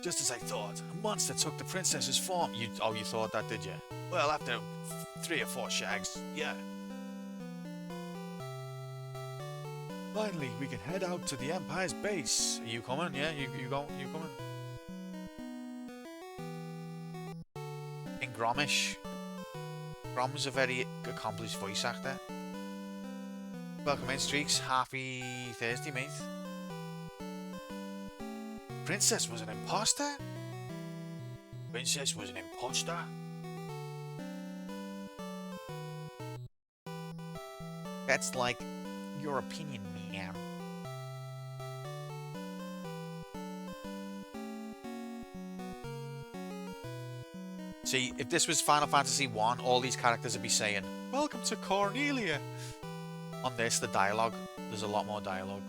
Just as I thought, a monster took the princess's form. You thought that, did you? Well, after 3 or 4 shags, yeah. Finally, we can head out to the Empire's base. Are you coming? Yeah, you coming? In Gromish. Grom's a very accomplished voice actor. Welcome in, Streaks. Happy Thursday, mate. Princess was an imposter? Princess was an imposter? That's like your opinion, man. See, if this was Final Fantasy 1, all these characters would be saying, "Welcome to Cornelia." On this, the dialogue, there's a lot more dialogue.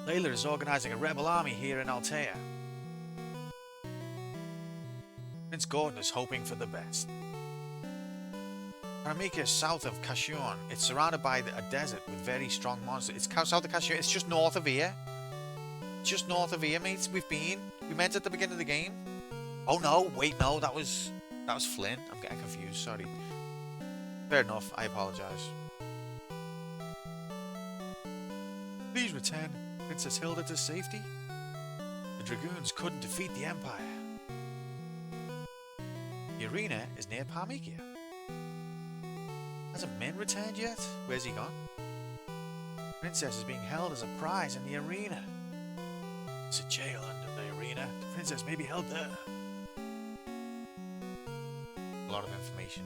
Layla is organizing a rebel army here in Altea. Prince Gordon is hoping for the best. Paramika is south of Kashuan. It's surrounded by a desert with very strong monsters. It's south of Kashuan. It's just north of here. Just north of here, mates. We met at the beginning of the game. Oh no, wait, no, that was Flynn. I'm getting confused, sorry. Fair enough, I apologize. Please return Princess Hilda to safety. The Dragoons couldn't defeat the Empire. The arena is near Parmikia. Hasn't Min returned yet? Where's he gone? Princess is being held as a prize in the arena. There's a jail under the arena. The princess may be held there. A lot of information.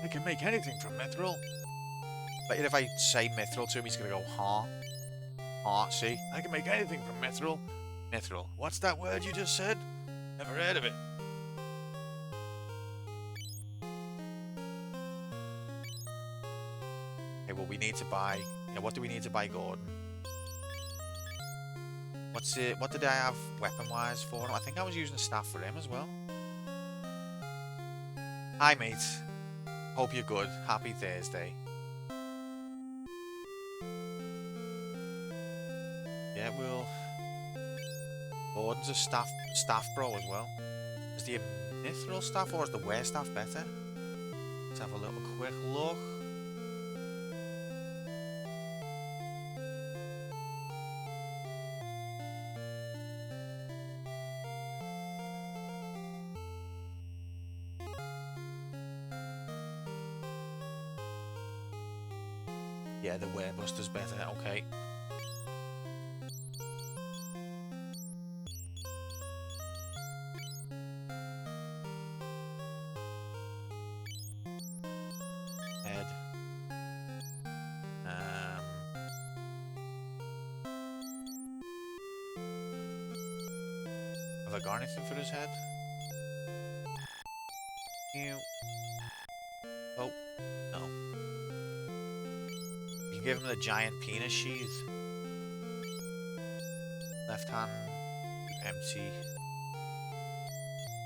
I can make anything from mithril. But if I say mithril to him, he's gonna go, huh? Huh, see? I can make anything from mithril. Mithril. What's that word you just said? Never heard of it. Okay, well, we need to buy... Yeah, what do we need to buy Gordon? What's it? What did I have weapon-wise for him? I think I was using a staff for him as well. Hi, mate. Hope you're good. Happy Thursday. Yeah, we'll... Gordon's a staff bro as well. Is the mithril staff or is the wear staff better? Let's have a little quick look. Yeah, the wear buster's better. Okay. Head. Have I got anything for his head? Ew. Oh, no. You can give him the giant penis sheath. Left hand, empty.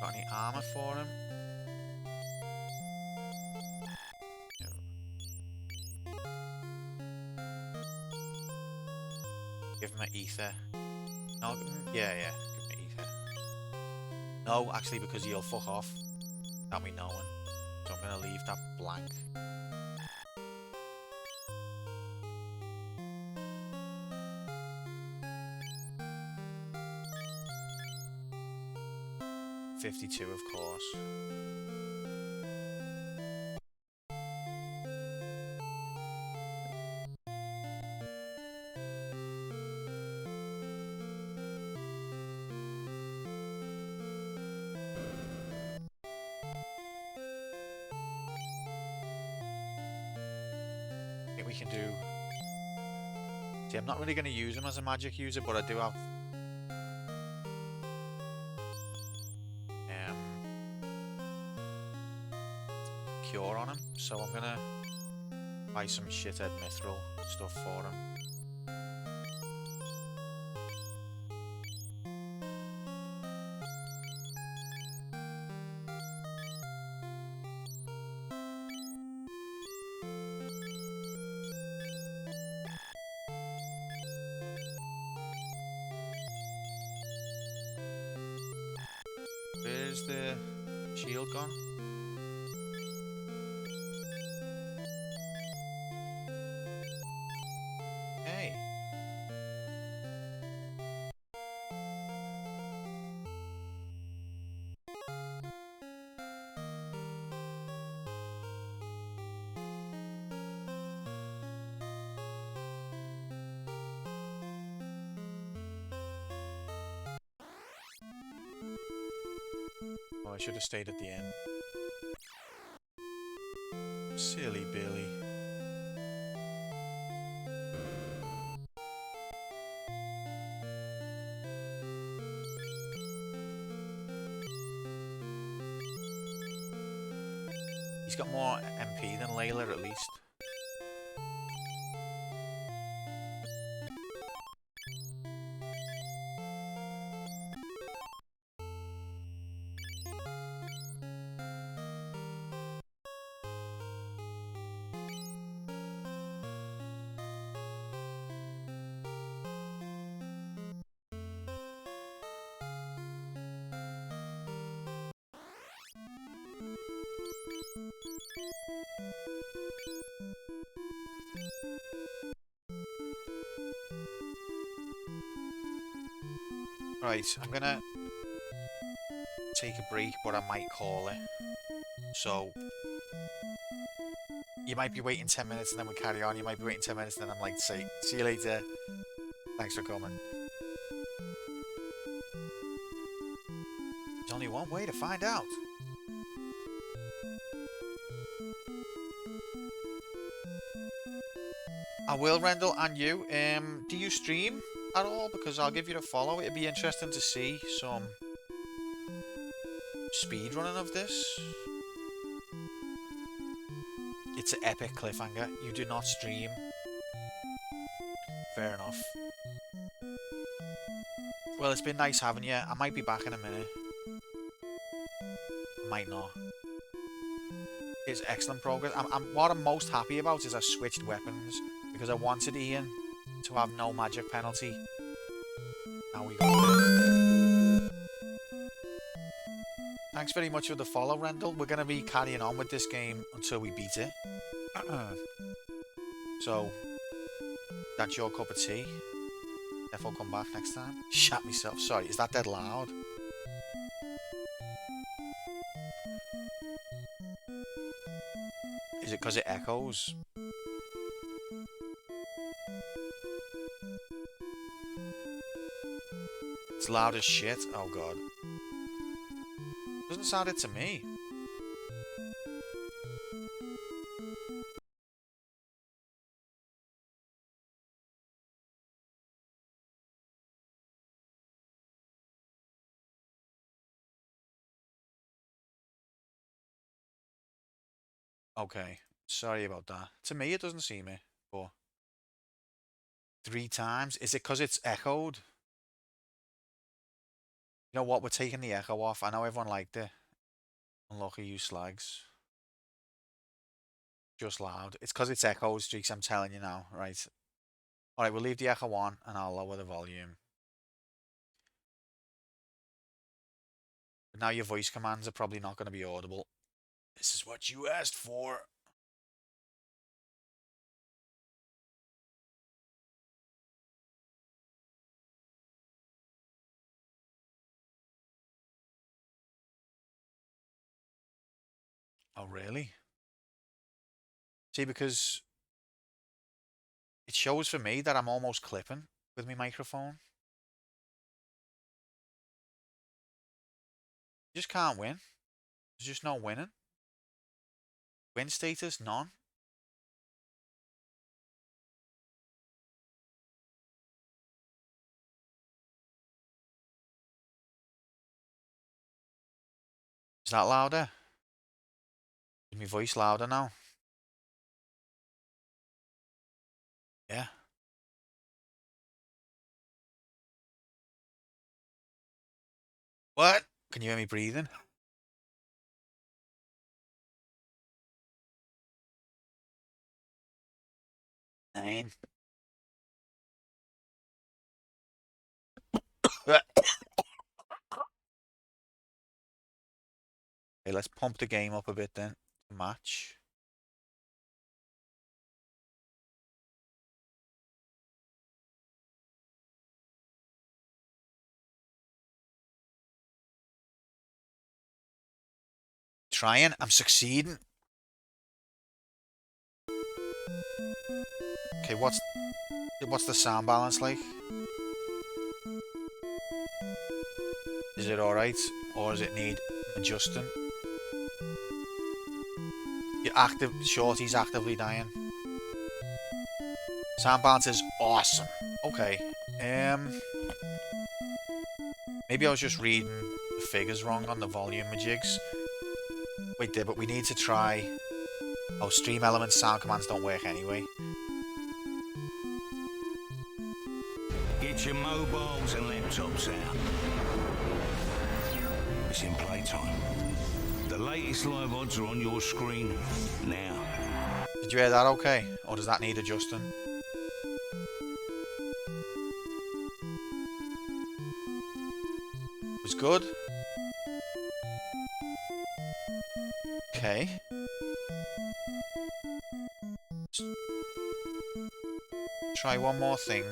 Got any armor for him? Give him an ether. No, yeah, give him an ether. No, actually, because he'll fuck off. Without me knowing. So I'm gonna leave that blank. $52, of course. We can do... See, I'm not really going to use him as a magic user, but I do have... Cure on him, so I'm going to buy some shithead mithril stuff for him. Where's the shield gone? Hey. Oh, I should have stayed at the end. Silly Billy. He's got more MP than Layla, at least. Right, I'm gonna take a break, but I might call it. So, you might be waiting 10 minutes and then we carry on. You might be waiting 10 minutes and then I'm like, see you later. Thanks for coming. There's only one way to find out. I will, Rendell, and you. Do you stream at all? Because I'll give you a follow. It'd be interesting to see some speed running of this. It's an epic cliffhanger. You do not stream. Fair enough. Well, it's been nice having you. I might be back in a minute. I might not. It's excellent progress. What I'm most happy about is I switched weapons because I wanted Ian to have no magic penalty. Now we got it. Thanks very much for the follow, Rendell. We're going to be carrying on with this game until we beat it. So, that's your cup of tea. If I'll come back next time. Shat myself. Sorry, is that dead loud? Is it because it echoes? It's loud as shit. Oh god. Doesn't sound it to me. Okay. Sorry about that. To me, it doesn't seem it. But 3 times? Is it because it's echoed? You know what? We're taking the echo off. I know everyone liked it. Unlucky you slags. Just loud. It's because it's echoed, Streaks, I'm telling you now. Right. Alright, we'll leave the echo on and I'll lower the volume. But now your voice commands are probably not going to be audible. This is what you asked for. Oh, really? See, because it shows for me that I'm almost clipping with my microphone. You just can't win. There's just no winning. Win status, none. Is that louder? Is my voice louder now? Yeah. What? Can you hear me breathing? Nine. Okay, let's pump the game up a bit then. Match. Trying. I'm succeeding. Okay, what's the sound balance like? Is it alright? Or does it need adjusting? Shorty's actively dying. Sound balance is awesome. Okay. Maybe I was just reading the figures wrong on the volume majigs. Wait there, but we need to try... Oh, stream elements, sound commands don't work anyway. Get your mobiles and laptops out. It's in playtime. The latest live odds are on your screen now. Did you hear that okay? Or does that need adjusting? It was good. Okay. Try one more thing.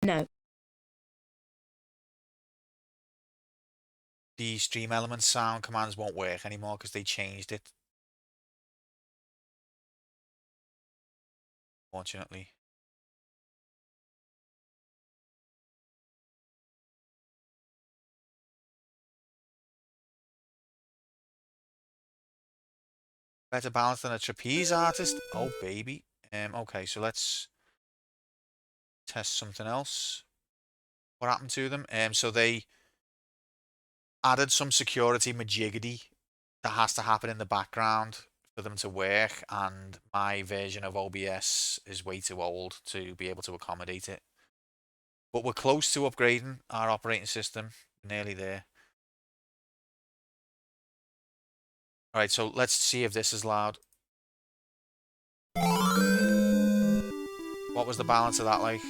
No. The stream elements sound commands won't work anymore because they changed it. Fortunately. Better balance than a trapeze artist. Oh, baby. Okay, so let's test something else. What happened to them? So they added some security majiggity that has to happen in the background for them to work, and my version of OBS is way too old to be able to accommodate it. But we're close to upgrading our operating system. Nearly there. Alright, so let's see if this is loud. What was the balance of that like?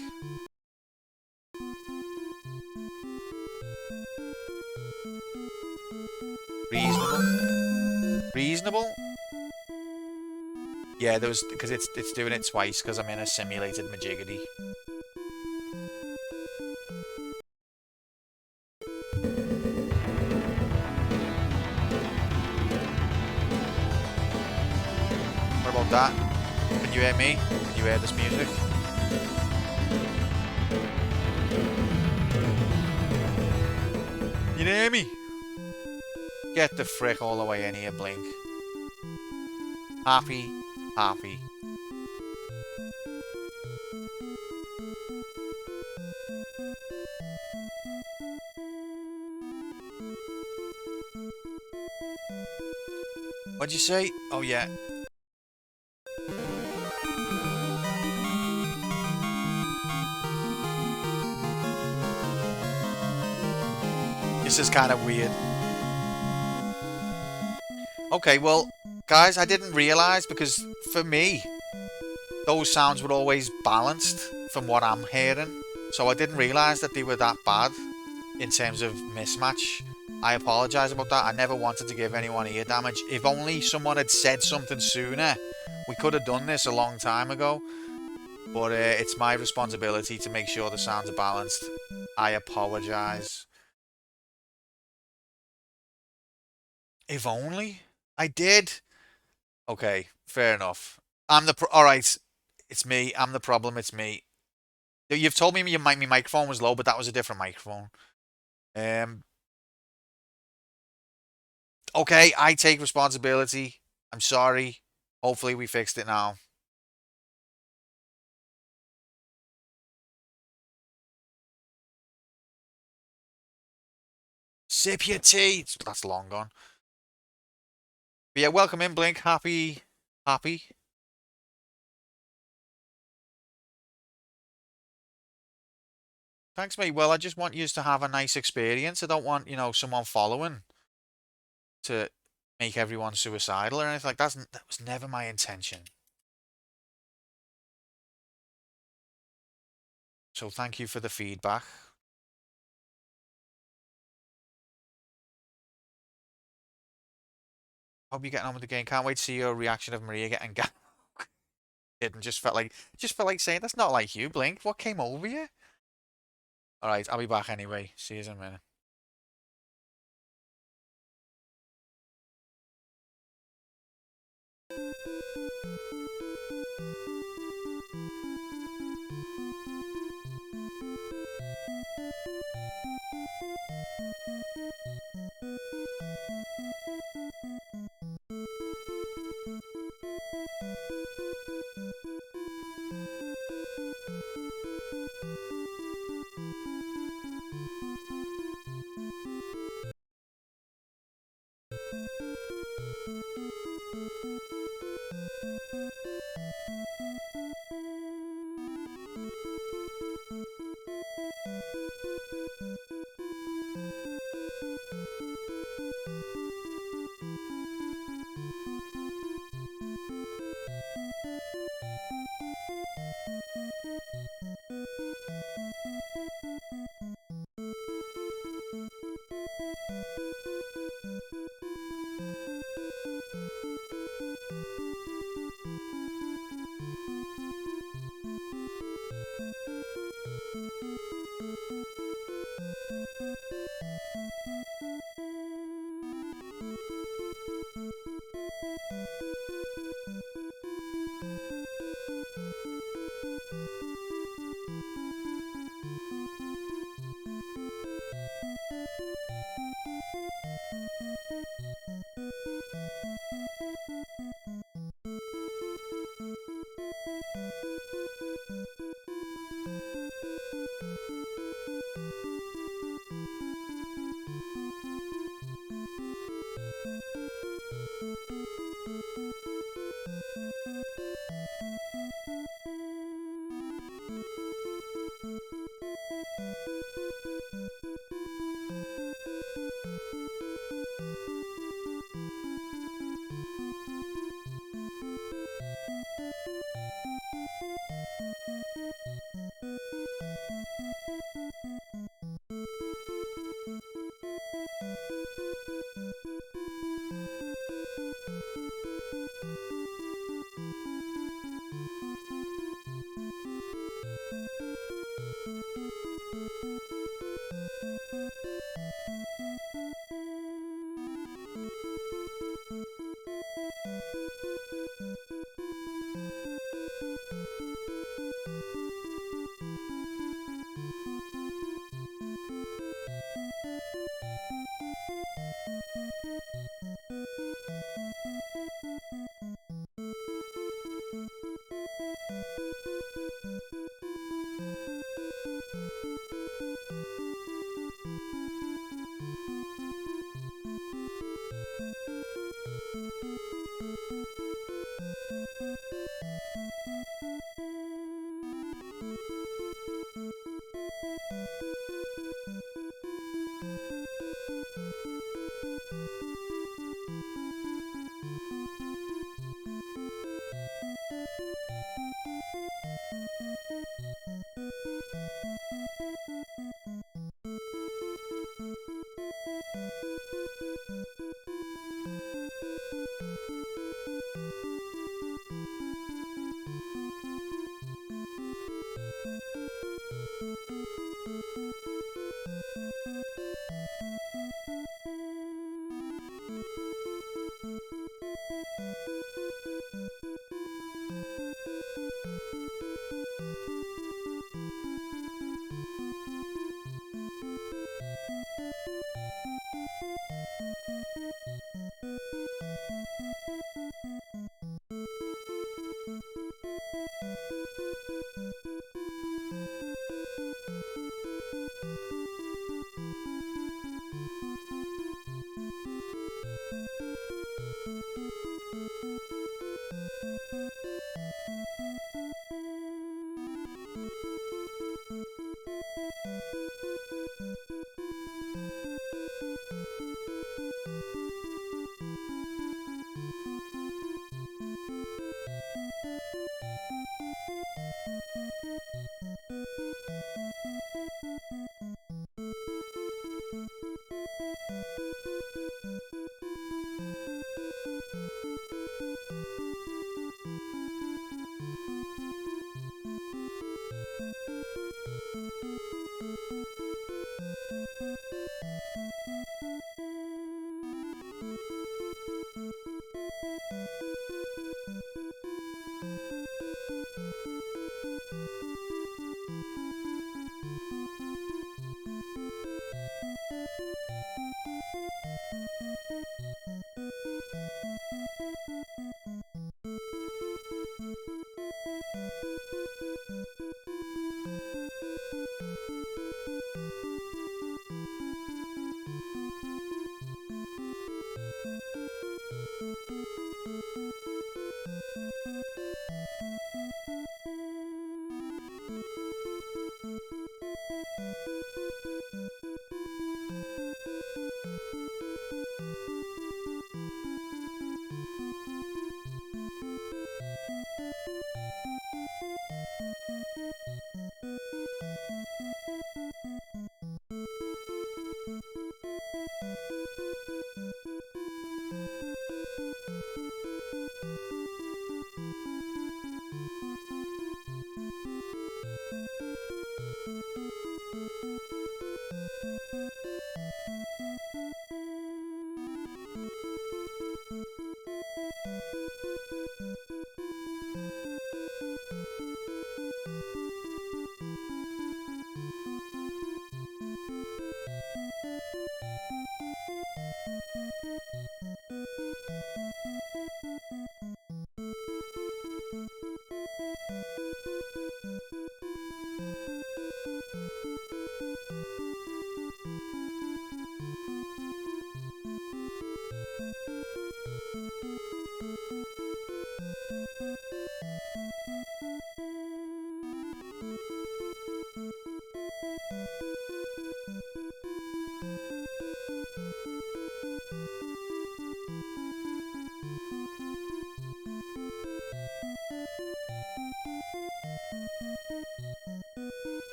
Reasonable? Reasonable? Yeah, there was, because it's doing it twice because I'm in a simulated majiggity. What about that? Can you hear me? Can you hear this music? You hear me? Get the frick all the way in here, Blink. Happy, happy. What'd you say? Oh, yeah. This is kind of weird. Okay, well, guys, I didn't realise, because for me, those sounds were always balanced from what I'm hearing. So I didn't realise that they were that bad in terms of mismatch. I apologise about that. I never wanted to give anyone ear damage. If only someone had said something sooner, we could have done this a long time ago. But it's my responsibility to make sure the sounds are balanced. I apologise. If only I did. Okay, fair enough. Alright, it's me. I'm the problem, it's me. You've told me my microphone was low, but that was a different microphone. Okay, I take responsibility. I'm sorry. Hopefully we fixed it now. Sip your tea. That's long gone. But yeah, welcome in, Blink. Happy. Thanks, mate. Well, I just want you to have a nice experience. I don't want, someone following to make everyone suicidal or anything like that. That was never my intention. So thank you for the feedback. Hope you're getting on with the game. Can't wait to see your reaction of Maria getting it, and just felt like saying, that's not like you, Blink. What came over you? Alright, I'll be back anyway. See you in a minute.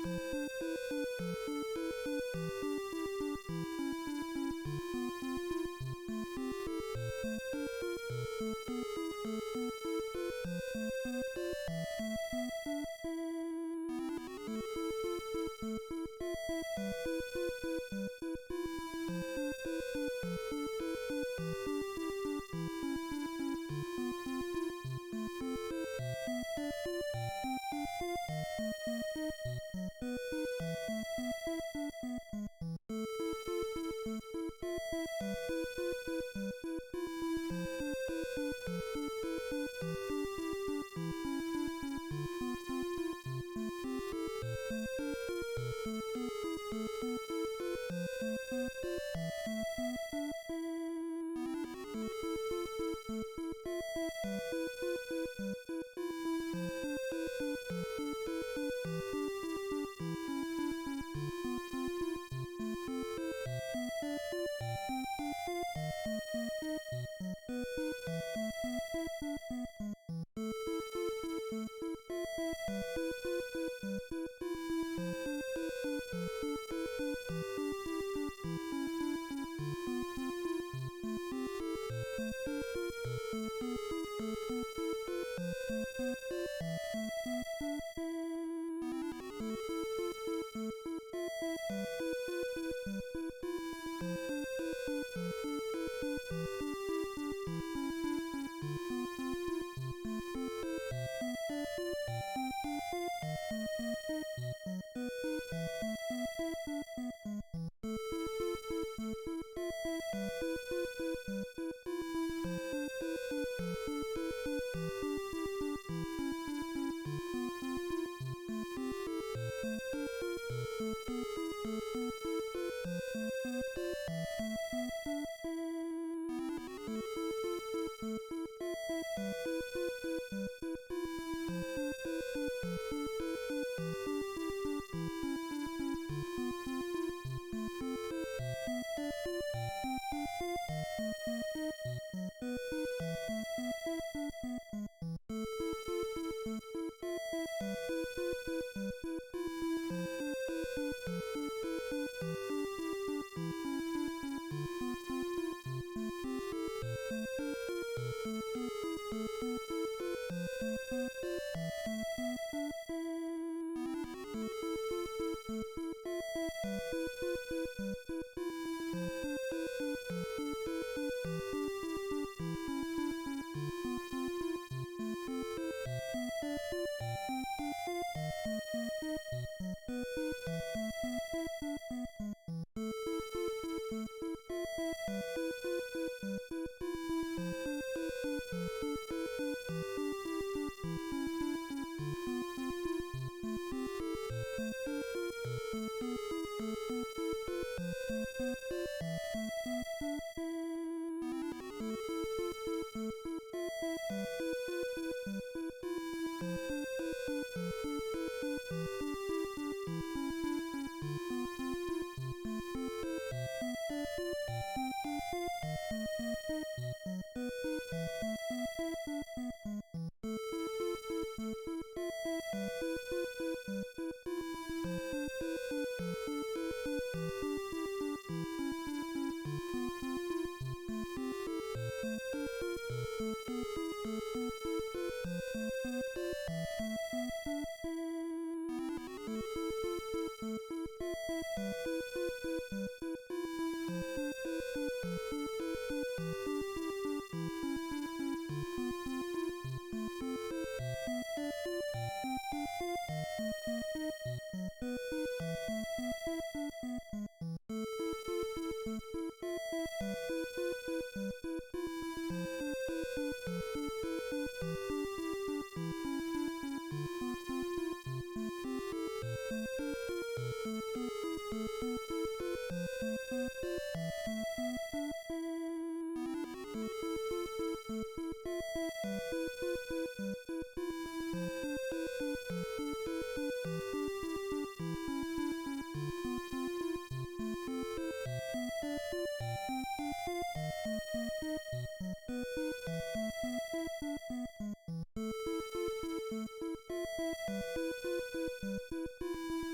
Thank you.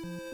Thank you.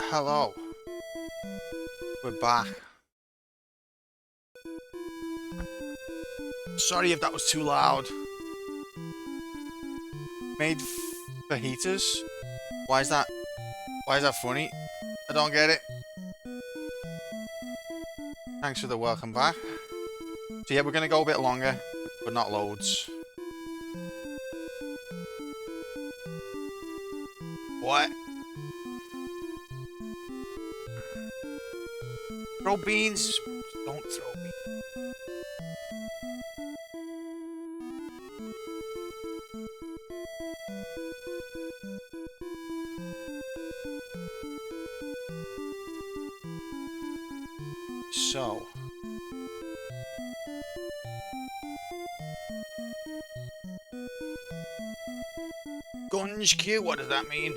Hello. We're back. Sorry if that was too loud. Made fajitas? Why is that funny? I don't get it. Thanks for the welcome back. So yeah, we're gonna go a bit longer, but not loads. What? Throw beans? Don't throw beans. So. Gunge Q, what does that mean?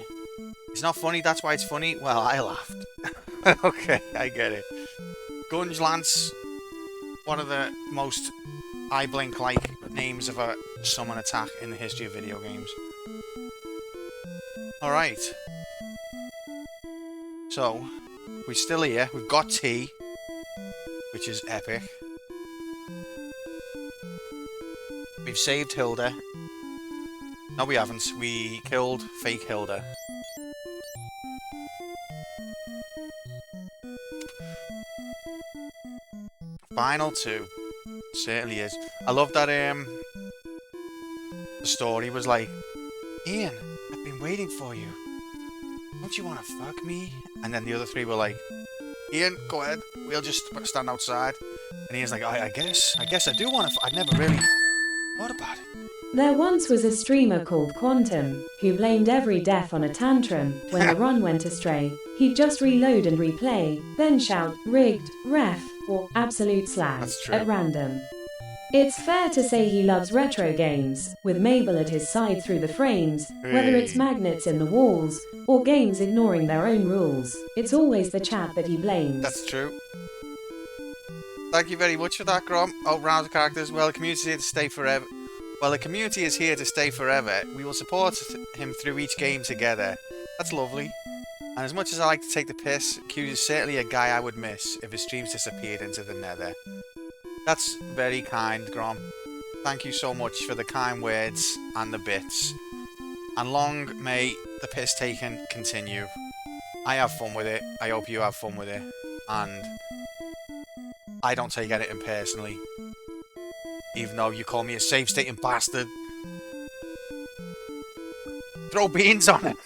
It's not funny, that's why it's funny? Well, I laughed. Okay, I get it. Gunge Lance, one of the most eye blink-like names of a summon attack in the history of video games. Alright. So, we're still here. We've got tea, which is epic. We've saved Hilda. No, we haven't. We killed fake Hilda. Final 2. Certainly is. I love that the story was like, Ian, I've been waiting for you. Don't you want to fuck me? And then the other 3 were like, Ian, go ahead. We'll just stand outside. And Ian's like, I guess I do want to. I'd never really thought about it. There once was a streamer called Quantum, who blamed every death on a tantrum. When the run went astray, he'd just reload and replay, then shout, rigged, ref, or absolute slag at random. It's fair to say he loves retro games, with Mabel at his side through the frames, whether it's magnets in the walls, or games ignoring their own rules. It's always the chat that he blames. That's true. Thank you very much for that, Grom. Oh, round of characters. Well, the community is here to stay forever. Well, the community is here to stay forever. We will support him through each game together. That's lovely. And as much as I like to take the piss, Q is certainly a guy I would miss if his streams disappeared into the nether. That's very kind, Grom. Thank you so much for the kind words and the bits. And long may the piss taking continue. I have fun with it. I hope you have fun with it. And I don't take anything personally. Even though you call me a safe stating bastard. Throw beans on it.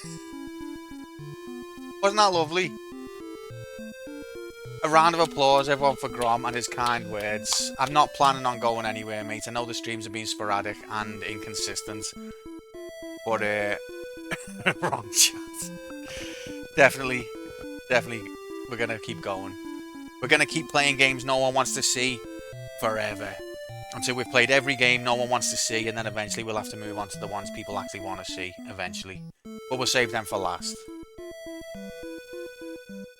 Wasn't that lovely? A round of applause, everyone, for Grom and his kind words. I'm not planning on going anywhere, mate. I know the streams have been sporadic and inconsistent. But, wrong chat. Definitely, we're going to keep going. We're going to keep playing games no one wants to see forever. Until we've played every game no one wants to see, and then eventually we'll have to move on to the ones people actually want to see, eventually. But we'll save them for last.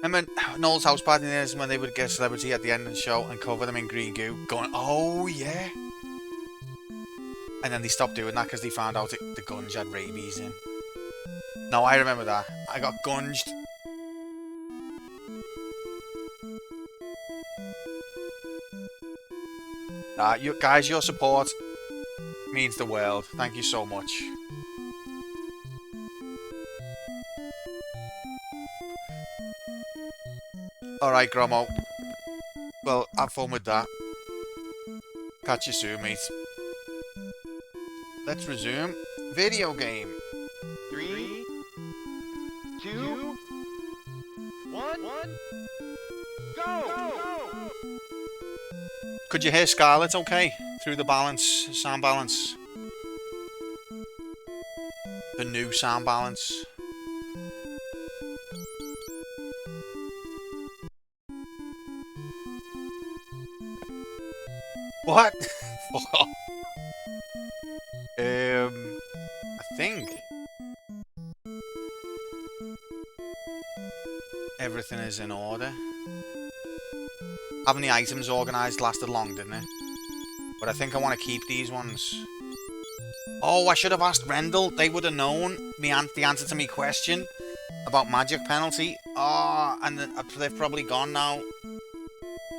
Remember Noel's house party days when they would get a celebrity at the end of the show and cover them in green goo, going, oh yeah. And then they stopped doing that because they found out the gunge had rabies in. No, I remember that. I got gunged. You guys, your support means the world. Thank you so much. Alright, Gromo. Well, have fun with that. Catch you soon, mate. Let's resume. Video game. 3, 2, 1, go! Could you hear Scarlet okay? Through the balance, sound balance. The new sound balance. What? I think everything is in order. Having the items organised lasted long, didn't it? But I think I want to keep these ones. Oh, I should have asked Rendell. They would have known the answer to my question about magic penalty. Oh, and they've probably gone now.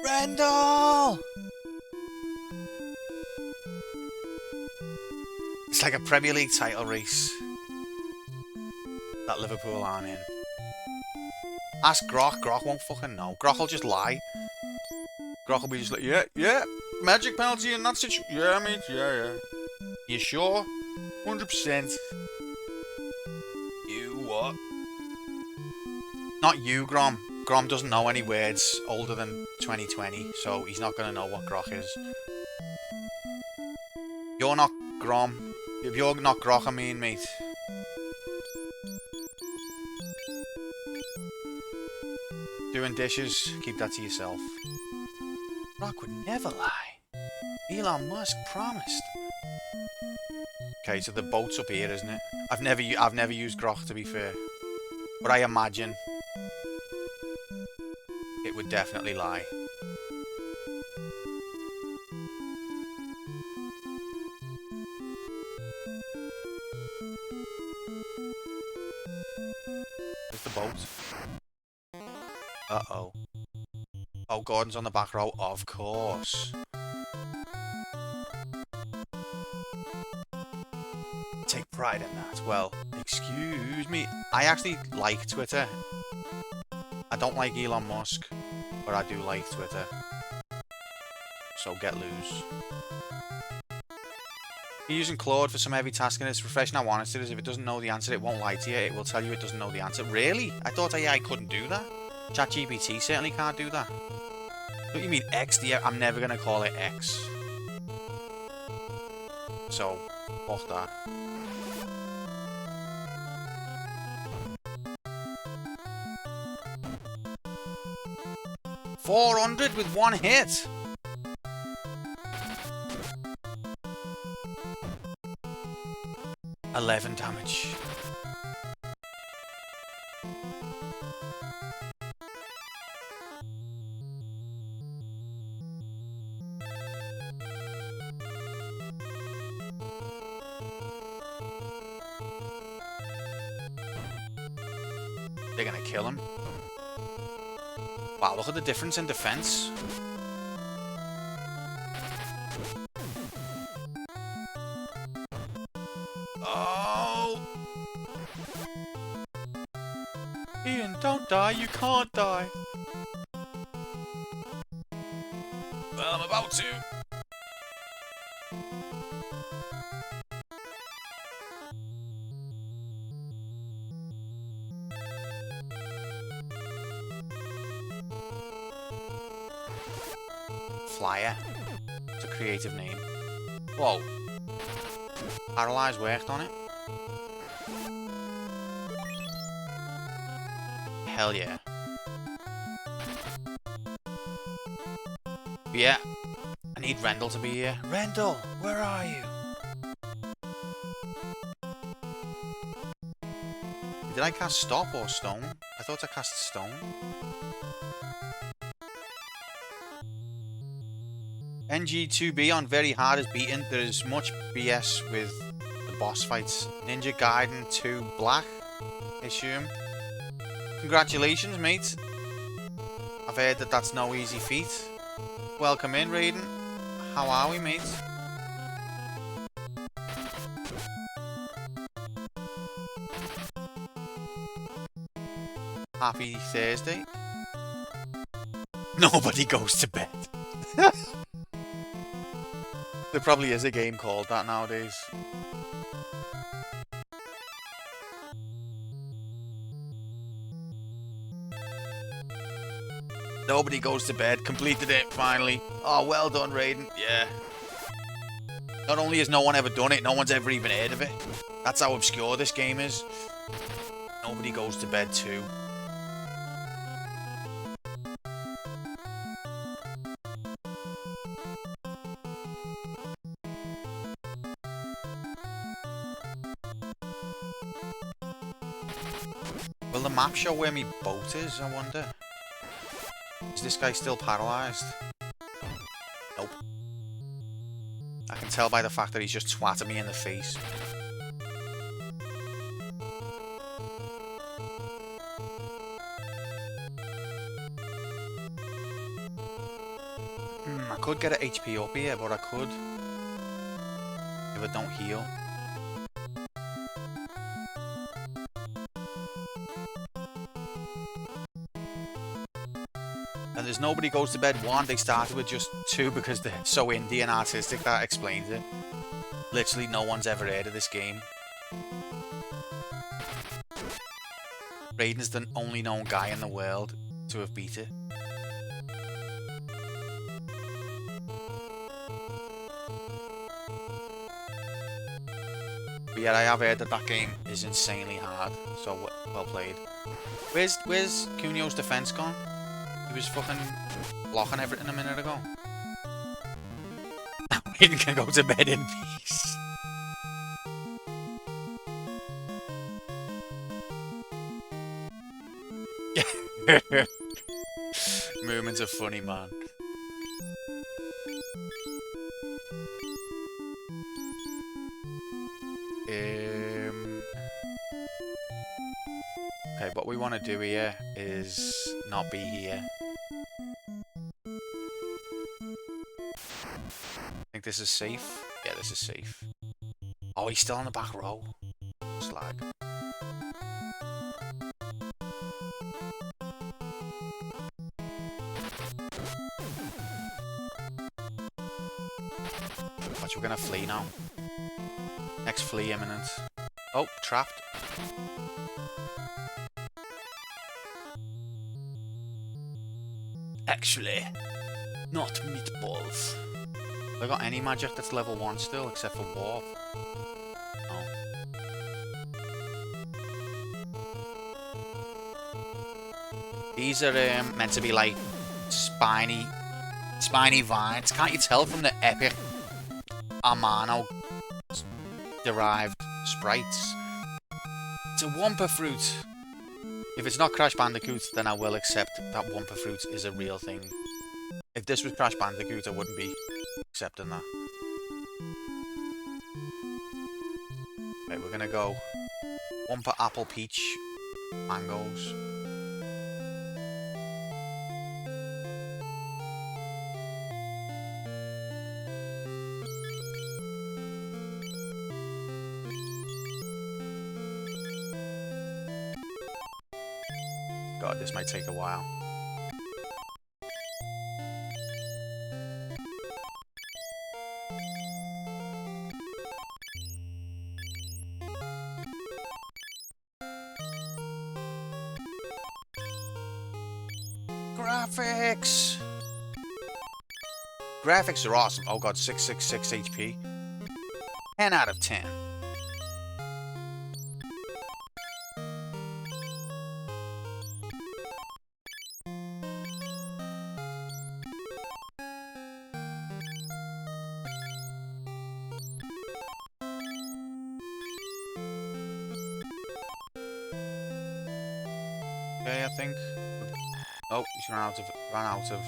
Rendell! It's like a Premier League title race that Liverpool aren't in. Ask Groch. Groch won't fucking know. Groch will just lie. Groch will be just like, yeah, magic penalty in that situation. Yeah, mate, yeah. You sure? 100%. You what? Not you, Grom. Grom doesn't know any words older than 2020, so he's not gonna know what Groch is. You're not Grom. If you're not Groch, I mean, mate. Doing dishes, keep that to yourself. Brock would never lie. Elon Musk promised. Okay, so the boat's up here, isn't it? I've never used Groch, to be fair, but I imagine it would definitely lie. There's the boat. Uh-oh. Oh, Gordon's on the back row, of course. Take pride in that. Well, excuse me. I actually like Twitter. I don't like Elon Musk, but I do like Twitter. So get loose. You're using Claude for some heavy tasking. It's refreshing how honest it is. If it doesn't know the answer, it won't lie to you. It will tell you it doesn't know the answer. Really? I thought AI couldn't do that. ChatGPT certainly can't do that. Don't you mean X? I'm never going to call it X. So, fuck that. $400 with one hit. $11 damage. They're gonna kill him. Wow, look at the difference in defense. Oh! Ian, don't die. You can't die. Well, I'm about to. Flyer. It's a creative name. Whoa. Paralyze worked on it. Hell yeah. But yeah. I need Rendell to be here. Rendell, where are you? Did I cast Stop or Stone? I thought I cast Stone. NG2B on very hard is beaten. There is much BS with the boss fights. Ninja Gaiden 2 Black, I assume. Congratulations, mate. I've heard that that's no easy feat. Welcome in, Raiden. How are we, mate? Happy Thursday. Nobody goes to bed. There probably is a game called that nowadays. Nobody goes to bed. Completed it, finally. Oh, well done, Raiden. Yeah. Not only has no one ever done it, no one's ever even heard of it. That's how obscure this game is. Nobody goes to bed too. Will the map show where my boat is, I wonder? Is this guy still paralyzed? Nope. I can tell by the fact that he's just twatting me in the face. I could get an HP up here, but I could. If I don't heal. And there's Nobody Goes to Bed 1, they started with just 2 because they're so indie and artistic. That explains it. Literally no one's ever heard of this game. Raiden's the only known guy in the world to have beat it. But yeah, I have heard that that game is insanely hard, so well played. Where's Cunio's defense gone? He was fucking blocking everything a minute ago. He can go to bed in peace. Movements are funny, man. Okay, what we want to do here is not be here. I think this is safe. Yeah, this is safe. Oh, he's still on the back row. Slag. Watch, we're gonna flee now. Next flee imminent. Oh, trapped. Actually, not meatballs. Have I got any magic that's level 1 still, except for warp? No. These are meant to be like spiny vines. Can't you tell from the epic Amano derived sprites? It's a Wumpa fruit. If it's not Crash Bandicoot, then I will accept that Wumpa fruit is a real thing. If this was Crash Bandicoot, I wouldn't be accepting that. Right, we're gonna go Wumpa Apple Peach Mangoes. God, this might take a while. Graphics! Graphics are awesome. Oh god, 666 HP. 10 out of 10. Okay, I think. Oh, he's run out of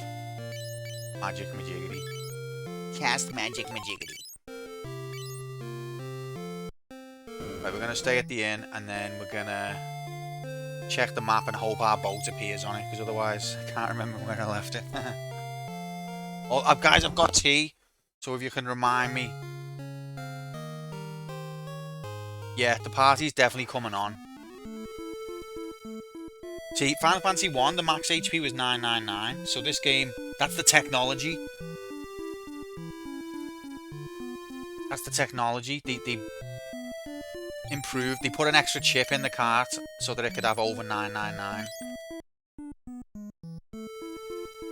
magic majiggity. Cast magic majiggity. Right, we're gonna stay at the inn and then we're gonna check the map and hope our boat appears on it, because otherwise I can't remember where I left it. Oh, guys, I've got tea, so if you can remind me. Yeah, the party's definitely coming on. See, Final Fantasy 1, the max HP was 999, so this game, that's the technology. That's the technology. They improved, they put an extra chip in the cart so that it could have over 999.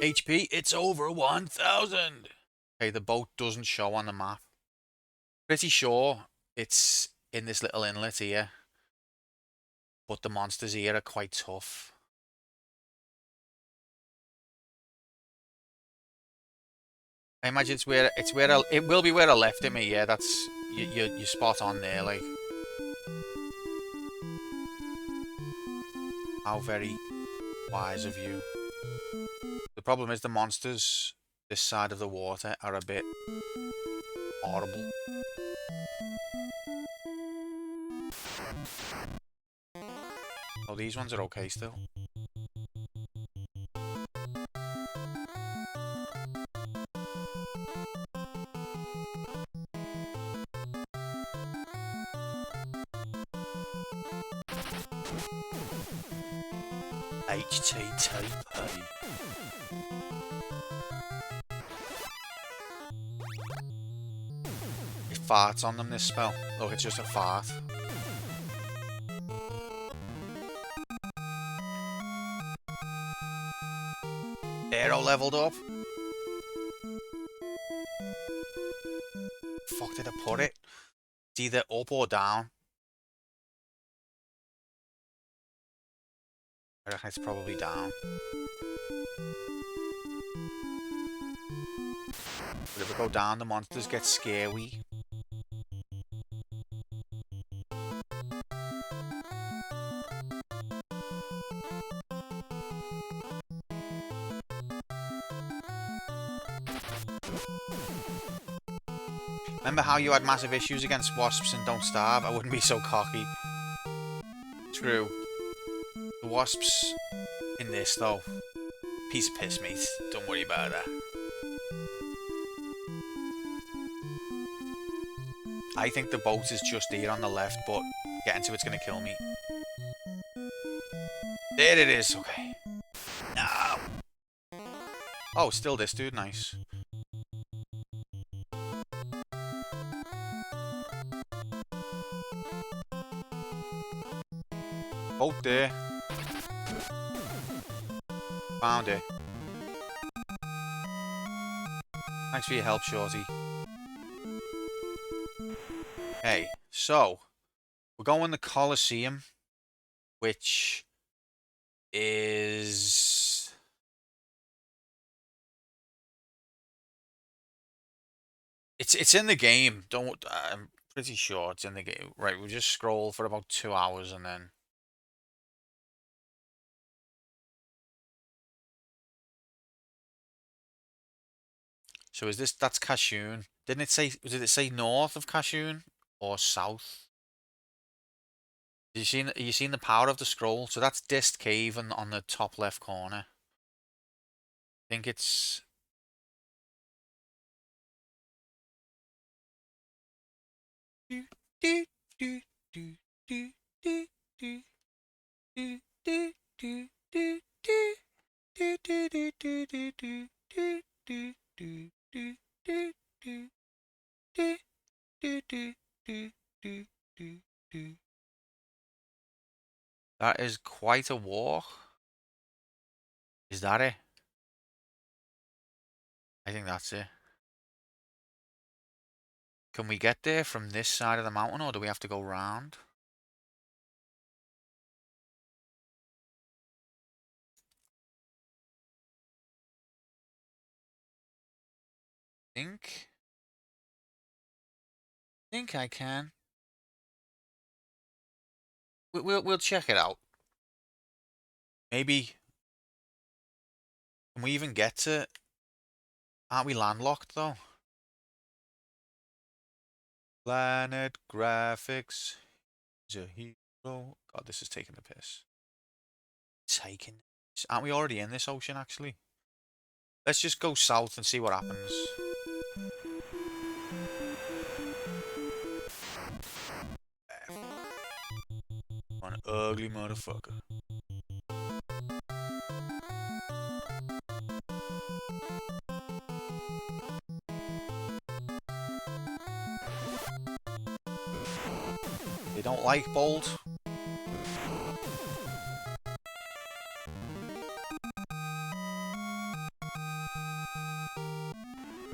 HP, it's over 1000! Okay, the boat doesn't show on the map. Pretty sure it's in this little inlet here. But the monsters here are quite tough. I imagine it will be where I left it, mate. Yeah, that's you're spot on there. Like, how very wise of you. The problem is the monsters this side of the water are a bit horrible. Oh, these ones are okay still. HTTP. It farts on them, this spell. Look, it's just a fart. Aero leveled up. Fuck did I put it? It's either up or down. I reckon it's probably down. But if we go down, the monsters get scary. Remember how you had massive issues against wasps and Don't Starve? I wouldn't be so cocky. True. The wasps in this, though, piece of piss, mate. Don't worry about that. I think the boat is just here on the left, but getting to it's going to kill me. There it is. Okay. No. Oh, still this dude. Nice. Boat there. Found it. Thanks for your help, Shorty. Hey, so we're going to the Colosseum, which is it's in the game. Don't I'm pretty sure it's in the game. Right, we'll just scroll for about 2 hours and then. So that's Cashoon? Did it say north of Cashoon or south? You seen the power of the scroll? So that's Dist Cave on the top left corner. I think it's that is quite a walk. Is that it? I think that's it. Can we get there from this side of the mountain, or do we have to go round? Think I can. We'll check it out. Maybe. Can we even get to? Aren't we landlocked though? Planet graphics. Is a hero. God, this is taking the piss. Aren't we already in this ocean actually? Let's just go south and see what happens. An ugly motherfucker. They don't like bold.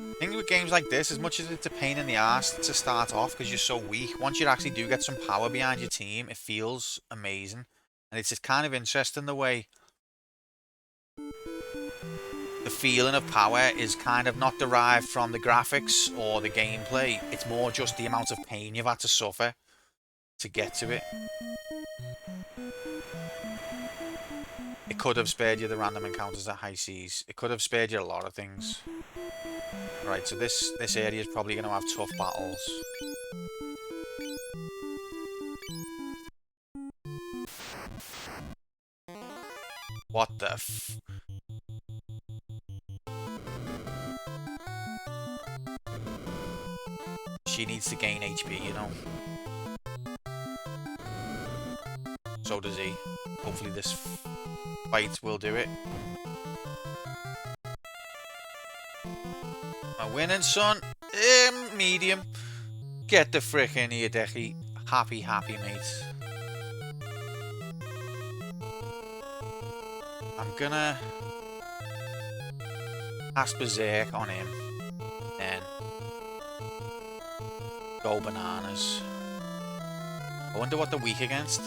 I think with games like this, as much as it's a pain in the ass to start off because you're so weak, once you actually do get some power behind your team, it feels amazing. And it's just kind of interesting the way the feeling of power is kind of not derived from the graphics or the gameplay. It's more just the amount of pain you've had to suffer to get to it. It could have spared you the random encounters at high seas. It could have spared you a lot of things. Right, so this area is probably going to have tough battles. What the f... She needs to gain HP, you know. So does he. Hopefully this fight will do it. Am I winning, son? Medium. Get the frick in here, Decky. Happy, mate. I'm gonna cast Berserk on him. Then go bananas. I wonder what they're weak against.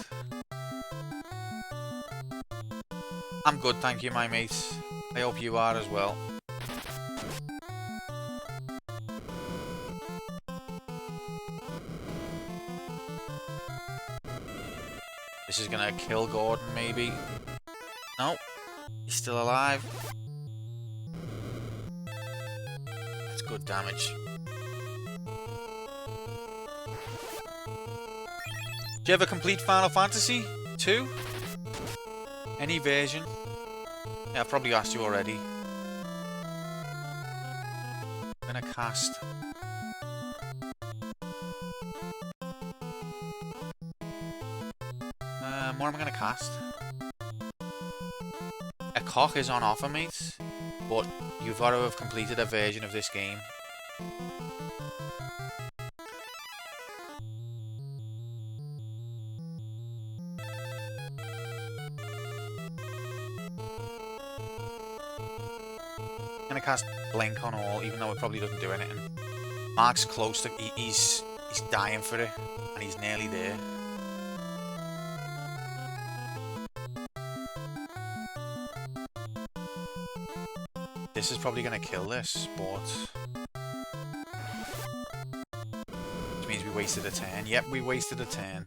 I'm good, thank you, my mate. I hope you are as well. This is gonna kill Gordon, maybe. No, he's still alive. That's good damage. Do you ever complete Final Fantasy 2? Any version? Yeah, I've probably asked you already. I'm gonna cast. What am I gonna cast? A cock is on offer, mate, but you've got to have completed a version of this game. I'm gonna cast Blink on all, even though it probably doesn't do anything. Mark's close to. He's dying for it, and he's nearly there. This is probably going to kill this, but... Which means we wasted a turn. Yep, we wasted a turn.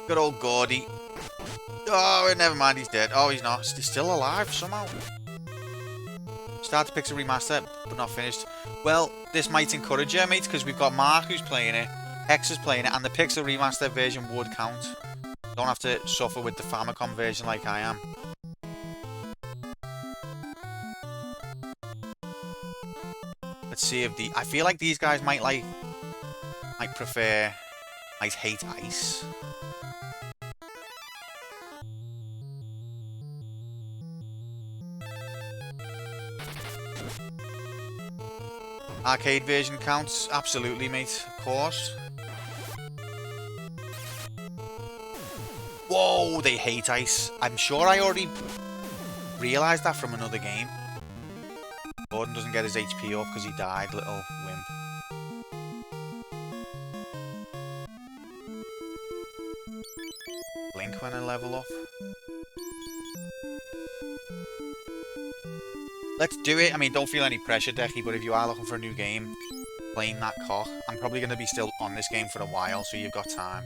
Good old Gordy. Oh, never mind, he's dead. Oh, he's not. He's still alive somehow. Started Pixel Remaster, but not finished. Well, this might encourage you, mate, because we've got Mark who's playing it, Hex is playing it, and the Pixel Remaster version would count. Don't have to suffer with the Famicom version like I am. Let's see if I feel like these guys might hate ice. Arcade version counts? Absolutely, mate. Of course. Whoa, they hate ice. I'm sure I already realised that from another game. Gordon doesn't get his HP up because he died, little wimp. Blink when I level up. Let's do it. I mean, don't feel any pressure, Decky, but if you are looking for a new game, playing that cock, I'm probably going to be still on this game for a while, so you've got time.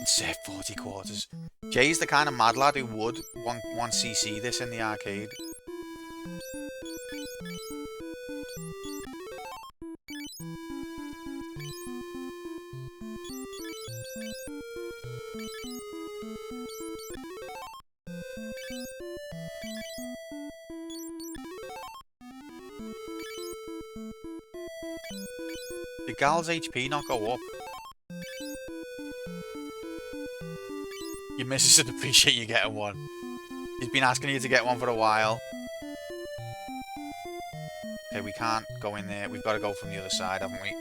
Save 40 quarters. Jay's the kind of mad lad who would 1cc this in the arcade. Did Gal's HP not go up? Your missus would appreciate you getting one. He's been asking you to get one for a while. Okay, we can't go in there. We've got to go from the other side, haven't we?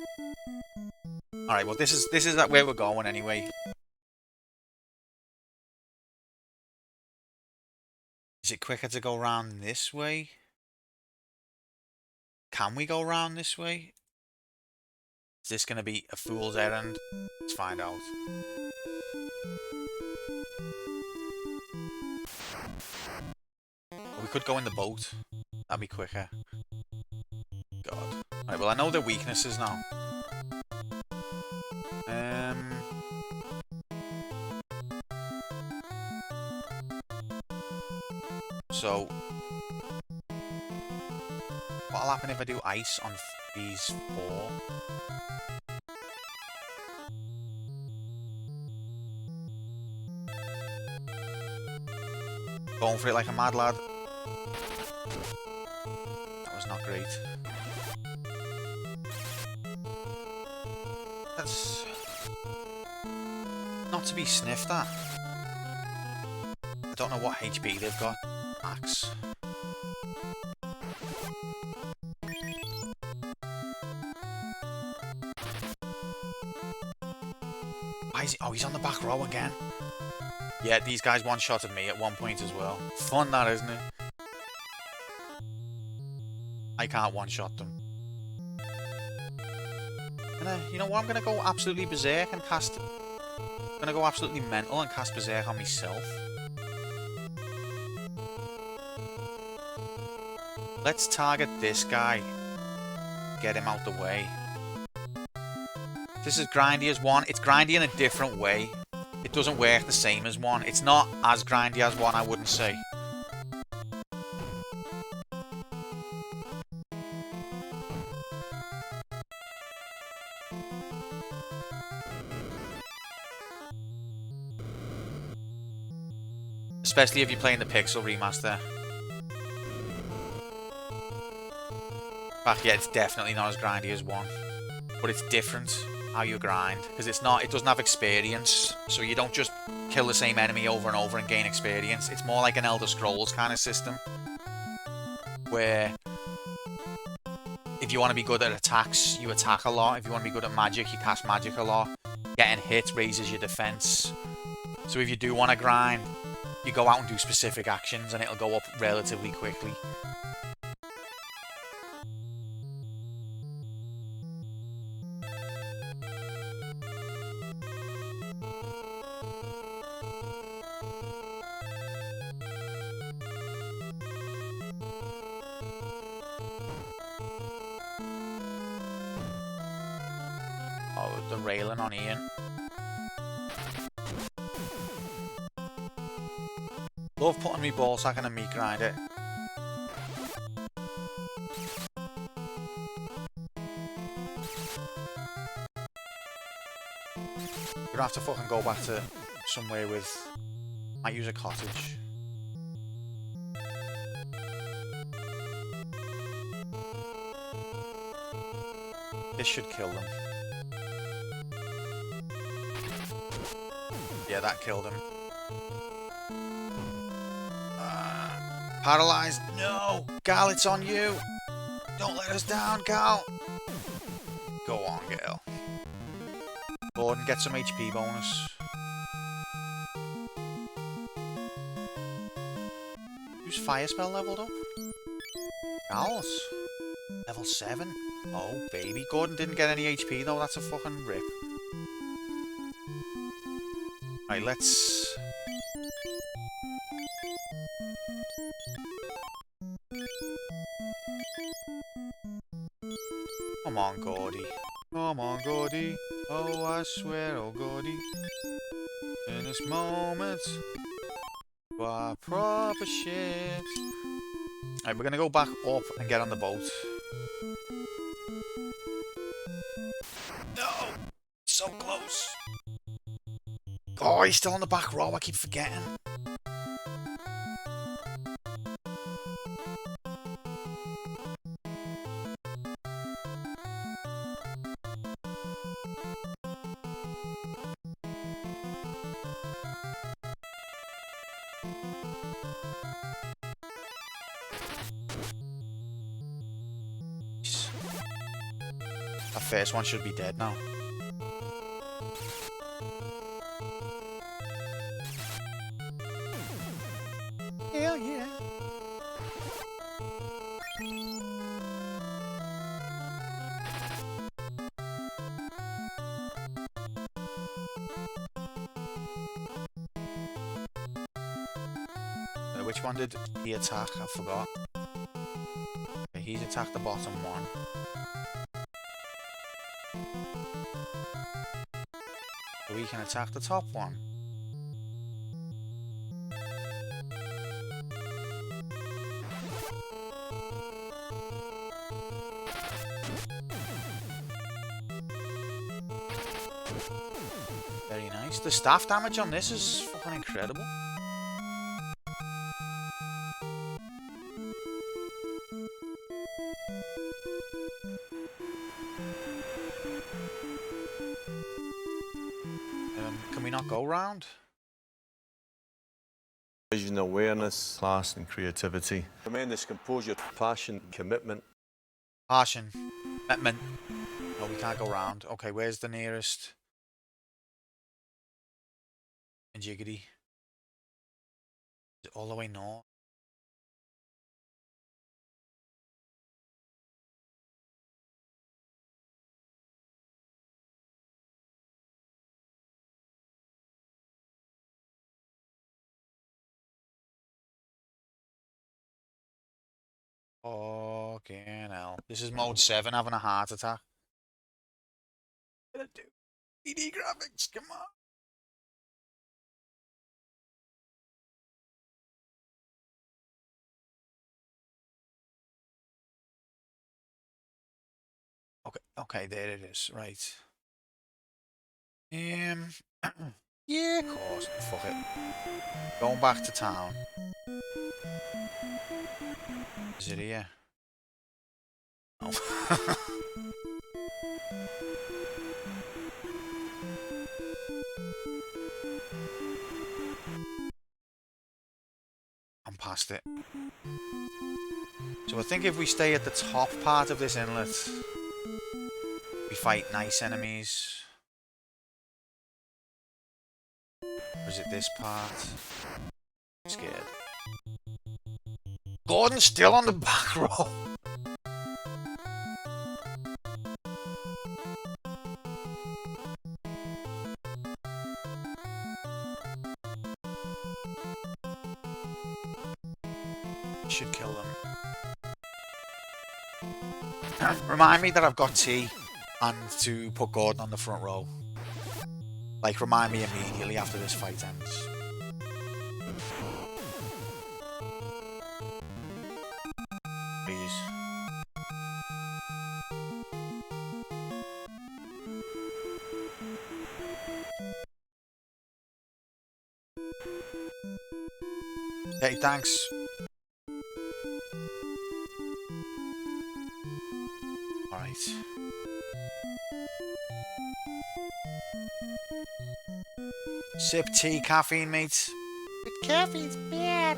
Alright, well this is where we're going anyway. Is it quicker to go around this way? Can we go around this way? Is this going to be a fool's errand? Let's find out. We could go in the boat. That'd be quicker. God. Alright, well I know their weaknesses now. So what'll happen if I do ice on these 4? Going for it like a mad lad. That was not great. That's not to be sniffed at. I don't know what HP they've got. Max. Why is he? Oh, he's on the back row again. Yeah, these guys one-shotted me at one point as well. Fun that, isn't it? I can't one-shot them. You know what? I'm gonna go absolutely berserk and cast. I'm gonna go absolutely mental and cast berserk on myself. Let's target this guy. Get him out the way. This is grindy as 1. It's grindy in a different way. It doesn't work the same as 1. It's not as grindy as 1, I wouldn't say. Especially if you're playing the Pixel Remaster. In fact, yeah, it's definitely not as grindy as 1. But it's different how you grind. Because it doesn't have experience. So you don't just kill the same enemy over and over and gain experience. It's more like an Elder Scrolls kind of system. Where if you want to be good at attacks, you attack a lot. If you want to be good at magic, you cast magic a lot. Getting hit raises your defense. So if you do want to grind, you go out and do specific actions and it'll go up relatively quickly. Oh, the railing on Ian. Love putting me ball sack in a meat grinder. We're gonna have to fucking go back to somewhere with... Might use a cottage. This should kill them. Yeah, that killed him. Paralyzed. No! Gal, it's on you! Don't let us down, Gal! Go on, girl. Gordon, get some HP bonus. Who's fire spell leveled up? Gal's. Level 7. Oh, baby. Gordon didn't get any HP though, that's a fucking rip. Right, let's... Come on, Gordy. Come on, Gordy. Oh, I swear, oh, Gordy. In this moment, you are proper shit. Alright, we're gonna go back up and get on the boat. No! So close! Oh, he's still on the back row, I keep forgetting. That first one should be dead now. Hell yeah. Which one did he attack? I forgot. Okay, he's attacked the bottom one. So we can attack the top one. Very nice. The staff damage on this is fucking incredible. Can we not go round? Vision, awareness, class and creativity. Tremendous composure, passion, commitment. Passion. Commitment. No, we can't go round. Okay, where's the nearest? Jiggity. Is it all the way north? Fucking hell. This is mode 7 having a heart attack. What gonna do? 3D graphics, come on. Okay, there it is. Right. Yeah, of course. Fuck it. Going back to town. Is it here? No. I'm past it. So I think if we stay at the top part of this inlet, we fight nice enemies. Or is it this part? I'm scared. Gordon's still on the back row. Should kill them. Remind me that I've got tea and to put Gordon on the front row. Like, remind me immediately after this fight ends. Hey, thanks. Alright. Sip tea, caffeine, mate. But caffeine's bad.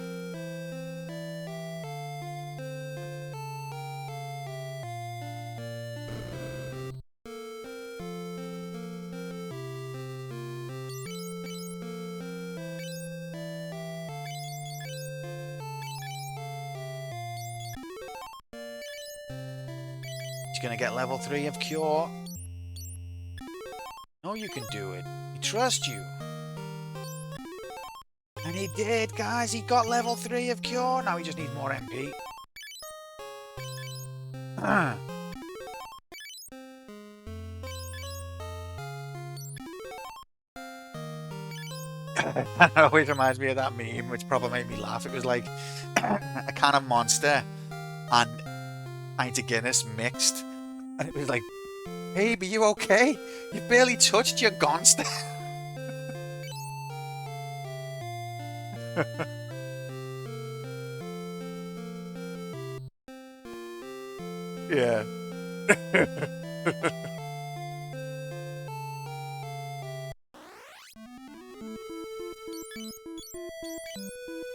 He's gonna get level 3 of cure. No, you can do it. We trust you. And he did, guys. He got level 3 of cure. Now he just needs more MP. It always reminds me of that meme, which probably made me laugh. It was like a can of Monster and pint of Guinness mixed. And it was like, babe, are you okay? You barely touched your gonster. Yeah.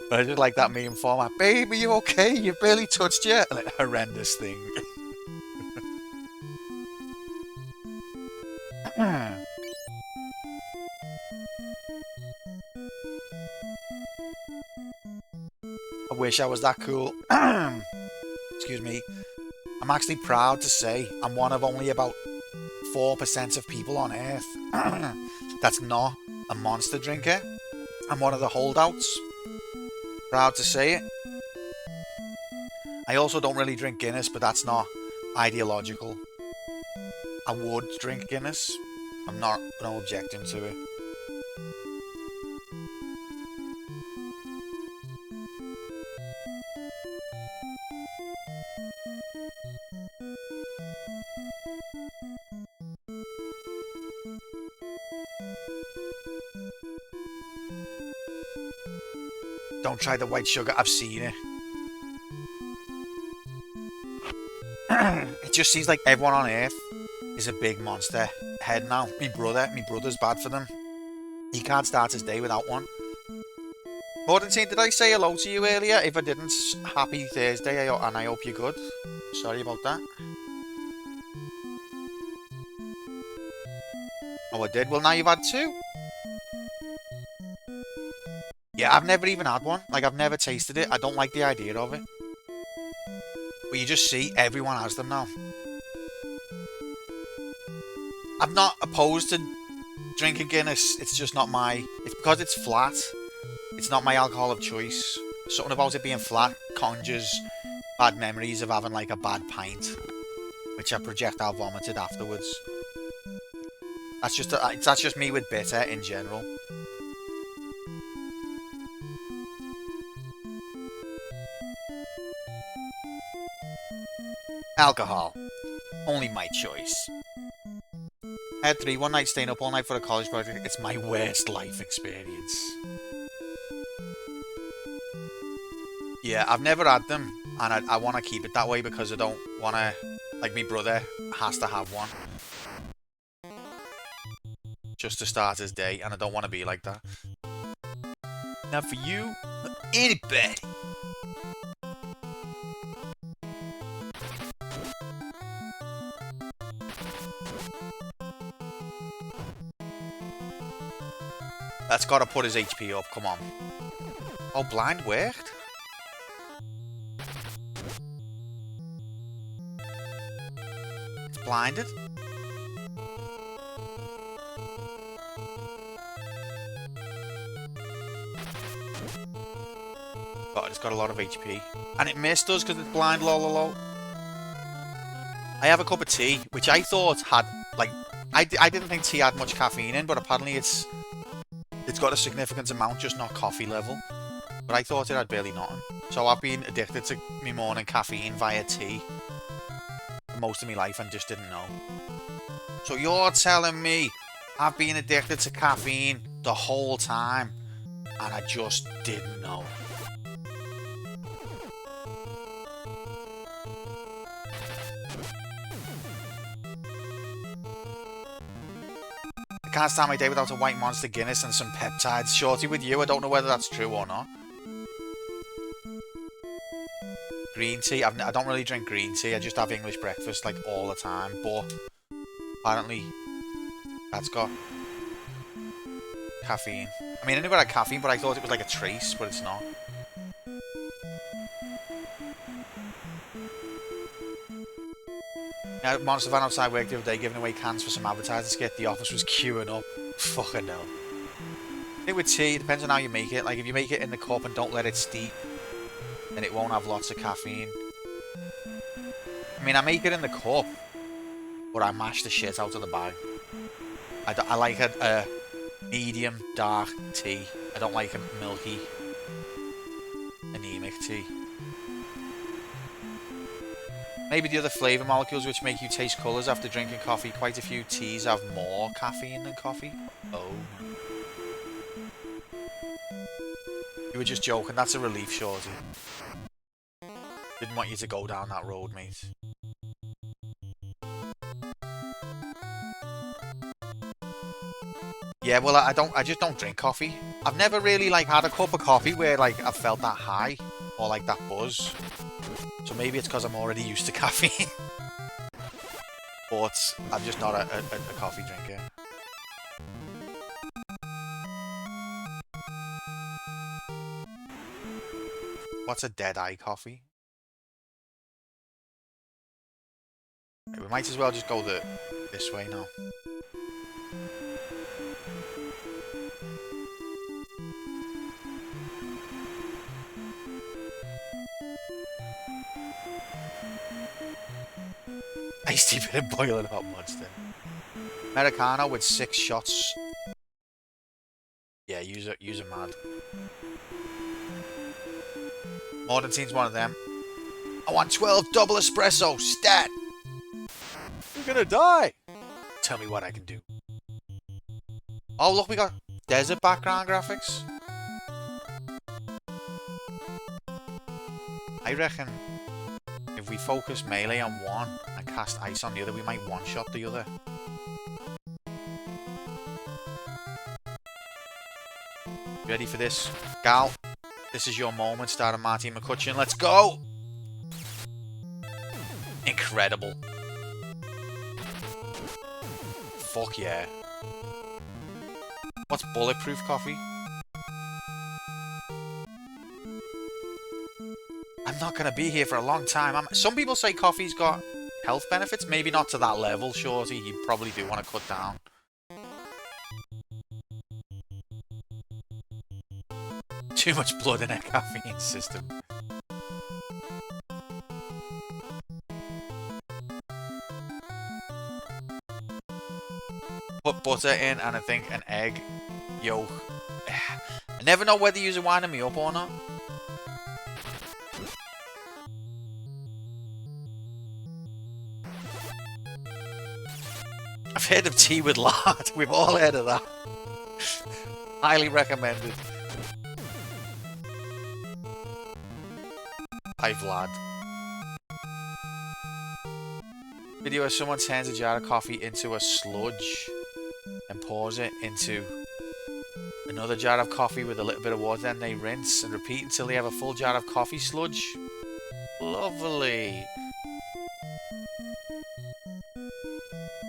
I just like that meme format. Babe, are you okay? You barely touched you. Like, horrendous thing. I wish I was that cool. Excuse me. I'm actually proud to say I'm one of only about 4% of people on Earth that's not a monster drinker. I'm one of the holdouts. Proud to say it. I also don't really drink Guinness, but that's not ideological. I would drink Guinness. I'm not no objecting to it. Don't try the white sugar. I've seen it. It just seems like everyone on Earth is a big monster head now. My brother's bad for them. He can't start his day without one. Mordenstein, did I say hello to you earlier? If I didn't, happy Thursday, and I hope you're good. Sorry about that. Oh, I did. Well, now you've had 2. Yeah, I've never even had one. Like, I've never tasted it. I don't like the idea of it. But you just see everyone has them now. I'm not opposed to drinking Guinness. It's just not my... It's because it's flat. It's not my alcohol of choice. Something about it being flat conjures bad memories of having, like, a bad pint. Which I projectile vomited afterwards. That's just me with bitter in general. Alcohol. Only my choice. I had 3 one night staying up all night for a college project. It's my worst life experience. Yeah, I've never had them. And I want to keep it that way because I don't want to... Like, my brother has to have one. Just to start his day. And I don't want to be like that. Not for you. Anybody. That's got to put his HP up, come on. Oh, blind worked? It's blinded? God, it's got a lot of HP. And it missed us because it's blind, lol. I have a cup of tea, which I thought had, like... I didn't think tea had much caffeine in, but apparently it's got a significant amount, just not coffee level. But I thought it had barely nothing. So I've been addicted to my morning caffeine via tea for most of my life and just didn't know. So you're telling me I've been addicted to caffeine the whole time and I just didn't know. can't start my day without a white Monster Guinness and some peptides. Shorty, with you, I don't know whether that's true or not. Green tea. I don't really drink green tea. I just have English breakfast like all the time. But apparently, that's got caffeine. I mean, I knew it had caffeine, but I thought it was like a trace, but it's not. Yeah, Monster van outside work the other day giving away cans for some advertising skit. The office was queuing up. Fucking hell. I think with tea, it depends on how you make it. Like, if you make it in the cup and don't let it steep, then it won't have lots of caffeine. I mean, I make it in the cup, but I mash the shit out of the bag. I like a medium dark tea. I don't like a milky, anemic tea. Maybe the other flavour molecules which make you taste colours after drinking coffee. Quite a few teas have more caffeine than coffee. Oh. You were just joking. That's a relief, Shorty. Didn't want you to go down that road, mate. Yeah, well, I just don't drink coffee. I've never really, like, had a cup of coffee where, like, I've felt that high. Or, like, that buzz. So maybe it's because I'm already used to caffeine. But I'm just not a coffee drinker. What's a dead-eye coffee? We might as well just go this way now. Tasty bit of boiling hot Monster. Americano with 6 shots. Yeah, use a mad. Mordenstein's one of them. I want 12 double espresso, stat! You're gonna die! Tell me what I can do. Oh, look, we got desert background graphics. I reckon if we focus melee on one and cast ice on the other, we might one-shot the other. Ready for this? Gal, this is your moment, starring Marty McCutcheon. Let's go! Incredible. Fuck yeah. What's bulletproof coffee? I'm not going to be here for a long time. Some people say coffee's got health benefits. Maybe not to that level, Shorty. You probably do want to cut down. Too much blood in a caffeine system. Put butter in and I think an egg yolk. I never know whether you're winding me up or not. I've heard of tea with lard. We've all heard of that. Highly recommended. Hi Vlad. Video where someone turns a jar of coffee into a sludge and pours it into another jar of coffee with a little bit of water, then they rinse and repeat until they have a full jar of coffee sludge. Lovely.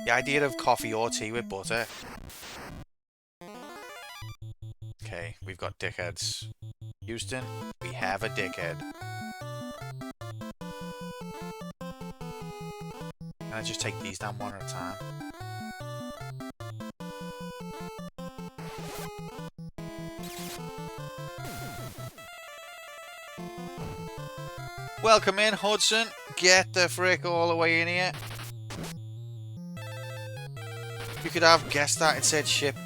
The idea of coffee or tea with butter. Okay, we've got dickheads. Houston, we have a dickhead. Can I just take these down one at a time? Welcome in, Hudson. Get the frick all the way in here. You could have guessed that instead ship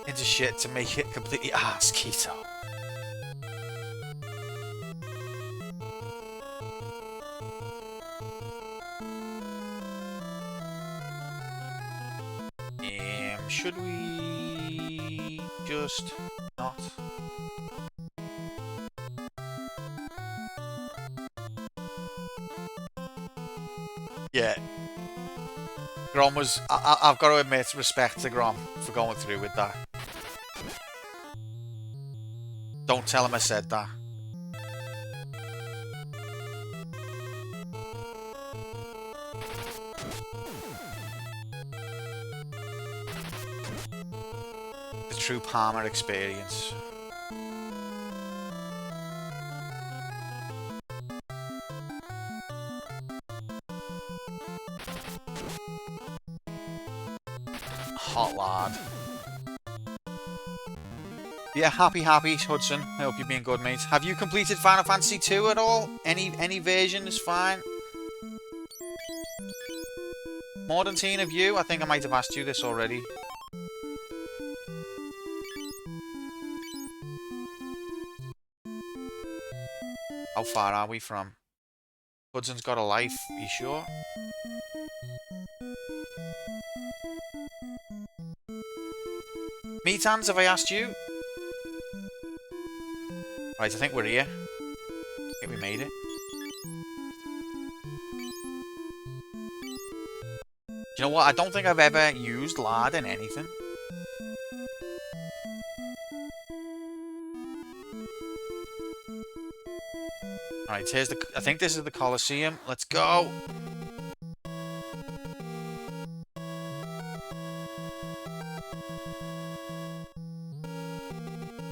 into shit to make it completely ass keto. Should we just not? Yeah. Grom was... I've got to admit, respect to Grom for going through with that. Don't tell him I said that. The true Palmer experience. Hot lad. Yeah, happy Hudson. I hope you're being good, mate. Have you completed Final Fantasy 2 at all? Any version is fine. Mordenteen, have you? I think I might have asked you this already. How far are we from? Hudson's got a life, are you sure? Meatans, have I asked you? Right, I think we're here. I think we made it. You know what? I don't think I've ever used lard in anything. Alright, here's the... I think this is the Colosseum. Let's go!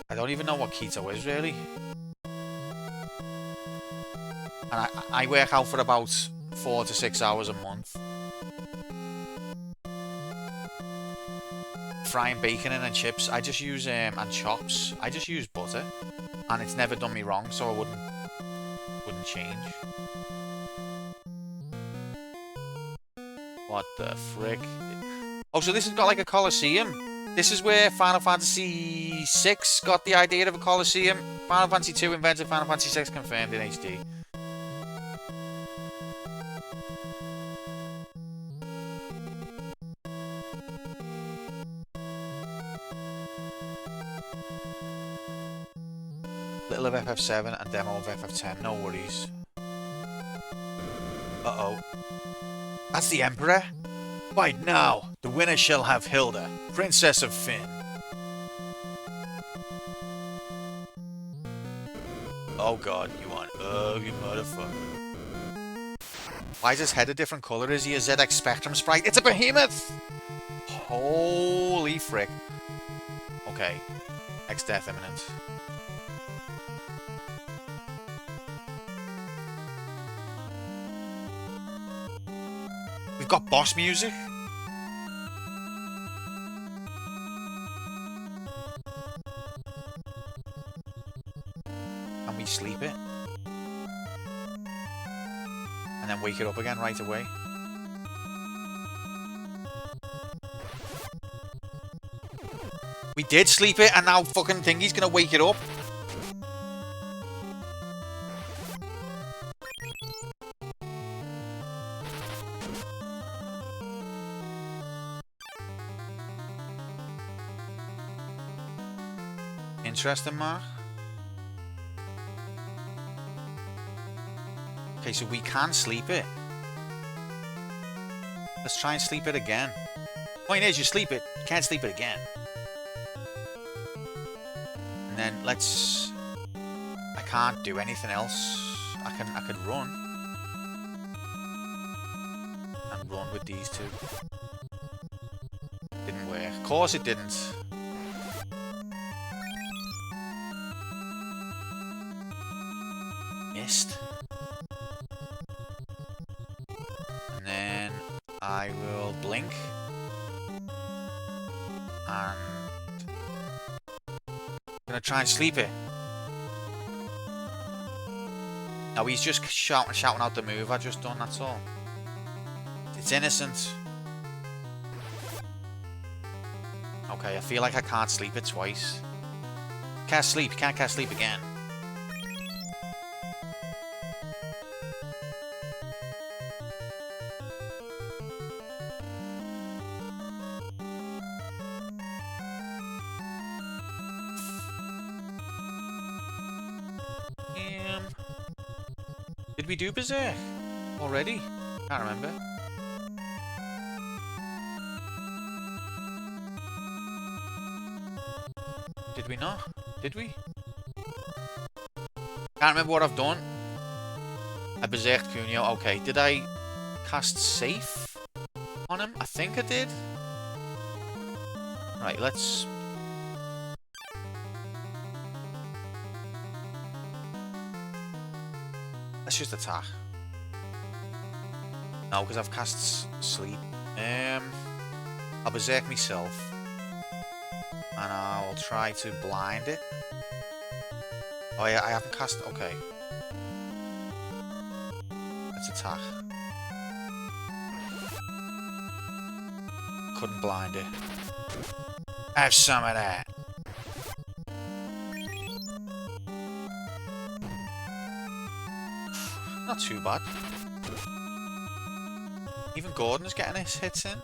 I don't even know what keto is, really. And I work out for about 4 to 6 hours a month. Frying bacon and chips. I just use, and chops. I just use butter. And it's never done me wrong, so I wouldn't change. What the frick? Oh, so this has got like a Colosseum. This is where Final Fantasy VI got the idea of a Colosseum. Final Fantasy 2 invented Final Fantasy 6 confirmed in HD. Little of FF7 and demo of FF10, no worries. Uh-oh. That's the Emperor? Fight now! The winner shall have Hilda, Princess of Finn. Oh god, you want... Oh, you motherfucker. Why is his head a different colour? Is he a ZX Spectrum sprite? It's a behemoth! Holy frick. Okay. Next death imminent. We've got boss music. And we sleep it. And then wake it up again right away. We did sleep it and now fucking thingy's gonna wake it up. Interesting, Mark. Okay, so we can sleep it. Let's try and sleep it again. Point is, you sleep it, you can't sleep it again. And then let's... I can't do anything else. I could run. And run with these two. Didn't work. Of course it didn't. Missed. And then I will blink. And I'm gonna try and sleep it. No, he's just shouting out the move I just done, that's all. It's innocent. Okay, I feel like I can't sleep it twice. Can't sleep, can't sleep again. Did we do Berserk already? Can't remember. Did we not? Did we? Can't remember what I've done. I berserked Cuneo. Okay, did I cast safe on him? I think I did. Right, let's... Let's just attack. No, because I've cast sleep. I'll berserk myself. And I'll try to blind it. Oh yeah, I haven't cast... Okay. Let's attack. Couldn't blind it. Have some of that. Not too bad. Even Gordon's getting his hits in.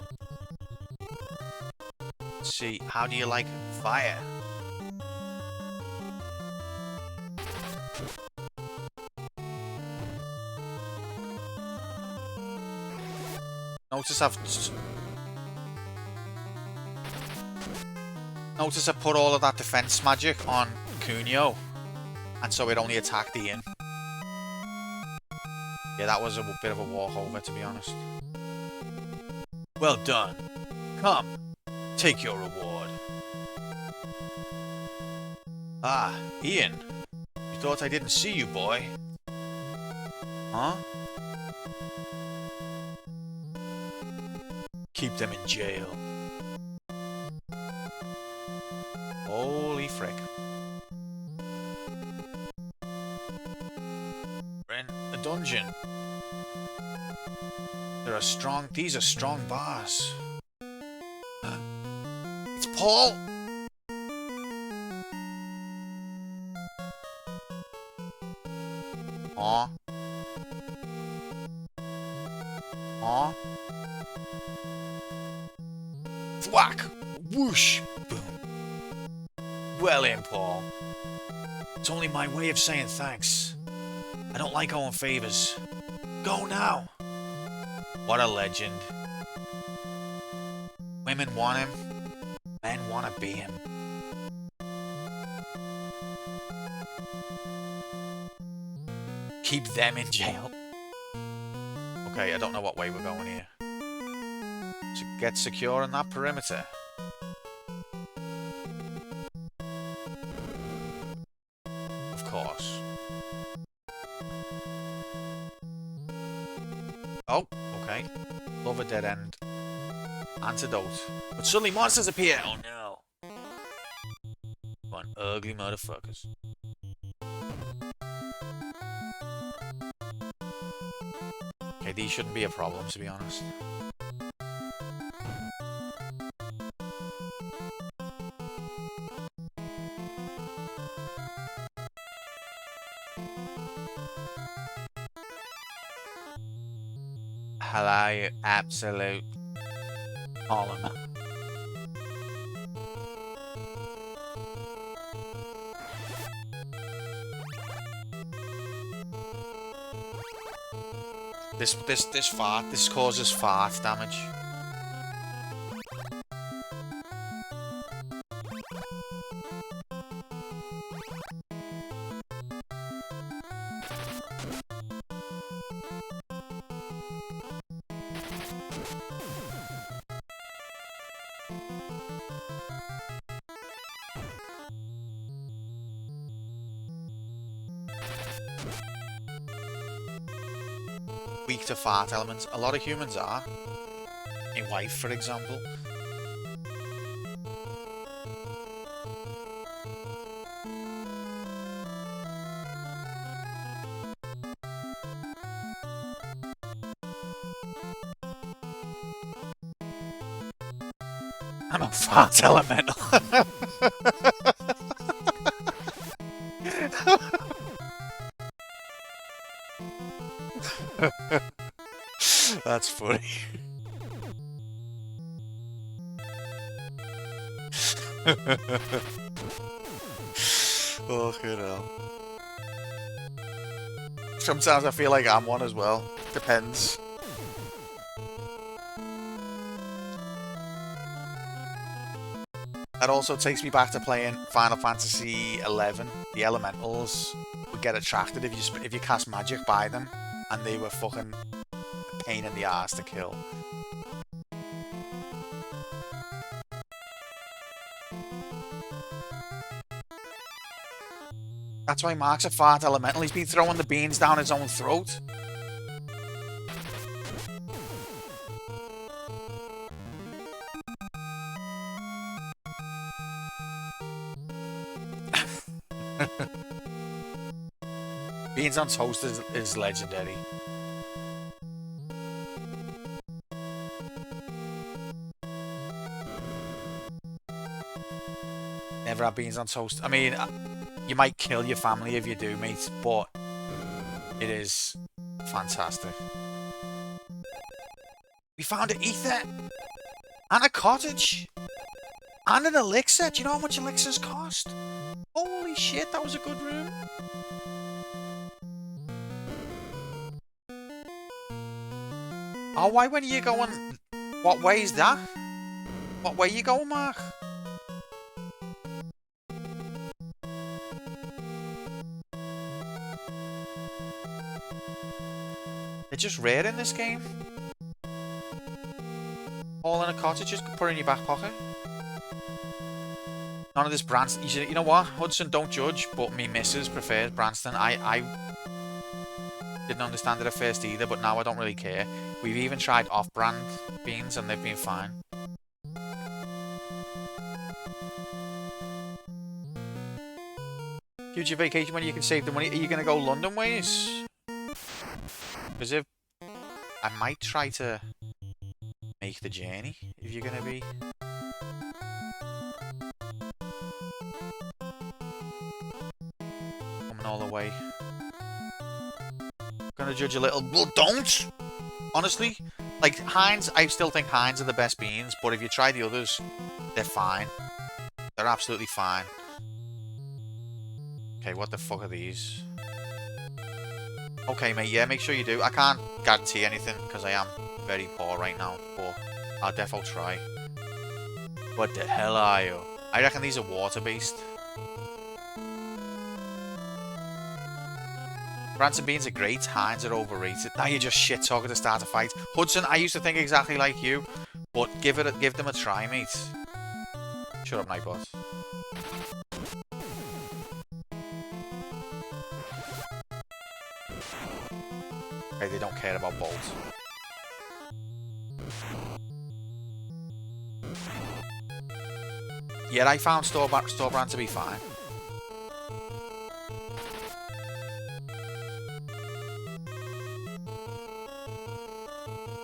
Let's see, how do you like fire? Notice I put all of that defense magic on Cuneo, and so it only attacked Ian. Yeah, that was a bit of a walkover, to be honest. Well done. Come, take your reward. Ah, Ian. You thought I didn't see you, boy. Huh? Keep them in jail. Holy frick. We're in a dungeon. These are strong bars. It's Paul! Aw. Aw. Thwack! Whoosh! Boom. Well in, Paul. It's only my way of saying thanks. I don't like owing favors. Go now! What a legend. Women want him. Men want to be him. Keep them in jail. Okay, I don't know what way we're going here. So get secure in that perimeter. Of course. Oh, okay. Love a dead end. Antidote. But suddenly monsters appear! Oh no. One ugly motherfuckers. Okay, these shouldn't be a problem, to be honest. Hello, you absolute Parliament. This causes fart damage. Weak to fart elements. A lot of humans are. A wife, for example. I'm a fart elemental. That's funny. Oh, you know. Sometimes I feel like I'm one as well. Depends. That also takes me back to playing Final Fantasy 11. The elementals would get attracted if you cast magic by them, and they were fucking a pain in the ass to kill. That's why Mark's a fart elemental. He's been throwing the beans down his own throat. Beans on toast is legendary. Never had beans on toast. I mean, you might kill your family if you do, mate, but it is fantastic. We found an ether and a cottage and an elixir. Do you know how much elixirs cost? Holy shit, that was a good room. Oh, why when you going? What way is that? What way you going, Mark? They're just rare in this game. All in a cottage, just put it in your back pocket. None of this Branston. You know what? Hudson, don't judge, but me missus prefers Branston. I didn't understand it at first either, but now I don't really care. We've even tried off-brand beans and they've been fine. Future vacation when you can save the money. Are you going to go London ways? Because if I might try to make the journey if you're going to be. Coming all the way. Gonna judge a little. Well, don't! Honestly. Like, Heinz, I still think Heinz are the best beans, but if you try the others, they're fine. They're absolutely fine. Okay, what the fuck are these? Okay, mate, yeah, make sure you do. I can't guarantee anything, because I am very poor right now, but I'll defo try. What the hell are you? I reckon these are water-based. Branson beans are great, Heinz are overrated. Now you're just shit talking to start a fight. Hudson, I used to think exactly like you, but give them a try, mate. Shut up, Nightbot. Okay, they don't care about bolts. Yet I found store brand to be fine.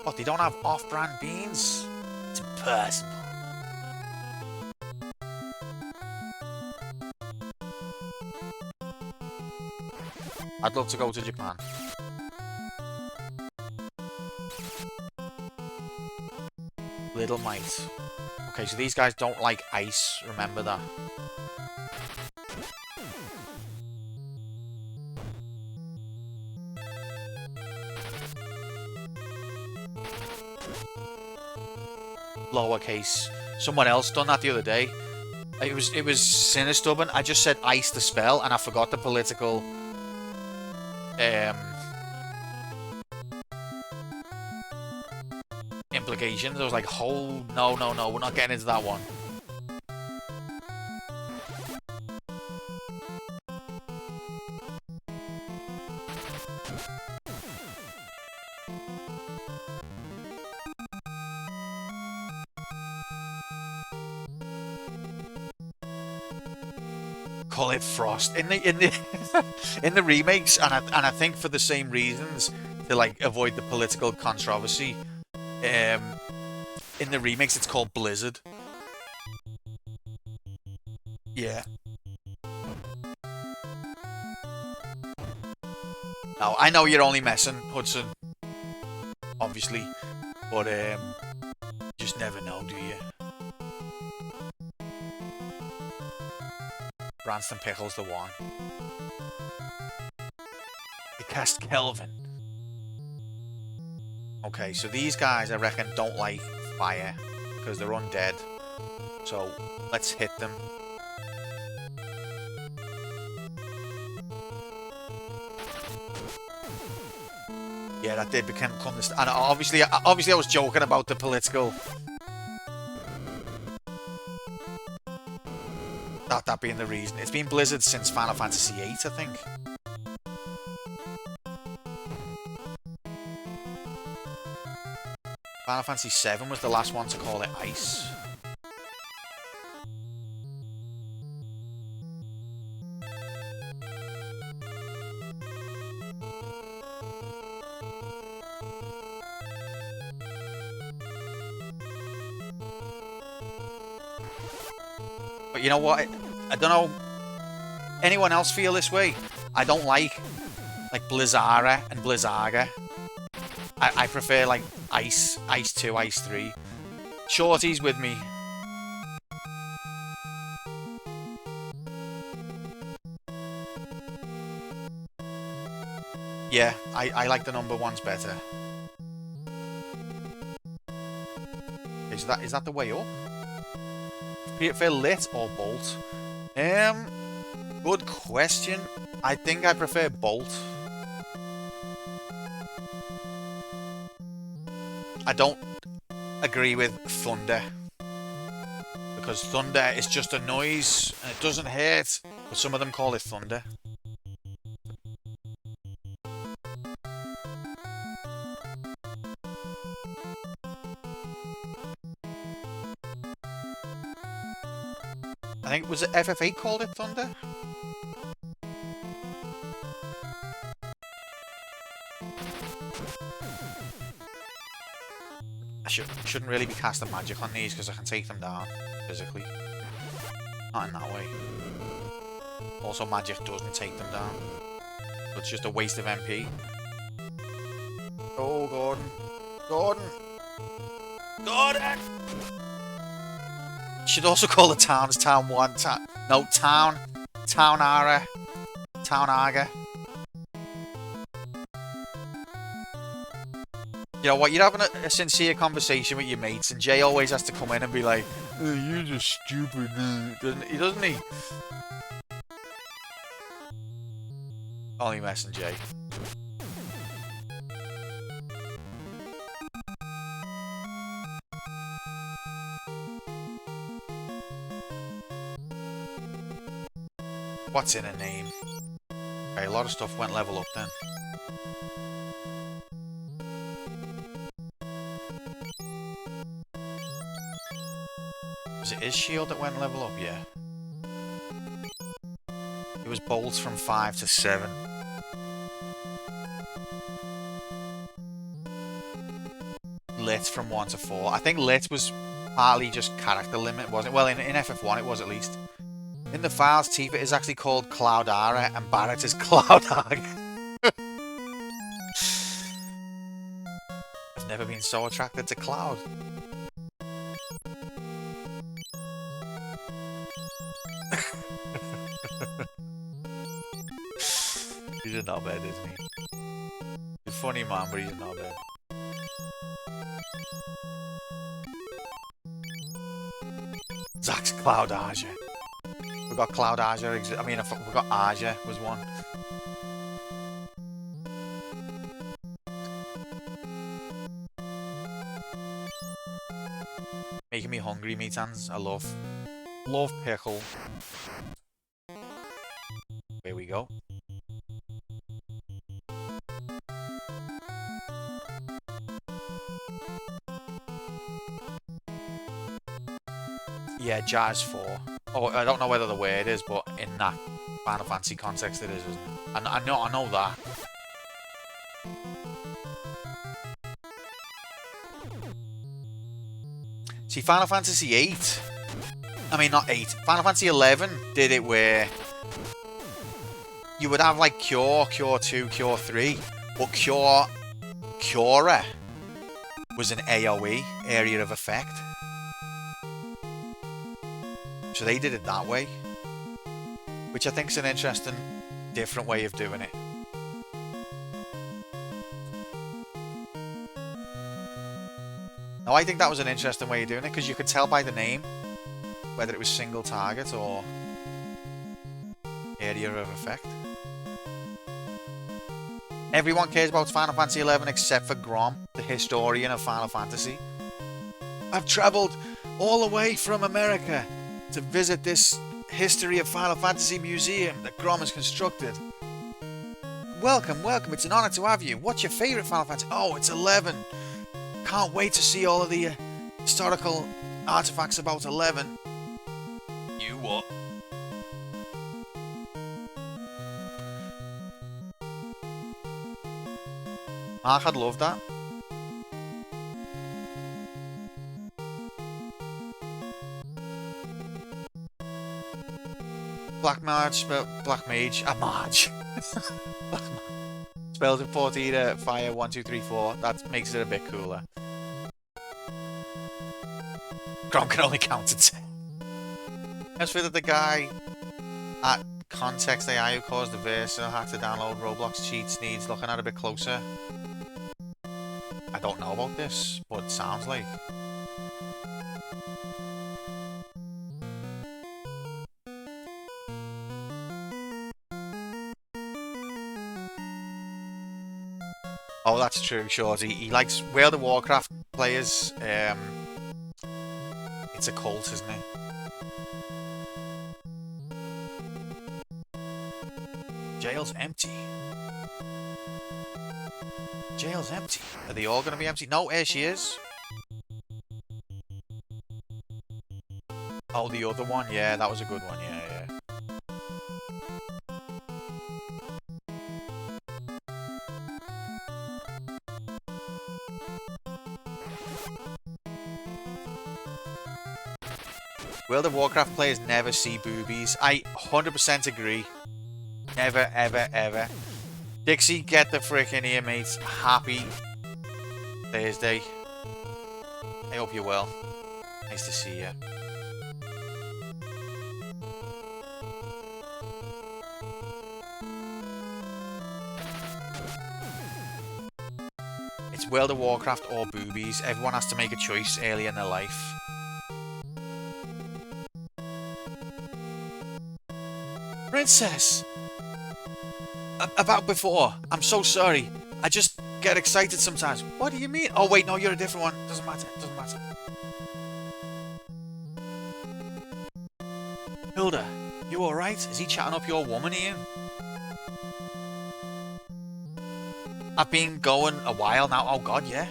What, they don't have off-brand beans? It's impossible. I'd love to go to Japan. Little mite. Okay, so these guys don't like ice, remember that. Lowercase. Someone else done that the other day. It was Sinistubborn. I just said ice to spell and I forgot the political implications. I was like, oh no, we're not getting into that one. Call it Frost in the in the remakes, and I think for the same reasons, to like avoid the political controversy. In the remakes, it's called Blizzard. Yeah. Now I know you're only messing, Hudson. Obviously, but just never know, do you? Branston Pickle's the one. They cast Kelvin. Okay, so these guys, I reckon, don't like fire because they're undead. So let's hit them. Yeah, that did become this, and obviously I was joking about the political. That being the reason. It's been Blizzard since Final Fantasy VIII, I think. Final Fantasy VII was the last one to call it Ice. But you know what? I don't know. Anyone else feel this way? I don't like Blizzara and Blizzaga. I prefer like Ice 2, Ice 3. Shorty's with me. Yeah, I like the number ones better. Is that the way up? Prefer lit or bolt? Good question. I think I prefer bolt. I don't agree with thunder, because thunder is just a noise and it doesn't hurt, but some of them call it thunder. I think, was it FF8 called it thunder? I shouldn't really be casting magic on these because I can take them down physically. Not in that way. Also, magic doesn't take them down. So it's just a waste of MP. Oh, Gordon. Gordon! Gordon! Should also call the towns Town 1. No, Town. Town Ara. Town Aga. You know what, you're having a sincere conversation with your mates, and Jay always has to come in and be like, oh, you're just stupid, doesn't he? Only messing, Jay. What's in a name? Okay, a lot of stuff went level up then. Was it his shield that went level up? Yeah. It was bolts from 5 to 7. Lit from 1 to 4. I think lit was partly just character limit, wasn't it? Well, in FF1 it was at least. In the files, Tifa is actually called Cloudara and Barrett is Cloudhag. I've never been so attracted to Cloud. He's a knobhead, isn't he? He's a funny man, but he's a knobhead. Zach's Cloud Aja. We got Cloud Aja. I mean, we got Aja was one. Making me hungry, meatans. I love pickle. Here we go. Yeah, Jazz 4. Oh, I don't know whether the word is, but in that Final Fantasy context it is, isn't it? I know that. See, Final Fantasy 8, I mean not 8, Final Fantasy 11 did it where you would have like Cure, Cure 2, Cure 3, but Cura was an AoE, area of effect. So they did it that way, which I think is an interesting, different way of doing it. Now, I think that was an interesting way of doing it, because you could tell by the name whether it was single target or area of effect. Everyone cares about Final Fantasy XI except for Grom, the historian of Final Fantasy. I've travelled all the way from America to visit this History of Final Fantasy museum that Grom has constructed. Welcome, welcome, it's an honour to have you. What's your favourite Final Fantasy? Oh, it's 11. Can't wait to see all of the historical artifacts about 11. You what? Mark, I'd love that. Black Mage, Black Mage, Mage. Spells in 14, fire 1, 2, 3, 4. That makes it a bit cooler. Grom can only count to 10. I just feel that the guy at Context AI who caused the Versa hack to download Roblox cheats needs looking at a bit closer. I don't know about this, but it sounds like. Oh, that's true, Shorty. He likes World of Warcraft players. It's a cult, isn't it? Jail's empty. Jail's empty. Are they all going to be empty? No, here she is. Oh, the other one? Yeah, that was a good one. Yeah, yeah. World of Warcraft players never see boobies. I 100% agree. Never, ever, ever. Dixie, get the frickin' here, mates. Happy Thursday. I hope you're well. Nice to see you. It's World of Warcraft or boobies. Everyone has to make a choice early in their life. Princess! About before. I'm so sorry. I just get excited sometimes. What do you mean? Oh, wait, no, you're a different one. Doesn't matter. Doesn't matter. Hilda, you alright? Is he chatting up your woman, Ian? I've been going a while now. Oh, God, yeah.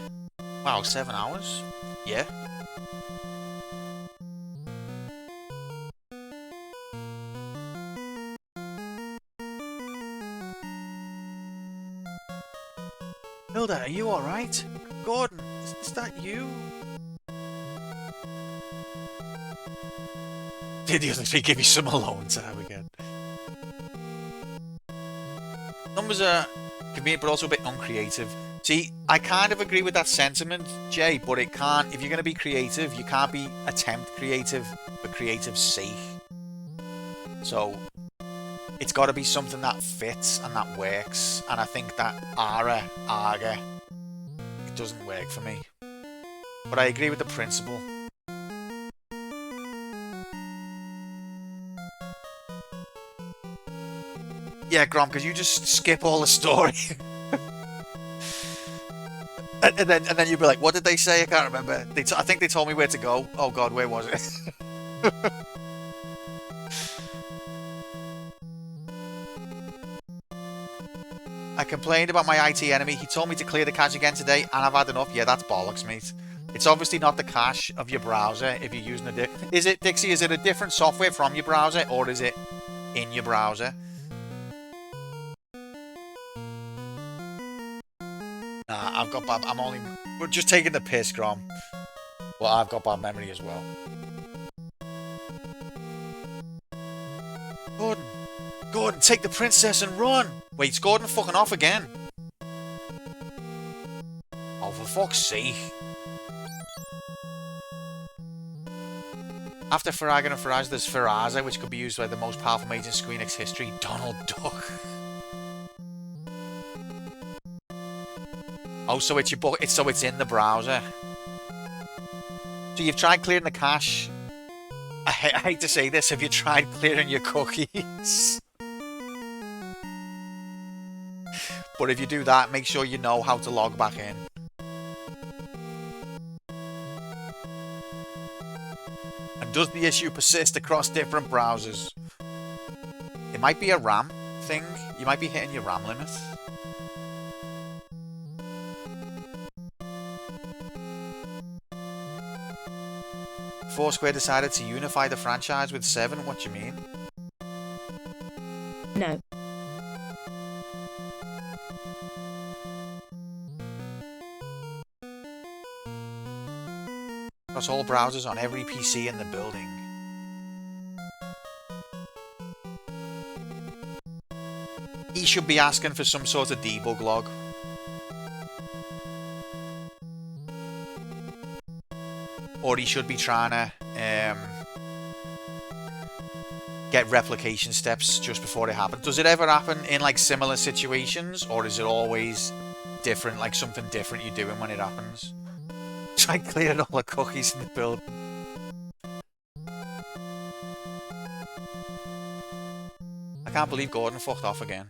Wow, 7 hours? Yeah. Hilda, are you alright? Gordon, is that you? Did the other three give you some alone time again? Numbers are convenient but also a bit uncreative. See, I kind of agree with that sentiment, Jay, but it can't, if you're going to be creative, you can't be attempt creative for creative's sake. So, it's got to be something that fits and that works, and I think that Arga, it doesn't work for me. But I agree with the principle. Yeah, Grom, because you just skip all the story. and then you'd be like, what did they say? I can't remember. I think they told me where to go. Oh God, where was it? I complained about my IT enemy. He told me to clear the cache again today, and I've had enough. Yeah, that's bollocks, mate. It's obviously not the cache of your browser if you're using a... Is it, Dixie, is it a different software from your browser, or is it in your browser? Nah, I've got bad... We're just taking the piss, Grom. Well, I've got bad memory as well. Gordon, take the princess and run! Wait, it's Gordon fucking off again. Oh, for fuck's sake. After Faragon and Faraz, there's Faraza, which could be used by the most powerful mage in Square Enix history, Donald Duck. Oh, so it's your book. It's in the browser. So you've tried clearing the cache I hate to say this, have you tried clearing your cookies? But if you do that, make sure you know how to log back in. And does the issue persist across different browsers? It might be a RAM thing. You might be hitting your RAM limit. Foursquare decided to unify the franchise with 7. What do you mean? No. Across all browsers on every PC in the building. He should be asking for some sort of debug log. Or he should be trying to get replication steps just before it happens. Does it ever happen in like similar situations, or is it always different, like something different you're doing when it happens? Try clearing all the cookies in the building. I can't believe Gordon fucked off again.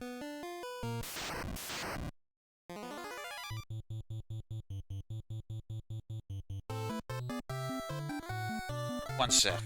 One sec.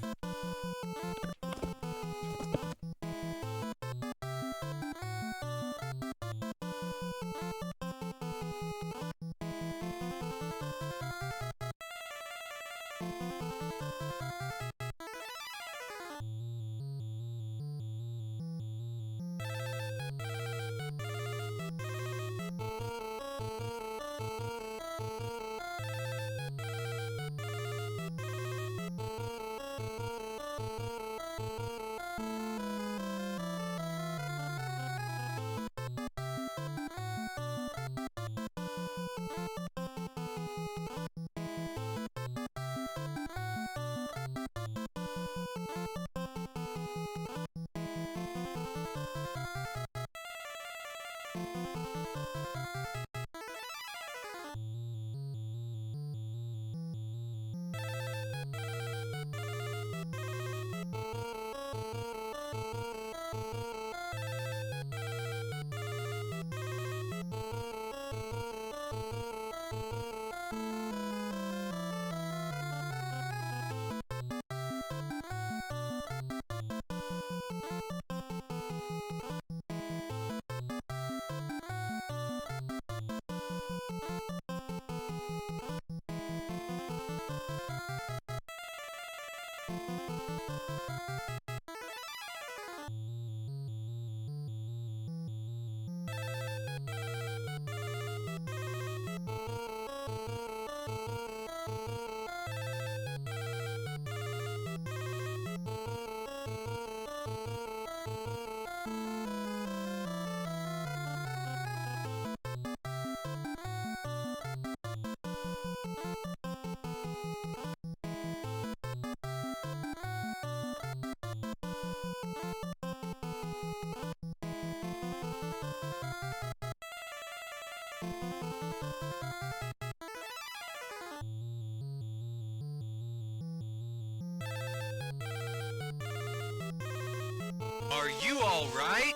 Are you alright?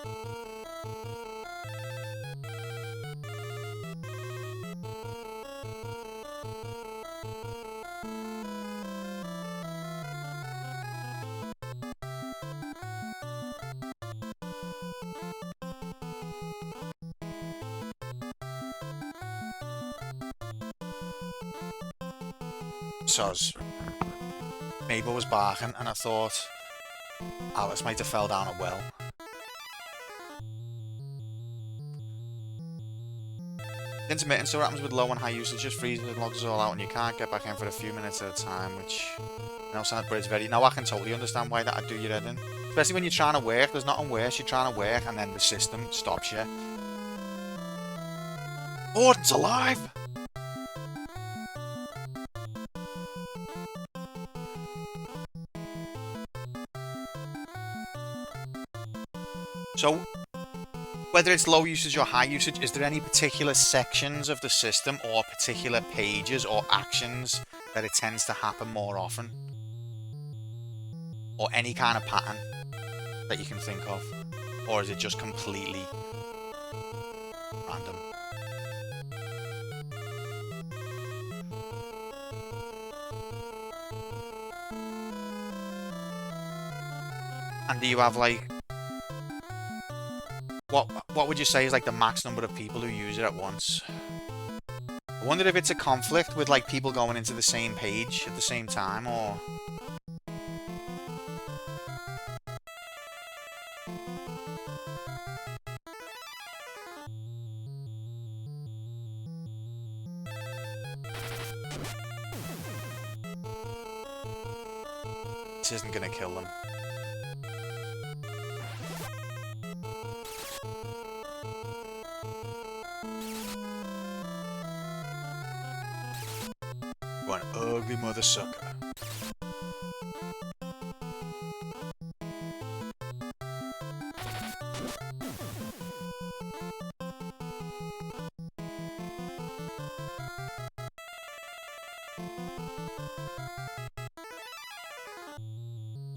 Soz. Mabel was barking and I thought Alice might have fell down a well. Intermittent, so what happens with low and high usage, just freezes and logs all out and you can't get back in for a few minutes at a time, which sounds, but it's very... Now I can totally understand why that'd do your head in. Especially when you're trying to work, there's nothing worse, you're trying to work and then the system stops you. Gordon's alive! So, whether it's low usage or high usage, is there any particular sections of the system or particular pages or actions that it tends to happen more often? Or any kind of pattern that you can think of? Or is it just completely random? And do you have like... What would you say is like the max number of people who use it at once? I wonder if it's a conflict with like people going into the same page at the same time, or... This isn't gonna kill them. You're an ugly mother sucker.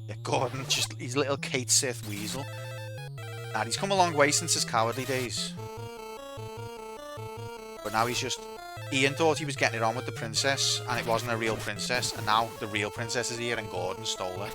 Yeah, Gordon, just he's a little Kate Sith weasel. Nah, he's come a long way since his cowardly days. But now he's just... Ian thought he was getting it on with the princess, and it wasn't a real princess, and now the real princess is here and Gordon stole her.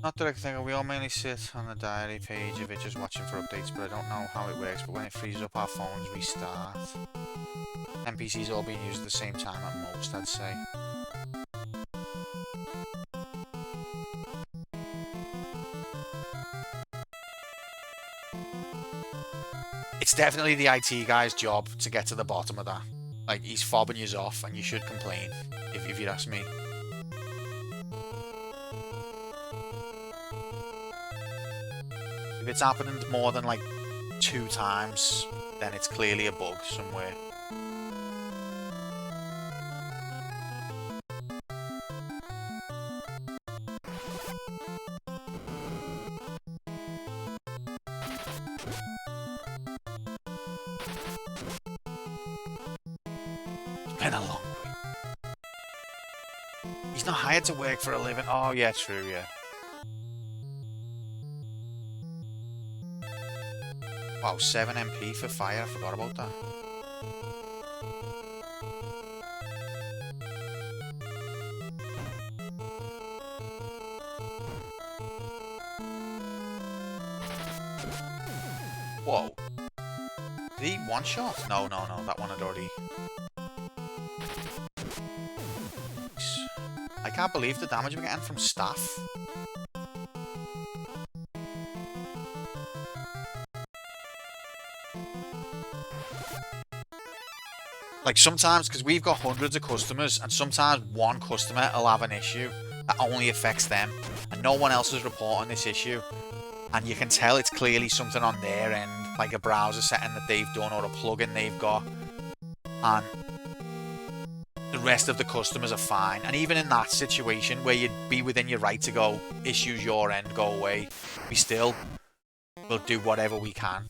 Not that I can think of, we all mainly sit on the diary page of it just watching for updates, but I don't know how it works, but when it frees up our phones, we start. NPCs all being used at the same time at most, I'd say. It's definitely the IT guy's job to get to the bottom of that. Like, he's fobbing you off, and you should complain, if you'd ask me. If it's happened more than like 2 times, then it's clearly a bug somewhere. It's been a long week. He's not hired to work for a living. Oh yeah, true, yeah. Wow, 7 MP for fire, I forgot about that. Whoa. Did he one shot? No, that one had already... I can't believe the damage we're getting from staff. Like sometimes, because we've got hundreds of customers, and sometimes one customer will have an issue that only affects them, and no one else is reporting this issue. And you can tell it's clearly something on their end, like a browser setting that they've done or a plugin they've got. And the rest of the customers are fine. And even in that situation where you'd be within your right to go, issues your end, go away, we still will do whatever we can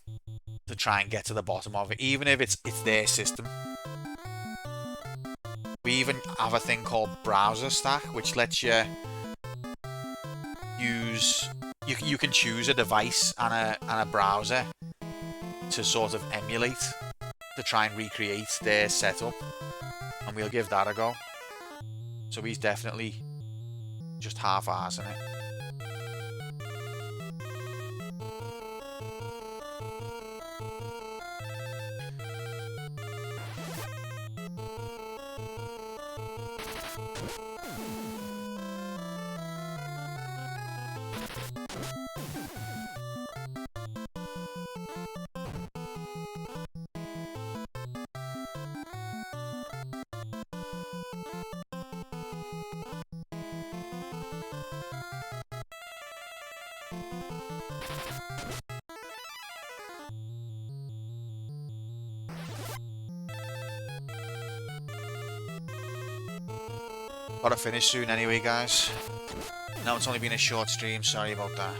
to try and get to the bottom of it, even if it's their system. We even have a thing called Browser Stack, which lets you use... You can choose a device and a browser to sort of emulate, to try and recreate their setup. And we'll give that a go. So he's definitely just half-arsing it. Gotta finish soon anyway, guys. No, it's only been a short stream, sorry about that.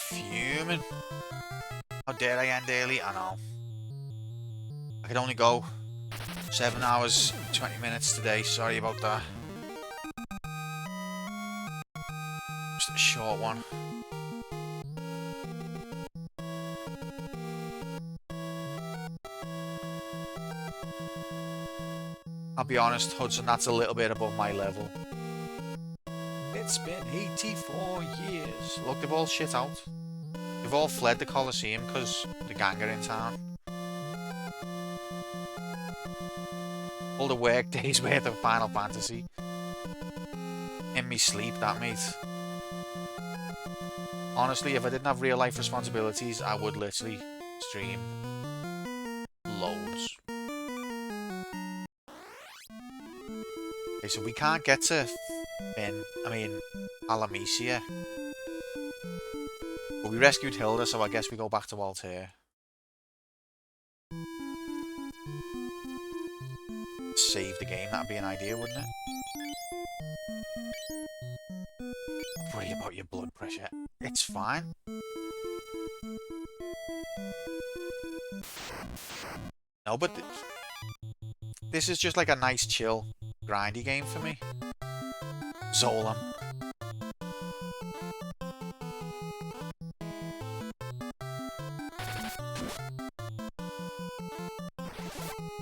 Fuming. How dare I end early? I know. I could only go 7 hours, 20 minutes today. Sorry about that. Just a short one. I'll be honest, Hudson, that's a little bit above my level. It's been 84 years. Look, they've all shit out. They've all fled the Colosseum because the gang are in town. All the work days worth of Final Fantasy. In me sleep, that mate. Honestly, if I didn't have real life responsibilities, I would literally stream loads. Okay, so we can't get to Alamesia. But we rescued Hilda, so I guess we go back to Altair. Save the game, that'd be an idea, wouldn't it? Worry about your blood pressure. It's fine. No, but this is just like a nice, chill, grindy game for me. Zolan.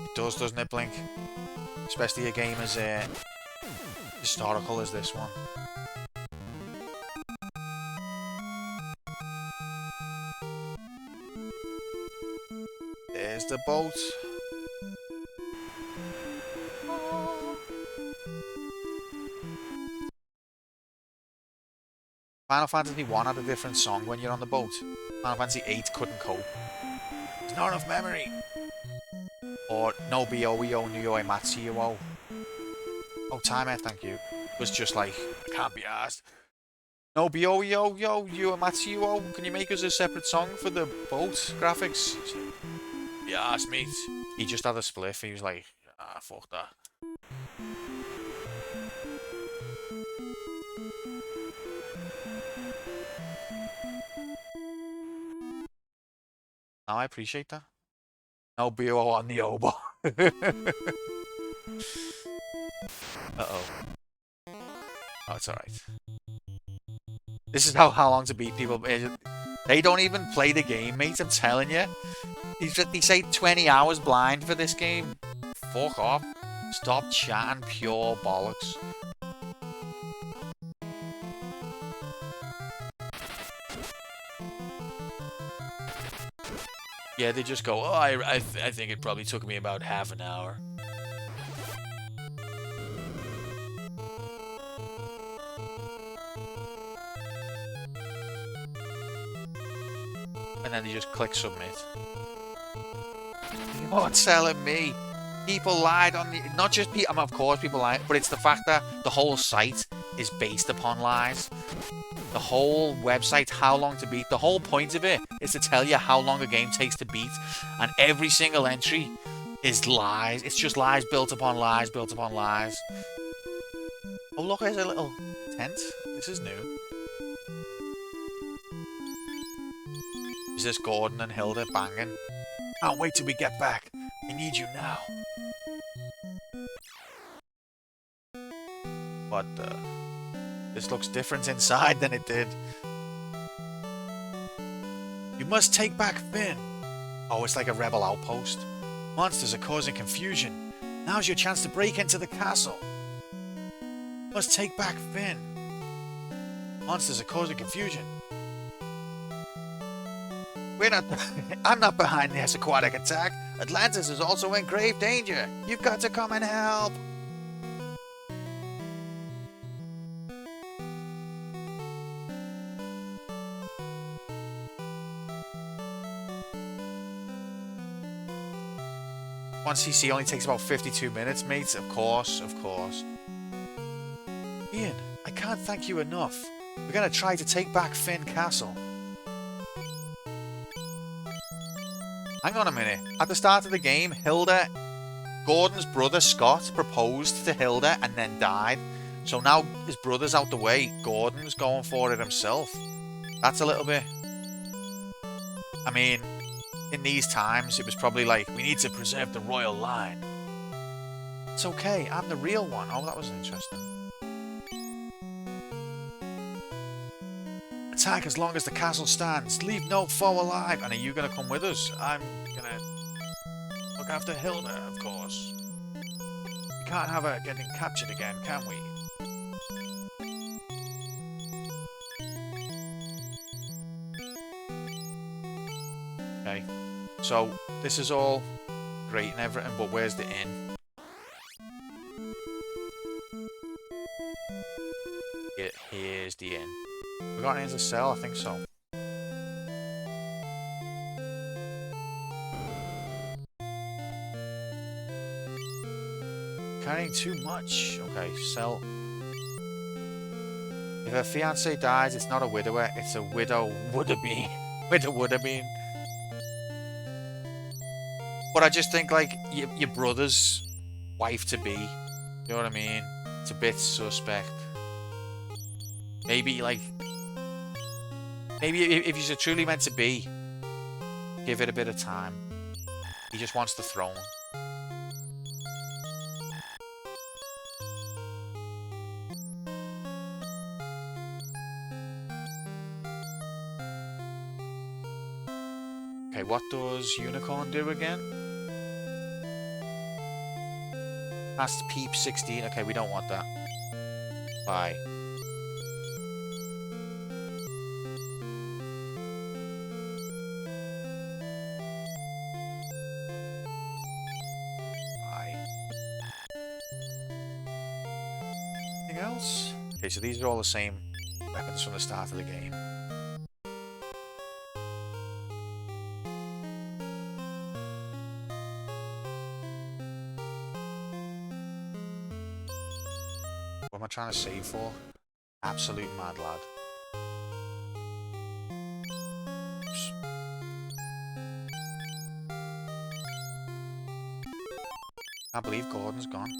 It does, doesn't it, Blink? Especially a game as historical as this one. There's the boat. Final Fantasy 1 had a different song when you're on the boat. Final Fantasy 8 couldn't cope. There's not enough memory. Or no BOEO Nyo Matsuo. Oh, timer, thank you. It was just like, I can't be asked. No BOEO Nyo Matsuo. Can you make us a separate song for the boat graphics? Yeah, asked mate. He just had a spliff. He was like, ah, fuck that. No, I appreciate that. No BO on the oboe. Uh-oh. Oh, it's alright. This is how long to beat people. They don't even play the game, mate, I'm telling you. They say 20 hours blind for this game. Fuck off. Stop chatting pure bollocks. Yeah, they just go, oh, I think it probably took me about half an hour. And then they just click submit. You're telling me people lied on the... Not just people, of course people lied, but it's the fact that the whole site is based upon lies. The whole website, how long to beat, the whole point of it is to tell you how long a game takes to beat. And every single entry is lies. It's just lies built upon lies, built upon lies. Oh, look, there's a little tent. This is new. Is this Gordon and Hilda banging? Can't wait till we get back. I need you now. But, this looks different inside than it did. You must take back Finn. Oh, it's like a rebel outpost. Monsters are causing confusion. Now's your chance to break into the castle. You must take back Finn. Monsters are causing confusion. We're not. I'm not behind this aquatic attack. Atlantis is also in grave danger. You've got to come and help. One CC only takes about 52 minutes, mates. Of course, of course. Ian, I can't thank you enough. We're gonna try to take back Finn Castle. Hang on a minute. At the start of the game, Hilda, Gordon's brother Scott, proposed to Hilda and then died. So now his brother's out the way. Gordon's going for it himself. That's a little bit... I mean, in these times, it was probably like, we need to preserve the royal line. It's okay, I'm the real one. Oh, that was interesting. Attack as long as the castle stands. Leave no foe alive. And are you going to come with us? I'm going to look after Hilda, of course. We can't have her getting captured again, can we? Okay. So, this is all great and everything, but where's the inn? Here's the inn. We got anything to sell? I think so. Carrying too much. Okay, sell. If her fiance dies, it's not a widower, it's a widow would-have-been. Widow would-have-been. But I just think, like, your brother's wife-to-be, you know what I mean? It's a bit suspect. Maybe, like... Maybe if you're truly meant to be, give it a bit of time. He just wants the throne. Okay, what does Unicorn do again? Past Peep 16. Okay, we don't want that. Bye. Else? Okay, so these are all the same weapons from the start of the game. What am I trying to save for? Absolute mad lad. Oops. Can't believe Gordon's gone.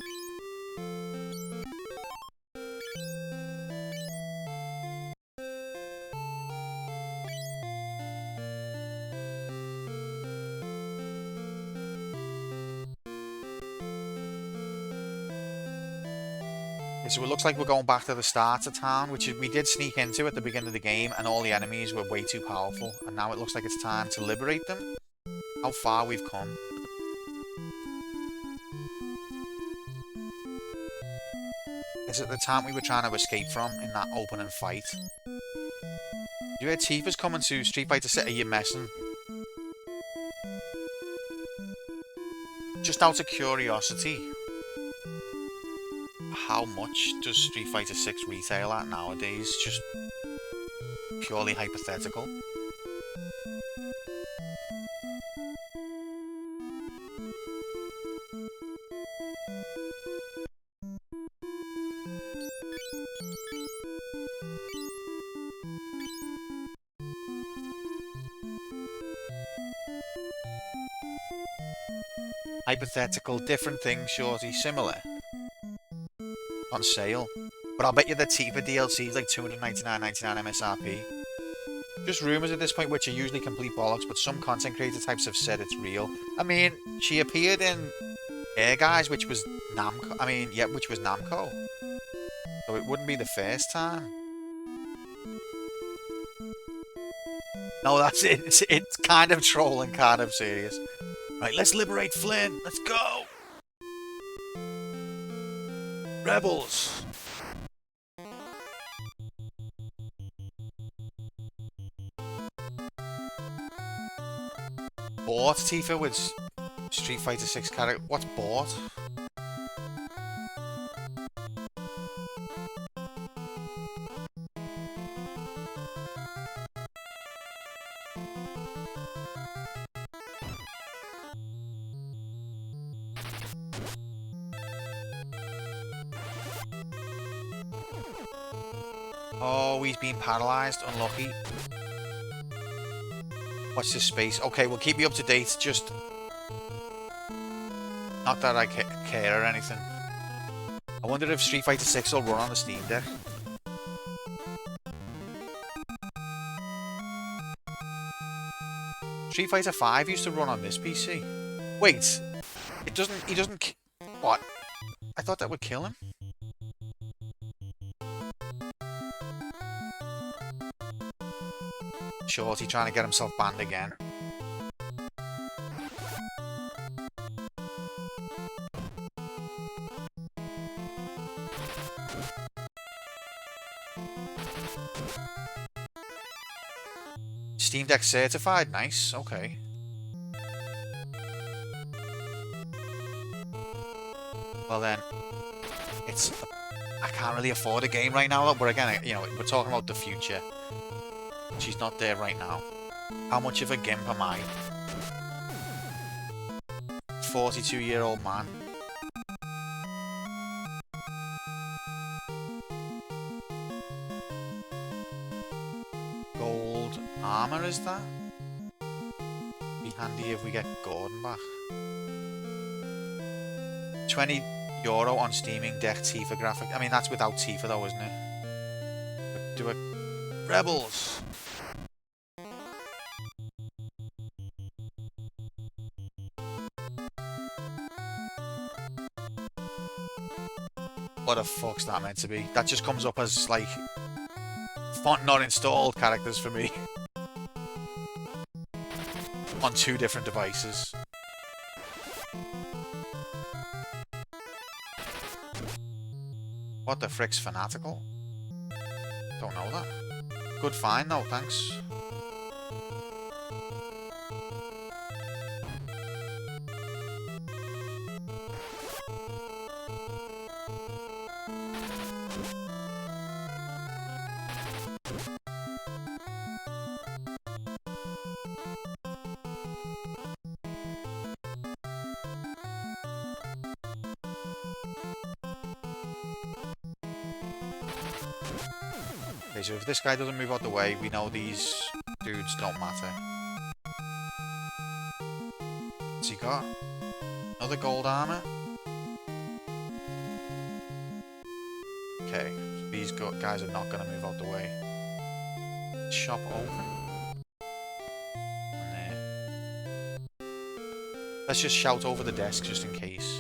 So it looks like we're going back to the start of town, which we did sneak into at the beginning of the game, and all the enemies were way too powerful, and now it looks like it's time to liberate them. How far we've come. Is it the town we were trying to escape from in that opening fight? You hear Tifa's coming to Street Fighter City, you're messing. Just out of curiosity, how much does Street Fighter 6 retail at nowadays? Just purely hypothetical. Hypothetical, different things, shorty, similar. On sale. But I'll bet you the Tifa DLC is like $299.99 MSRP. Just rumours at this point, which are usually complete bollocks, but some content creator types have said it's real. I mean, she appeared in Air Guys, which was Namco. I mean, yeah, which was Namco. So it wouldn't be the first time. No, that's it. It's kind of trolling, kind of serious. Right, let's liberate Flynn. Let's go. Rebels. bought Tifa with Street Fighter 6 character. What's bought? Oh, he's been paralysed. Unlucky. Watch this space. Okay, we'll keep you up to date. Just... not that I care or anything. I wonder if Street Fighter 6 will run on the Steam Deck. Street Fighter 5 used to run on this PC. Wait. It doesn't... he doesn't... what? I thought that would kill him. Shorty trying to get himself banned again. Steam Deck certified, nice, okay. Well then, it's... I can't really afford a game right now, but again, you know, we're talking about the future. She's not there right now. How much of a gimp am I? 42-year-old man. Gold armor, is that? Be handy if we get Gordon back. €20 on Steaming Deck Tifa graphic. I mean, that's without Tifa though, isn't it? Do it. Rebels! What the fuck's that meant to be? That just comes up as, like, font not installed characters for me. On 2 different devices. What the frick's fanatical? Don't know that. Good find though, thanks. Okay, so if this guy doesn't move out the way, we know these dudes don't matter. What's he got? Another gold armor? Okay, so these guys are not going to move out the way. Shop open. And there. Let's just shout over the desk just in case.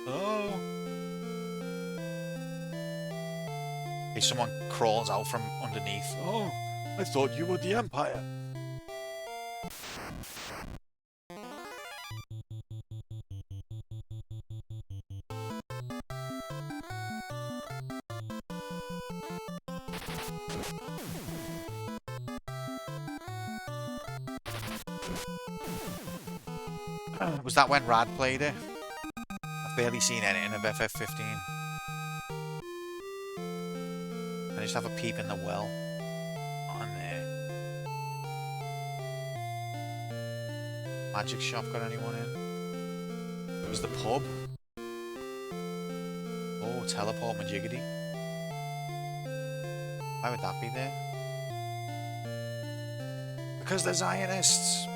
Oh! Hey, someone crawls out from underneath. Oh, I thought you were the Empire. Was that when Rad played it? I've barely seen anything of FF15. I just have a peep in the well. On there. Magic shop got anyone in? It was the pub. Oh, teleport Majiggity. Why would that be there? Because they're Zionists.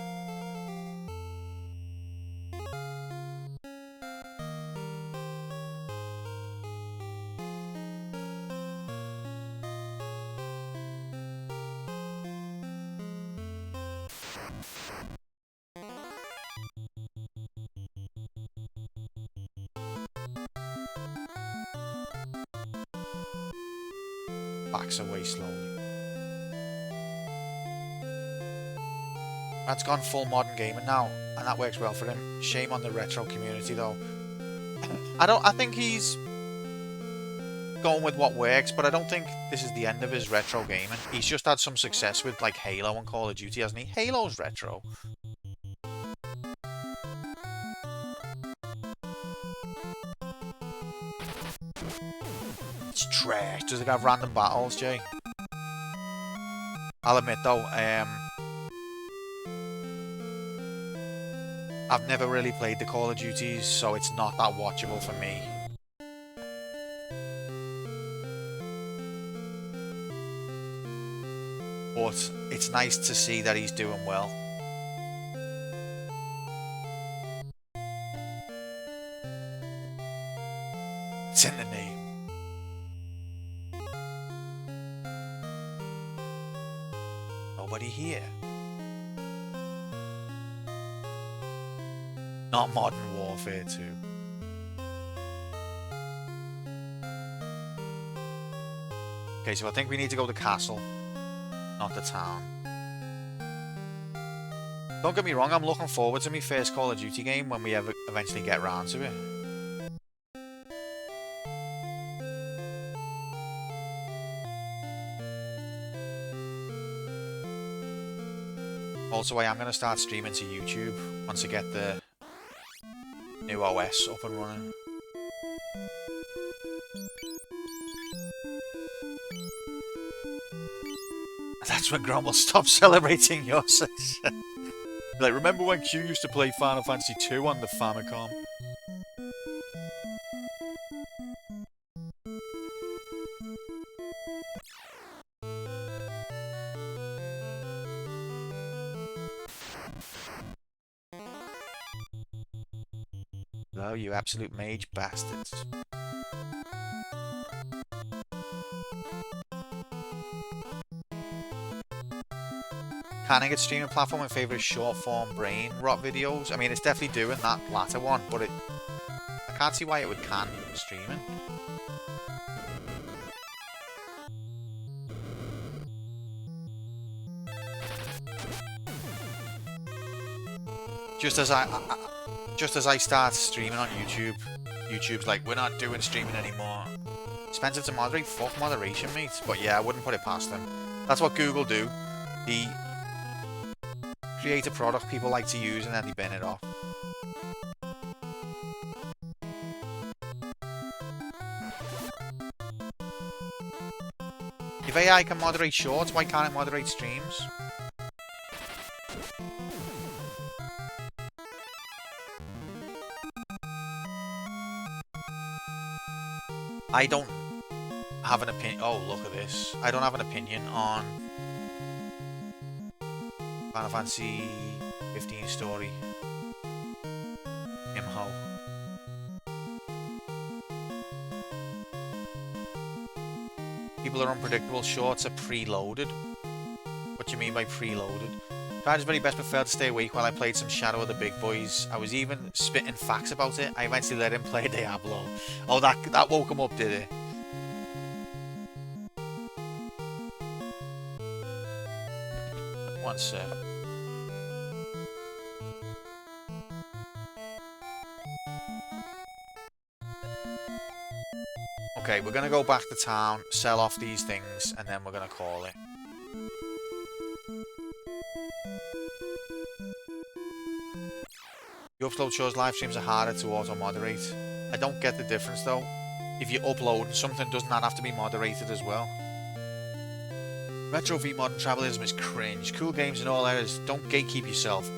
Backs away slowly. Rad's gone full modern gaming now, and that works well for him. Shame on the retro community though. I think he's going with what works, but I don't think this is the end of his retro gaming. He's just had some success with like Halo and Call of Duty, hasn't he? Halo's retro. trash. Does it have random battles, Jay? I'll admit though, I've never really played the Call of Duties, so it's not that watchable for me. But it's nice to see that he's doing well. It's in the name. Nobody here. Not Modern Warfare 2. Okay, so I think we need to go to Castle, not the town. Don't get me wrong, I'm looking forward to my first Call of Duty game when we eventually get round to it. Also, I am going to start streaming to YouTube once I get the new OS up and running. That's when Grom will stop celebrating your success. Like, remember when Q used to play Final Fantasy 2 on the Famicom? Oh, you absolute mage bastards. Can I get streaming platform in favour of short form brain rot videos? I mean, it's definitely doing that latter one, but I can't see why it would can streaming. Just as I start streaming on YouTube, YouTube's like, we're not doing streaming anymore. Expensive to moderate? Fuck moderation, mate. But yeah, I wouldn't put it past them. That's what Google do. They create a product people like to use and then they bin it off. If AI can moderate shorts, why can't it moderate streams? I don't have an opinion. Oh, look at this. I don't have an opinion on Final Fantasy 15 story. Imho. People are unpredictable. Shorts are preloaded. What do you mean by preloaded? Tried his very best but failed to stay awake while I played some Shadow of the Big Boys. I was even spitting facts about it. I eventually let him play Diablo. Oh, that woke him up, did it? One sec. Okay, we're gonna go back to town, sell off these things, and then we're gonna call it. You upload shows, live streams are harder to auto-moderate. I don't get the difference though. If you upload something, doesn't that have to be moderated as well? Retro v modern travelism is cringe. Cool games in all eras, don't gatekeep yourself.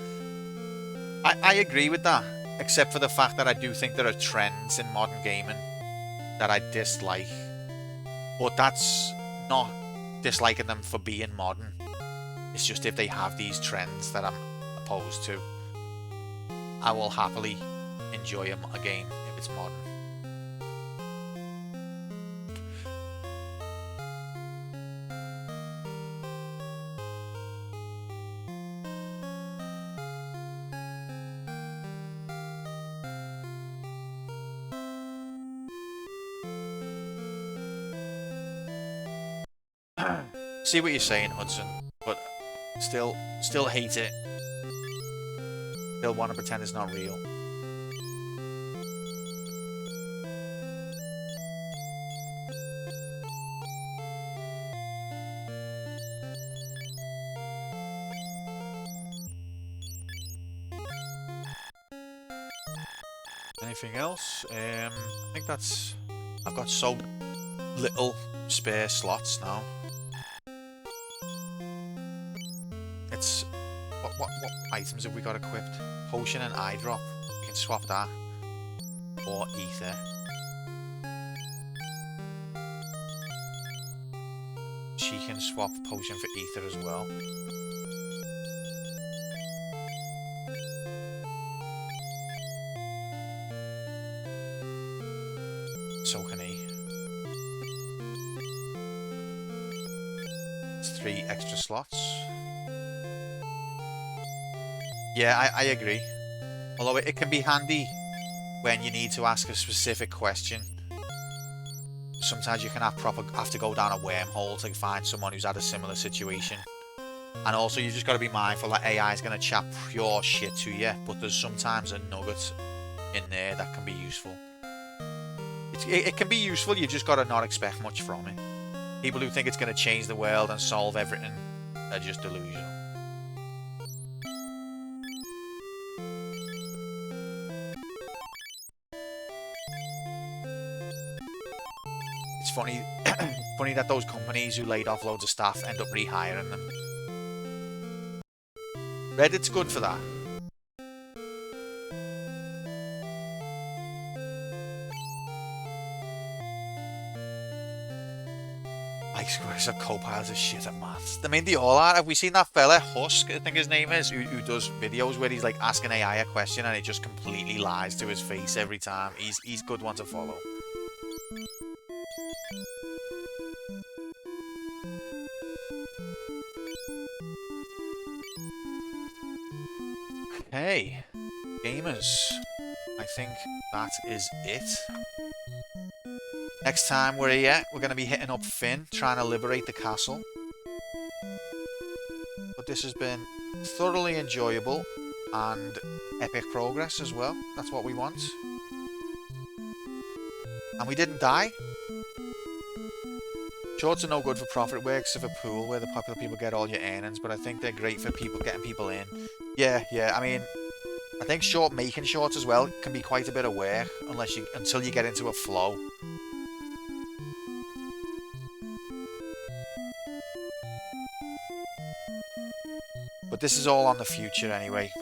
I agree with that, except for the fact that I do think there are trends in modern gaming that I dislike. But that's not disliking them for being modern. It's just if they have these trends that I'm opposed to, I will happily enjoy a game if it's modern. See what you're saying, Hudson, but still hate it. Still want to pretend it's not real. Anything else? I think that's... I've got so little spare slots now. It's what items have we got equipped? Potion and eye drop. We can swap that. Or ether. She can swap potion for ether as well. So can he. It's 3 extra slots. Yeah, I agree. Although it can be handy when you need to ask a specific question. Sometimes you can have to go down a wormhole to find someone who's had a similar situation. And also you just got to be mindful that AI is going to chat pure shit to you, but there's sometimes a nugget in there that can be useful. It can be useful, you just got to not expect much from it. People who think it's going to change the world and solve everything are just delusional. It's funny, funny that those companies who laid off loads of staff end up rehiring them. Reddit's good for that. Like Squaresoft co-pilots are shit at maths. I mean, they all are. Have we seen that fella, Husk, I think his name is, who does videos where he's like asking AI a question and it just completely lies to his face every time? He's good one to follow. Okay, gamers, I think that is it. Next time we're here, we're going to be hitting up Finn, trying to liberate the castle. But this has been thoroughly enjoyable and epic progress as well. That's what we want. And we didn't die. Shorts are no good for profit works of a pool where the popular people get all your earnings, but I think they're great for people getting people in. Yeah, I mean, I think making shorts as well can be quite a bit of work until you get into a flow. But this is all on the future anyway.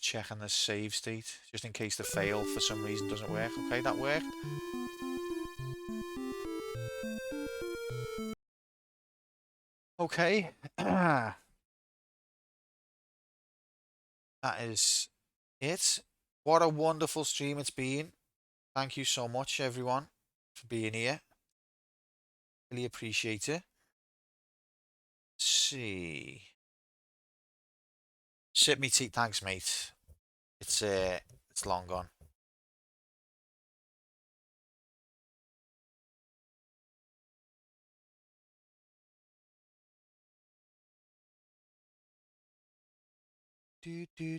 Checking the save state, just in case the fail for some reason doesn't work. Okay, that worked. Okay. That is it. What a wonderful stream it's been. Thank you so much, everyone, for being here. Really appreciate it. Let's see. Sip me tea. Thanks, mate. It's long gone. Do, do,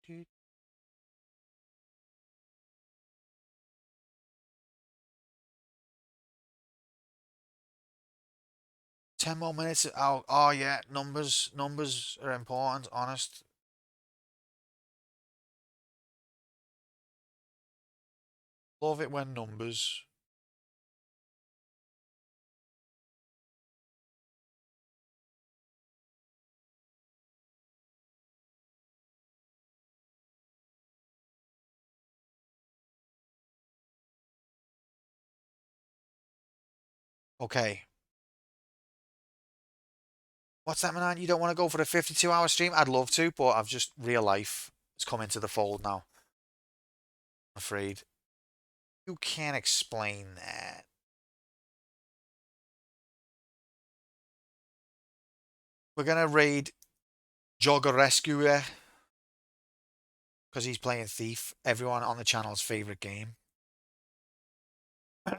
do. 10 more minutes. Oh yeah, numbers are important, honest. Love it when numbers. Okay. What's that, man? You don't want to go for a 52-hour stream? I'd love to, but I've just real life has come into the fold now. I'm afraid. You can't explain that. We're gonna raid Jogger Rescuer because he's playing Thief. Everyone on the channel's favorite game.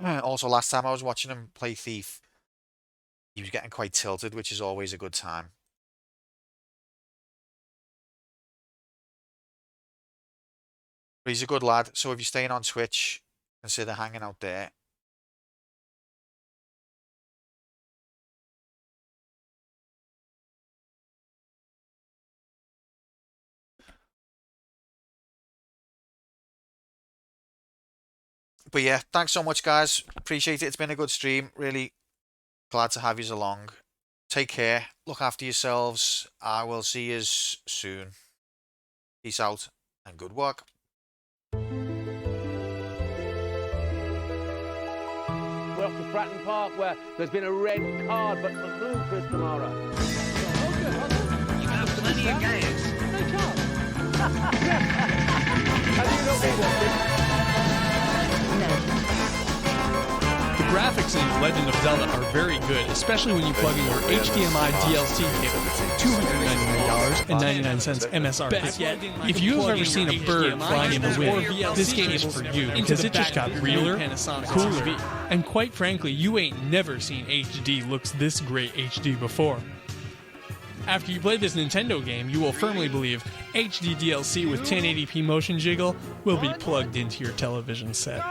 Also, last time I was watching him play Thief, he was getting quite tilted, which is always a good time. But he's a good lad. So if you're staying on Twitch, consider hanging out there. But yeah, thanks so much, guys. Appreciate it. It's been a good stream. Really glad to have you along. Take care. Look after yourselves. I will see you soon. Peace out and good work. We're off to Fratton Park, where there's been a red card, but for who, Chris Kamara? You have plenty of games. Have you not been watching? The graphics in Legend of Zelda are very good, especially when you plug in your HDMI DLC cable. $299.99 MSRP. If you've ever seen a bird flying in the wind, this game is for you because it just got realer, cooler, and quite frankly, you ain't never seen HD looks this great HD before. After you play this Nintendo game, you will firmly believe HD DLC with 1080p motion jiggle will be plugged into your television set.